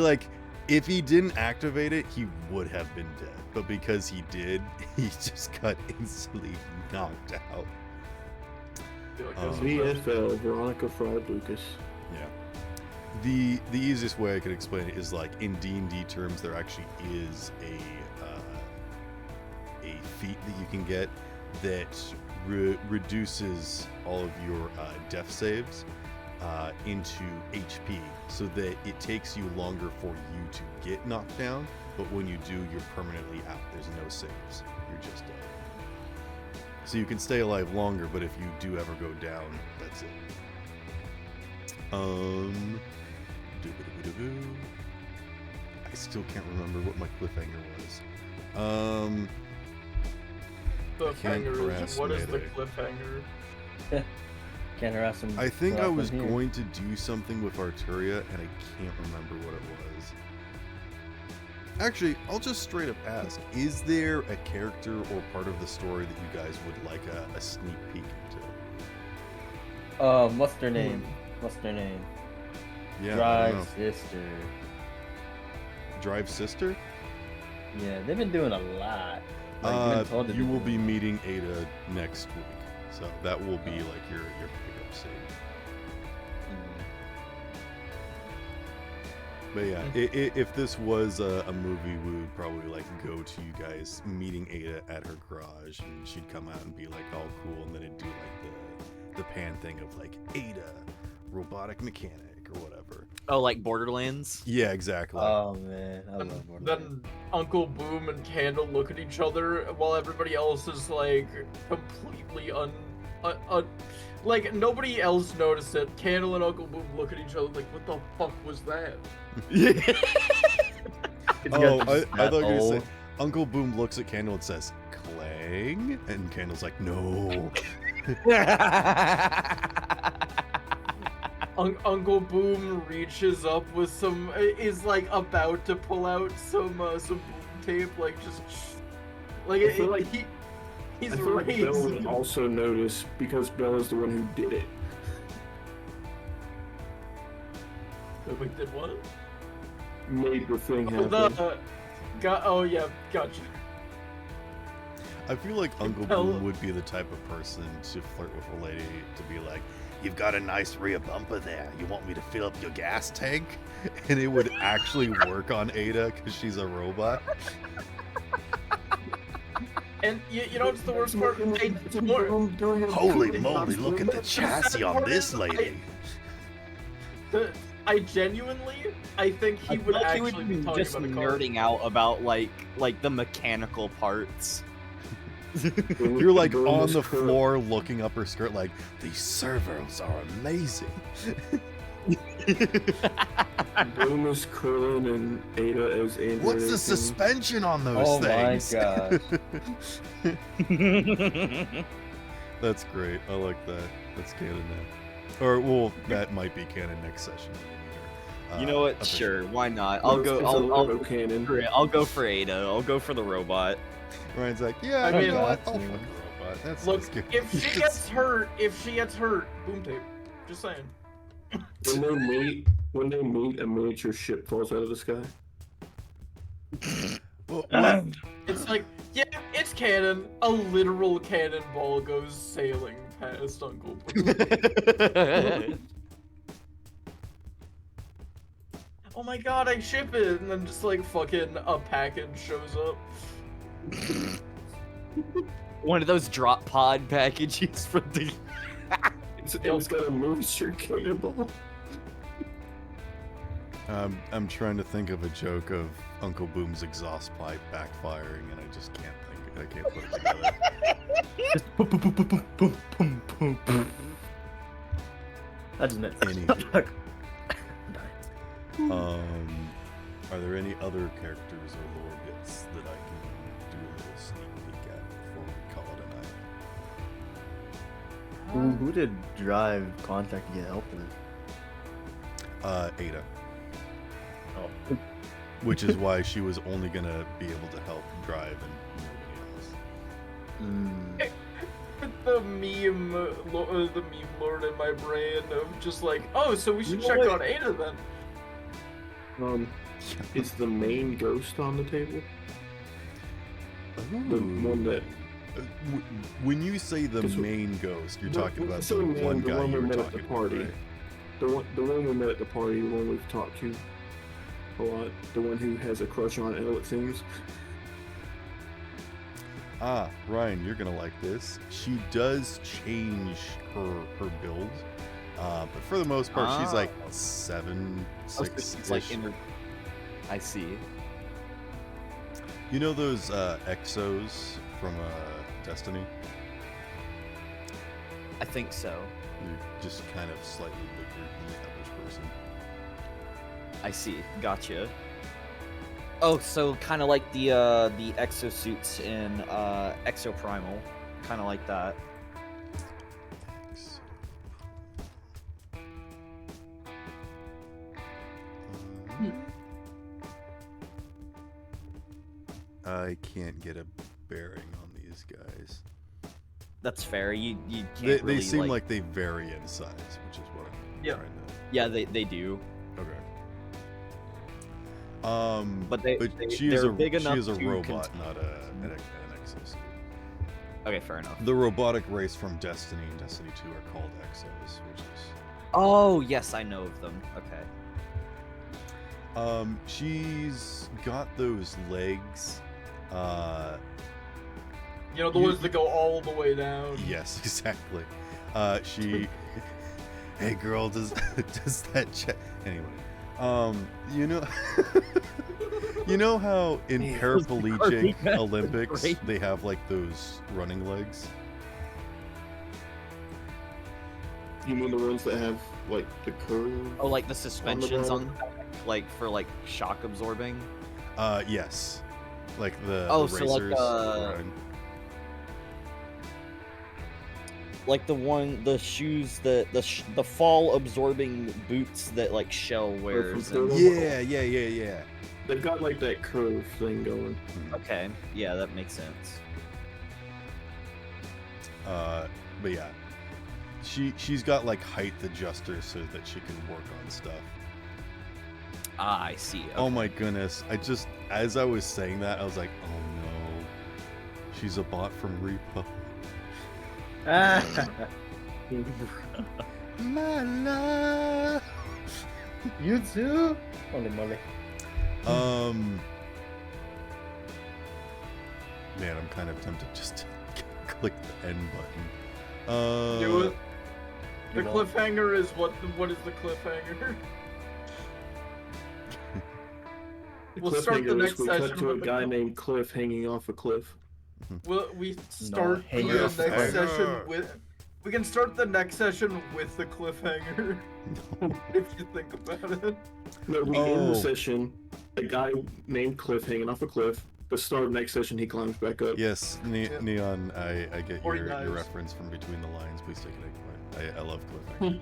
if he didn't activate it, he would have been dead. But because he did, he just got instantly knocked out. VFL, Veronica Fried Lucas. Yeah. The easiest way I could explain it is in D&D terms, there actually is a feat that you can get that reduces all of your death saves into HP, so that it takes you longer for you to get knocked down, but when you do, you're permanently out. There's no saves. You're just dead. So you can stay alive longer, but if you do ever go down, that's it. I still can't remember what my cliffhanger was. Cliffhanger is what is the cliffhanger? Can't harass him. I think I was going to do something with Arturia, and I can't remember what it was. Actually, I'll just straight up ask, is there a character or part of the story that you guys would like a sneak peek into? What's their name? Yeah, Drive Sister. Drive Sister? Yeah, they've been doing a lot. You will be meeting Ada next week, so that will be your pickup scene. But yeah, if this was a movie, we would probably go to you guys meeting Ada at her garage, and she'd come out and be all cool, and then it'd do the pan thing of Ada, robotic mechanic or whatever. Oh, like Borderlands? Yeah, exactly. Oh man, I love Borderlands. Then Uncle Boom and Candle look at each other while everybody else is completely nobody else noticed it. Candle and Uncle Boom look at each other what the fuck was that? Oh, I thought you were gonna say Uncle Boom looks at Candle and says, "Clang," and Candle's like, "No." Uncle Boom reaches up with is about to pull out some boom tape, I feel like he's I feel like Belle raised. would also notice because Belle is the one who did it. Wait, did what? Made the thing happen. Yeah, gotcha. I feel like Uncle Boom would be the type of person to flirt with a lady to be like, "You've got a nice rear bumper there. You want me to fill up your gas tank?" And it would actually work on Ada because she's a robot. And you know what's the worst part? Holy moly, look at the chassis on this lady. I think he would actually be talking just about a car. nerding out about like the mechanical parts. You're on the floor looking up her skirt these servos are amazing. Boom is Krillin and Ada as Android. What's the suspension on those things? Oh my god. That's great. I like that. That's canon now. Or, well, that might be canon next session. You know what? Sure, why not? I'll go for Ada. I'll go for the robot. Ryan's like, yeah, I mean, I'll fuck a robot. That's good. if she gets hurt, boom tape. Just saying. When they meet, a miniature ship falls out of the sky. It's it's canon. A literal cannonball goes sailing past Uncle Boom. Oh my god, I ship it, and then just fucking a package shows up. One of those drop pod packages from the. It's got a miniature cannonball. I'm trying to think of a joke of Uncle Boom's exhaust pipe backfiring, and I just can't think. I can't put it together. That's net. Are there any other characters or lore bits that I can do a little sneak peek at before we call it a night? Who did Drive contact to get help with? Ada. Oh. which is why she was only gonna be able to help drive and nobody else. The meme lord in my brain of just like, oh, so we should check on Ada then. Is the main ghost on the table? The one that. When you say the main ghost, you're talking about the one guy you were talking about, right? The one we met at the party, the one we've talked to a lot, the one who has a crush on Elle, it seems. Ah, Ryan, you're gonna like this. She does change her build, but for the most part, she's like 7'6". It's like I see. You know those exos from Destiny? I think so. You're just kind of slightly bigger than the average person. I see. Gotcha. Oh, so kind of like the exosuits in Exoprimal, kind of like that. I can't get a bearing on these guys. That's fair. You can't They really, seem like they vary in size, which is what I'm trying to. Yeah, they do. Okay. But she they're is a big enough she is a to robot, not an exosuit. Okay, fair enough. The robotic race from Destiny and Destiny 2 are called exos, which is. Oh yes, I know of them. Okay. She's got those legs. You know, the ones that go all the way down. Yes, exactly. She. Hey, girl, does that check? Anyway, you know, you know how in paraplegic Olympics they have like those running legs. You mean the ones that have like the curve? Oh, like the suspensions on, like for like shock absorbing. Yes, like the so racers. Like the shoes that the fall absorbing boots that like Shell wears. Yeah. They've got like that curve thing going. Okay, yeah, that makes sense. But yeah, she's got like height adjusters so that she can work on stuff. Ah, I see. Okay. Oh my goodness! As I was saying that, I was like, oh no, she's a bot from Repo. My love. You too? Holy moly. Man, I'm kind of tempted just to click the N button. Do it. The cliffhanger is what is the cliffhanger? We'll start the next we session cut to a guy named Cliff hanging off a cliff. We start the next session with. We can start the next session with the cliffhanger. If you think about it. No, we end the session. A guy named Cliff hanging off a cliff. The start of next session, he climbs back up. Yes, Neon. I get your reference from between the lines. Please take it. I love cliffhanger.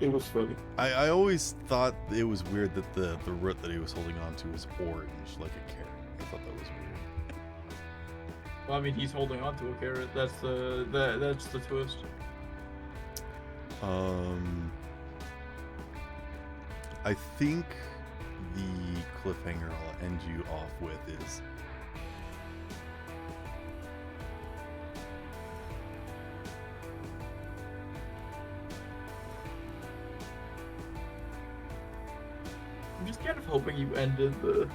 It was funny. I always thought it was weird that the root that he was holding on to was orange, like a carrot. I thought that was weird. Well, I mean, he's holding on to a carrot. That's the twist. I think the cliffhanger I'll end you off with is. I'm just kind of hoping you ended the.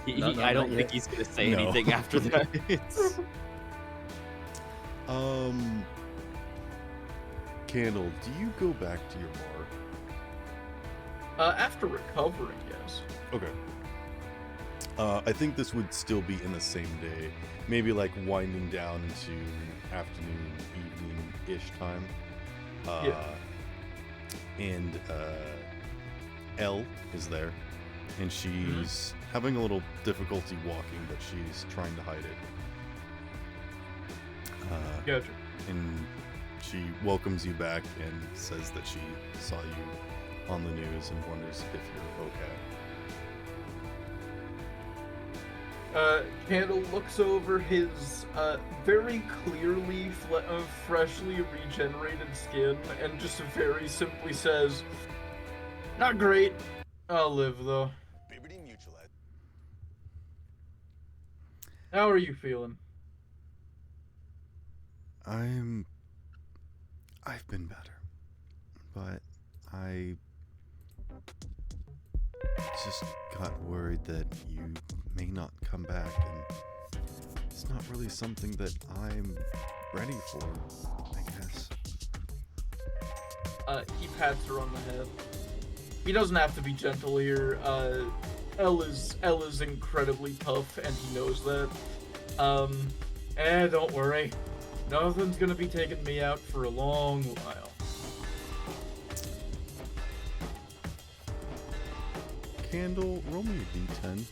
I don't think he's gonna say anything after that. Candle, do you go back to your bar? After recovering, yes. Okay. I think this would still be in the same day, maybe like winding down into afternoon, evening-ish time. And Elle is there, and she's having a little difficulty walking, but she's trying to hide it. Gotcha. And she welcomes you back and says that she saw you on the news and wonders if you're okay. Candle looks over his very clearly freshly regenerated skin and just very simply says, "Not great. I'll live though." How are you feeling? I've been better, but I just got worried that you may not come back, and it's not really something that I'm ready for, I guess. He pats her on the head. He doesn't have to be gentle here. Elle is incredibly tough, and he knows that. Don't worry. Nothing's gonna be taking me out for a long while. Candle, roll me a d10.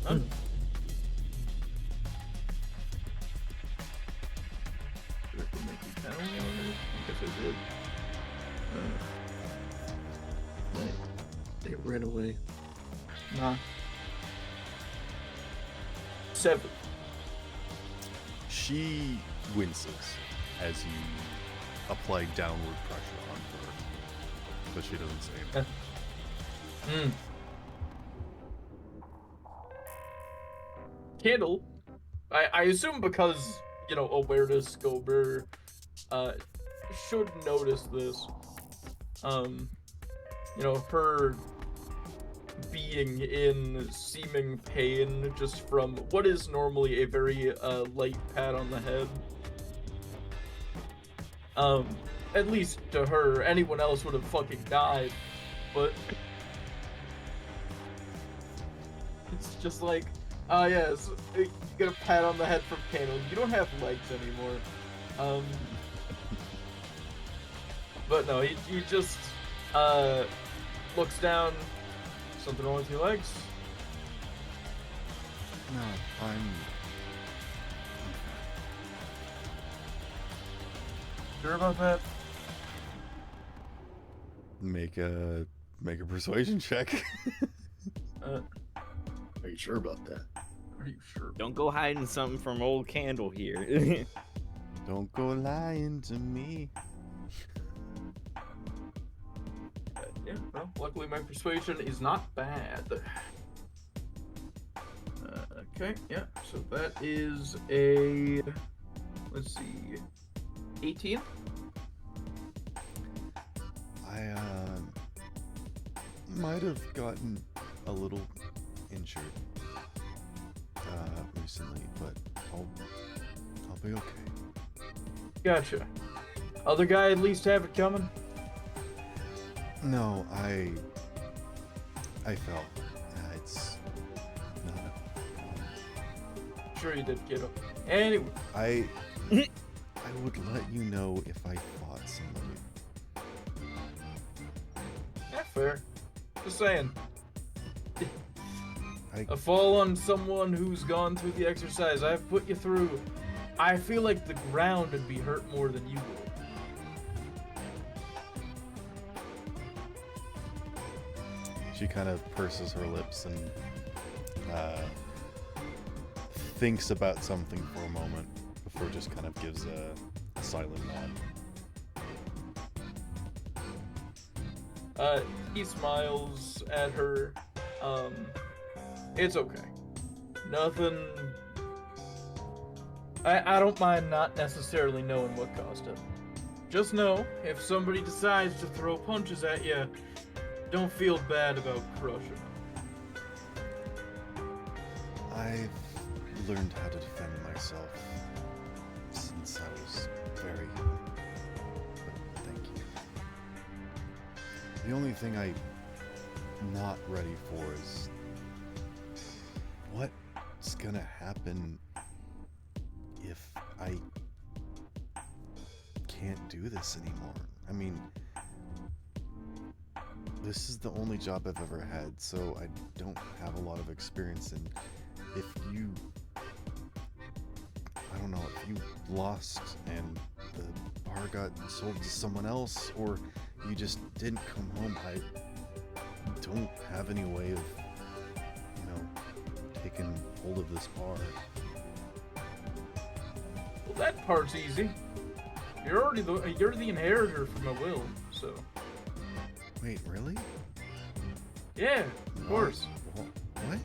Huh? It ran away. Nah. 7. She winces as you apply downward pressure on her, but she doesn't say anything. Candle, I assume because, awareness Gober should notice this. Her being in seeming pain just from what is normally a very light pat on the head. At least to her, anyone else would have fucking died, but it's just like, yes, you get a pat on the head from Candle. You don't have legs anymore. But no, he just looks down. Something wrong with your legs? No, I'm sure about that? Make a persuasion check. Are you sure about that? Are you sure? Don't go hiding something from old Candle here. Don't go lying to me. Yeah, well, luckily my persuasion is not bad. Okay, yeah, so that is a, let's see, 18? I might have gotten a little injured recently, but I'll be okay. Gotcha. Other guy at least have it coming? No, I fell. It's not. Sure you did, kiddo. Anyway. I would let you know if I fought somebody. Yeah, fair. Just saying. A fall on someone who's gone through the exercise I've put you through, I feel like the ground would be hurt more than you would. She kind of purses her lips and thinks about something for a moment before just kind of gives a silent nod. He smiles at her. It's okay. Nothing. I don't mind not necessarily knowing what caused it. Just know, if somebody decides to throw punches at you, don't feel bad about crushing them. I've learned how to defend myself since I was very young. But thank you. The only thing I'm not ready for is what's gonna happen if I can't do this anymore. I mean, this is the only job I've ever had, so I don't have a lot of experience in. If you, I don't know, if you lost and the bar got sold to someone else, or you just didn't come home. I don't have any way of, taking hold of this bar. Well, that part's easy. You're the inheritor from my will, so. Wait, really? Yeah, of course. What?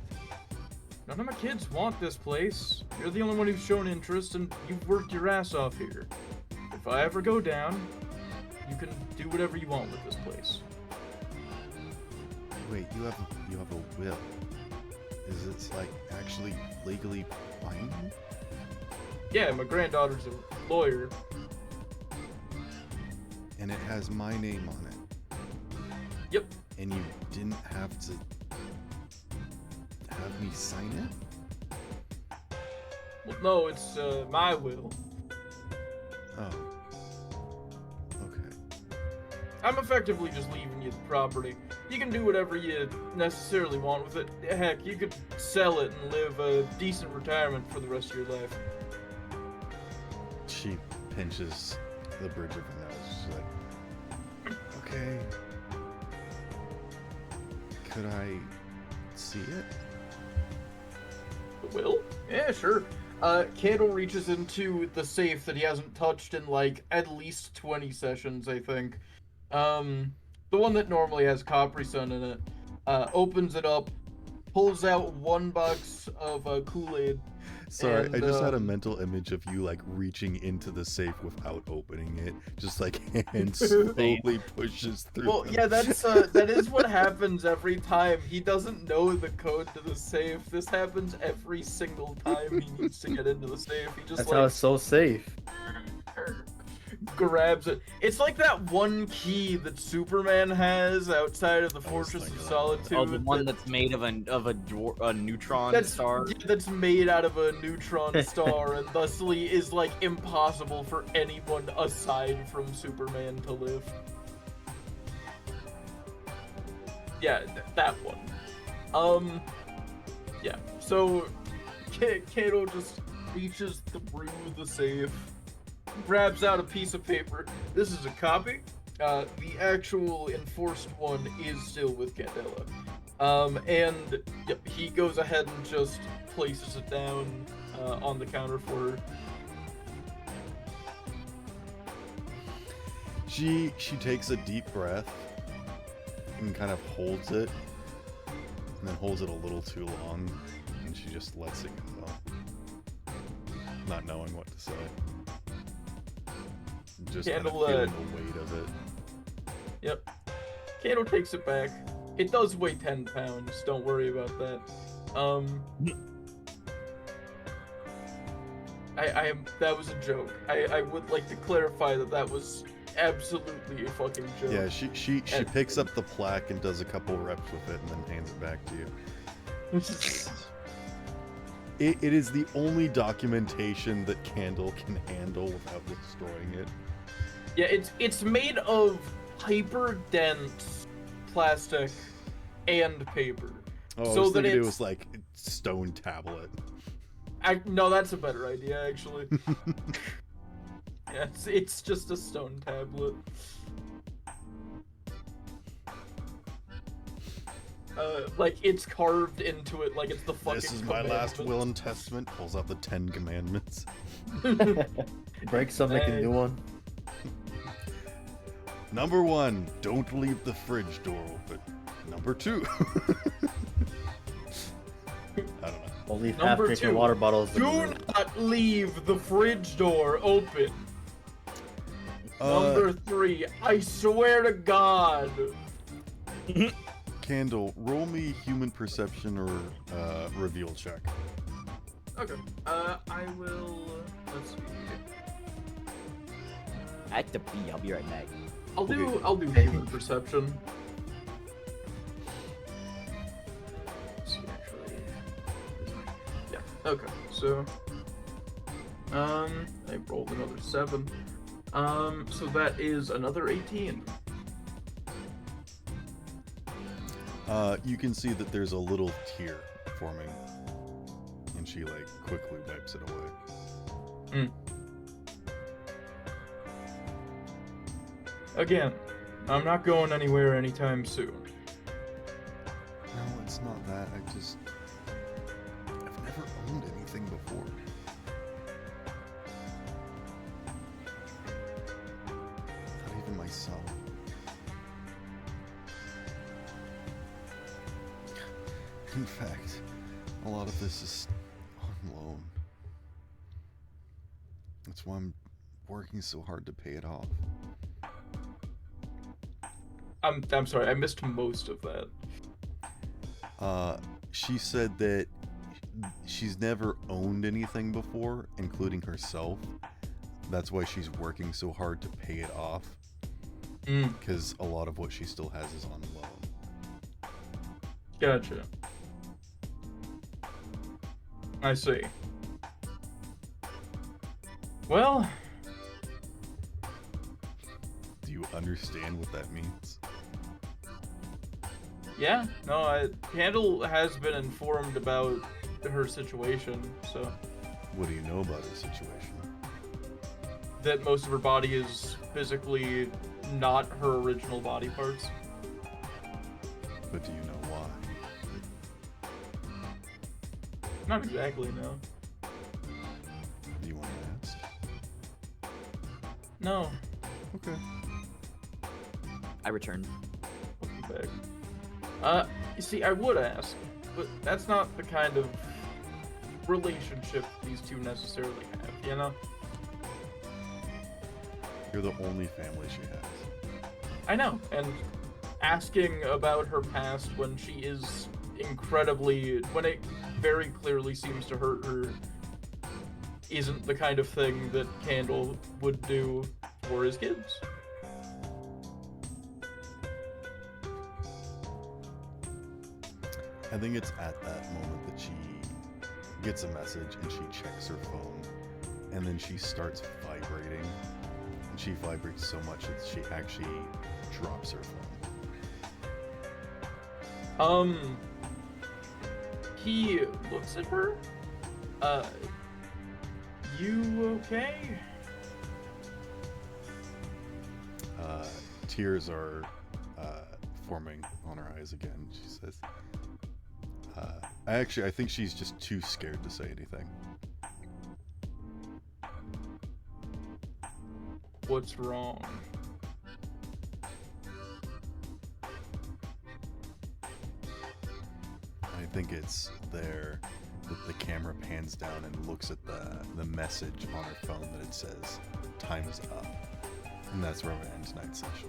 None of my kids want this place. You're the only one who's shown interest, and you've worked your ass off here. If I ever go down, you can do whatever you want with this place. Wait, you have a will. Is it like actually legally binding? Yeah, my granddaughter's a lawyer. And it has my name on it. Yep. And you didn't have to have me sign it? Well, no, it's my will. Oh. Okay. I'm effectively just leaving you the property. You can do whatever you necessarily want with it. Heck, you could sell it and live a decent retirement for the rest of your life. She pinches the bridge of her nose. She's like, okay. Could I see it? The will? Yeah, sure. Candle reaches into the safe that he hasn't touched in, like, at least 20 sessions, I think. The one that normally has Capri Sun in it. Opens it up, pulls out 1 box of Kool-Aid. Sorry, and, I just had a mental image of you like reaching into the safe without opening it, just like hand slowly pushes through. Well, them. yeah, that is what happens every time. He doesn't know the code to the safe. This happens every single time he needs to get into the safe. He just That's like how it's so safe. grabs it. It's like that one key that Superman has outside of the Fortress of Solitude. Oh, the one that's made of a neutron star. Yeah, that's made out of a neutron star, and thusly is like impossible for anyone aside from Superman to live. Yeah, that one. Yeah. So, Kato just reaches through the safe, grabs out a piece of paper. This is a copy. The actual enforced one is still with Candela. And yep, he goes ahead and just places it down on the counter for her. She takes a deep breath and kind of holds it, and then holds it a little too long, and she just lets it go, not knowing what to say. Just kind of Candle, feeling the weight of it. Yep. Candle takes it back. It does weigh 10 pounds, don't worry about that. That was a joke. I would like to clarify that was absolutely a fucking joke. Yeah, she picks up the plaque and does a couple reps with it and then hands it back to you. It is the only documentation that Candle can handle without destroying it. Yeah, it's made of hyper dense plastic and paper. Oh, so I was that thinking it was like stone tablet. No, that's a better idea actually. Yeah, it's just a stone tablet. Like it's carved into it, like it's the fucking. This is my last will and testament. Pulls out the 10 commandments. Break something and do one. Number 1, don't leave the fridge door open. Number 2. I don't know. Don't leave Number half-drinking 2, water bottles. do not leave the fridge door open. Number 3, I swear to God. Candle, roll me human perception or reveal check. Okay. I will. Let's see. I have to pee. I'll be right back. I'll do human perception. Let's see, actually. Yeah. Okay. So. I rolled another 7. So that is another 18. You can see that there's a little tear forming, and she like quickly wipes it away. Again, I'm not going anywhere anytime soon. No, it's not that. I've never owned anything before. Not even myself. In fact, a lot of this is on loan. That's why I'm working so hard to pay it off. I'm sorry, I missed most of that. She said that she's never owned anything before, including herself. That's why she's working so hard to pay it off. Because a lot of what she still has is on loan. Gotcha. I see. Well... Do you understand what that means? Yeah, no, Candle has been informed about her situation, so... What do you know about her situation? That most of her body is physically not her original body parts. But do you know why? Not exactly, no. Do you want to ask? No. Okay. I returned. Welcome back. You see, I would ask, but that's not the kind of relationship these two necessarily have, you know? You're the only family she has. I know, and asking about her past when she is when it very clearly seems to hurt her, isn't the kind of thing that Candle would do for his kids. I think it's at that moment that she gets a message and she checks her phone, and then she starts vibrating. And she vibrates so much that she actually drops her phone. He looks at her. You okay? Tears are forming on her eyes again. She says, I think she's just too scared to say anything. What's wrong? I think it's there that the camera pans down and looks at the message on her phone that it says, "Time's up." And that's where we end tonight's session.